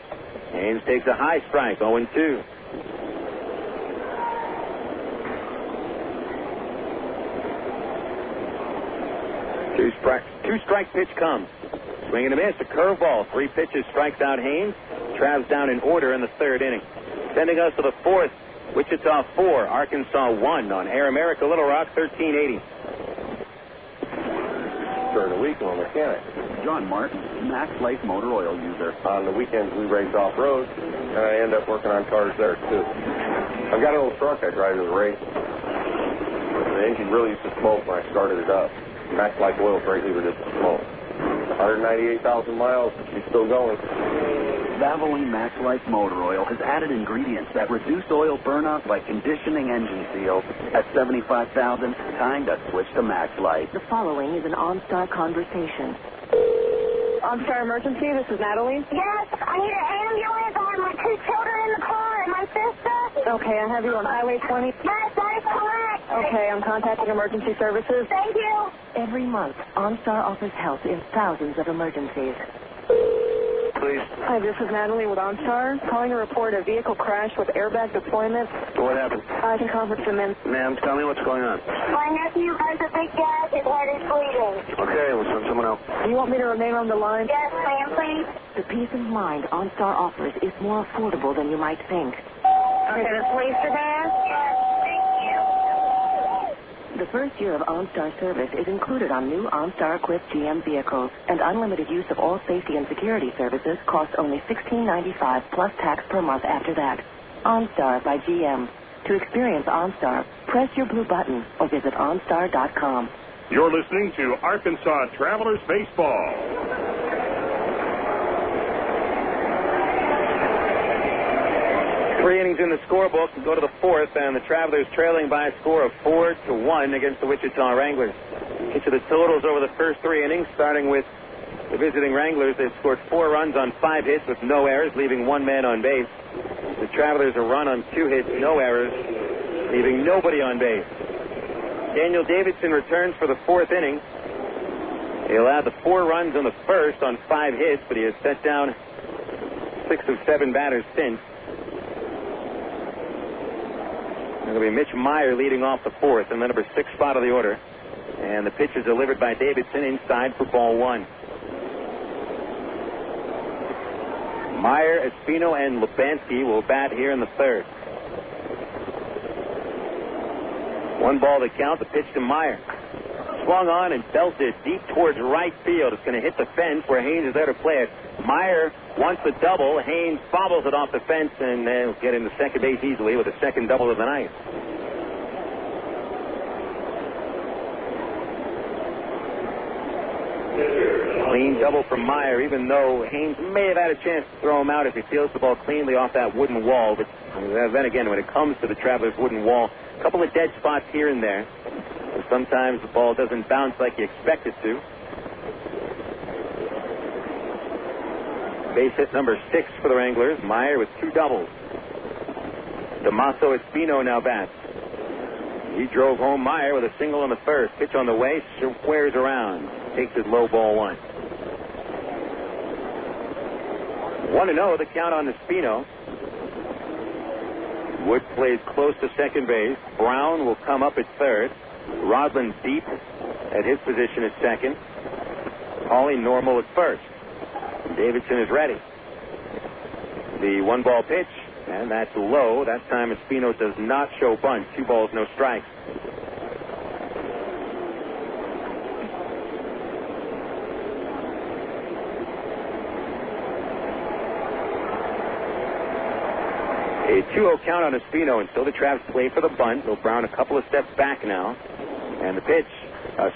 Haynes takes a high strike. 0-2. Two strike pitch comes. Swing and a miss, a curveball. 3 pitches, strikes out Haynes. Travs down in order in the third inning. Sending us to the fourth. Wichita 4, Arkansas 1 on Air America Little Rock 1380. During the week, I'm a mechanic. John Martin, Max Life motor oil user. On the weekends, we race off-road, and I end up working on cars there, too. I've got an old truck I drive to the race. The engine really used to smoke when I started it up. Max Life oil greatly reduced the smoke. 198,000 miles, she's still going. Valvoline Max Life motor oil has added ingredients that reduce oil burnout by conditioning engine seals. At 75,000, time to switch to Max Life. The following is an OnStar conversation. OnStar emergency, this is Natalie. Yes, I need an ambulance. I have my 2 children in the car and my sister. Okay, I have you on Highway 20. Yes, that is correct. Okay, I'm contacting emergency services. Thank you. Every month, OnStar offers help in thousands of emergencies. Please. Hi, this is Natalie with OnStar, calling to report a vehicle crash with airbag deployment. What happened? I can conference them in. Ma'am, tell me what's going on. My nephew has a big gap. His head is bleeding. Okay, we'll send someone else. Do you want me to remain on the line? Yes, ma'am, please. The peace of mind OnStar offers is more affordable than you might think. Okay, the police are there? The first year of OnStar service is included on new OnStar-equipped GM vehicles, and unlimited use of all safety and security services costs only $16.95 plus tax per month after that. OnStar by GM. To experience OnStar, press your blue button or visit OnStar.com. You're listening to Arkansas Travelers Baseball. 3 innings in the scorebook. We go to the 4th, and the Travelers trailing by a score of 4-1 against the Wichita Wranglers. Each of the totals over the first 3 innings, starting with the visiting Wranglers. They've scored 4 runs on 5 hits with no errors, leaving 1 man on base. The Travelers a run on 2 hits, no errors, leaving nobody on base. Daniel Davidson returns for the 4th inning. He allowed the 4 runs on the first on 5 hits, but he has set down 6 of 7 batters since. It'll be Mitch Meyer leading off the 4th in the number 6 spot of the order. And the pitch is delivered by Davidson inside for ball 1. Meyer, Espino, and Lubansky will bat here in the 3rd. 1 ball to count. The pitch to Meyer. Swung on and belted deep towards right field. It's going to hit the fence where Haynes is there to play it. Meyer wants the double. Haynes bobbles it off the fence and will get into second base easily with a second double of the night. Clean double from Meyer, even though Haynes may have had a chance to throw him out if he fields the ball cleanly off that wooden wall. But then again, when it comes to the Travelers' wooden wall, a couple of dead spots here and there. Sometimes the ball doesn't bounce like you expect it to. Base hit number 6 for the Wranglers. Meyer with 2 doubles. Damaso Espino now bats. He drove home Meyer with a single on the 1st. Pitch on the way, squares around. Takes his low ball 1. 1-0 the count on Espino. Wood plays close to second base. Brown will come up at 3rd. Rodland deep at his position at 2nd. Hawley normal at 1st. Davidson is ready. The 1-ball pitch, and that's low. That time Espino does not show bunt. 2 balls, no strikes. A 2-0 count on Espino, and so the Travs play for the bunt. Bill Brown a couple of steps back now. And the pitch,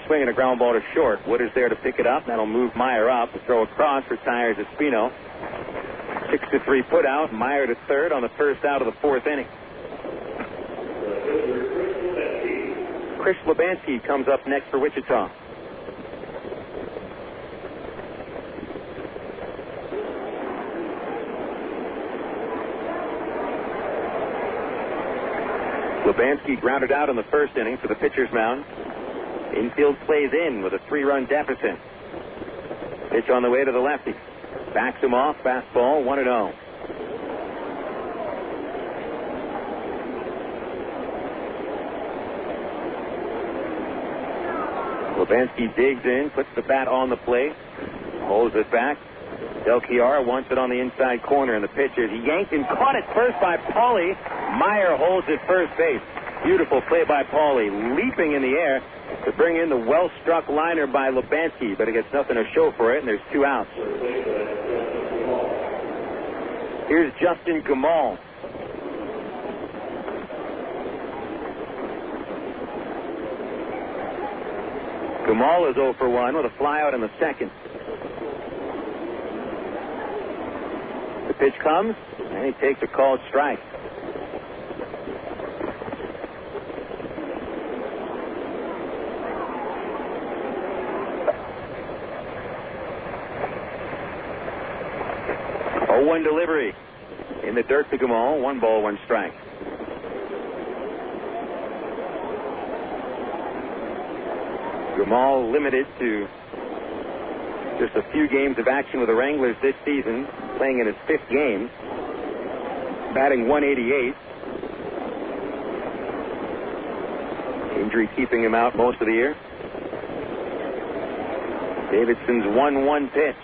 swinging a ground ball to short. Wood is there to pick it up. That'll move Meyer up. The throw across retires Espino. 6-3 put out. Meyer to 3rd on the first out of the 4th inning. Chris Lubansky comes up next for Wichita. Lubansky grounded out in the 1st inning for the pitcher's mound. Infield plays in with a 3-run deficit. Pitch on the way to the lefty. Backs him off. Fastball, 1-0. Lubansky digs in, puts the bat on the plate, holds it back. Del Chiara wants it on the inside corner, and the pitcher is yanked and caught at first by Pauly. Meyer holds at first base. Beautiful play by Pauly, leaping in the air to bring in the well-struck liner by Lubansky, but he gets nothing to show for it, and there's 2 outs. Here's Justin Gamal. Gamal is 0 for 1 with a flyout in the 2nd. The pitch comes, and he takes a called strike. One delivery in the dirt to Gamal. 1 ball, 1 strike. Gamal limited to just a few games of action with the Wranglers this season, playing in his 5th game, batting .188. Injury keeping him out most of the year. Davidson's 1-1 pitch.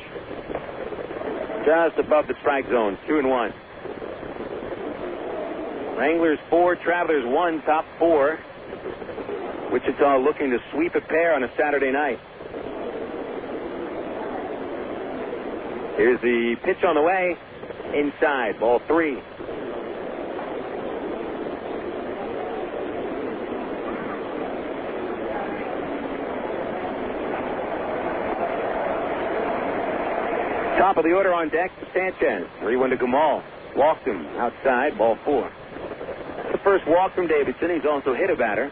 Just above the strike zone, 2-1. Wranglers 4, Travelers 1, top 4. Wichita looking to sweep a pair on a Saturday night. Here's the pitch on the way. Inside, ball 3. Top of the order on deck to Sanchez. 3-1 to Gamal. Walked him outside, ball 4. The first walk from Davidson. He's also hit a batter.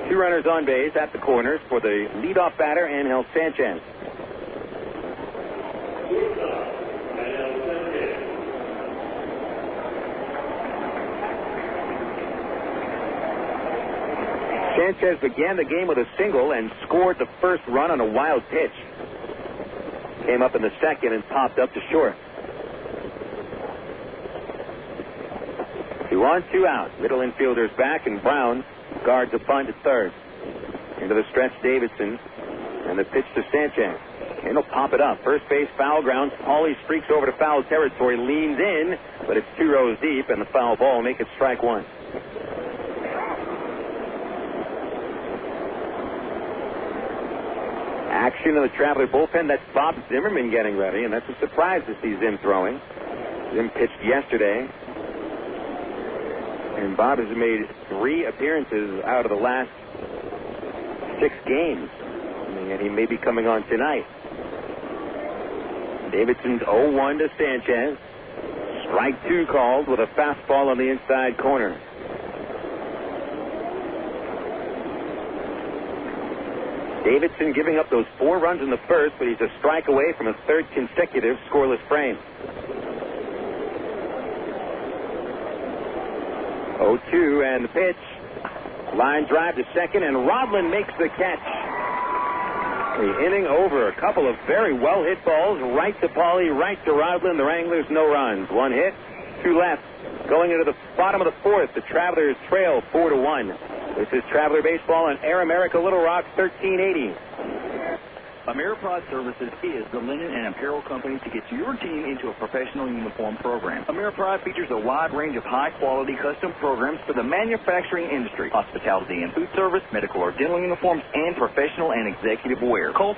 2 runners on base at the corners for the leadoff batter, Angel Sanchez. Sanchez began the game with a single and scored the first run on a wild pitch. Came up in the second and popped up to short. 2 on, 2 out. Middle infielders back, and Brown guards a bunt at third. Into the stretch, Davidson, and the pitch to Sanchez. And he'll pop it up. First base, foul ground. Paulie streaks over to foul territory, leans in, but it's 2 rows deep, and the foul ball make it strike 1. Action in the Traveler bullpen. That's Bob Zimmerman getting ready, and that's a surprise to see Zim throwing. Zim pitched yesterday, and Bob has made 3 appearances out of the last 6 games, and he may be coming on tonight. Davidson's 0-1 to Sanchez. Strike 2 called with a fastball on the inside corner. Davidson giving up those 4 runs in the first, but he's a strike away from a 3rd consecutive scoreless frame. 0-2, and the pitch. Line drive to second, and Rodlin makes the catch. The inning over. A couple of very well-hit balls. Right to Paulie, right to Rodlin. The Wranglers, no runs. 1 hit, 2 left. Going into the bottom of the 4th, the Travelers trail 4-1. This is Traveler Baseball on Air America Little Rock, 1380. Ameripride Services is the linen and apparel company to get your team into a professional uniform program. Ameripride features a wide range of high-quality custom programs for the manufacturing industry, hospitality and food service, medical or dental uniforms, and professional and executive wear. Call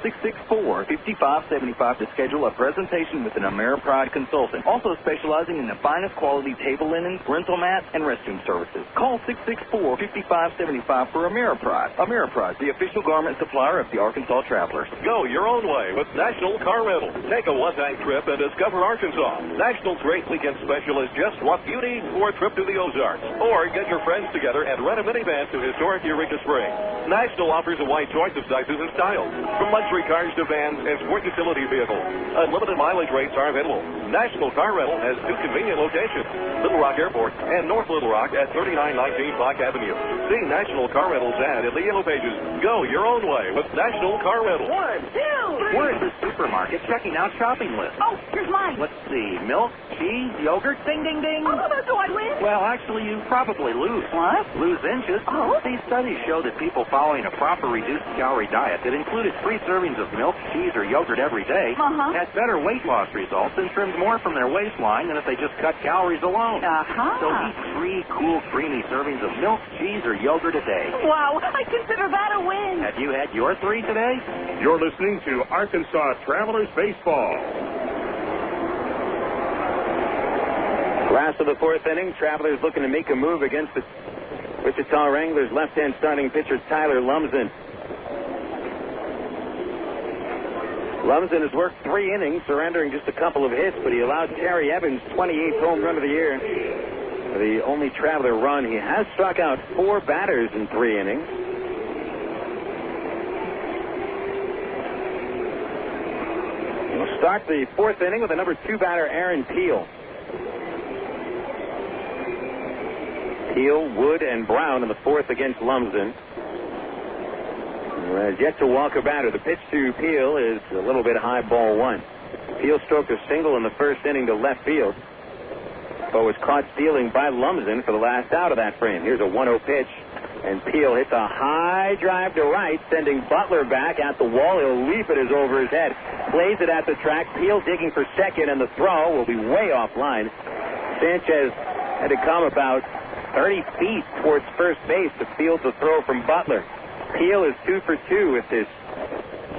664-5575 to schedule a presentation with an Ameripride consultant, also specializing in the finest quality table linens, rental mats, and restroom services. Call 664-5575 for Ameripride. Ameripride, the official garment supplier of the Arkansas Travelers. Go your own way with National Car Rental. Take a one-night trip and discover Arkansas. National's great weekend special is just what you need for a trip to the Ozarks. Or get your friends together and rent a minivan to historic Eureka Springs. National offers a wide choice of sizes and styles, from luxury cars to vans and sport utility vehicles. Unlimited mileage rates are available. National Car Rental has 2 convenient locations, Little Rock Airport and North Little Rock at 3919 Block Avenue. See National Car Rental's ad in the yellow pages. Go your own way with National Car Rental. 1, 2, 3. We're at the supermarket checking out shopping lists. Oh, here's mine. Let's see. Milk, cheese, yogurt, ding, ding, ding. Oh, do I win? Well, actually, you probably lose. What? Lose inches. Oh. These studies show that people following a proper reduced calorie diet that included 3 servings of milk, cheese, or yogurt every day had better weight loss results and trimmed more from their waistline than if they just cut calories alone. So eat 3 cool, creamy servings of milk, cheese, or yogurt a day. Wow, I consider that a win. Have you had your 3 today? You're listening to Arkansas Travelers Baseball. Last of the 4th inning, Travelers looking to make a move against the Wichita Wranglers left-hand starting pitcher Tyler Lumsden. Lumsden has worked 3 innings, surrendering just a couple of hits, but he allowed Terry Evans' 28th home run of the year. The only Traveler run. He has struck out 4 batters in 3 innings. We'll start the 4th inning with the number 2 batter, Aaron Peel. Peel, Wood, and Brown in the 4th against Lumsden. Has yet to walk a batter. The pitch to Peel is a little bit high, ball one. Peel stroked a single in the first inning to left field, but was caught stealing by Lumsden for the last out of that frame. Here's a 1-0 pitch, and Peel hits a high drive to right, sending Butler back at the wall. He'll leap it as over his head. Plays it at the track. Peel digging for second, and the throw will be way offline. Sanchez had to come about 30 feet towards first base to field the throw from Butler. Peel is 2 for 2 with this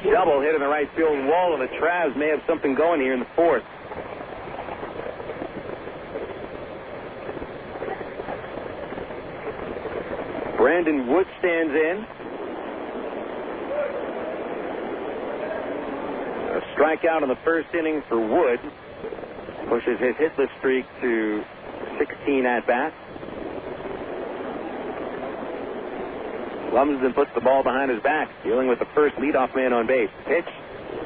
double hit in the right field wall, and the Travs may have something going here in the fourth. Brandon Wood stands in. A strikeout in the first inning for Wood pushes his hitless streak to 16 at-bats. Lumsden puts the ball behind his back, dealing with the first leadoff man on base. Pitch,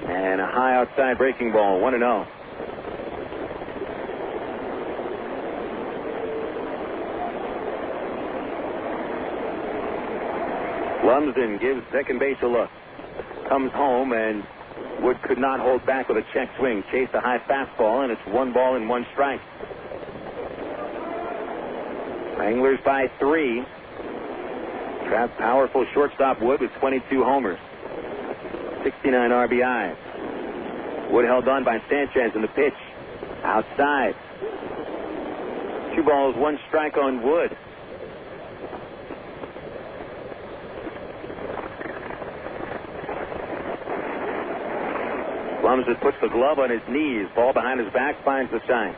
and a high outside breaking ball, 1-0. Lumsden gives second base a look. Comes home, and Wood could not hold back with a check swing. Chased a high fastball, and it's 1 ball and 1 strike. Wranglers by 3. Trav's powerful shortstop Wood with 22 homers, 69 RBIs. Wood held on by Sanchez in the pitch. Outside. 2 balls, 1 strike on Wood. Lumsden puts the glove on his knees. Ball behind his back, finds the sign.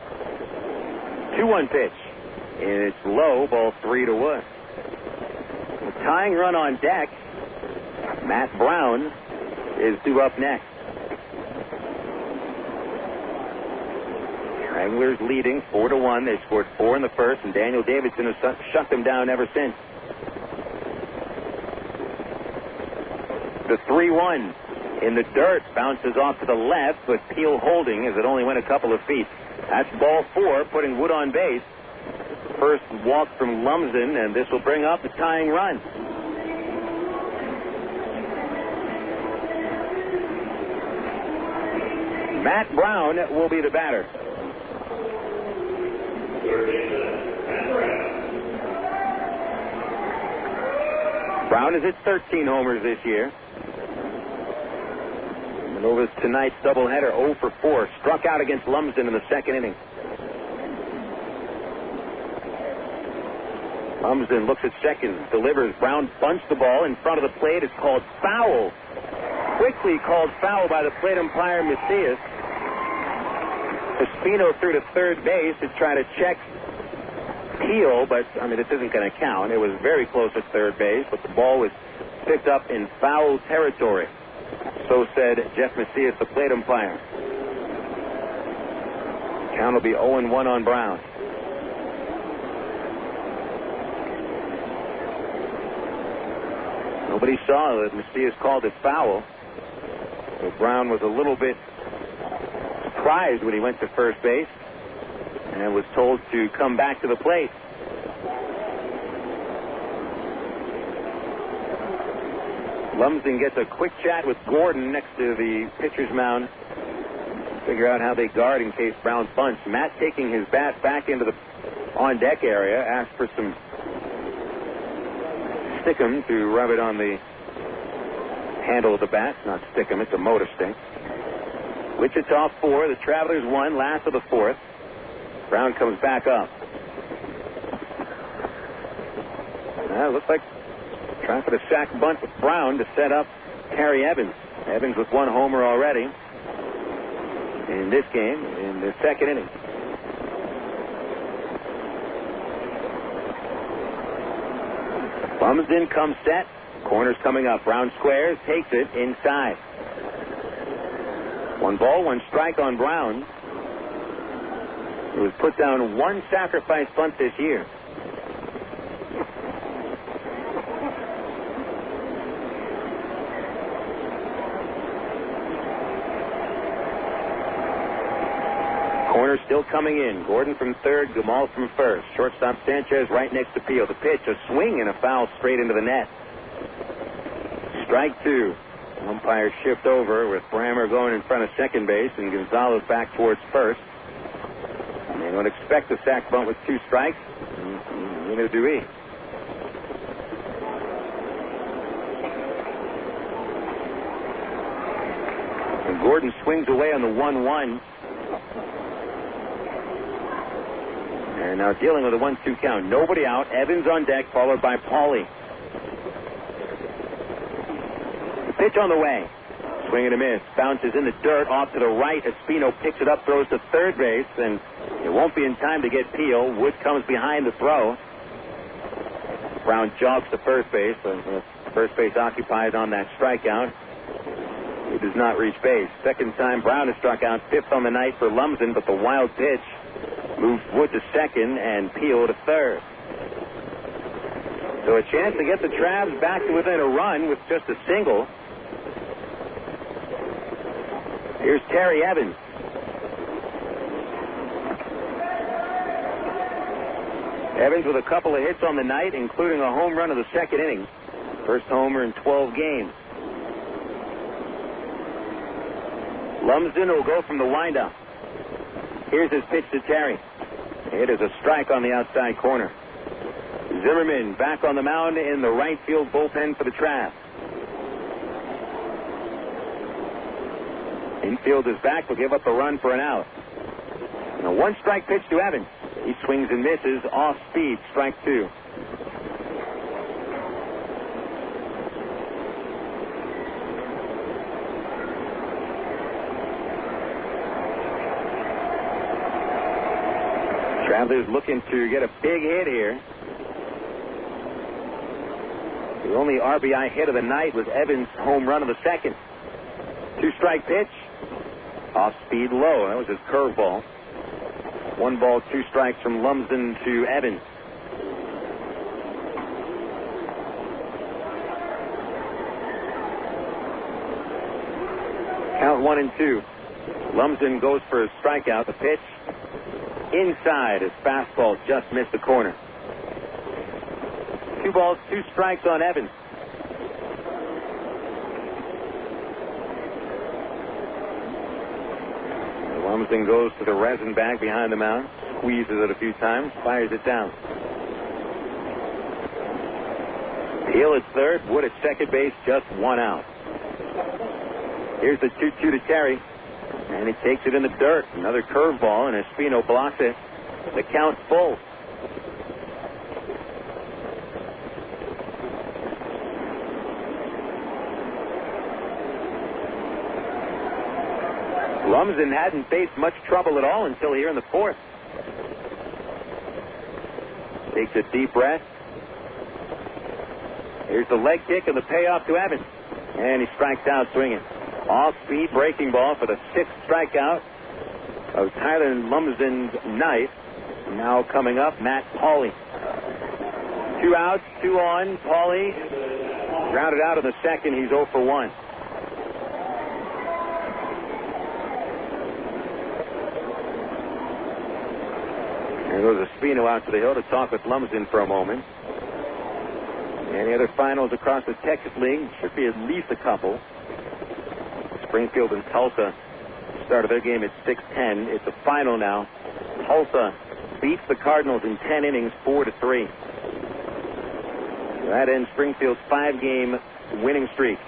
2-1 pitch. And it's low, ball 3 to Wood. A tying run on deck. Matt Brown is due up next. Wranglers leading 4-1. They scored 4 in the first, and Daniel Davidson has shut them down ever since. The 3-1 in the dirt bounces off to the left, but Peel holding as it only went a couple of feet. That's ball 4, putting Wood on base. First walk from Lumsden, and this will bring up the tying run. Matt Brown will be the batter. Brown has hit 13 homers this year. And over tonight's doubleheader, 0 for 4. Struck out against Lumsden in the second inning. Lumsden looks at second, delivers. Brown bunts the ball in front of the plate. It's called foul. Quickly called foul by the plate umpire, Macias. Espino threw to third base to try to check Peel, but, this isn't going to count. It was very close at third base, but the ball was picked up in foul territory. So said Jeff Macias, the plate umpire. Count will be 0-1 on Brown. Nobody saw that Macias called it foul. So Brown was a little bit surprised when he went to first base and was told to come back to the plate. Lumsden gets a quick chat with Gordon next to the pitcher's mound. Figure out how they guard in case Brown bunts. Matt taking his bat back into the on-deck area, asked for some stickum to rub it on the handle of the bat. Not stickum, it's a motor stick. Wichita 4, the Travelers 1, last of the fourth. Brown comes back up. It looks like trying for the sack bunt with Brown to set up Harry Evans. Evans with 1 homer already in this game, in the second inning. Lumsden comes set. Corner's coming up. Brown squares, takes it inside. 1 ball, 1 strike on Brown. He was put down 1 sacrifice bunt this year. Corner still coming in. Gordon from third, Gamal from first. Shortstop Sanchez right next to Peel. The pitch, a swing and a foul straight into the net. Strike two. Umpires shift over with Brammer going in front of second base and Gonzalez back towards first. And they don't expect a sac bunt with 2 strikes. Neither do we. And Gordon swings away on the 1-1. And now dealing with a 1-2 count. Nobody out. Evans on deck, followed by Pauly. Pitch on the way. Swing and a miss. Bounces in the dirt off to the right. Espino picks it up, throws to third base, and it won't be in time to get Peel. Wood comes behind the throw. Brown jogs to first base. First base occupied on that strikeout. He does not reach base. Second time Brown has struck out, 5th on the night for Lumsden, but the wild pitch moves Wood to second and Peel to third. So a chance to get the Travs back to within a run with just a single. Here's Terry Evans. Evans with a couple of hits on the night, including a home run of the second inning. First homer in 12 games. Lumsden will go from the windup. Here's his pitch to Terry. It is a strike on the outside corner. Zimmerman back on the mound in the right field bullpen for the Travs. Infield is back. Will give up a run for an out. And a 1-strike pitch to Evans. He swings and misses off speed. Strike 2. Travelers looking to get a big hit here. The only RBI hit of the night was Evans' home run of the second. 2-strike pitch. Off speed low. That was his curveball. 1 ball, 2 strikes from Lumsden to Evans. Count 1-2. Lumsden goes for a strikeout. The pitch inside. His fastball just missed the corner. 2 balls, 2 strikes on Evans. Lumsden goes to the resin bag behind the mound, squeezes it a few times, fires it down. Peel at third, Wood at second base, just 1 out. Here's the 2-2 to Terry, and he takes it in the dirt. Another curveball, and Espino blocks it. The count full. Lumsden hadn't faced much trouble at all until here in the 4th. Takes a deep breath. Here's the leg kick and the payoff to Evans. And he strikes out swinging. Off-speed breaking ball for the 6th strikeout of Tyler Lumsden's night. Now coming up, Matt Pauly. 2 outs, 2 on. Pauly grounded out in the second. He's 0 for 1. There goes Espino out to the hill to talk with Lumsden for a moment. Any other finals across the Texas League? Should be at least a couple. Springfield and Tulsa started their game at 6-10. It's a final now. Tulsa beats the Cardinals in 10 innings, 4-3. That ends Springfield's 5-game winning streak.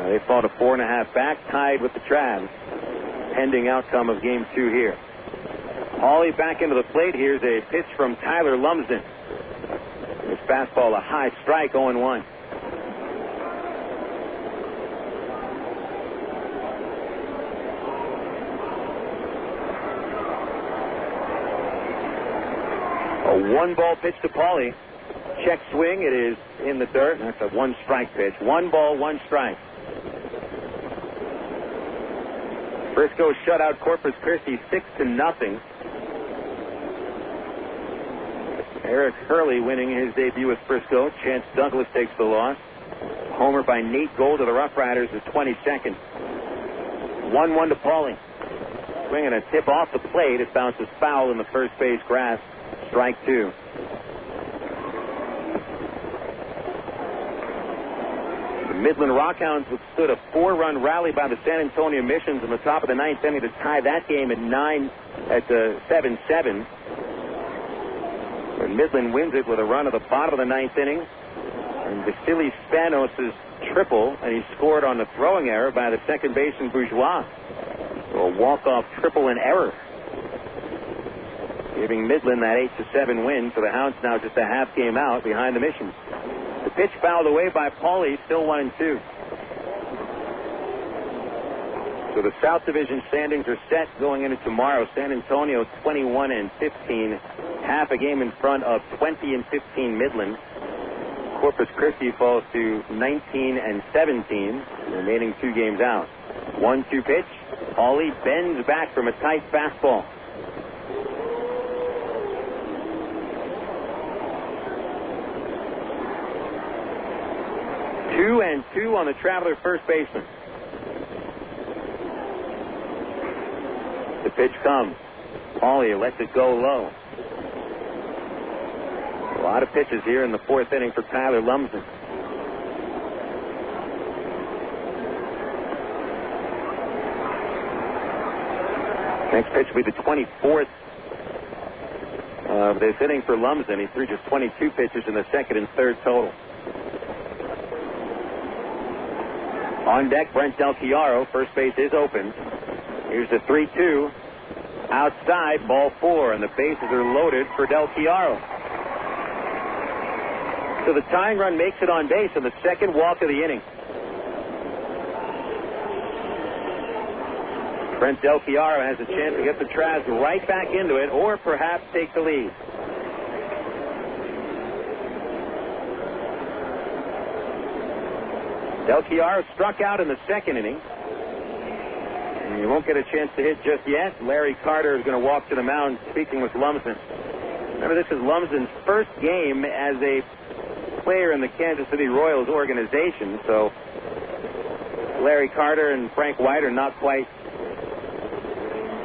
They fall to 4.5 back, tied with the Travs. Pending outcome of Game 2 here. Pauly back into the plate. Here's a pitch from Tyler Lumsden. His fastball, a high strike, 0-1. A 1-ball pitch to Pauly. Check swing. It is in the dirt. That's a 1-strike pitch. 1 ball, 1 strike. Frisco shut out Corpus Christi 6-0. Eric Hurley winning his debut with Frisco. Chance Douglas takes the loss. Homer by Nate Gold of the Rough Riders is 22nd. 1-1 to Pauly. Swinging a tip off the plate. It bounces foul in the first base grass. Strike 2. Midland Rockhounds withstood a 4-run rally by the San Antonio Missions in the top of the 9th inning to tie that game at 7-7. And Midland wins it with a run at the bottom of the 9th inning. And Vasily Spanos' triple, and he scored on the throwing error by the second baseman Bourgeois. So a walk-off triple and error, giving Midland that 8-7 win. So the Hounds now just a half game out behind the Missions. The pitch fouled away by Pauly, still 1-2. So the South Division standings are set going into tomorrow. San Antonio 21-15, half a game in front of 20-15 Midland. Corpus Christi falls to 19-17, remaining 2 games out. 1-2 pitch. Pauly bends back from a tight fastball. Two and two on the Traveler first baseman. The pitch comes. Pauly lets it go low. A lot of pitches here in the 4th inning for Tyler Lumsden. Next pitch will be the 24th of this inning for Lumsden. He threw just 22 pitches in the 2nd and 3rd total. On deck, Brent Del Chiaro. First base is open. Here's the 3-2. Outside, ball 4, and the bases are loaded for Del Chiaro. So the tying run makes it on base on the second walk of the inning. Brent Del Chiaro has a chance to get the Travs right back into it, or perhaps take the lead. Del Chiaro struck out in the 2nd inning. And you won't get a chance to hit just yet. Larry Carter is going to walk to the mound speaking with Lumsden. Remember, this is Lumsden's first game as a player in the Kansas City Royals organization, so Larry Carter and Frank White are not quite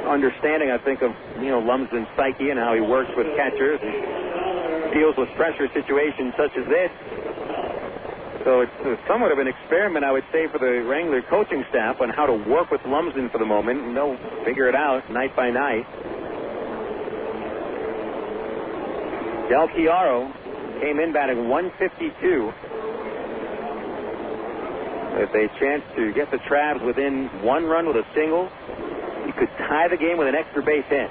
understanding, I think, of Lumsden's psyche and how he works with catchers and deals with pressure situations such as this. So it's somewhat of an experiment, I would say, for the Wrangler coaching staff on how to work with Lumsden for the moment, and they'll figure it out night by night. Del Chiaro came in batting 152 with a chance to get the Travs within 1 run with a single. He could tie the game with an extra base hit.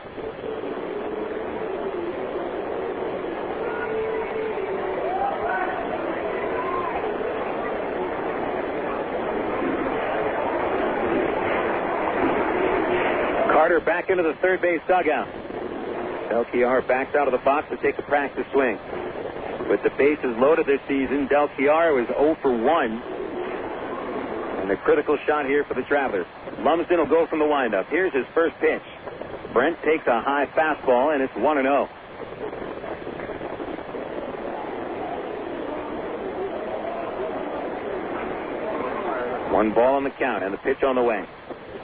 Carter back into the third base dugout. Del Chiaro backs out of the box to take a practice swing. With the bases loaded this season, Del Chiaro is 0 for 1. And a critical shot here for the Travelers. Lumsden will go from the windup. Here's his first pitch. Brent takes a high fastball, and it's 1-0. One ball on the count, and the pitch on the way.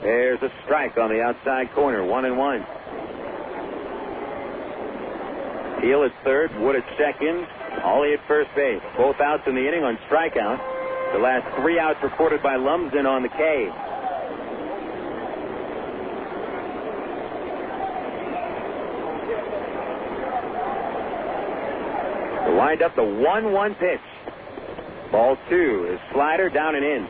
There's a strike on the outside corner, 1-1. Peel at third, Wood at second, Hawley at first base. Both outs in the inning on strikeout. The last 3 outs recorded by Lumsden on the K. The wind up, the 1-1 pitch. Ball 2 is slider down and in.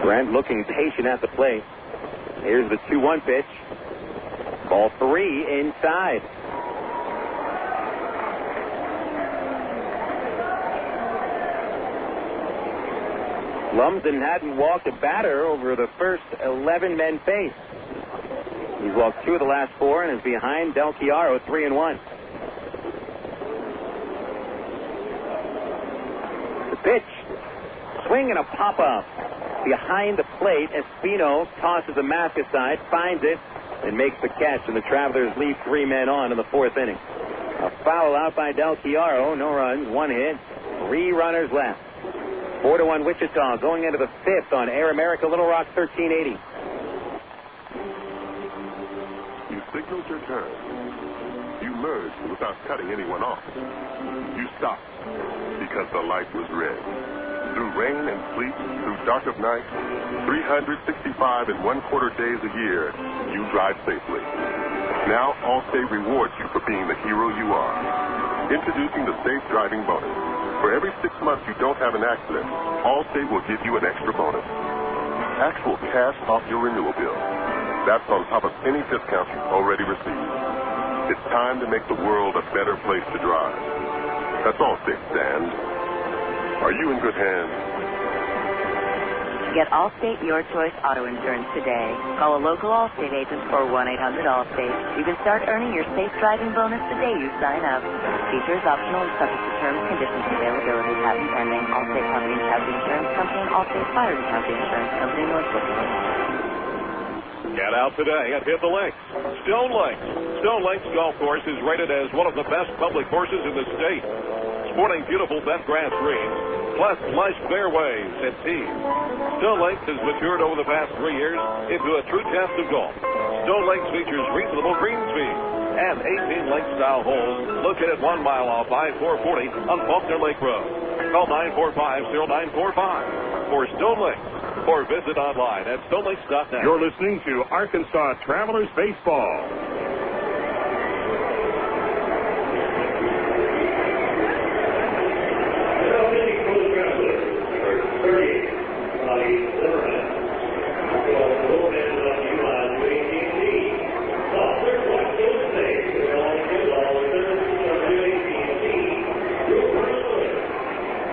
Brent looking patient at the plate. Here's the 2-1 pitch. Ball 3 inside. Lumsden hadn't walked a batter over the first 11 men faced. He's walked 2 of the last 4 and is behind Del Chiaro 3-1. The pitch. Swing and a pop-up. Behind the plate, Espino tosses a mask aside, finds it, and makes the catch, and the Travelers leave 3 men on in the 4th inning. A foul out by Del Chiaro, no runs, 1 hit, 3 runners left. 4-1 Wichita going into the 5th on Air America Little Rock 1380. signals your turn. You merged without cutting anyone off. You stopped because the light was red. Through rain and sleet, through dark of night, 365 1/4 days a year, you drive safely. Now Allstate rewards you for being the hero you are. Introducing the Safe Driving Bonus. For every 6 months you don't have an accident, Allstate will give you an extra bonus. Actual cash off your renewal bill. That's on top of any discounts you've already received. It's time to make the world a better place to drive. That's Allstate, Dan. Are you in good hands? Get Allstate Your Choice Auto Insurance today. Call a local Allstate agent for 1-800-ALLSTATE. You can start earning your safe driving bonus the day you sign up. Features optional and subject to terms, conditions, availability, patent pending. Allstate Property and Casualty Insurance Company and Allstate Fire and Casualty Insurance Company, Northbrook. Get out today and hit the links. Stone Links. Stone Links Golf Course is rated as one of the best public courses in the state. Sporting beautiful bent grass greens, plus lush fairways and tees. Stone Links has matured over the past 3 years into a true test of golf. Stone Links features reasonable green speed and 18 link-style holes located 1 mile off I-440 on Faulkner Lake Road. Call 945-0945 for Stone Links or visit online at stonelinks.net. You're listening to Arkansas Travelers Baseball.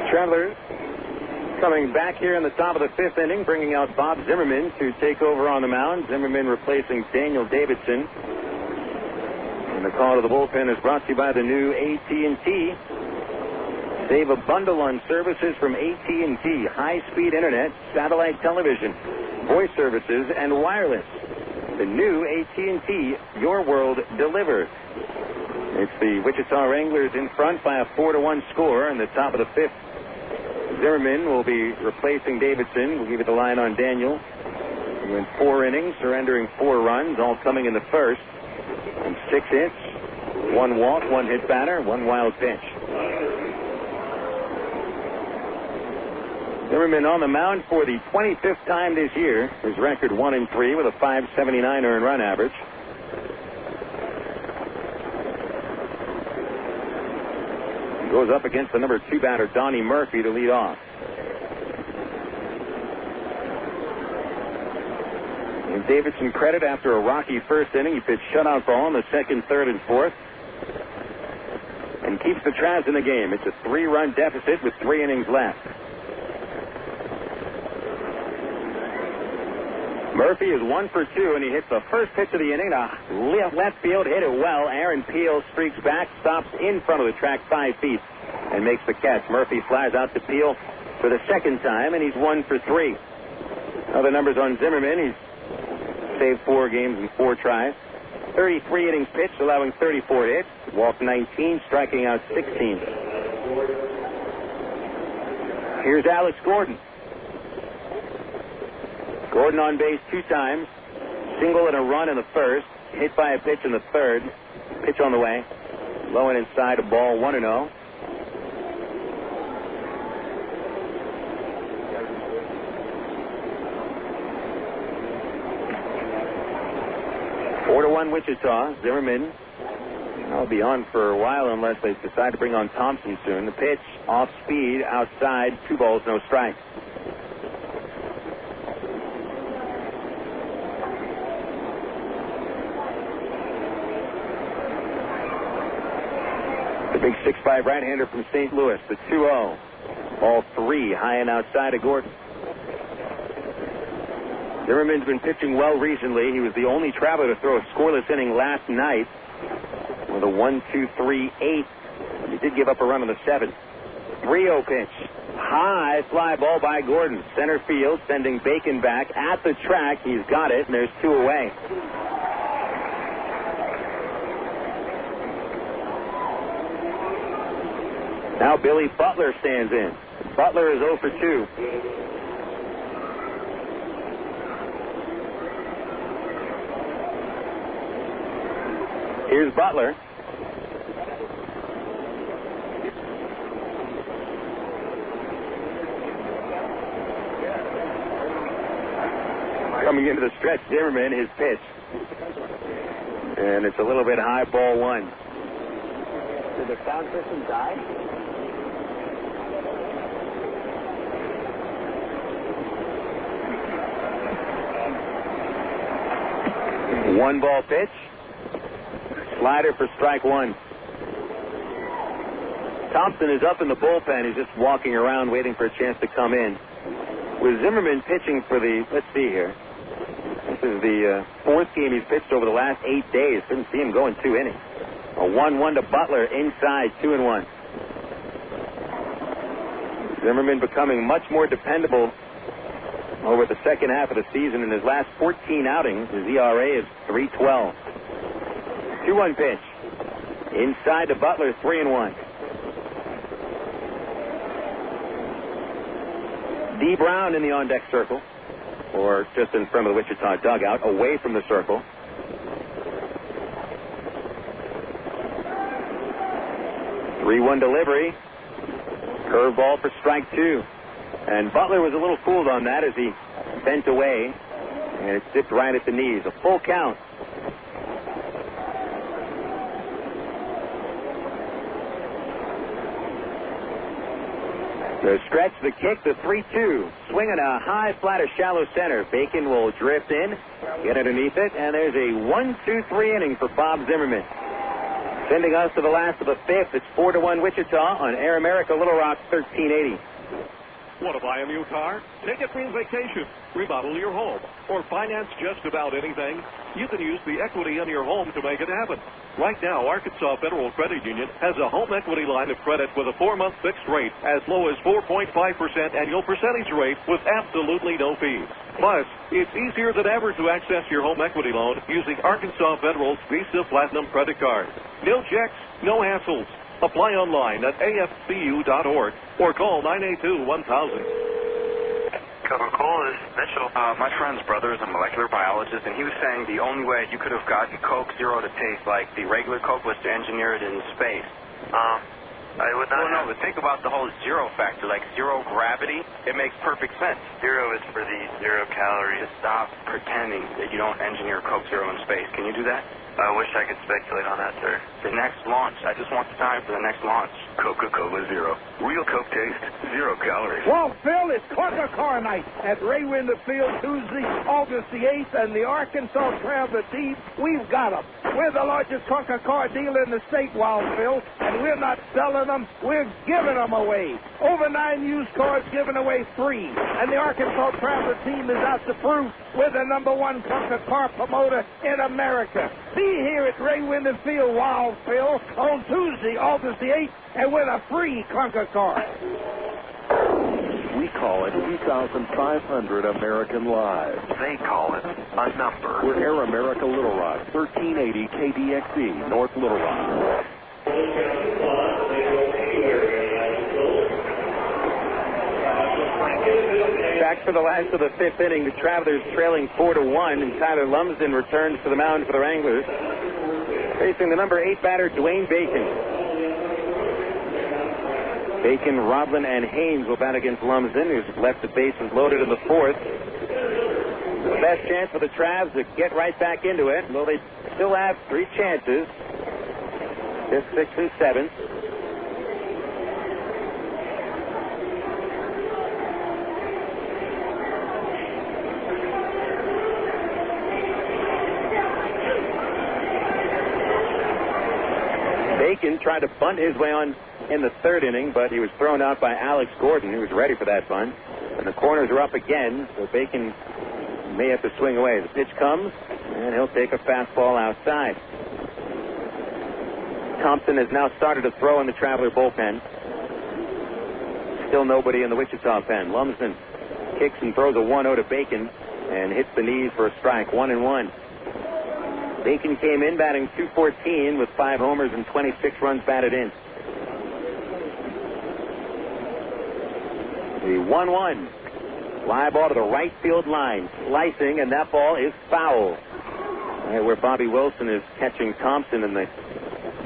Travelers coming back here in the top of the 5th inning, bringing out Bob Zimmerman to take over on the mound. Zimmerman replacing Daniel Davidson. And the call to the bullpen is brought to you by the new AT&T. Save a bundle on services from AT&T. High-speed internet, satellite television, voice services, and wireless. The new AT&T, your world delivered. It's the Wichita Wranglers in front by a 4-1 score in the top of the 5th. Zimmerman will be replacing Davidson. We'll give you the line on Daniel. He went 4 innings, surrendering 4 runs, all coming in the first. And 6 hits, 1 walk, 1 hit batter, 1 wild pitch. Zimmerman on the mound for the 25th time this year. His record 1-3 with a .579 earned run average. Goes up against the number 2 batter, Donnie Murphy, to lead off. And Davidson credit after a rocky first inning. He pitched shutout ball in the 2nd, 3rd, and 4th. And keeps the Travs in the game. It's a 3-run deficit with 3 innings left. Murphy is 1 for 2, and he hits the first pitch of the inning to left field, hit it well. Aaron Peel streaks back, stops in front of the track 5 feet, and makes the catch. Murphy flies out to Peel for the 2nd time, and he's 1 for 3. Other numbers on Zimmerman. He's saved 4 games and 4 tries. 33 innings pitched, allowing 34 hits. Walked 19, striking out 16. Here's Alex Gordon. Gordon on base 2 times. Single and a run in the first. Hit by a pitch in the 3rd. Pitch on the way. Low and inside, a ball, 1-0. Wichita. Zimmerman will be on for a while unless they decide to bring on Thompson soon. The pitch off speed, outside, 2 balls, no strikes. The big 6'5" right-hander from St. Louis, the 2-0. Ball 3, high and outside of Gordon. Zimmerman's been pitching well recently. He was the only Traveler to throw a scoreless inning last night with a 1-2-3-8. He did give up a run on the 7th. 3-0 pitch. High fly ball by Gordon. Center field, sending Bacon back at the track. He's got it, and there's 2 away. Now Billy Butler stands in. Butler is 0 for 2. Here's Butler. Coming into the stretch, Zimmerman, his pitch. And it's a little bit high, ball one. Did the sound system die? One ball pitch. Slider for strike one. Thompson is up in the bullpen. He's just walking around waiting for a chance to come in. With Zimmerman pitching for the, let's see here. This is the fourth game he's pitched over the last 8 days. Didn't see him go in 2 innings. A 1-1 to Butler inside, 2-1. Zimmerman becoming much more dependable over the second half of the season. In his last 14 outings, his ERA is 3.12. 2-1 pitch. Inside to Butler, 3-1. D. Brown in the on-deck circle, or just in front of the Wichita dugout, away from the circle. Three-one delivery. Curveball for strike two. And Butler was a little fooled on that as he bent away, and it dipped right at the knees. A full count. The stretch, the kick, the 3-2. Swinging a high fly to shallow center. Bacon will drift in, get underneath it, and there's a 1-2-3 inning for Bob Zimmerman. Sending us to the last of the fifth. It's 4-1 Wichita on Air America Little Rock 1380. Want to buy a new car? Take a free vacation, remodel your home, or finance just about anything? You can use the equity in your home to make it happen. Right now, Arkansas Federal Credit Union has a home equity line of credit with a 4-month fixed rate as low as 4.5% annual percentage rate with absolutely no fees. Plus, it's easier than ever to access your home equity loan using Arkansas Federal's Visa Platinum credit card. No checks, no hassles. Apply online at afcu.org or call 982-1000. Coca-Cola is Mitchell. My friend's brother is a molecular biologist, and he was saying the only way you could have gotten Coke Zero to taste like the regular Coke was to engineer it in space. I would not. Well, no, but think about the whole zero factor, like zero gravity. It makes perfect sense. Zero is for the 0 calories. Just stop pretending that you don't engineer Coke Zero in space. Can you do that? I wish I could speculate on that, sir. The next launch. I just want the time for the next launch. Coca-Cola Zero. Real Coke taste, 0 calories. Well, Phil, it's Coca-Cola night at Ray Winder Field Tuesday, August the 8th, and the Arkansas Traveler team, we've got them. We're the largest Coca-Cola dealer in the state, Wild Phil, and we're not selling them, we're giving them away. Over 9 used cars given away free, and the Arkansas Traveler team is out to prove we're the #1 Coca-Cola promoter in America. Be here at Ray Winder Field, Wild Phil, on Tuesday, August the 8th, and win a free Conquer car. We call it 2,500 American lives. They call it a number. We're Air America Little Rock, 1380 KDXE, North Little Rock. Back for the last of the fifth inning, the Travelers trailing 4-1, and Tyler Lumsden returns to the mound for the Wranglers, facing the number 8 batter, Dwayne Bacon. Bacon, Roblin, and Haynes will bat against Lumsden, who's left the bases loaded in the fourth. The best chance for the Travs to get right back into it. Well, they still have 3 chances. 5th, 6th, and 7th. Bacon tried to bunt his way on in the 3rd inning, but he was thrown out by Alex Gordon, who was ready for that bunt. And the corners are up again, so Bacon may have to swing away. The pitch comes, and he'll take a fastball outside. Thompson has now started to throw in the Traveler bullpen. Still nobody in the Wichita pen. Lumsden kicks and throws a 1-0 to Bacon and hits the knees for a strike, 1-1. Bacon came in batting .214 with 5 homers and 26 runs batted in. The 1-1. Fly ball to the right field line. Slicing, and that ball is foul. where Bobby Wilson is catching Thompson in the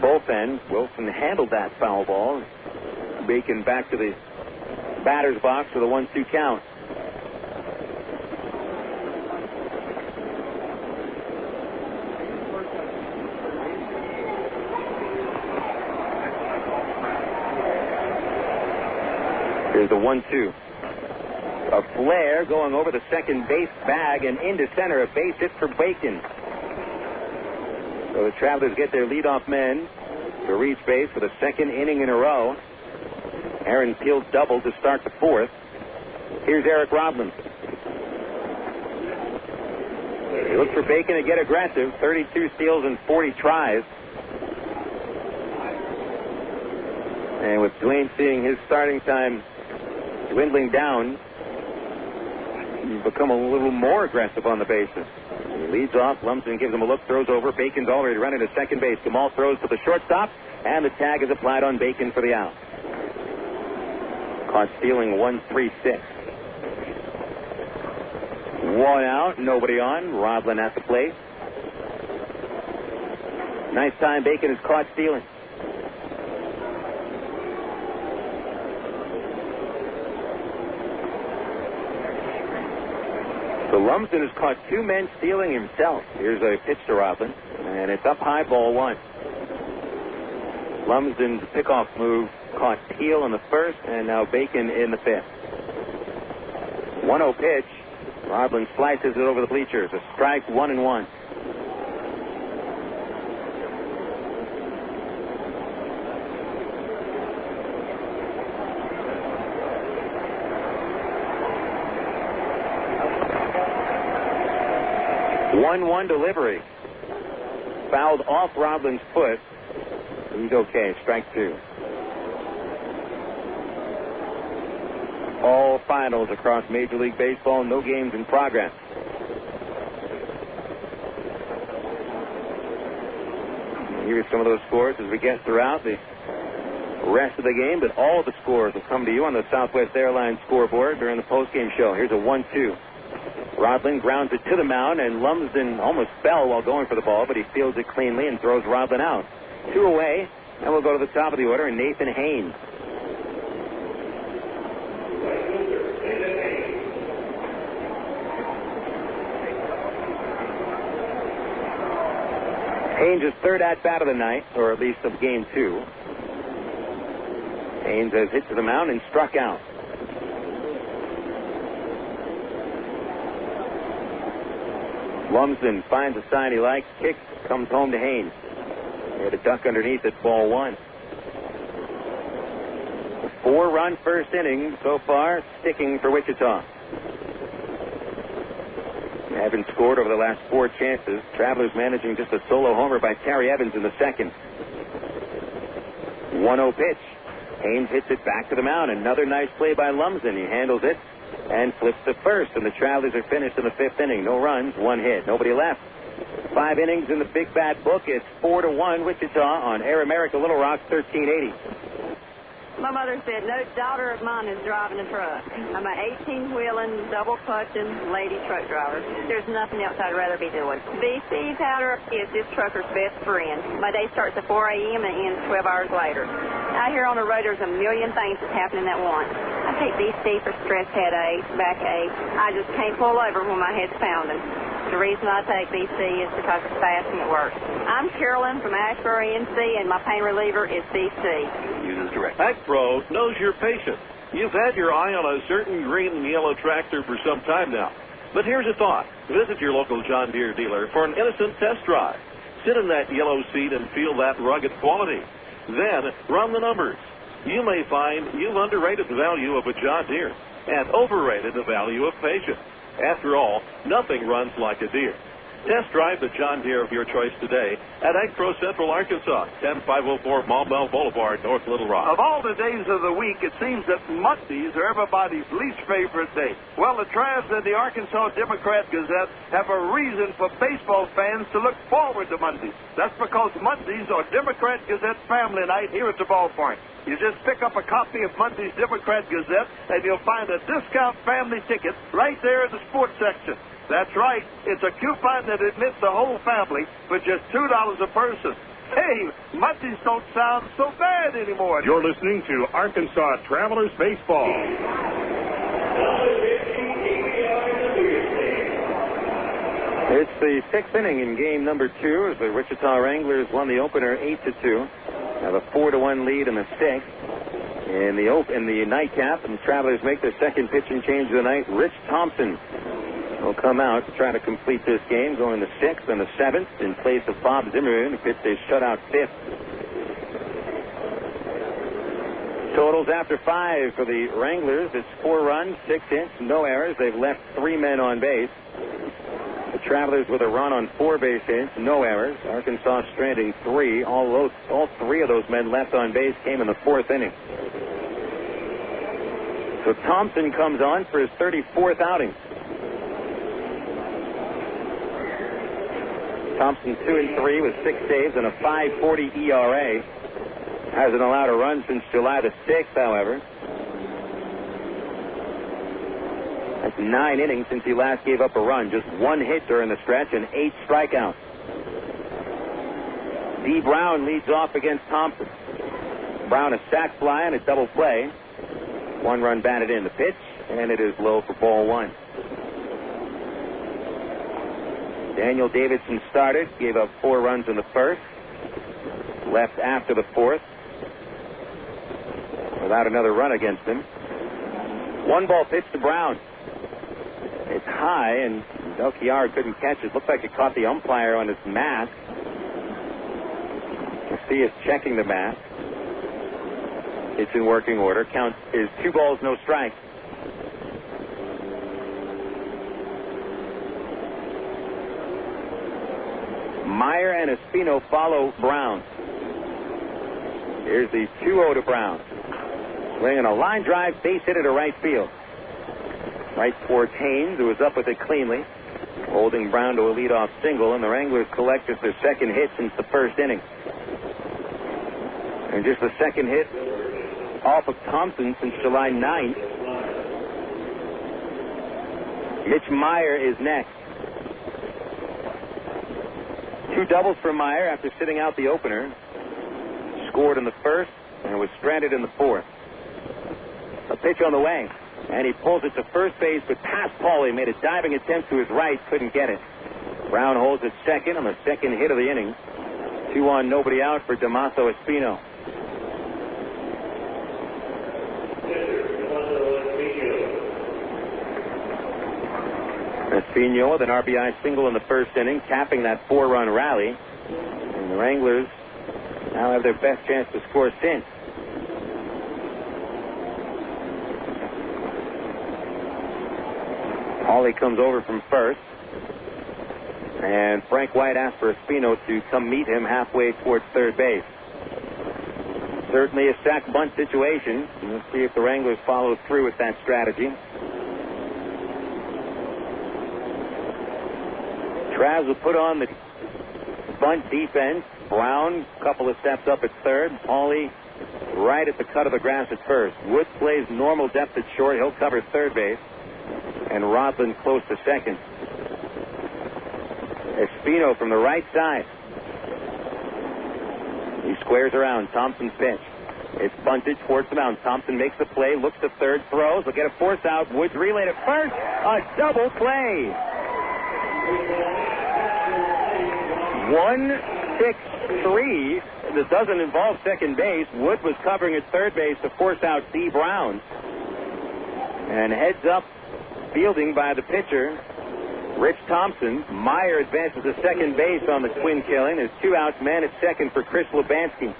bullpen. Wilson handled that foul ball. Bacon back to the batter's box with a 1-2 count. Here's the 1-2. A flare going over the second base bag and into center. A base hit for Bacon. So the Travelers get their leadoff men to reach base for the second inning in a row. Aaron Peel's double to start the fourth. Here's Eric Rodman. He looks for Bacon to get aggressive. 32 steals and 40 tries. And with Dwayne seeing his starting time dwindling down, he's become a little more aggressive on the bases. He leads off. Lumsden gives him a look, throws over. Bacon's already running to second base. Gamal throws to the shortstop, and the tag is applied on Bacon for the out. Caught stealing 1-3-6. One out, nobody on. Rodlin at the plate. Nice time Bacon is caught stealing. So Lumsden has caught two men stealing himself. Here's a pitch to Rodlin, and it's up high, ball one. Lumsden's pickoff move caught Peel in the first, and now Bacon in the fifth. 1-0 pitch. Rodlin slices it over the bleachers. A strike, 1-1. One delivery. Fouled off Rodlin's foot. He's okay. Strike two. All finals across Major League Baseball. No games in progress. Here's some of those scores as we get throughout the rest of the game, but all of the scores will come to you on the Southwest Airlines scoreboard during the postgame show. Here's a 1-2. Rodlin grounds it to the mound, and Lumsden almost fell while going for the ball, but he fields it cleanly and throws Rodlin out. Two away, and we'll go to the top of the order, and Nathan Haynes. Haynes' third at-bat of the night, or at least of game two. Haynes has hit to the mound and struck out. Lumsden finds a sign he likes, kicks, comes home to Haynes. He had a duck underneath it, ball one. A 4-run first inning so far, sticking for Wichita. They haven't scored over the last 4 chances. Travelers managing just a solo homer by Terry Evans in the second. 1-0 pitch. Haynes hits it back to the mound. Another nice play by Lumsden. He handles it and flips to first, and the Travelers are finished in the 5th inning. No runs, 1 hit, nobody left. 5 innings in the Big Bad book. It's 4-1 Wichita on Air America Little Rock 1380. My mother said, no daughter of mine is driving a truck. I'm an 18-wheeling, double-clutching lady truck driver. There's nothing else I'd rather be doing. BC powder is this trucker's best friend. My day starts at 4 a.m. and ends 12 hours later. Out here on the road, there's a million things that's happening at once. I take BC for stress headaches, backache. I just can't pull over when my head's pounding. The reason I take BC is because it's fast and it works. I'm Carolyn from Asheboro, NC, and my pain reliever is BC. Uses direct. AgPro knows your patient. You've had your eye on a certain green and yellow tractor for some time now. But here's a thought. Visit your local John Deere dealer for an innocent test drive. Sit in that yellow seat and feel that rugged quality. Then run the numbers. You may find you've underrated the value of a John Deere and overrated the value of patience. After all, nothing runs like a Deere. Test drive the John Deere of your choice today at AgPro Central Arkansas, 10504 Maumelle Boulevard, North Little Rock. Of all the days of the week, it seems that Mondays are everybody's least favorite day. Well, the Travs and the Arkansas Democrat Gazette have a reason for baseball fans to look forward to Mondays. That's because Mondays are Democrat Gazette family night here at the ballpark. You just pick up a copy of Monday's Democrat Gazette, and you'll find a discount family ticket right there in the sports section. That's right. It's a coupon that admits the whole family for just $2 a person. Hey, Mondays don't sound so bad anymore. You're listening to Arkansas Travelers Baseball. It's the sixth inning in game number 2 as the Wichita Wranglers won the opener 8-2. Have a 4-1 lead in the sixth. In the nightcap, and the Travelers make their second pitching change of the night. Rich Thompson will come out to try to complete this game, going the 6th and the 7th in place of Bob Zimmerman, who pitched a shutout 5th. Totals after 5 for the Wranglers. It's 4 runs, 6 hits, no errors. They've left 3 men on base. The Travelers with a run on 4 base hits, no errors. Arkansas stranding 3. All 3 of those men left on base came in the 4th inning. So Thompson comes on for his 34th outing. Thompson 2-3 with 6 saves and a 5.40 ERA. Hasn't allowed a run since July the 6th, however. That's 9 innings since he last gave up a run. Just 1 hit during the stretch and 8 strikeouts. D. Brown leads off against Thompson. Brown a sac fly and a double play. 1 run batted in. The pitch, and it is low for ball 1. Daniel Davidson started, gave up 4 runs in the first. Left after the 4th. Without another run against him. 1 ball pitch to Brown. It's high, and Belchiar couldn't catch it. Looked like it caught the umpire on his mask. You see it's checking the mask. It's in working order. Count is 2 balls, no strikes. Meyer and Espino follow Brown. Here's the 2-0 to Brown. Swinging a line drive, base hit to right field. Right towards Haynes, who was up with it cleanly, holding Brown to a leadoff single, and the Wranglers collect just their second hit since the first inning. And just the second hit off of Thompson since July 9th. Mitch Meyer is next. 2 doubles for Meyer after sitting out the opener. Scored in the first and was stranded in the 4th. A pitch on the way, and he pulls it to first base, but past Pauly. Made a diving attempt to his right, couldn't get it. Brown holds it second on the second hit of the inning. 2 on, nobody out for Damaso Espino. Espino with an RBI single in the first inning, capping that 4-run rally. And the Wranglers now have their best chance to score since. Pauly comes over from first. And Frank White asks for Espino to come meet him halfway towards third base. Certainly a sack bunt situation. We'll see if the Wranglers follow through with that strategy. Travs will put on the bunt defense. Brown, a couple of steps up at third. Pauly right at the cut of the grass at first. Woods plays normal depth at short. He'll cover third base. And Rodland close to second. Espino from the right side. He squares around. Thompson's pitch. It's bunted towards the mound. Thompson makes the play, looks to third, throws. He'll get a force out. Woods relayed at first. A double play. 1-6-3. This doesn't involve second base. Wood was covering at third base to force out D. Brown. And heads up fielding by the pitcher, Rich Thompson. Meyer advances to second base on the twin killing. There's 2 outs, man at second for Chris Lubansky.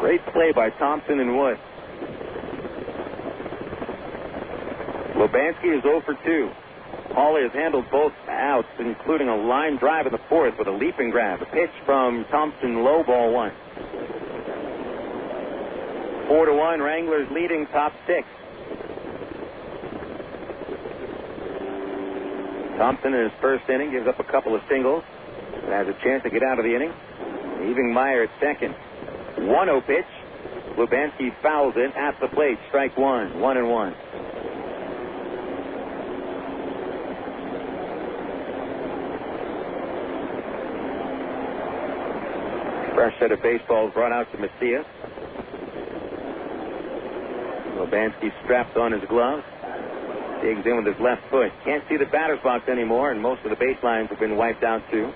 Great play by Thompson and Wood. Lubansky is 0 for 2. Pauly has handled both outs, including a line drive in the 4th with a leaping grab. A pitch from Thompson, low, ball 1. 4-1, Wranglers leading top 6. Thompson in his first inning gives up a couple of singles and has a chance to get out of the inning, leaving Meyer at second. 1-0 pitch Lubanski fouls it at the plate. Strike one. 1-1. Fresh set of baseballs brought out to Macias. Lubanski straps on his glove. Digs in with his left foot. Can't see the batter's box anymore, and most of the baselines have been wiped out too.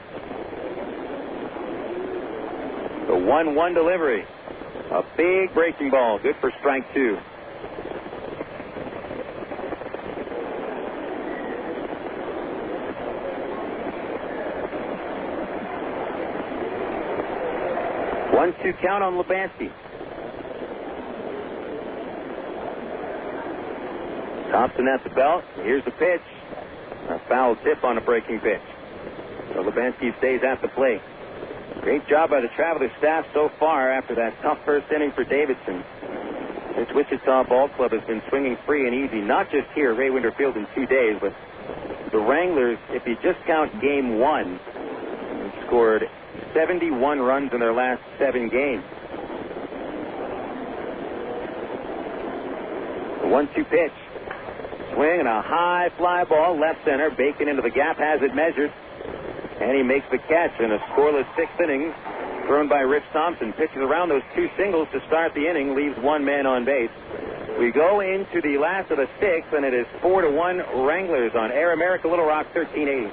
The 1-1 delivery. A big breaking ball. Good for strike two. One-two count on Lubanski. Thompson at the belt. Here's the pitch. A foul tip on a breaking pitch. So Lubanski stays at the plate. Great job by the Travelers staff so far after that tough first inning for Davidson. This Wichita Ball Club has been swinging free and easy, not just here at Ray Winder Field in 2 days, but the Wranglers, if you just count game one, scored 71 runs in their last 7 games. The 1-2 pitch. Swing and a high fly ball, left center. Bacon into the gap, has it measured. And he makes the catch in a scoreless 6th inning, thrown by Rich Thompson. Pitches around those 2 singles to start the inning, leaves 1 man on base. We go into the last of the 6th, and it is 4-1 Wranglers on Air America Little Rock 1380.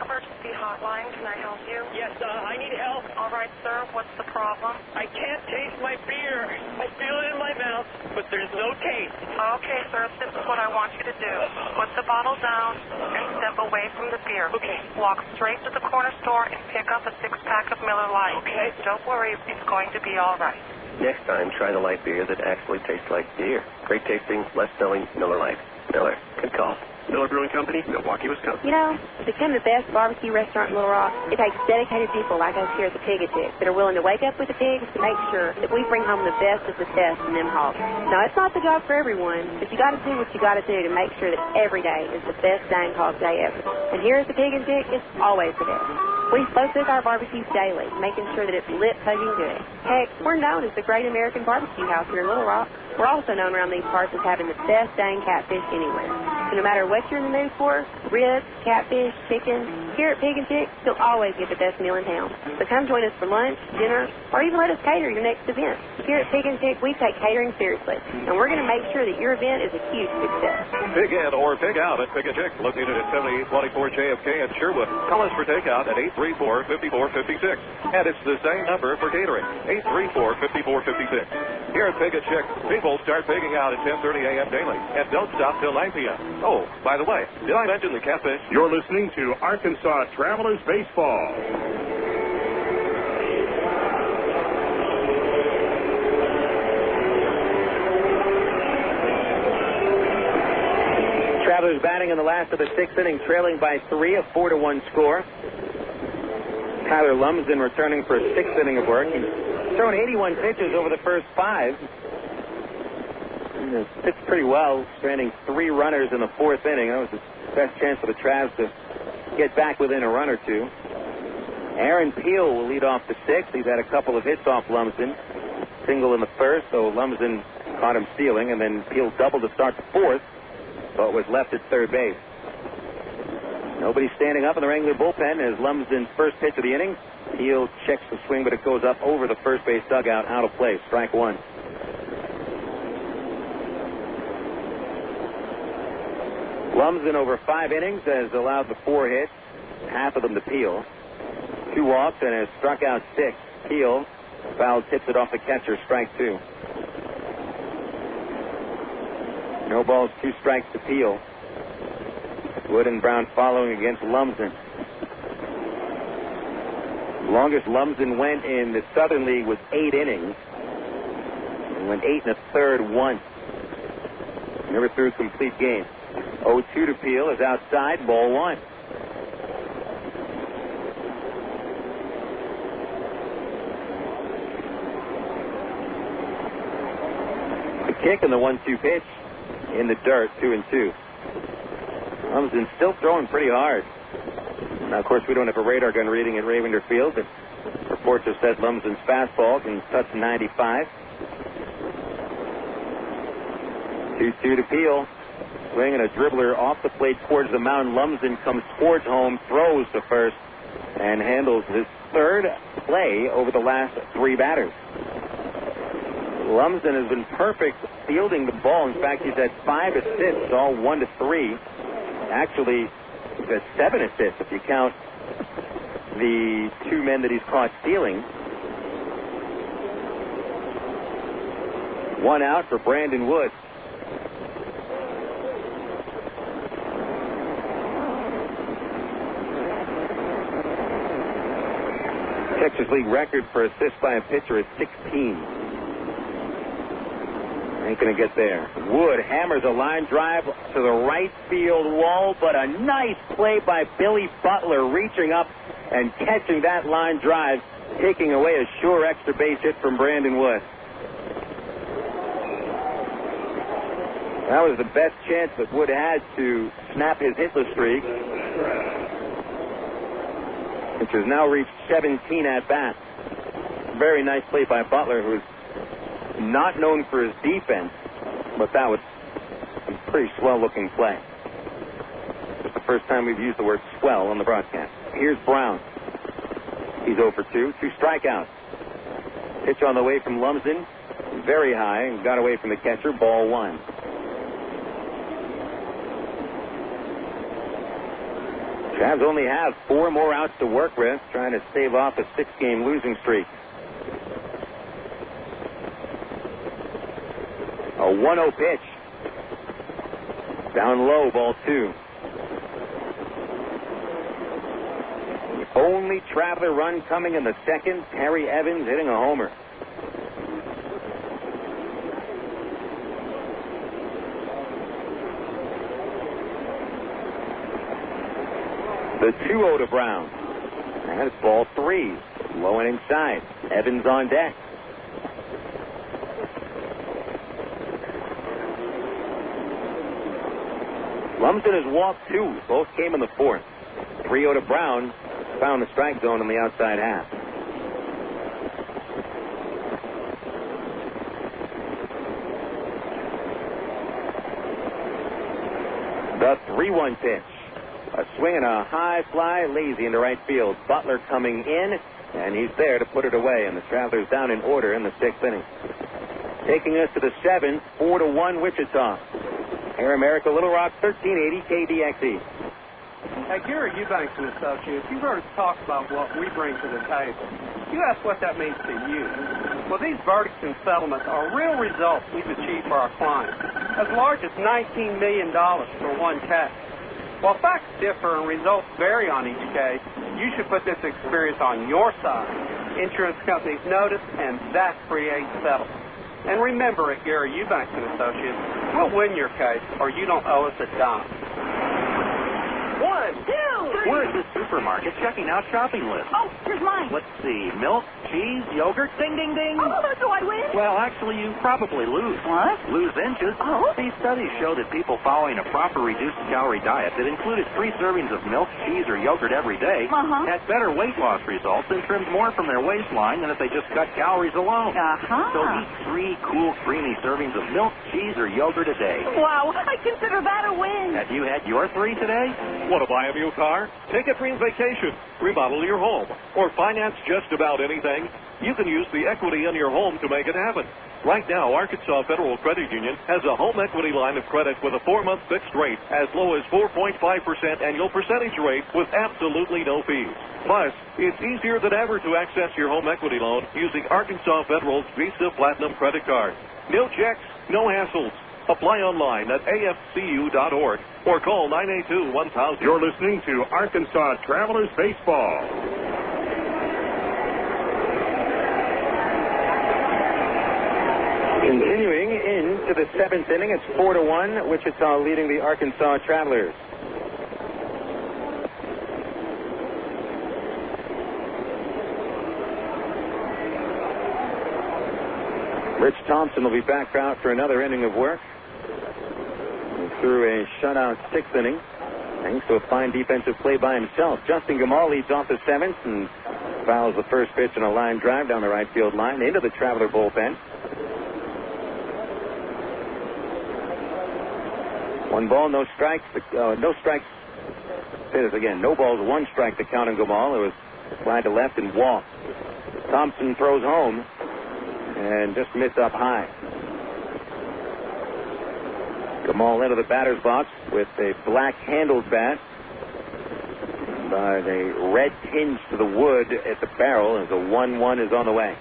Emergency hotline, can I help you? Yes, I need help. All right, sir, what's the problem? I can't taste my beer. I feel it in my mouth, but there's no taste. Okay, sir, this is what I want you to do. Put the bottle down and step away from the beer. Okay. Walk straight to the corner store and pick up a 6-pack of Miller Lite. Okay. Don't worry, it's going to be all right. Next time, try the light beer that actually tastes like beer. Great tasting, less selling Miller Lite. Miller. Good call. Miller Brewing Company, Milwaukee, Wisconsin. You know, to become the best barbecue restaurant in Little Rock, it takes dedicated people like us here at the Pig and Chick that are willing to wake up with the pigs to make sure that we bring home the best of the best in them hogs. Now, it's not the job for everyone, but you got to do what you got to do to make sure that every day is the best dang hog day ever. And here at the Pig and Chick, it's always the best. We slow cook our barbecues daily, making sure that it's lit, pungent good. Heck, we're known as the Great American Barbecue House here in Little Rock. We're also known around these parts as having the best dang catfish anywhere. So no matter what you're in the mood for, ribs, catfish, chicken, here at Pig and Chick, you'll always get the best meal in town. So come join us for lunch, dinner, or even let us cater your next event. Here at Pig and Chick, we take catering seriously, and we're going to make sure that your event is a huge success. Pig in or pig out at Pig and Chick, located at 7824 JFK in Sherwood. Call us for takeout at 834-5456. And it's the same number for catering, 834-5456. Here at Pig and Chick, people start pigging out at 10:30 a.m. daily and don't stop till 9 p.m. Oh, by the way, did I mention the catfish? You're listening to Arkansas Travelers Baseball. Travelers batting in the last of the 6th inning, trailing by 3, a 4-1 score. Tyler Lumsden returning for a 6th inning of work. He's thrown 81 pitches over the first 5. He pitched pretty well, stranding 3 runners in the 4th inning. That was the best chance for the Travs to get back within a run or two. Aaron Peel will lead off the 6th. He's had a couple of hits off Lumsden. Single in the 1st, so Lumsden caught him stealing, and then Peel doubled to start the 4th, but was left at third base. Nobody standing up in the Wrangler bullpen as Lumsden's first pitch of the inning. Peel checks the swing, but it goes up over the first base dugout, out of play. Strike 1. Lumsden over 5 innings has allowed the 4 hits, half of them to Peel. 2 walks and has struck out 6. Peel foul tips it off the catcher. Strike 2. No balls, 2 strikes to Peel. Wood and Brown following against Lumsden. Longest Lumsden went in the Southern League was 8 innings. He went 8 1/3 once. Never threw a complete game. 0-2 to Peel is outside, ball 1. The kick and the 1-2 pitch in the dirt, 2-2. Lumsden still throwing pretty hard. Now, of course, we don't have a radar gun reading at Ray Winder Field, but for Reports have said Lumsden's fastball can touch 95. 2-2 to Peel. Swing and a dribbler off the plate towards the mound. Lumsden comes towards home, throws to first, and handles his third play over the last 3 batters. Lumsden has been perfect fielding the ball. In fact, he's had 5 assists, all 1-3. Actually, he's had 7 assists if you count the 2 men that he's caught stealing. 1 out for Brandon Wood. Texas League record for assists by a pitcher is 16. Ain't going to get there. Wood hammers a line drive to the right field wall, but a nice play by Billy Butler reaching up and catching that line drive, taking away a sure extra base hit from Brandon Wood. That was the best chance that Wood had to snap his hitless streak, which has now reached 17 at-bats. Very nice play by Butler, who's not known for his defense, but that was a pretty swell-looking play. It's the first time we've used the word swell on the broadcast. Here's Brown. He's 0 for 2. 2 strikeouts. Pitch on the way from Lumsden. Very high and got away from the catcher. Ball 1. Cavs only have 4 more outs to work with, trying to stave off a 6-game losing streak. A 1-0 pitch. Down low, ball 2. The only Traveler run coming in the second. Terry Evans hitting a homer. The 2-0 to Brown. And it's ball 3. Low and inside. Evans on deck. Lumsden has walked 2. Both came in the 4th. 3-0 to Brown. Found the strike zone on the outside half. The 3-1 pitch. A swing and a high fly, lazy into right field. Butler coming in, and he's there to put it away. And the Travelers down in order in the 6th inning. Taking us to the 7th, 4-1 Wichita. Air America, Little Rock, 1380 KDXE. Hey, Gary Eubanks and Associates, you've heard us talk about what we bring to the table. You ask what that means to you. Well, these verdicts and settlements are real results we've achieved for our clients, as large as $19 million for one case. While facts differ and results vary on each case, you should put this experience on your side. Insurance companies notice, and that creates settlement. And remember, at Gary Eubanks and Associates, we'll win your case, or you don't owe us a dime. 1, 2, 3. We're at the supermarket checking out shopping lists. Oh, here's mine. Let's see. Milk, cheese, yogurt, ding, ding, ding. Oh, do I win? Well, actually, you probably lose. What? Lose inches. Oh. These studies show that people following a proper reduced-calorie diet that included 3 servings of milk, cheese, or yogurt every day had better weight loss results and trimmed more from their waistline than if they just cut calories alone. So eat 3 cool, creamy servings of milk, cheese, or yogurt a day. Wow, I consider that a win. Have you had your 3 today? Want to buy a new car? Take a dream vacation, remodel your home, or finance just about anything? You can use the equity in your home to make it happen. Right now, Arkansas Federal Credit Union has a home equity line of credit with a 4-month fixed rate as low as 4.5% annual percentage rate with absolutely no fees. Plus, it's easier than ever to access your home equity loan using Arkansas Federal's Visa Platinum credit card. No checks, no hassles. Apply online at afcu.org or call 982-1000. You're listening to Arkansas Travelers Baseball. Continuing into the 7th inning, it's 4-1. Wichita leading the Arkansas Travelers. Rich Thompson will be back out for another inning of work. Through a shutout 6th inning, thanks to a fine defensive play by himself. Justin Gamal leads off the 7th, and fouls the first pitch on a line drive down the right field line into the Traveler bullpen. 1 ball, no strikes. No strikes. Say this again. No balls, 1 strike to count on Gamal. It was wide to left and walk. Thompson throws home and just missed up high. Gamal into the batter's box with a black-handled bat. By the red tinge to the wood at the barrel as a 1-1 is on the way.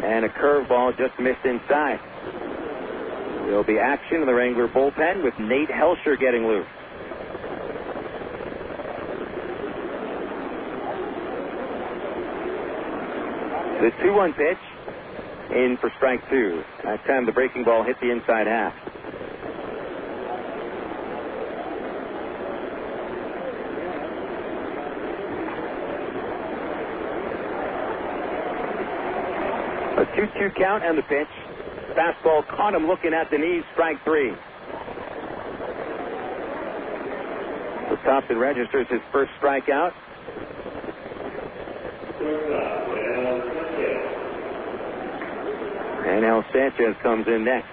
And a curveball just missed inside. There'll be action in the Wrangler bullpen with Nate Helsher getting loose. The 2-1 pitch in for strike 2. That time the breaking ball hit the inside half. A 2-2 count and the pitch. Fastball caught him looking at the knees, strike 3. So Thompson registers his first strikeout. And now Sanchez comes in next.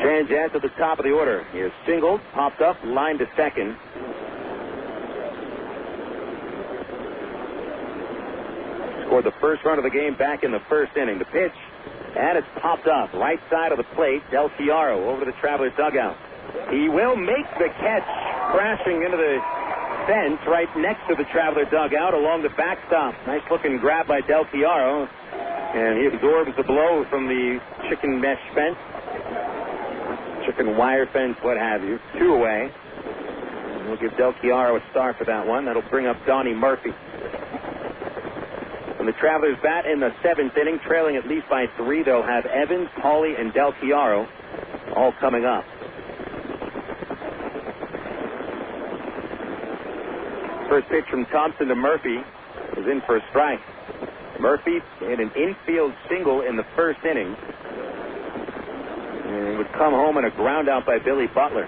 Sanchez at the top of the order. He is singled, popped up, lined to second. Scored the first run of the game back in the first inning. The pitch, and it's popped up. Right side of the plate, Del Chiaro over to the Traveler dugout. He will make the catch, crashing into the fence right next to the Traveler dugout along the backstop. Nice looking grab by Del Chiaro, and he absorbs the blow from the chicken mesh fence, chicken wire fence, what have you. 2 away. We'll give Del Chiaro a star for that one. That'll bring up Donnie Murphy. When the Travelers bat in the 7th inning, trailing at least by 3, they'll have Evans, Pauly, and Del Chiaro all coming up. First pitch from Thompson to Murphy is in for a strike. Murphy hit an infield single in the first inning. And would come home in a ground out by Billy Butler.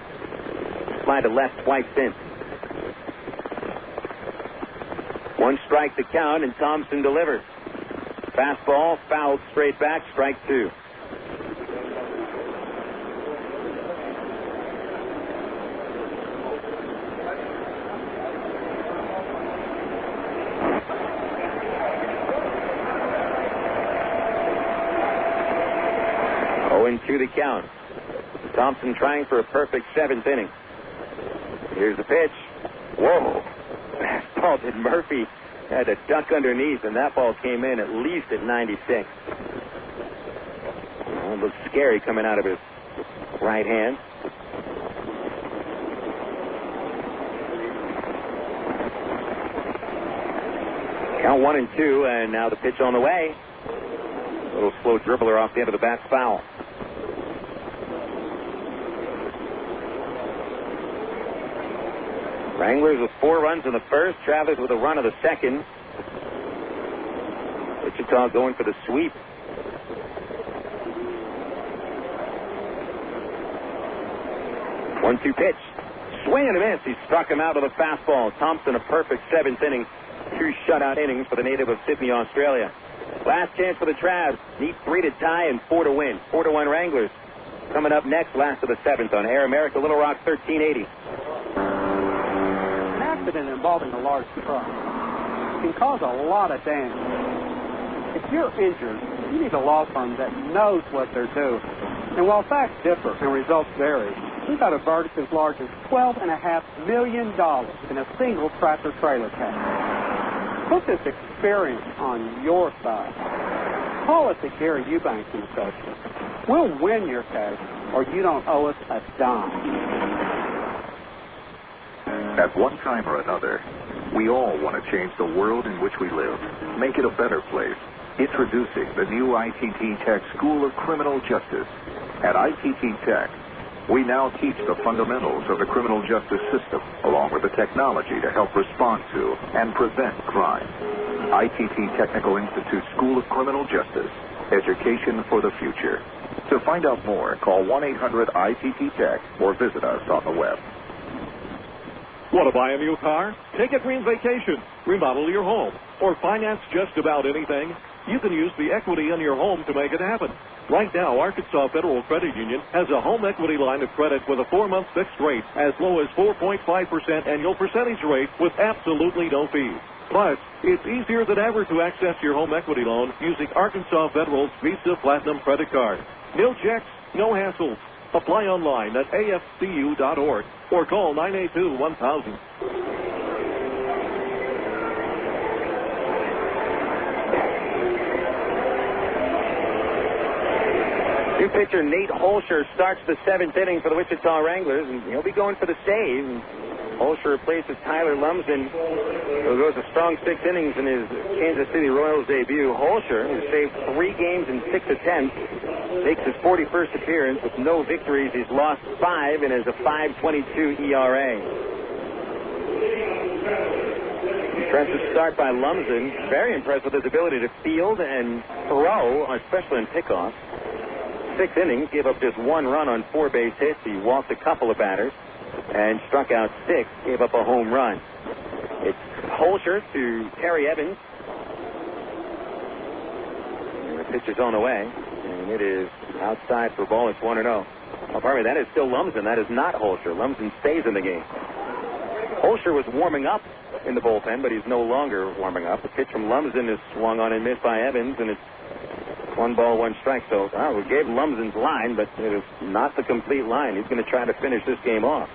Slide to left twice since. 1 strike to count, and Thompson delivers. Fastball, fouled straight back, strike 2. To the count. Thompson trying for a perfect 7th inning. Here's the pitch. Whoa. Fastball that Murphy had to duck underneath, and that ball came in at least at 96. Well, it looks scary coming out of his right hand. Count 1-2, and now the pitch on the way. A little slow dribbler off the end of the bat, foul. Wranglers with 4 runs in the first. Travelers with a run of the second. Wichita going for the sweep. 1-2 pitch. Swing and a miss. He struck him out with a fastball. Thompson, a perfect 7th inning. 2 shutout innings for the native of Sydney, Australia. Last chance for the Travs. Need 3 to tie and 4 to win. 4-1 Wranglers. Coming up next, last of the 7th on Air America, Little Rock 1380. Accident involving a large truck can cause a lot of damage. If you're injured, you need a law firm that knows what they're doing. And while facts differ and results vary, we got a verdict as large as $12.5 million in a single tractor-trailer case. Put this experience on your side. Call us at Gary Eubanks & Associates. We'll win your case, or you don't owe us a dime. At one time or another, we all want to change the world in which we live, make it a better place. Introducing the new ITT Tech School of Criminal Justice. At ITT Tech, we now teach the fundamentals of the criminal justice system, along with the technology to help respond to and prevent crime. ITT Technical Institute School of Criminal Justice. Education for the future. To find out more, call 1-800-ITT-TECH or visit us on the web. Want to buy a new car? Take a green vacation, remodel your home, or finance just about anything? You can use the equity in your home to make it happen. Right now, Arkansas Federal Credit Union has a home equity line of credit with a 4-month fixed rate as low as 4.5% annual percentage rate with absolutely no fees. Plus, it's easier than ever to access your home equity loan using Arkansas Federal's Visa Platinum credit card. No checks, no hassles. Apply online at afcu.org or call 982-1000. New pitcher Nate Holscher starts the 7th inning for the Wichita Wranglers, and he'll be going for the save. Holscher replaces Tyler Lumsden, who goes a strong 6 innings in his Kansas City Royals debut. Holscher has saved 3 games in 6 attempts, makes his 41st appearance with no victories. He's lost 5 and has a 5.22 ERA. Impressive start by Lumsden. Very impressed with his ability to field and throw, especially in pickoffs. 6 innings, gave up just 1 run on 4 base hits. He walked a couple of batters and struck out 6, gave up a home run. It's Holscher to Terry Evans. And the pitch is on the way, and it is outside for ball. It's 1-0. Oh, pardon me, that is still Lumsden. That is not Holscher. Lumsden stays in the game. Holscher was warming up in the bullpen, but he's no longer warming up. The pitch from Lumsden is swung on and missed by Evans, and it's 1 ball, 1 strike. So we gave Lumsden's line, but it is not the complete line. He's going to try to finish this game off.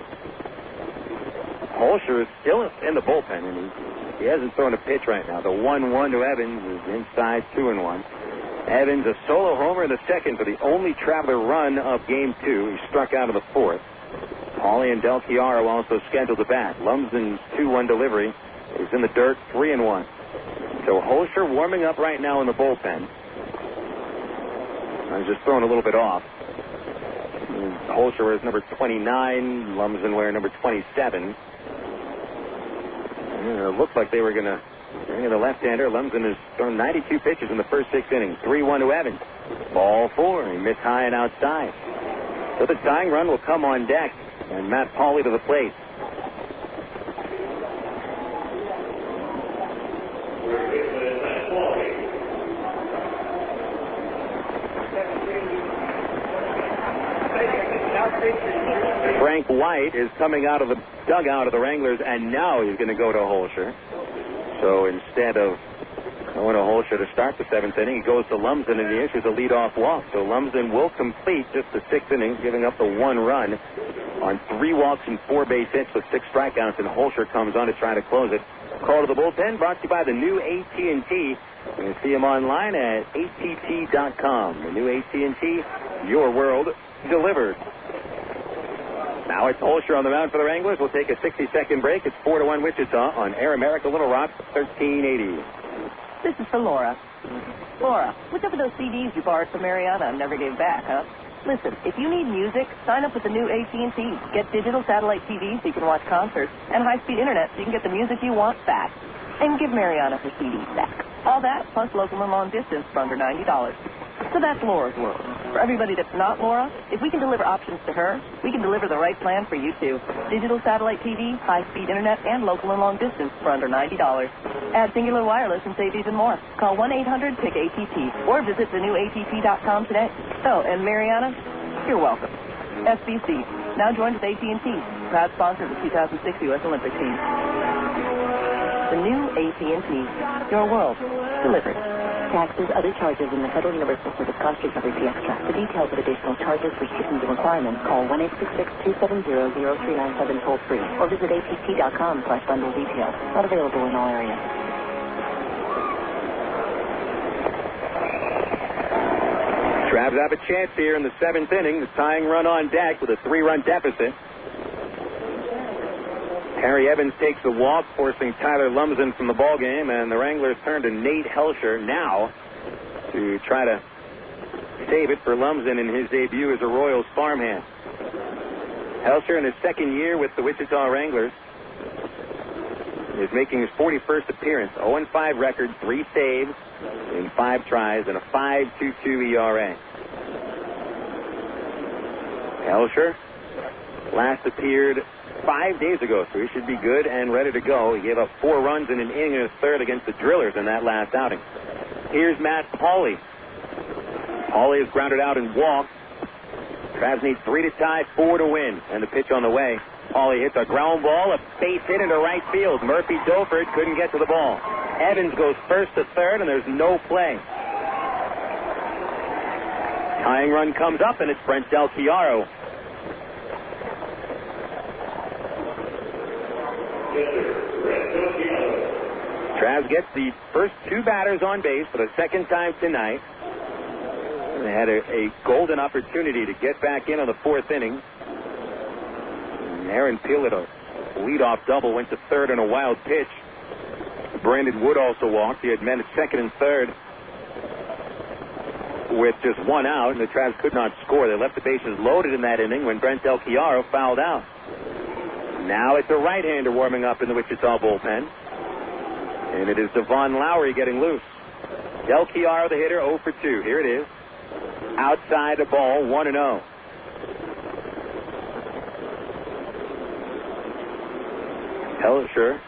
Holscher is still in the bullpen, and he hasn't thrown a pitch right now. The 1-1 to Evans is inside 2-1. Evans a solo homer in the 2nd for the only Traveler run of Game 2. He struck out in the 4th. Paulie and Del Chiaro also scheduled to bat. Lumsden's 2-1 delivery is in the dirt, 3-1. So Holscher warming up right now in the bullpen. I was just thrown a little bit off. Holscher wears number 29. Lumsden wear number 27. It looked like they were going to bring in the left-hander. Lumsden has thrown 92 pitches in the first 6 innings. 3-1 to Evans. Ball 4. He missed high and outside. So the tying run will come on deck. And Matt Paulie to the plate. Frank White is coming out of the dugout of the Wranglers, and now he's going to go to Holscher. So instead of going to Holscher to start the 7th inning, he goes to Lumsden, and he issues a leadoff walk. So Lumsden will complete just the 6th inning, giving up the 1 run on 3 walks and 4 base hits with 6 strikeouts, and Holscher comes on to try to close it. Call to the bullpen brought to you by the new AT&T. You can see him online at att.com. The new AT&T, your world delivered. Now it's Holscher on the mound for the Wranglers. We'll take a 60-second break. It's 4-1 Wichita on Air America Little Rock, 1380. This is for Laura. Laura, what's up with those CDs you borrowed from Mariana and never gave back, huh? Listen, if you need music, sign up with the new AT&T. Get digital satellite TV so you can watch concerts, and high-speed internet so you can get the music you want back. And give Mariana her CDs back. All that, plus local and long distance for under $90. So that's Laura's world. For everybody that's not Laura, if we can deliver options to her, we can deliver the right plan for you, too. Digital satellite TV, high-speed internet, and local and long distance for under $90. Add Singular Wireless and save even more. Call 1-800-PICK-ATT or visit thenewatt.com today. Oh, and Mariana, you're welcome. SBC, now joined with AT&T, proud sponsor of the 2006 U.S. Olympic team. The new AT&T, your world, delivered. Taxes, other charges, and the Federal Universal Service Cost Recovery Fee Extra. For details of additional charges, restrictions, and requirements, call 1-866-270-0397 toll-free or visit att.com/bundle details. Not available in all areas. Travs have a chance here in the 7th inning. The tying run on deck with a 3-run deficit. Harry Evans takes the walk, forcing Tyler Lumsden from the ballgame, and the Wranglers turn to Nate Holscher now to try to save it for Lumsden in his debut as a Royals farmhand. Holscher in his 2nd year with the Wichita Wranglers is making his 41st appearance. 0-5 record, 3 saves in 5 tries, and a 5.22 ERA. Helsher last appeared 5 days ago, so he should be good and ready to go. He gave up 4 runs in an inning and a third against the Drillers in that last outing. Here's Matt Pauley. Pauley is grounded out and walked. Travs need 3 to tie, 4 to win, and the pitch on the way. Pauley hits a ground ball, a base hit into right field. Murphy Doefert couldn't get to the ball. Evans goes first to third, and there's no play. Tying run comes up, and it's Brent Del Chiaro. Travs gets the first 2 batters on base for the second time tonight. They had a golden opportunity to get back in on the 4th inning. Aaron Peel hit a leadoff double, went to third on a wild pitch. Brandon Wood also walked. He had men at second and third with just 1 out, and the Travs could not score. They left the bases loaded in that inning when Brent Del Chiaro fouled out. Now it's a right-hander warming up in the Wichita bullpen. And it is Devon Lowry getting loose. Del Chiaro, the hitter, 0 for 2. Here it is. Outside the ball, 1-0. Helsher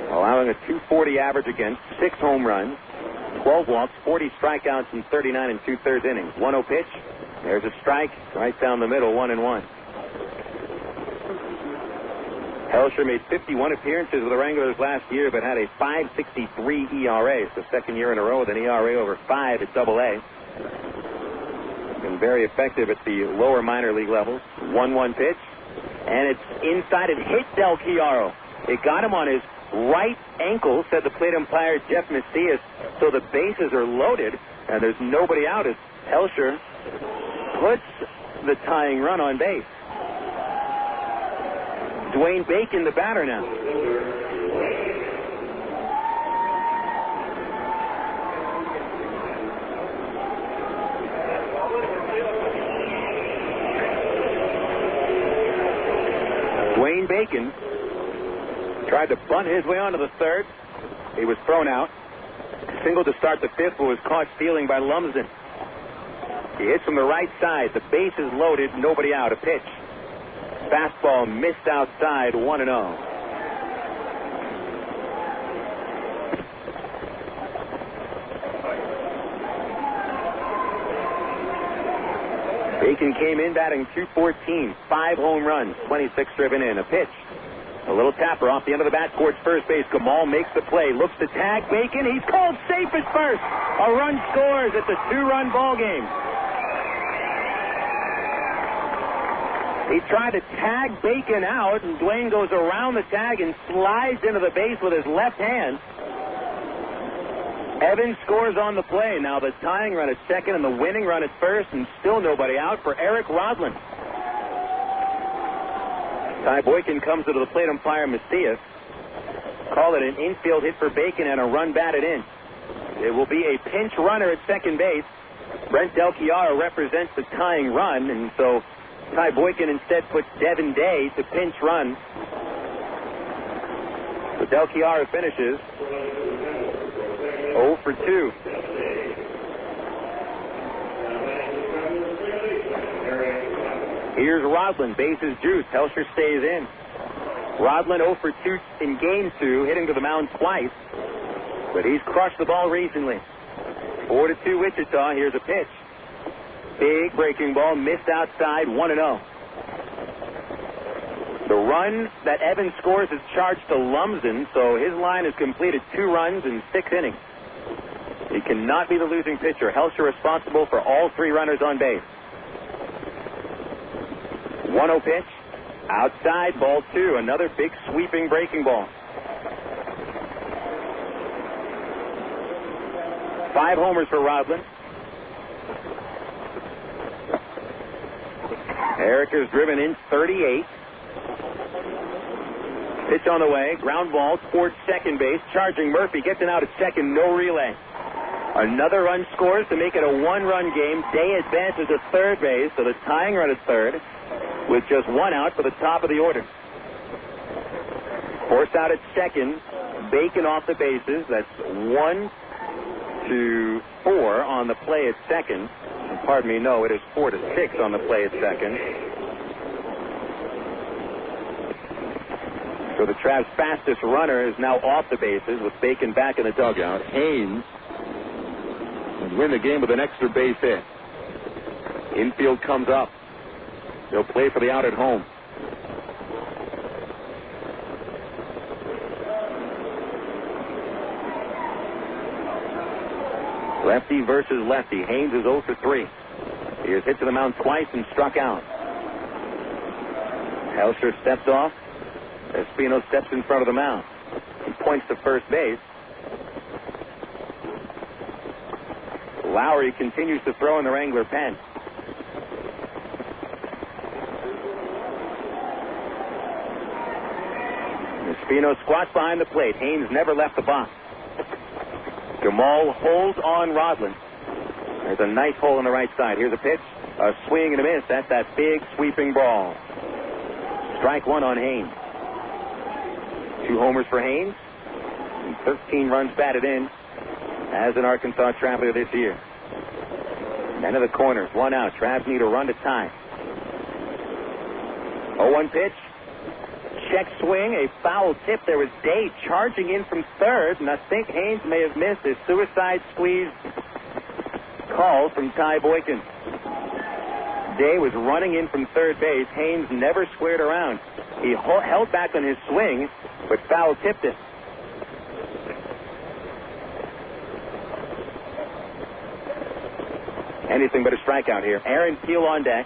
allowing a .240 average against, 6 home runs, 12 walks, 40 strikeouts in 39 2/3 innings. 1-0 pitch. There's a strike right down the middle, 1-1. Helsher made 51 appearances with the Wranglers last year, but had a .563 ERA. It's the second year in a row with an ERA over 5 at Double-A. Been very effective at the lower minor league levels. 1-1 pitch, and it's inside. It hit Del Chiaro. It got him on his right ankle, said the plate umpire Jeff Macias. So the bases are loaded, and there's nobody out as Helsher puts the tying run on base. Dwayne Bacon, the batter now. Dwayne Bacon tried to bunt his way onto the third. He was thrown out. Single to start the 5th, but was caught stealing by Lumsden. He hits from the right side. The base is loaded, nobody out. A pitch. Fastball missed outside, 1-0. Bacon came in batting .214, 5 home runs, 26 driven in. A pitch. A little tapper off the end of the bat towards first base. Gamal makes the play, looks to tag Bacon. He's called safe at first. A run scores. It's a 2-run ball game. He tried to tag Bacon out, and Dwayne goes around the tag and slides into the base with his left hand. Evans scores on the play. Now the tying run at second and the winning run at first, and still nobody out for Eric Rodland. Ty Boykin comes to the plate umpire Macias. Call it an infield hit for Bacon and a run batted in. It will be a pinch runner at second base. Brent Del Chiaro represents the tying run, and so Ty Boykin instead puts Devin Day to pinch run. So Del Chiaro finishes 0 for 2. Here's Rodland, bases juiced. Helsher stays in. Rodland 0 for 2 in game 2, hitting to the mound twice, but he's crushed the ball recently. 4-2 Wichita. Here's a pitch. Big breaking ball, missed outside, 1-0. The run that Evans scores is charged to Lumsden, so his line has completed 2 runs in 6 innings. He cannot be the losing pitcher. Helsher responsible for all 3 runners on base. 1-0 pitch, outside, ball 2. Another big sweeping breaking ball. 5 homers for Rodland. Eric has driven in 38. Pitch on the way, ground ball towards second base. Charging Murphy, gets it out at second, no relay. Another run scores to make it a 1-run game. Day advances to third base, so the tying run at third, with just 1 out for the top of the order. Force out at second, Bacon off the bases. That's 1 to 4 on the play at second. Pardon me, no, it is 4-6 on the play at second. So the Trav's fastest runner is now off the bases with Bacon back in the dugout. Haynes would win the game with an extra base hit. Infield comes up. They'll play for the out at home. Lefty versus lefty. Haynes is 0 for 3. He has hit to the mound twice and struck out. Helsher steps off. Espino steps in front of the mound. He points to first base. Lowry continues to throw in the Wrangler pen. Espino squats behind the plate. Haynes never left the box. Jamal holds on Rodlin. There's a nice hole on the right side. Here's a pitch. A swing and a miss. That's that big sweeping ball. Strike one on Haynes. 2 homers for Haynes. And 13 runs batted in as an Arkansas Traveler this year. Men of the corners. 1 out. Travs need a run to tie. 0-1 pitch. Check swing, a foul tip. There was Day charging in from third, and I think Haynes may have missed his suicide squeeze call from Ty Boykin. Day was running in from third base. Haynes never squared around. He held back on his swing, but foul tipped it. Anything but a strikeout here. Aaron Peel on deck.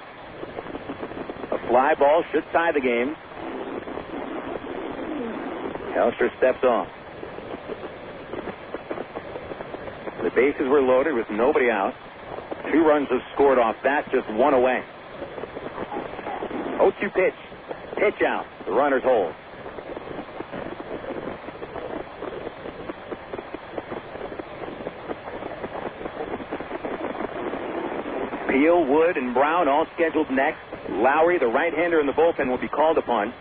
A fly ball should tie the game. Helsher steps off. The bases were loaded with nobody out. 2 runs have scored off that, just 1 away. 0-2 pitch. Pitch out. The runners hold. Peel, Wood, and Brown all scheduled next. Lowry, the right-hander in the bullpen, will be called upon.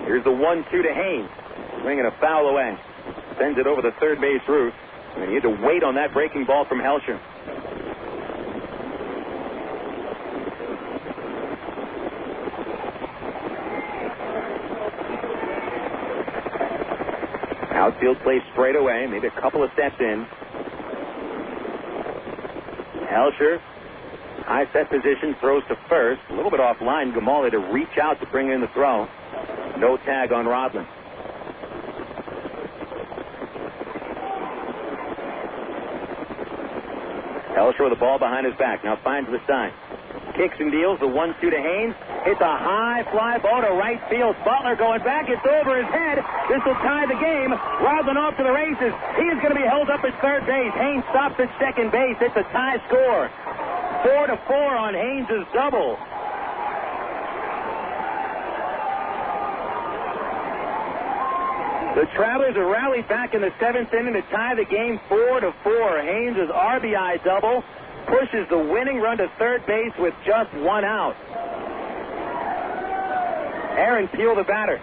Here's the 1-2 to Haynes. Swinging a foul away. Sends it over the third base roof. And he had to wait on that breaking ball from Helsher. Outfield plays straight away. Maybe a couple of steps in. Helsher, high set position, throws to first. A little bit offline. Gamal had to reach out to bring in the throw. No tag on Rodlin. Helsher with the ball behind his back. Now finds the sign. Kicks and deals. The 1-2 to Haynes. It's a high fly ball to right field. Butler going back. It's over his head. This will tie the game. Rodlin off to the races. He is going to be held up at third base. Haynes stops at second base. It's a tie score. 4-4 on Haynes' double. The Travelers are rallied back in the 7th inning to tie the game 4-4. Haynes' RBI double pushes the winning run to third base with just 1 out. Aaron Peel, the batter.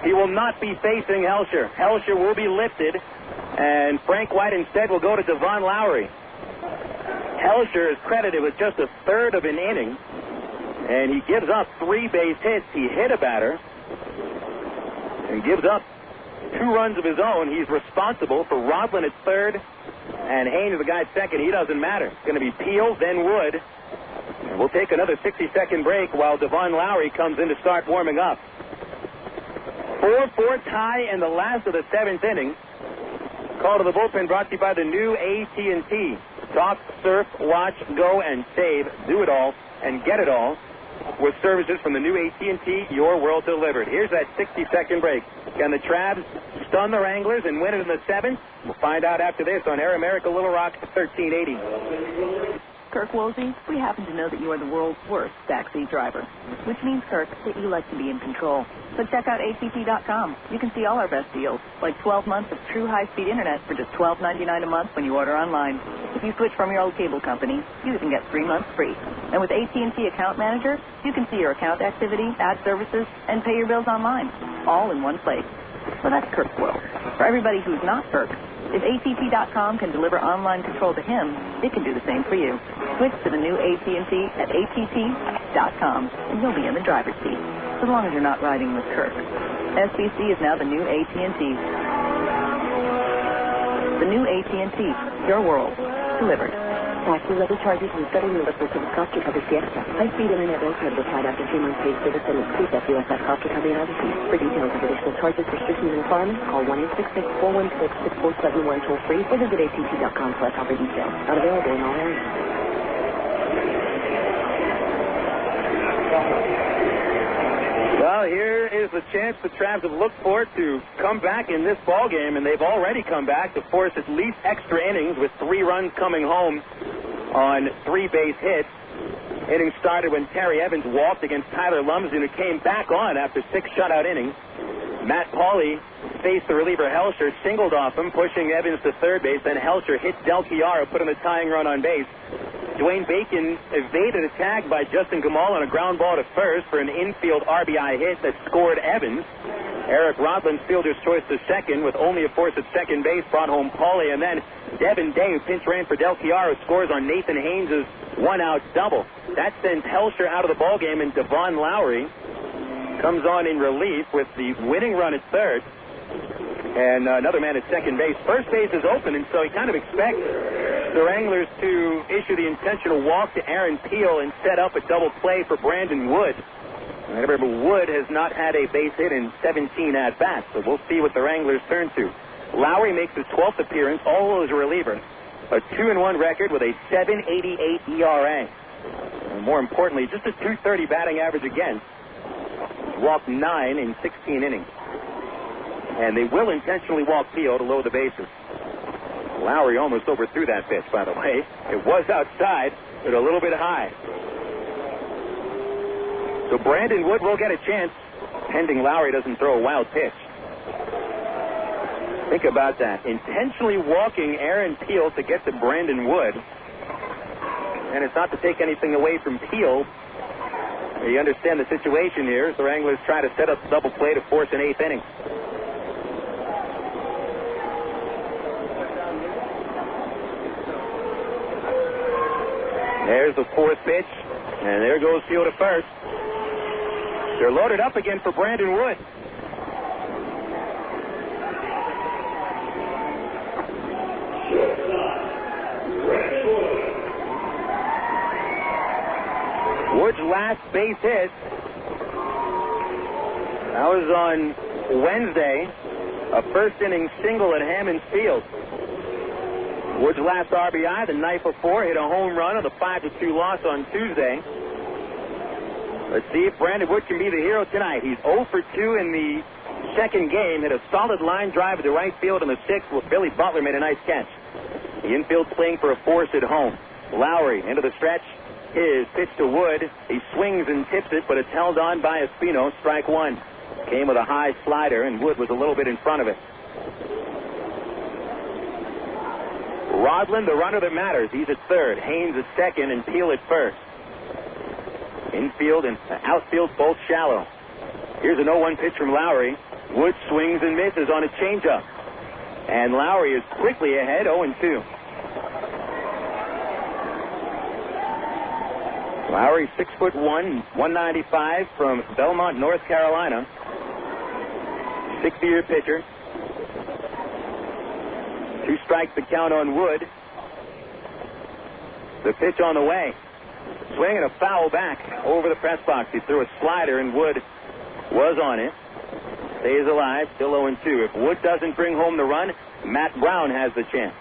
He will not be facing Helsher. Helsher will be lifted, and Frank White instead will go to Devon Lowry. Helsher is credited with just a third of an inning, and he gives up 3 base hits. He hit a batter and gives up 2 runs of his own. He's responsible for Rodlin at third, and Haynes, the guy at second. He doesn't matter. It's going to be Peel, then Wood. And we'll take another 60-second break while Devon Lowry comes in to start warming up. 4-4 tie in the last of the 7th inning. Call to the bullpen brought to you by the new AT&T. Talk, surf, watch, go, and save. Do it all and get it all with services from the new AT&T, your world delivered. Here's that 60-second break. Can the Travs stun the Wranglers and win it in the 7th? We'll find out after this on Air America Little Rock 1380. Kirk Woolsey, we happen to know that you are the world's worst backseat driver, which means, Kirk, that you like to be in control. So check out ATT.com. You can see all our best deals, like 12 months of true high-speed internet for just $12.99 a month when you order online. If you switch from your old cable company, you can get 3 months free. And with AT&T Account Manager, you can see your account activity, add services, and pay your bills online, all in one place. Well, that's Kirk's world. For everybody who's not Kirk, If ATT.com can deliver online control to him, it can do the same for you. Switch to the new AT&T at ATT.com, and you'll be in the driver's seat, as long as you're not riding with Kirk. SBC is now the new AT&T. The new AT&T, your world, delivered. Taxi levy charges and federal universal service cost recovery extra. High-speed internet will credit applied after 3 months paid service and excludes FUSF cost recovery and other fees. For details of additional charges, restrictions, and requirements, call 1-866-416-6471 toll-free or visit att.com for offer details. Not available in all areas. Well, here is the chance the Travs have looked for to come back in this ball game, and they've already come back to force at least extra innings with 3 runs coming home on 3 base hits. Inning started when Terry Evans walked against Tyler Lumsden, who came back on after 6 shutout innings. Matt Pauley faced the reliever Helsher, singled off him, pushing Evans to third base. Then Helsher hit Del Chiara, put him the tying run on base. Dwayne Bacon evaded a tag by Justin Gamal on a ground ball to first for an infield RBI hit that scored Evans. Eric Rodland's fielder's choice to second with only a force at second base brought home Pauley, and then Devin Day, who pinch ran for Del Chiara, scores on Nathan Haynes' one-out double. That sends Helsher out of the ballgame, and Devon Lowry comes on in relief with the winning run at third. And another man at second base. First base is open, and so he kind of expects the Wranglers to issue the intentional walk to Aaron Peel and set up a double play for Brandon Wood. Remember, Wood has not had a base hit in 17 at-bats, so we'll see what the Wranglers turn to. Lowry makes his 12th appearance, all as a reliever. A 2-1 record with a 7.88 ERA. And more importantly, just a .230 batting average against. Walked 9 in 16 innings. And they will intentionally walk Peel to load the bases. Lowry almost overthrew that pitch, by the way. It was outside, but a little bit high. So Brandon Wood will get a chance, pending Lowry doesn't throw a wild pitch. Think about that. Intentionally walking Aaron Peel to get to Brandon Wood. And it's not to take anything away from Peel. You understand the situation here as the Wranglers try to set up a double play to force an 8th inning. There's the 4th pitch, and there goes Peel to first. They're loaded up again for Brandon Wood. Wood's last base hit, that was on Wednesday, a first-inning single at Hammond Field. Wood's last RBI, the night before, hit a home run on the 5-2 loss on Tuesday. Let's see if Brandon Wood can be the hero tonight. He's 0 for 2 in the second game, hit a solid line drive to the right field in the 6th, where Billy Butler made a nice catch. The infield's playing for a force at home. Lowry into the stretch. His pitch to Wood. He swings and tips it, but it's held on by Espino. Strike 1. Came with a high slider, and Wood was a little bit in front of it. Rodland, the runner that matters. He's at third. Haynes at second, and Peel at first. Infield and outfield both shallow. Here's an 0-1 pitch from Lowry. Wood swings and misses on a changeup. And Lowry is quickly ahead, 0-2. Lowry, 6'1", 195 from Belmont, North Carolina. 60-year pitcher. 2 strikes to count on Wood. The pitch on the way. Swing and a foul back over the press box. He threw a slider, and Wood was on it. Stays alive, still 0-2. If Wood doesn't bring home the run, Matt Brown has the chance.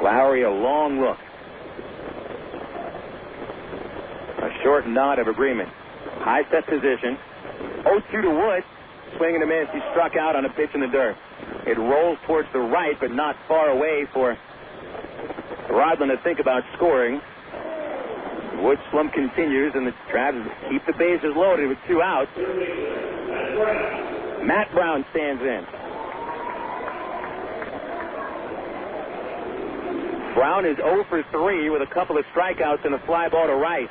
Lowry, a long look. A short nod of agreement. High set position. 0-2 to Wood. Swing and a miss. He struck out on a pitch in the dirt. It rolls towards the right, but not far away for Rodland to think about scoring. Wood's slump continues, and the Travs keep the bases loaded with 2 outs. Matt Brown stands in. Brown is 0 for 3 with a couple of strikeouts and a fly ball to right.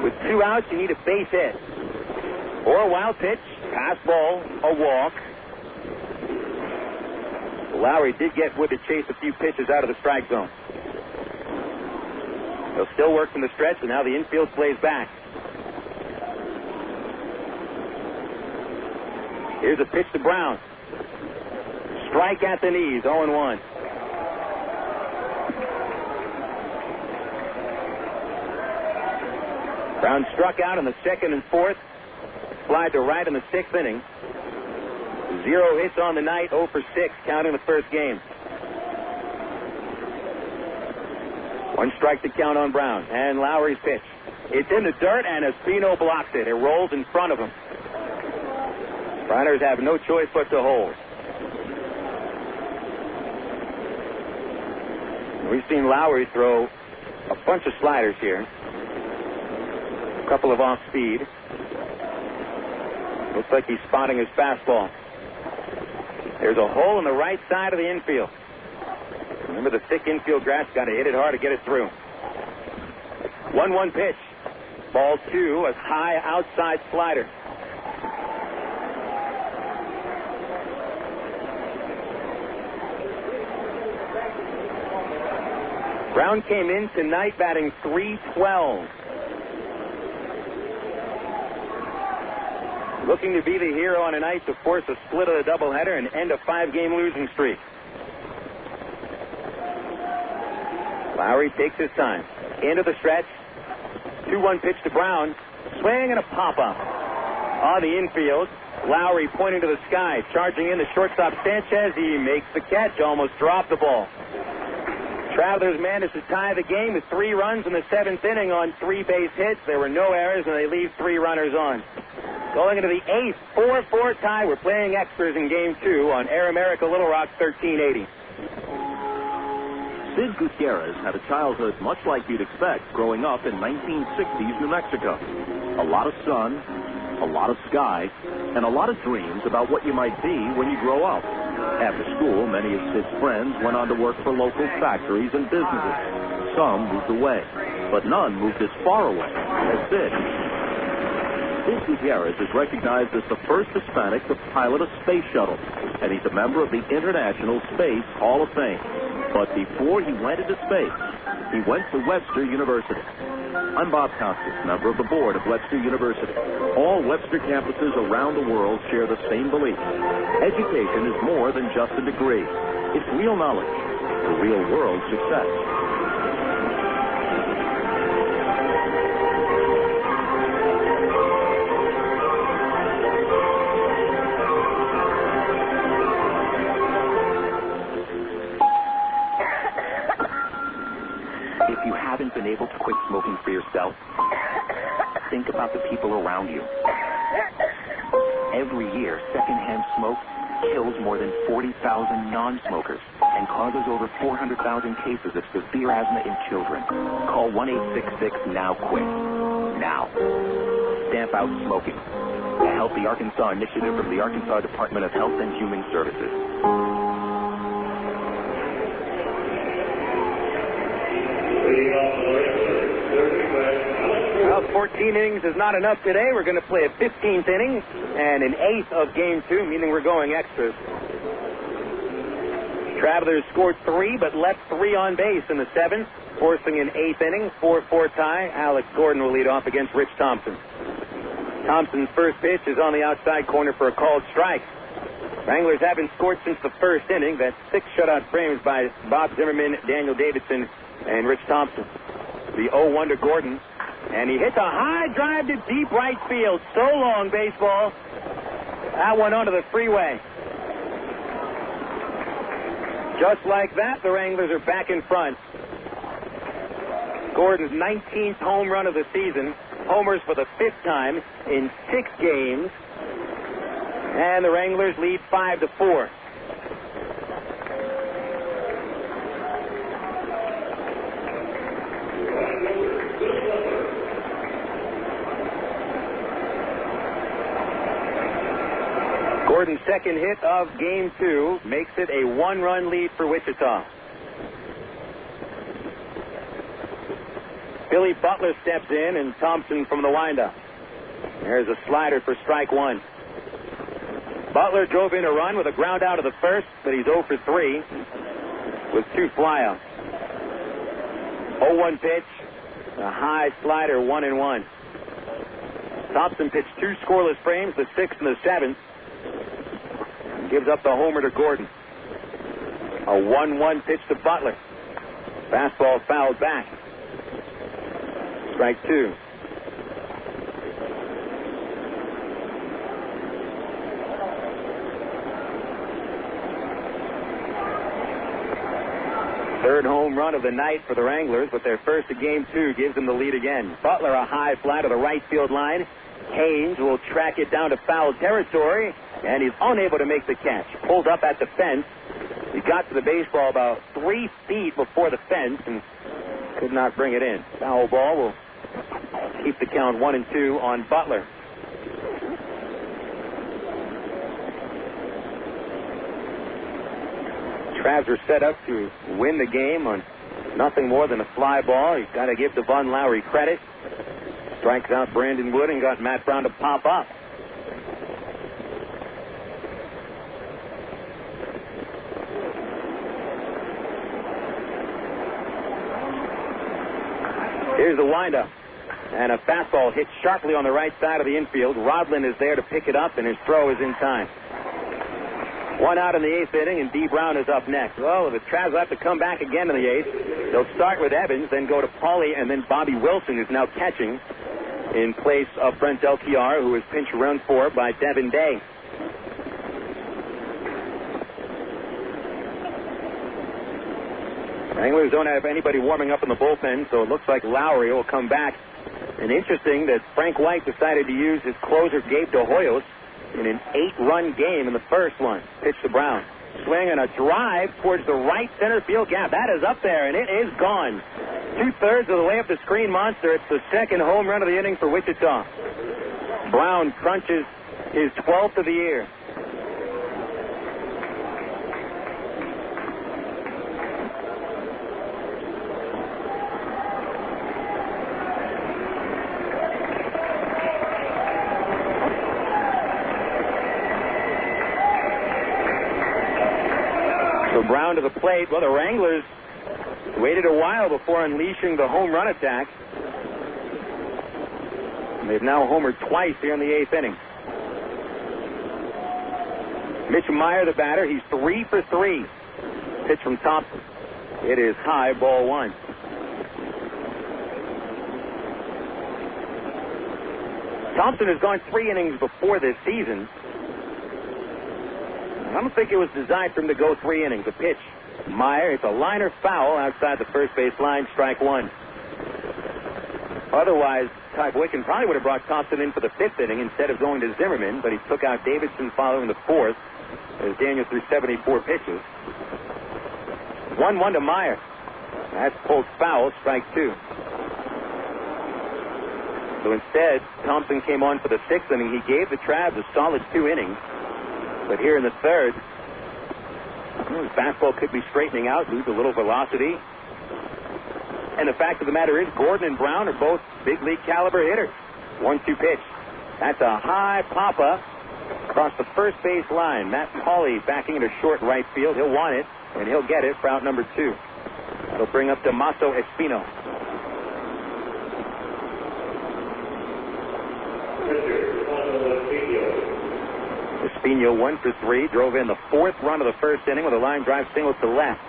With 2 outs, you need a base hit. Or a wild pitch, pass ball, a walk. Lowry did get Wood to chase a few pitches out of the strike zone. He'll still work from the stretch, and now the infield plays back. Here's a pitch to Brown. Strike at the knees, 0-1. Brown struck out in the 2nd and 4th. Slide to right in the 6th inning. 0 hits on the night, 0 for 6, counting the first game. 1 strike to count on Brown. And Lowry's pitch. It's in the dirt, and Espino blocks it. It rolls in front of him. Runners have no choice but to hold. We've seen Lowry throw a bunch of sliders here. A couple of off speed. Looks like he's spotting his fastball. There's a hole in the right side of the infield. Remember, the thick infield grass, got to hit it hard to get it through. 1-1 pitch. Ball 2, a high outside slider. Brown came in tonight batting .312. Looking to be the hero on a night to force a split of the doubleheader and end a 5-game losing streak. Lowry takes his time. Into the stretch. 2-1 pitch to Brown. Swing and a pop-up. On the infield, Lowry pointing to the sky. Charging in the shortstop Sanchez. He makes the catch. Almost dropped the ball. Travelers managed to tie the game with 3 runs in the 7th inning on 3 base hits. There were no errors, and they leave 3 runners on. Going into the 8th, 4-4 tie. We're playing extras in Game 2 on Air America Little Rock 1380. Sid Gutierrez had a childhood much like you'd expect growing up in 1960s New Mexico. A lot of sun, a lot of sky, and a lot of dreams about what you might be when you grow up. After school, many of Sid's friends went on to work for local factories and businesses. Some moved away, but none moved as far away as Sid. Sid Gutierrez is recognized as the first Hispanic to pilot a space shuttle, and he's a member of the International Space Hall of Fame. But before he went into space, he went to Webster University. I'm Bob Costas, member of the board of Webster University. All Webster campuses around the world share the same belief. Education is more than just a degree. It's real knowledge for real-world success. If you haven't been able to quit smoking for yourself, think about the people around you. Every year, secondhand smoke kills more than 40,000 non-smokers and causes over 400,000 cases of severe asthma in children. Call 1-866-NOW-QUIT. Now. Stamp out smoking. A Healthy Arkansas initiative from the Arkansas Department of Health and Human Services. Well, 14 innings is not enough today. We're going to play a 15th inning and an 8th of Game 2, meaning we're going extras. Travelers scored 3, but left 3 on base in the 7th, forcing an 8th inning, 4-4 tie. Alex Gordon will lead off against Rich Thompson. Thompson's first pitch is on the outside corner for a called strike. Wranglers haven't scored since the first inning. That's 6 shutout frames by Bob Zimmerman, Daniel Davidson, and Rich Thompson. The 0-1 to Gordon. And he hits a high drive to deep right field. So long, baseball. That one onto the freeway. Just like that, the Wranglers are back in front. Gordon's 19th home run of the season. Homers for the 5th time in 6 games. And the Wranglers lead 5-4. Gordon's second hit of Game 2 makes it a 1-run lead for Wichita. Billy Butler steps in, and Thompson from the windup. There's a slider for strike one. Butler drove in a run with a ground out of the first, but he's 0 for 3 with 2 flyouts. 0-1 pitch, a high slider, 1-1. Thompson pitched 2 scoreless frames, the 6th and the 7th. And gives up the homer to Gordon. A 1-1 pitch to Butler. Fastball fouled back. Strike 2. Third home run of the night for the Wranglers, but their first of Game 2 gives them the lead again. Butler a high fly to the right field line. Haynes will track it down to foul territory, and he's unable to make the catch. Pulled up at the fence. He got to the baseball about 3 feet before the fence and could not bring it in. Foul ball will keep the count 1-2 on Butler. Travs are set up to win the game on nothing more than a fly ball. You've got to give Devon Lowry credit. Strikes out Brandon Wood and got Matt Brown to pop up. Here's the windup. And a fastball hit sharply on the right side of the infield. Rodlin is there to pick it up, and his throw is in time. 1 out in the 8th inning, and D. Brown is up next. Well, the Travs will have to come back again in the 8th. They'll start with Evans, then go to Pauly, and then Bobby Wilson is now catching in place of Brent Delchiar, who is pinch run for by Devin Day. Wranglers don't have anybody warming up in the bullpen, so it looks like Lowry will come back. And interesting that Frank White decided to use his closer, Gabe De Hoyos, in an 8-run game in the first one. Pitch to Brown. Swing and a drive towards the right center field gap. That is up there, and it is gone. 2/3 of the way up the screen monster. It's the second home run of the inning for Wichita. Brown crunches his 12th of the year. Brown to the plate. Well, the Wranglers waited a while before unleashing the home run attack. They've now homered twice here in the 8th inning. Mitch Meyer, the batter, he's 3 for 3. Pitch from Thompson. It is high, ball 1. Thompson has gone 3 innings before this season. I don't think it was designed for him to go 3 innings. A pitch. Meyer, it's a liner foul outside the first base line, strike 1. Otherwise, Ty Boykin probably would have brought Thompson in for the 5th inning instead of going to Zimmerman, but he took out Davidson following the 4th as Daniel threw 74 pitches. 1-1 to Meyer. That's pulled foul, strike 2. So instead, Thompson came on for the 6th inning. He gave the Travs a solid 2 innings. But here in the 3rd, his fastball could be straightening out, lose a little velocity. And the fact of the matter is, Gordon and Brown are both big league caliber hitters. 1-2 pitch. That's a high pop-up across the first base line. Matt Pauly backing into short right field. He'll want it, and he'll get it for out number 2. He'll bring up Damaso Espino. Espino 1 for 3, drove in the 4th run of the first inning with a line drive single to left.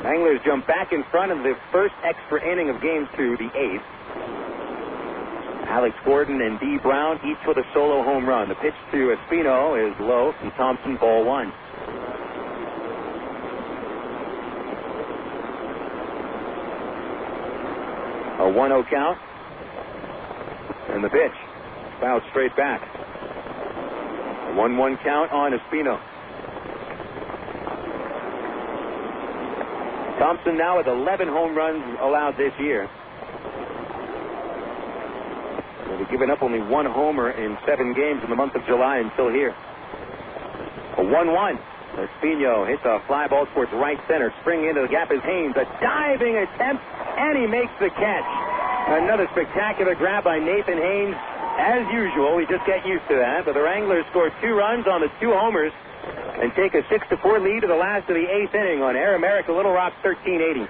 Wranglers jump back in front of the first extra inning of Game 2, the 8th. Alex Gordon and D. Brown each with a solo home run. The pitch to Espino is low from Thompson, ball 1. A 1-0 count. And the pitch. Fouled straight back. 1-1 count on Espino. Thompson now with 11 home runs allowed this year. He'll be giving up only 1 homer in 7 games in the month of July until here. A 1-1. Espino hits a fly ball towards right center. Spring into the gap is Haynes. A diving attempt, And he makes the catch. Another spectacular grab by Nathan Haynes. As usual, we just get used to that. But the Wranglers scored 2 runs on the 2 homers and take a 6-4 lead to the last of the 8th inning on Air America Little Rock 1380.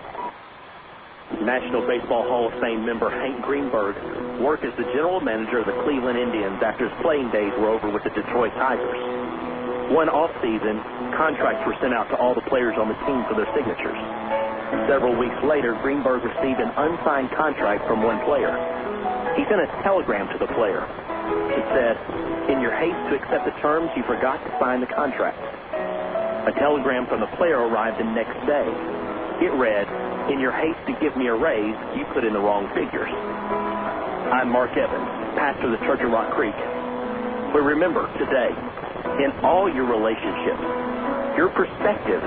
National Baseball Hall of Fame member Hank Greenberg worked as the general manager of the Cleveland Indians after his playing days were over with the Detroit Tigers. One off-season, contracts were sent out to all the players on the team for their signatures. Several weeks later, Greenberg received an unsigned contract from one player. He sent a telegram to the player. It said, "In your haste to accept the terms, you forgot to sign the contract." A telegram from the player arrived the next day. It read, "In your haste to give me a raise, you put in the wrong figures." I'm Mark Evans, pastor of the Church of Rock Creek. But remember, today, in all your relationships, your perspective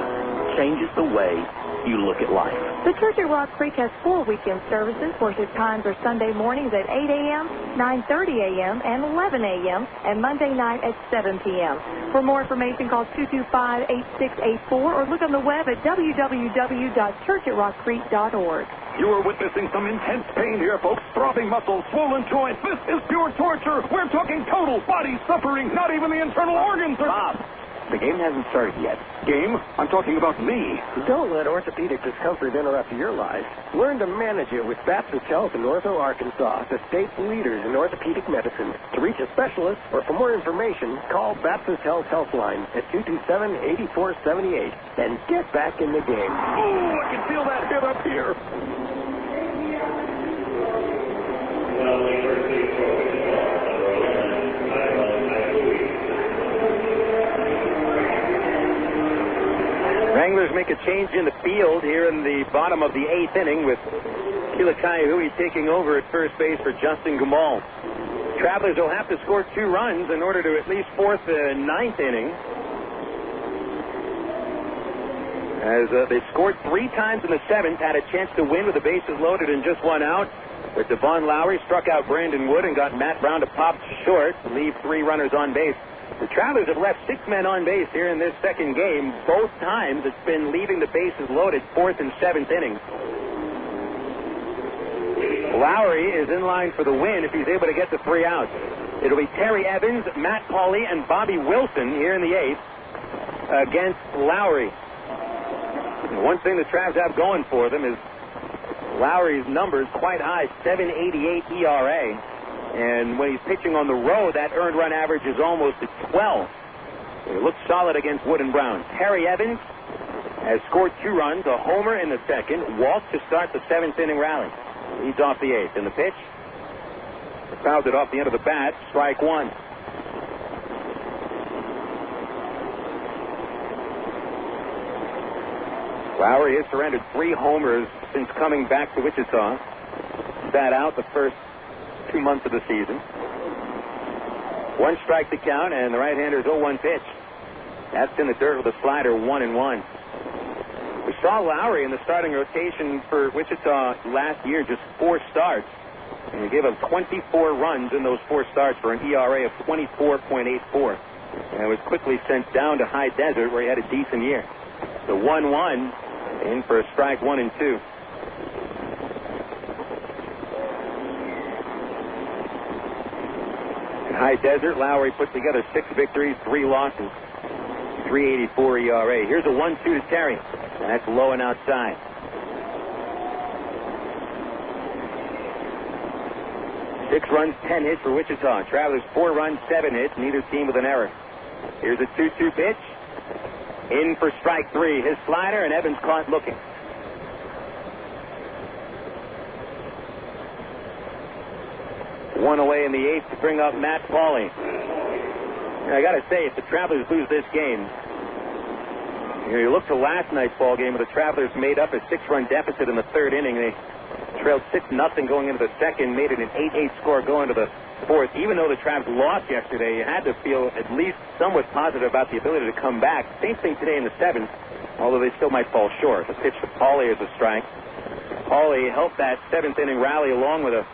changes the way you look at life. The Church at Rock Creek has 4 weekend services. Worship times are Sunday mornings at 8 a.m., 9:30 a.m., and 11 a.m., and Monday night at 7 p.m. For more information, call 225-8684 or look on the web at www.churchatrockcreek.org. You are witnessing some intense pain here, folks. Throbbing muscles, swollen joints. This is pure torture. We're talking total body suffering. Not even the internal organs are... Bob, the game hasn't started yet. Game? I'm talking about me. Don't let orthopedic discomfort interrupt your life. Learn to manage it with Baptist Health in Ortho, Arkansas, the state's leaders in orthopedic medicine. To reach a specialist or for more information, call Baptist Health Helpline at 227-8478 and get back in the game. Oh, I can feel that hit up here. Wranglers make a change in the field here in the bottom of the 8th inning with Kilakai Hui taking over at first base for Justin Gamal. Travelers will have to score 2 runs in order to at least force the 9th inning. As they scored 3 times in the 7th, had a chance to win with the bases loaded and just 1 out. But Devon Lowry struck out Brandon Wood and got Matt Brown to pop short, leave 3 runners on base. The Travelers have left 6 men on base here in this second game. Both times it's been leaving the bases loaded, 4th and 7th innings. Lowry is in line for the win if he's able to get the 3 outs. It'll be Terry Evans, Matt Pauley, and Bobby Wilson here in the 8th against Lowry. And one thing the Travs have going for them is Lowry's numbers quite high, 7.88 ERA. And when he's pitching on the road, that earned run average is almost at 12. He looks solid against Wood and Brown. Terry Evans has scored 2 runs, a homer in the 2nd, walked to start the 7th inning rally. Leads off the 8th. In the pitch, fouls it off the end of the bat, strike 1. Lowry has surrendered 3 homers since coming back to Wichita. Sat out the first 2 months of the season. 1 strike to count, and the right-hander's 0-1 pitch. That's in the dirt with a slider, 1-1. We saw Lowry in the starting rotation for Wichita last year, just 4 starts. And he gave up 24 runs in those 4 starts for an ERA of 24.84. And was quickly sent down to High Desert, where he had a decent year. The 1-1 in for a strike 1 and 2. In High Desert, Lowry put together 6 victories, 3 losses, 3.84 ERA. Here's a 1-2 to Terry. That's low and outside. Six runs, 10 hits for Wichita. Travelers 4 runs, 7 hits. Neither team with an error. Here's a 2-2 pitch. In for strike 3. His slider, and Evans caught looking. One away in the 8th to bring up Matt Pauley. I got to say, if the Travelers lose this game, you look to last night's ball game where the Travelers made up a 6-run deficit in the 3rd inning. They trailed 6-0 going into the 2nd, made it an 8-8 score going to the 4th. Even though the Travs lost yesterday, you had to feel at least somewhat positive about the ability to come back. Same thing today in the 7th, although they still might fall short. The pitch to Pauley is a strike. Pauley helped that 7th inning rally along with a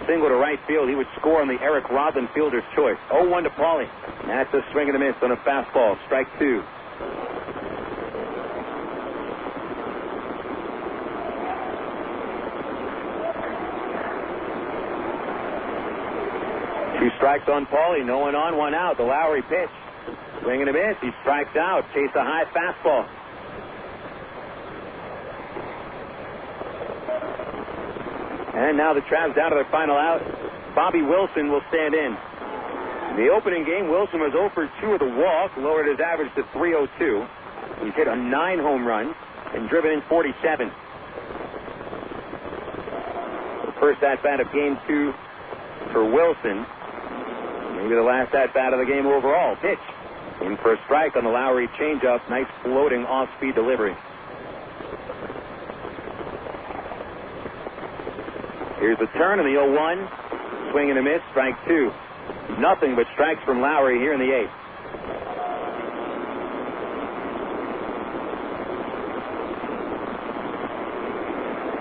single to right field. He would score on the Eric Rodlin fielder's choice. 0-1 to Pauley. That's a swing and a miss on a fastball. Strike 2. 2 strikes on Paulie. No one on, 1 out. The Lowry pitch. Swing and a miss. He strikes out. Chase a high fastball. And now the Travs down to their final out. Bobby Wilson will stand in. In the opening game, Wilson was 0 for 2 with a walk, lowered his average to 302. He's hit 9 home runs and driven in 47. The first at-bat of Game 2 for Wilson. Maybe the last at-bat of the game overall. Pitch. In for a strike on the Lowry changeup. Nice floating off-speed delivery. Here's the turn in the 0-1. Swing and a miss. Strike 2. Nothing but strikes from Lowry here in the 8th.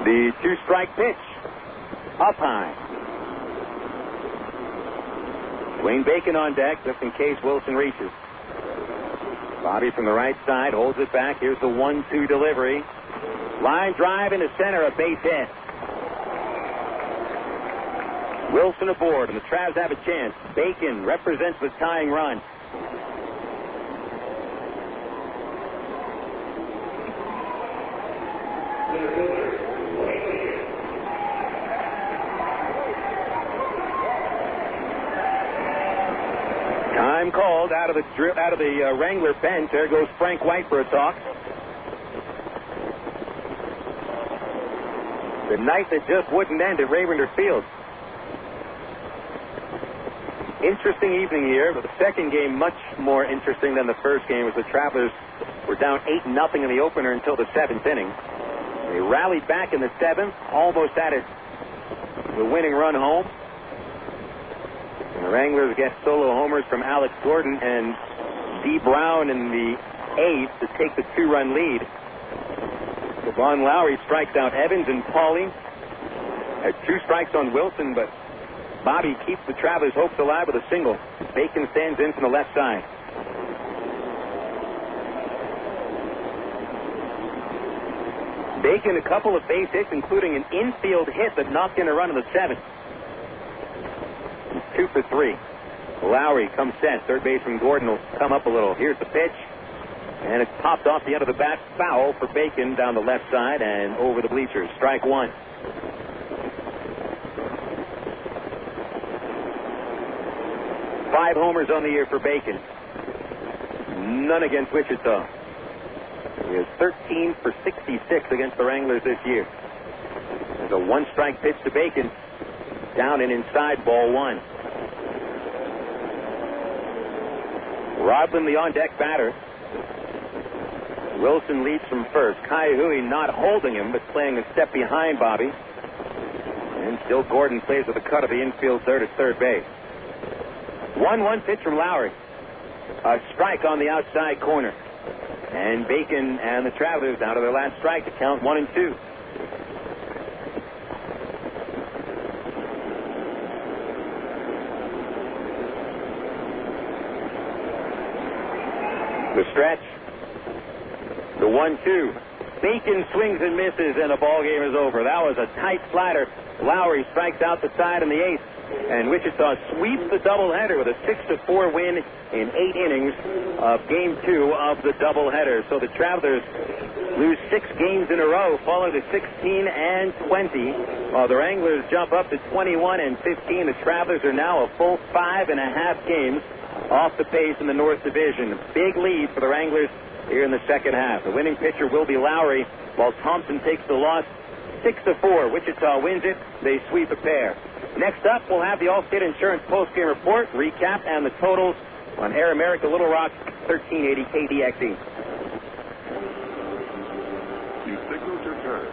The 2-strike pitch. Up high. Dwayne Bacon on deck just in case Wilson reaches. Bobby from the right side holds it back. Here's the 1-2 delivery. Line drive into center, a base hit. Wilson aboard, and the Travs have a chance. Bacon represents the tying run. Time called out of the Wrangler bench. There goes Frank White for a talk. The night that just wouldn't end at Ravender Field. Interesting evening here, but the second game much more interesting than the first game as the Travelers were down 8-0 in the opener until the 7th inning. They rallied back in the 7th, almost had it the winning run home. And the Wranglers get solo homers from Alex Gordon and D. Brown in the 8th to take the 2-run lead. Devon Lowry strikes out Evans and Paulie. Had 2 strikes on Wilson, but Bobby keeps the Travelers' hopes alive with a single. Bacon stands in from the left side. Bacon a couple of base hits, including an infield hit that knocked in a run in the 7th. He's 2 for 3. Lowry comes set. Third baseman Gordon will come up a little. Here's the pitch. And it's popped off the end of the bat. Foul for Bacon down the left side and over the bleachers. Strike 1. Five homers on the year for Bacon. None against Wichita. He is 13 for 66 against the Wranglers this year. There's a 1-strike pitch to Bacon. Down and inside, ball 1. Rodman, the on-deck batter. Wilson leads from first. Kai Hui not holding him, but playing a step behind Bobby. And still Gordon plays with a cut of the infield third at third base. 1-1 pitch from Lowry. A strike on the outside corner. And Bacon and the Travelers down to their last strike to count 1 and 2. The stretch. The 1-2. Bacon swings and misses, and the ball game is over. That was a tight slider. Lowry strikes out the side in the 8th. And Wichita sweeps the doubleheader with a 6-4 win in 8 innings of Game 2 of the doubleheader. So the Travelers lose 6 games in a row, falling to 16 and 20, while the Wranglers jump up to 21 and 15. The Travelers are now a full 5.5 games off the pace in the North Division. Big lead for the Wranglers here in the second half. The winning pitcher will be Lowry, while Thompson takes the loss 6-4. Wichita wins it. They sweep a pair. Next up, we'll have the Allstate Insurance postgame report, recap, and the totals on Air America Little Rock 1380 KDXE. You signaled your turn.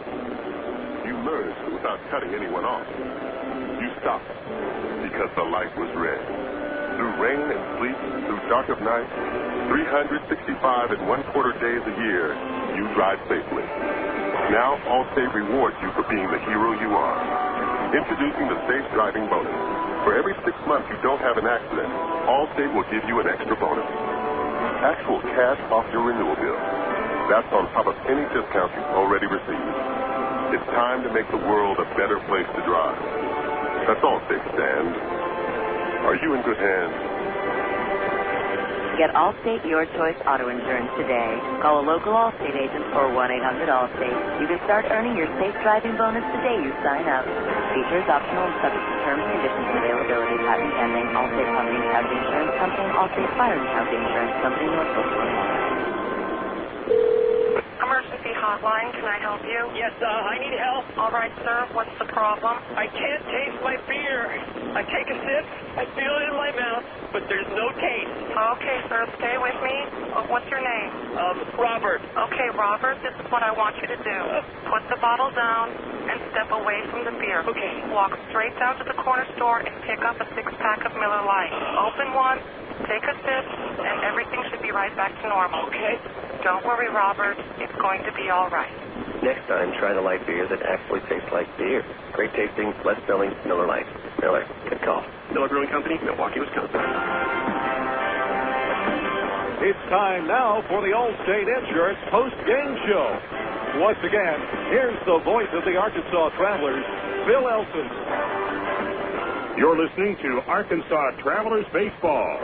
You merged without cutting anyone off. You stopped because the light was red. Through rain and sleet, through dark of night, 365 and 1/4 days a year, you drive safely. Now, Allstate rewards you for being the hero you are. Introducing the Safe Driving Bonus. For every 6 months you don't have an accident, Allstate will give you an extra bonus. Actual cash off your renewal bill. That's on top of any discount you've already received. It's time to make the world a better place to drive. That's Allstate stand. Are you in good hands? Get Allstate Your Choice Auto Insurance today. Call a local Allstate agent or 1-800-ALLSTATE. You can start earning your safe driving bonus the day you sign up. Features optional and subject to terms, conditions, and availability. Patent pending. Allstate Property and Casualty Insurance Company. Allstate Fire and Casualty Insurance Company. Northwest Carolina. Emergency hotline, can I help you? Yes, I need help. All right, sir, what's the problem? I can't taste my beer. I take a sip, I feel it in my mouth, but there's no taste. Okay, sir, stay with me. What's your name? Robert. Okay, Robert, this is what I want you to do. Put the bottle down and step away from the beer. Okay. Walk straight down to the corner store and pick up a 6-pack of Miller Lite. Open one, take a sip, and everything should be right back to normal. Okay. Don't worry, Robert. It's going to be all right. Next time, try the light beer that actually tastes like beer. Great tasting, less filling, Miller Lite. Miller, good call. Miller Brewing Company, Milwaukee, Wisconsin. It's time now for the Allstate Insurance post-game show. Once again, here's the voice of the Arkansas Travelers, Bill Elson. You're listening to Arkansas Travelers Baseball.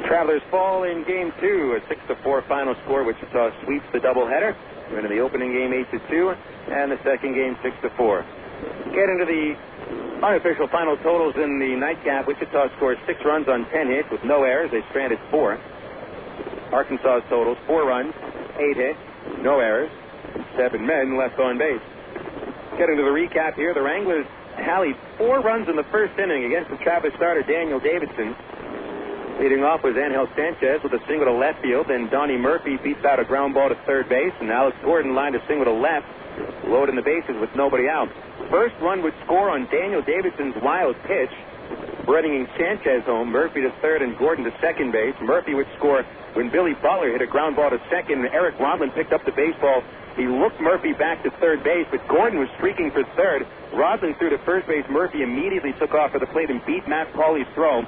Travelers fall in Game 2, a 6-4 final score. Wichita sweeps the doubleheader. We're into the opening game 8-2, and the second game 6-4. Get into the unofficial final totals in the nightcap. Wichita scores 6 runs on 10 hits with no errors. They stranded 4. Arkansas's totals: 4 runs, 8 hits, no errors, and 7 men left on base. Getting to the recap here, the Wranglers tallied 4 runs in the first inning against the Travelers starter Daniel Davidson. Leading off was Angel Sanchez with a single to left field. Then Donnie Murphy beats out a ground ball to third base, and Alex Gordon lined a single to left, loading the bases with nobody out. First run would score on Daniel Davidson's wild pitch, bringing Sanchez home. Murphy to third and Gordon to second base. Murphy would score when Billy Butler hit a ground ball to second, and Eric Rodlin picked up the baseball. He looked Murphy back to third base, but Gordon was streaking for third. Rodlin threw to first base. Murphy immediately took off for the plate and beat Matt Pauley's throw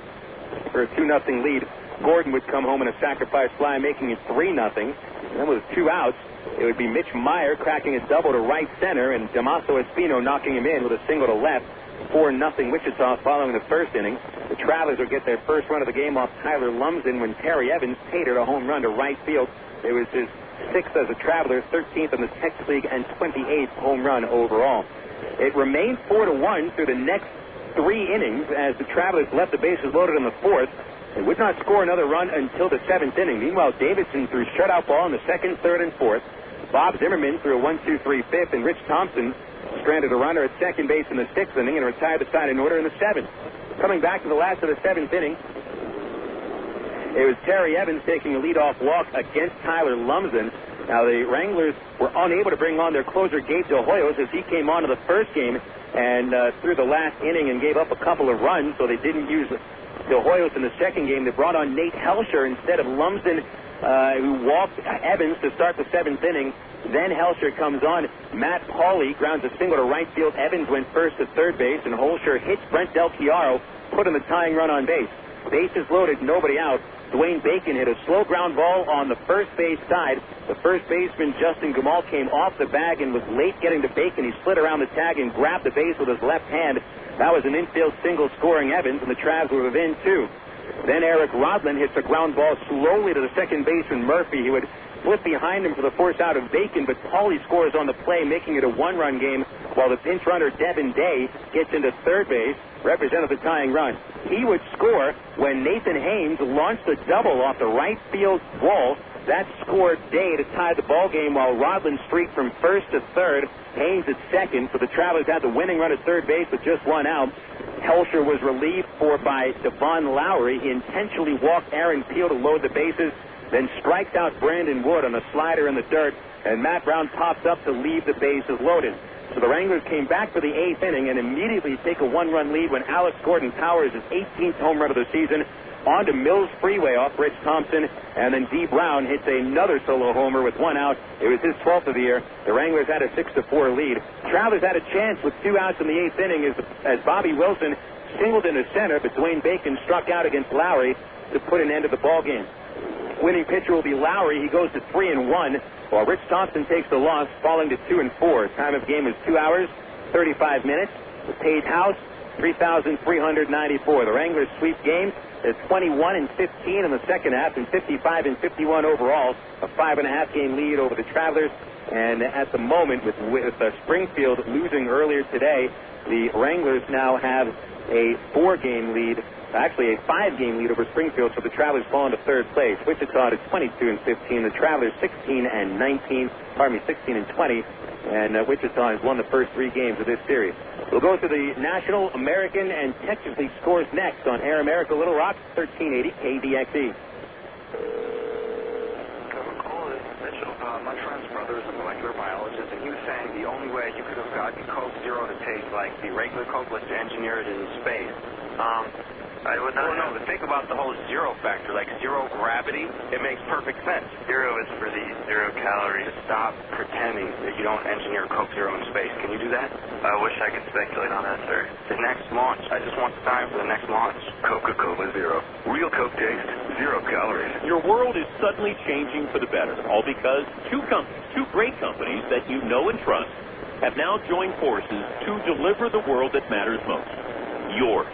for a 2-0 lead. Gordon would come home in a sacrifice fly, making it 3-0. And then with 2 outs, it would be Mitch Meyer cracking a double to right center and Damaso Espino knocking him in with a single to left. 4-0 Wichita following the first inning. The Travelers would get their first run of the game off Tyler Lumsden when Terry Evans tatered a home run to right field. It was his 6th as a Traveler, 13th in the Texas League, and 28th home run overall. It remained 4-1 through the next 3 innings as the Travelers left the bases loaded in the 4th. They would not score another run until the 7th inning. Meanwhile, Davidson threw shutout ball in the 2nd, 3rd, and 4th. Bob Zimmerman threw a 1-2-3 5th, and Rich Thompson stranded a runner at second base in the 6th inning and retired the side in order in the 7th. Coming back to the last of the 7th inning, it was Terry Evans taking a leadoff walk against Tyler Lumsden. Now, the Wranglers were unable to bring on their closer, Gabe Del Hoyos, as he came on to the first game and threw the last inning and gave up a couple of runs, so they didn't use Del Hoyos in the second game. They brought on Nate Helsher instead of Lumsden, who walked Evans to start the 7th inning. Then Helsher comes on. Matt Pauley grounds a single to right field. Evans went first to third base, and Helsher hits Brent Del Chiaro, put in the tying run on base. Bases loaded, nobody out. Dwayne Bacon hit a slow ground ball on the first base side. The first baseman, Justin Gamal, came off the bag and was late getting to Bacon. He slid around the tag and grabbed the base with his left hand. That was an infield single scoring Evans, and the Travs were within 2. Then Eric Rodlin hits a ground ball slowly to the second baseman, Murphy. He would flip behind him for the force out of Bacon, but Pauley scores on the play, making it a 1-run game, while the pinch runner, Devin Day, gets into third base, represented the tying run. He would score when Nathan Haynes launched a double off the right field wall. That scored Day to tie the ball game, while Rodlin streaked from first to third. Haynes at second, so the Travelers had the winning run at third base with just 1 out. Helsher was relieved by Devon Lowry. He intentionally walked Aaron Peel to load the bases, then strikes out Brandon Wood on a slider in the dirt, and Matt Brown pops up to leave the bases loaded. So the Wranglers came back for the 8th inning and immediately take a 1-run lead when Alex Gordon powers his 18th home run of the season onto Mills Freeway off Rich Thompson, and then D. Brown hits another solo homer with 1 out. It was his 12th of the year. The Wranglers had a 6-4 lead. Travelers had a chance with 2 outs in the 8th inning as Bobby Wilson singled into center, but Dwayne Bacon struck out against Lowry to put an end to the ball game. Winning pitcher will be Lowry. He goes to 3-1, while Rich Thompson takes the loss, falling to 2-4. Time of game is 2 hours, 35 minutes. The Page House 3,394. The Wranglers sweep game is 21-15 in the second half and 55-51 overall. A 5.5-game lead over the Travelers. And at the moment, with Springfield losing earlier today, the Wranglers now have a 4-game lead. Actually, a 5-game lead over Springfield, so the Travelers fall into third place. Wichita is 22-15. The Travelers 16-19. 16-20. And Wichita has won the first 3 games of this series. We'll go to the National, American, and Texas League scores next on Air America Little Rock, 1380 KDXE. My friend's brother is a molecular biologist, and he was saying the only way you could have gotten Coke Zero to taste like the regular Coke was to engineer it in space. I would not know, but think about the whole zero factor, like zero gravity. It makes perfect sense. Zero is for the 0 calories. Stop pretending that you don't engineer Coke Zero in space. Can you do that? I wish I could speculate on that, sir. The next launch. I just want the time for the next launch. Coca-Cola Zero. Real Coke taste, 0 calories. Your world is suddenly changing for the better, all because two great companies that you know and trust have now joined forces to deliver the world that matters most. Yours.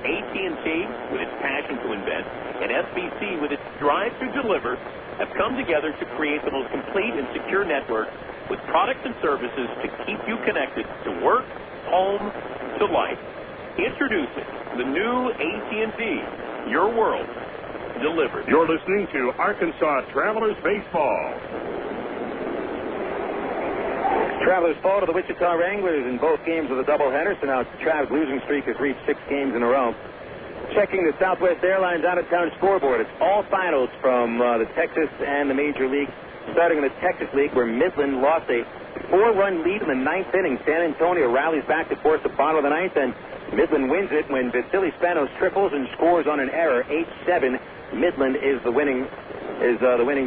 AT&T, with its passion to invent, and SBC, with its drive to deliver, have come together to create the most complete and secure network with products and services to keep you connected to work, home, to life. Introducing the new AT&T, your world, delivered. You're listening to Arkansas Travelers Baseball. Travelers fall to the Wichita Wranglers in both games of the doubleheader, so now the Travs losing streak has reached 6 games in a row. Checking the Southwest Airlines out-of-town scoreboard, it's all finals from the Texas and the Major League. Starting in the Texas League, where Midland lost a 4-run lead in the 9th inning. San Antonio rallies back to force the bottom of the 9th, and Midland wins it when Vasily Spanos triples and scores on an error. 8-7. Midland is the winning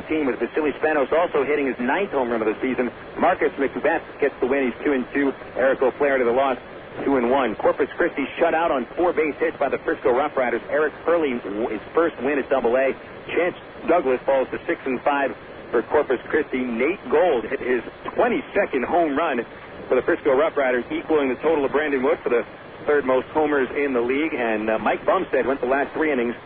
team, with Vasily Spanos also hitting his 9th home run of the season. Marcus McBeth gets the win. He's 2-2. Eric O'Flaherty to the loss, 2-1. Corpus Christi shut out on 4 base hits by the Frisco Roughriders. Eric Hurley, his first win at Double-A. Chance Douglas falls to 6-5 for Corpus Christi. Nate Gold hit his 22nd home run for the Frisco Roughriders, equaling the total of Brandon Wood for the 3rd most homers in the league. And Mike Bumstead went the last 3 innings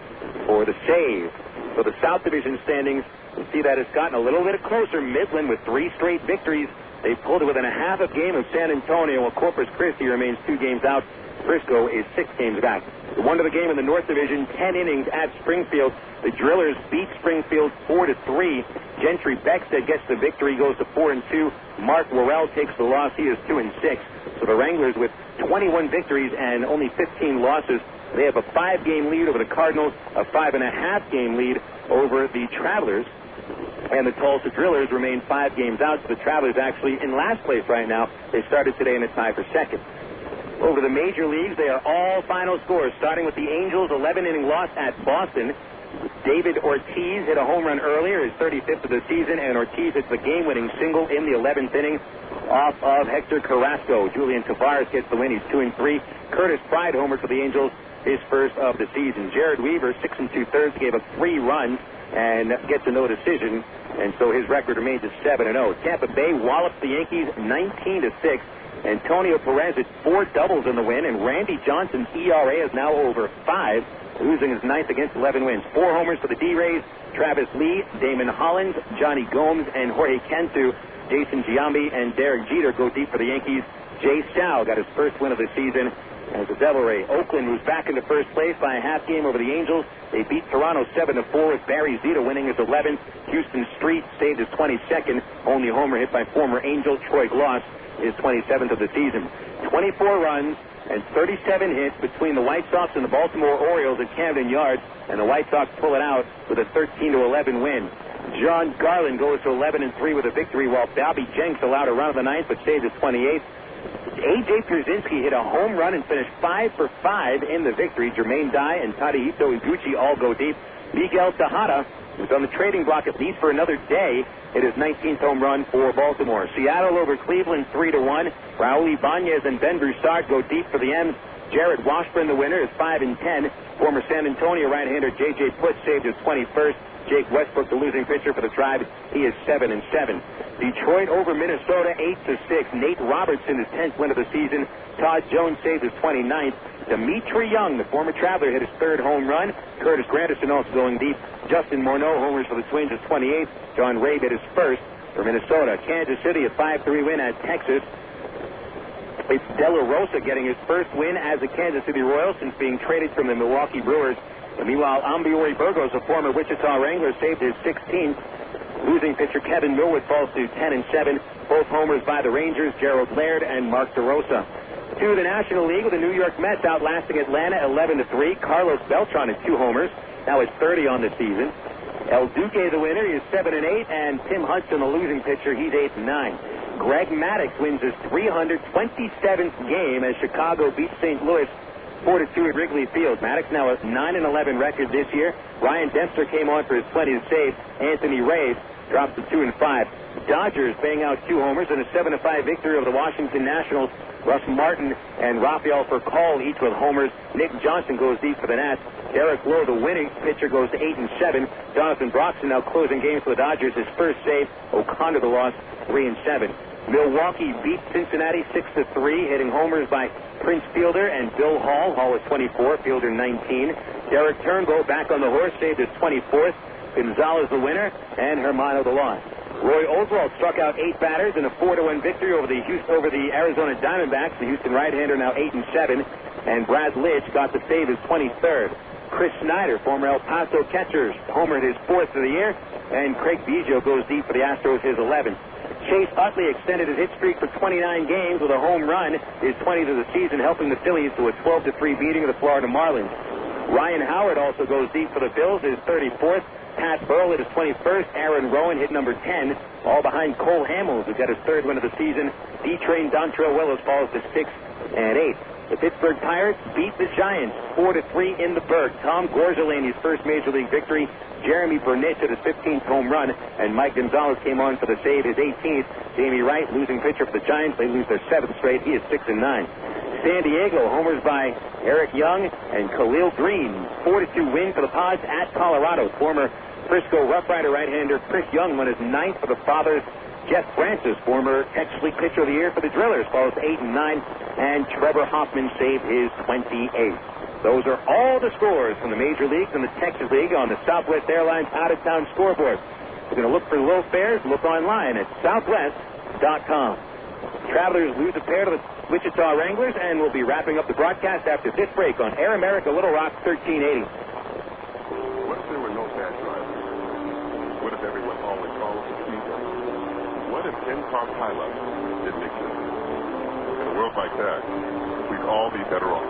for the save. So the South Division standings, you see that it's gotten a little bit closer. Midland with 3 straight victories. They pulled it within a half a game of San Antonio, while Corpus Christi remains 2 games out. Frisco is 6 games back. The one to the game in the North Division, 10 innings at Springfield. The Drillers beat Springfield 4-3. Gentry Beckstead gets the victory, goes to 4-2. Mark Worrell takes the loss. He is 2-6. So the Wranglers with 21 victories and only 15 losses. They have a 5-game lead over the Cardinals, a 5.5-game lead over the Travelers. And the Tulsa Drillers remain 5 games out. So the Travelers actually in last place right now. They started today in a tie for 2nd. Over the major leagues, they are all final scores, starting with the Angels' 11-inning loss at Boston. David Ortiz hit a home run earlier, his 35th of the season, and Ortiz hits the game-winning single in the 11th inning off of Hector Carrasco. Julian Tavares gets the win. He's 2-3. Curtis Pride homered for the Angels, his first of the season. Jared Weaver, 6 2/3, gave up 3 runs and gets a no decision, and so his record remains at 7-0. Tampa Bay wallops the Yankees 19-6. Antonio Perez hit 4 doubles in the win, and Randy Johnson's ERA is now over 5, losing his 9th against 11 wins. 4 homers for the D-Rays. Travis Lee, Damon Hollins, Johnny Gomes, and Jorge Cantu. Jason Giambi and Derek Jeter go deep for the Yankees. Jay Sal got his first win of the season as a Devil Ray. Oakland moves back into first place by a half game over the Angels. They beat Toronto 7-4, with Barry Zito winning his 11th. Houston Street saved his 22nd. Only homer hit by former Angel Troy Gloss, his 27th of the season. 24 runs and 37 hits between the White Sox and the Baltimore Orioles at Camden Yards, and the White Sox pull it out with a 13-11 win. John Garland goes to 11-3 with a victory, while Bobby Jenks allowed a run of the 9th but saved his 28th. A.J. Pierzynski hit a home run and finished 5 for 5 in the victory. Jermaine Dye and Tadahito Iguchi all go deep. Miguel Tejada, who's on the trading block at least for another day, hit his 19th home run for Baltimore. Seattle over Cleveland 3-1. Raul Ibanez and Ben Broussard go deep for the M's. Jared Washburn, the winner, is 5-10. Former San Antonio right-hander J.J. Putz saved his 21st. Jake Westbrook, the losing pitcher for the Tribe, he is 7-7. Detroit over Minnesota 8-6. Nate Robertson, his 10th win of the season. Todd Jones saved his 29th. Dimitri Young, the former Traveler, hit his third home run. Curtis Granderson also going deep. Justin Morneau homers for the Twins at 28. John Rabe hit his first for Minnesota. Kansas City, a 5-3 win at Texas. It's De La Rosa getting his first win as a Kansas City Royal since being traded from the Milwaukee Brewers. And meanwhile, Ambiori Burgos, a former Wichita Wranglers, saved his 16th. Losing pitcher Kevin Millwood falls to 10-7. Both homers by the Rangers, Gerald Laird and Mark DeRosa. To the National League with the New York Mets outlasting Atlanta 11-3. Carlos Beltran has 2 homers. Now it's 30 on the season. El Duque, the winner, is 7-8, and Tim Hudson, the losing pitcher, he's 8-9. Greg Maddux wins his 327th game as Chicago beats St. Louis 4-2 at Wrigley Field. Maddux now a 9-11 record this year. Ryan Dempster came on for his 20th save. Anthony Reyes drops to 2-5. Dodgers bang out 2 homers in a 7-5 victory over the Washington Nationals. Russ Martin and Rafael Furcal each with homers. Nick Johnson goes deep for the Nats. Derek Lowe, the winning pitcher, goes to 8-7. Jonathan Broxton now closing games for the Dodgers. His first save. O'Connor the loss, 3-7. Milwaukee beat Cincinnati 6-3, hitting homers by Prince Fielder and Bill Hall. Hall was 24, Fielder 19. Derek Turnbull back on the horse, saved his 24th. Gonzalez the winner, and Hermano the loss. Roy Oswalt struck out 8 batters in a 4-1 victory over the Arizona Diamondbacks. The Houston right-hander now 8-7, and Brad Lidge got to save his 23rd. Chris Snyder, former El Paso catcher, homered his 4th of the year, and Craig Biggio goes deep for the Astros, his 11th. Chase Utley extended his hit streak for 29 games with a home run, his 20th of the season, helping the Phillies to a 12-3 beating of the Florida Marlins. Ryan Howard also goes deep for the Bills, his 34th. Pat Burrell hit his 21st. Aaron Rowan hit number 10, all behind Cole Hamels, who got his 3rd win of the season. D-Train Dontrell Willis falls to 6-8. The Pittsburgh Pirates beat the Giants 4-3 in the Berg. Tom Gorzelany's first Major League victory. Jeremy Burnett hit his 15th home run, and Mike Gonzalez came on for the save, his 18th. Jamie Wright, losing pitcher for the Giants. They lose their 7th straight. He is 6-9. San Diego, homers by Eric Young and Khalil Green. 4-2 win for the Pods at Colorado. Former Frisco Rough Rider right-hander Chris Young won his 9th for the Fathers. Jeff Francis, former Texas League Pitcher of the Year for the Drillers, falls 8-9, and Trevor Hoffman saved his 28th. Those are all the scores from the Major Leagues and the Texas League on the Southwest Airlines out-of-town scoreboard. If you're going to look for low fares, look online at southwest.com. Travelers lose a pair to the Wichita Wranglers, and we'll be wrapping up the broadcast after this break on Air America Little Rock 1380. What if there were no fast drivers? What if everyone always follows the speed limit? What if 10-car pileups didn't exist? In a world like that, we'd all be better off.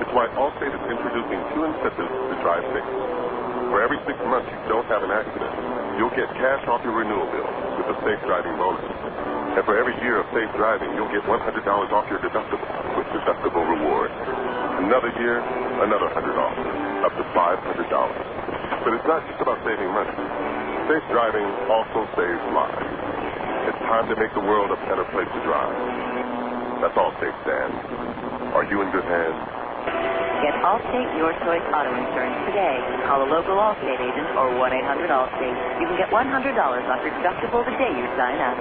It's why Allstate is introducing 2 incentives to drive safe. For every 6 months you don't have an accident, you'll get cash off your renewal bill with a safe driving bonus. And for every year of safe driving, you'll get $100 off your deductible with deductible reward. Another year, another $100 off, up to $500. But it's not just about saving money. Safe driving also saves lives. It's time to make the world a better place to drive. That's Allstate stands. Are you in good hands? Get Allstate Your Choice Auto Insurance today. Call a local Allstate agent or 1-800-ALLSTATE. You can get $100 off your deductible the day you sign up.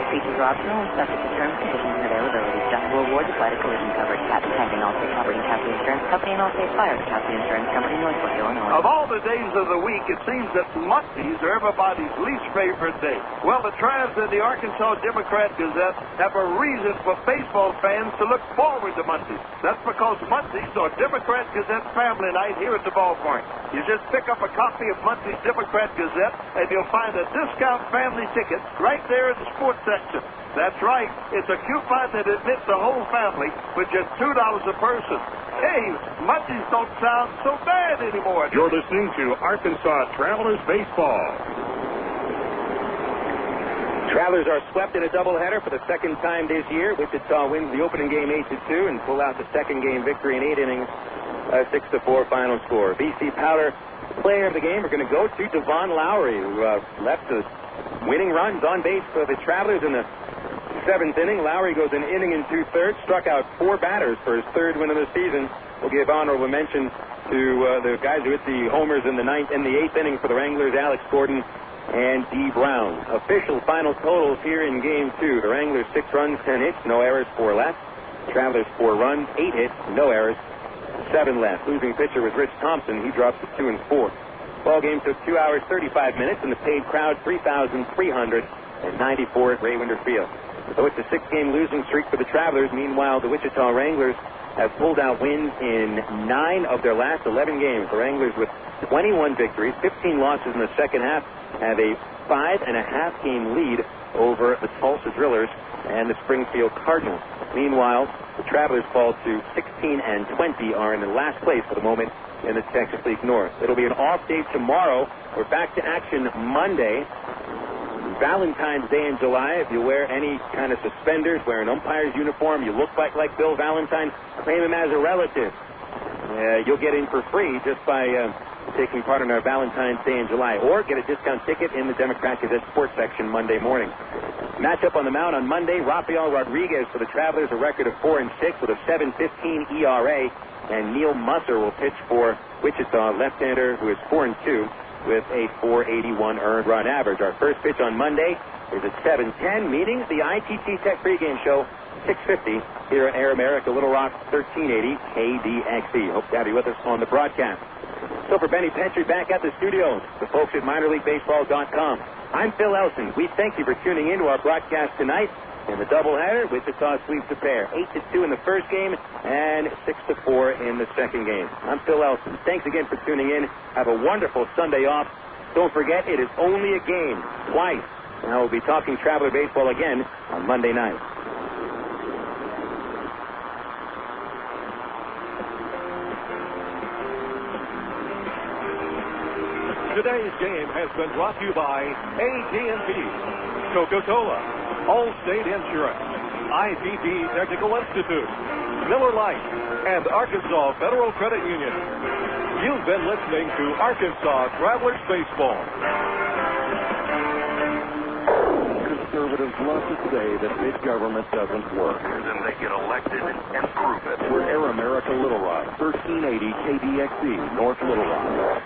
Features are optional and subject to terms, conditions, and availability. Deductible awards apply to collision coverage. Patent pending. Allstate Property and Casualty Insurance Company and Allstate Fire and Casualty Insurance Company, Northbrook, Illinois. Of all the days of the week, it seems that Mondays are everybody's least favorite day. Well, the Travs and the Arkansas Democrat Gazette have a reason for baseball fans to look forward to Mondays. That's because Mondays are Democrat Gazette family night here at the ballpark. You just pick up a copy of Monday's Democrat Gazette, and you'll find a discount family ticket right there in the sports section. That's right. It's a coupon that admits the whole family for just $2 a person. Hey, Mondays don't sound so bad anymore. You're listening to Arkansas Travelers Baseball. Travelers are swept in a doubleheader for the 2nd time this year. Wichita wins the opening game 8-2 and pull out the 2nd game victory in 8 innings, 6-4 final score. B.C. Powder, player of the game, are going to go to Devon Lowry, who left the winning runs on base for the Travelers in the 7th inning. Lowry goes an inning and 2/3, struck out 4 batters for his 3rd win of the season. We'll give honorable mention to the guys who hit the homers in the 8th inning for the Wranglers, Alex Gordon and D. Brown. Official final totals here in Game 2. The Wranglers 6 runs, 10 hits, no errors, 4 left. Travelers 4 runs, 8 hits, no errors, 7 left. Losing pitcher was Rich Thompson. He drops to 2 and 4. Ball game took 2 hours, 35 minutes, and the paid crowd 3,394 at Ray Winder Field. So it's a 6-game losing streak for the Travelers. Meanwhile, the Wichita Wranglers have pulled out wins in 9 of their last 11 games. The Wranglers, with 21 victories, 15 losses in the second half, have a 5.5-game lead over the Tulsa Drillers and the Springfield Cardinals. Meanwhile, the Travelers fall to 16 and 20, are in the last place for the moment in the Texas League North. It'll be an off day tomorrow. We're back to action Monday. Valentine's Day in July. If you wear any kind of suspenders, wear an umpire's uniform, you look like Bill Valentine, claim him as a relative. You'll get in for free just by taking part in our Valentine's Day in July, or get a discount ticket in the Democrat Gazette sports section Monday morning. Matchup on the mound on Monday, Rafael Rodriguez for the Travelers, a record of 4-6 with a 7.15 ERA, and Neil Musser will pitch for Wichita, left-hander who is 4-2 with a 481 earned run average. Our first pitch on Monday is at 7:10, meaning the ITT Tech pregame show, 6:50 here at Air America, Little Rock, 1380 KDXE. Hope to have you with us on the broadcast. So for Benny Petrie back at the studios, the folks at minorleaguebaseball.com, I'm Phil Elson. We thank you for tuning in to our broadcast tonight. In the doubleheader, Wichita sweeps the pair, 8-2 in the first game and 6-4 in the second game. I'm Phil Elson. Thanks again for tuning in. Have a wonderful Sunday off. Don't forget, it is only a game, twice. And I will be talking Traveler baseball again on Monday night. Today's game has been brought to you by AT&T, Coca-Cola, Allstate Insurance, ITT Technical Institute, Miller Lite, and Arkansas Federal Credit Union. You've been listening to Arkansas Travelers Baseball. Conservatives love to say that big government doesn't work. Then they get elected and prove it. We're Air America, Little Rock, 1380 KDXE, North Little Rock.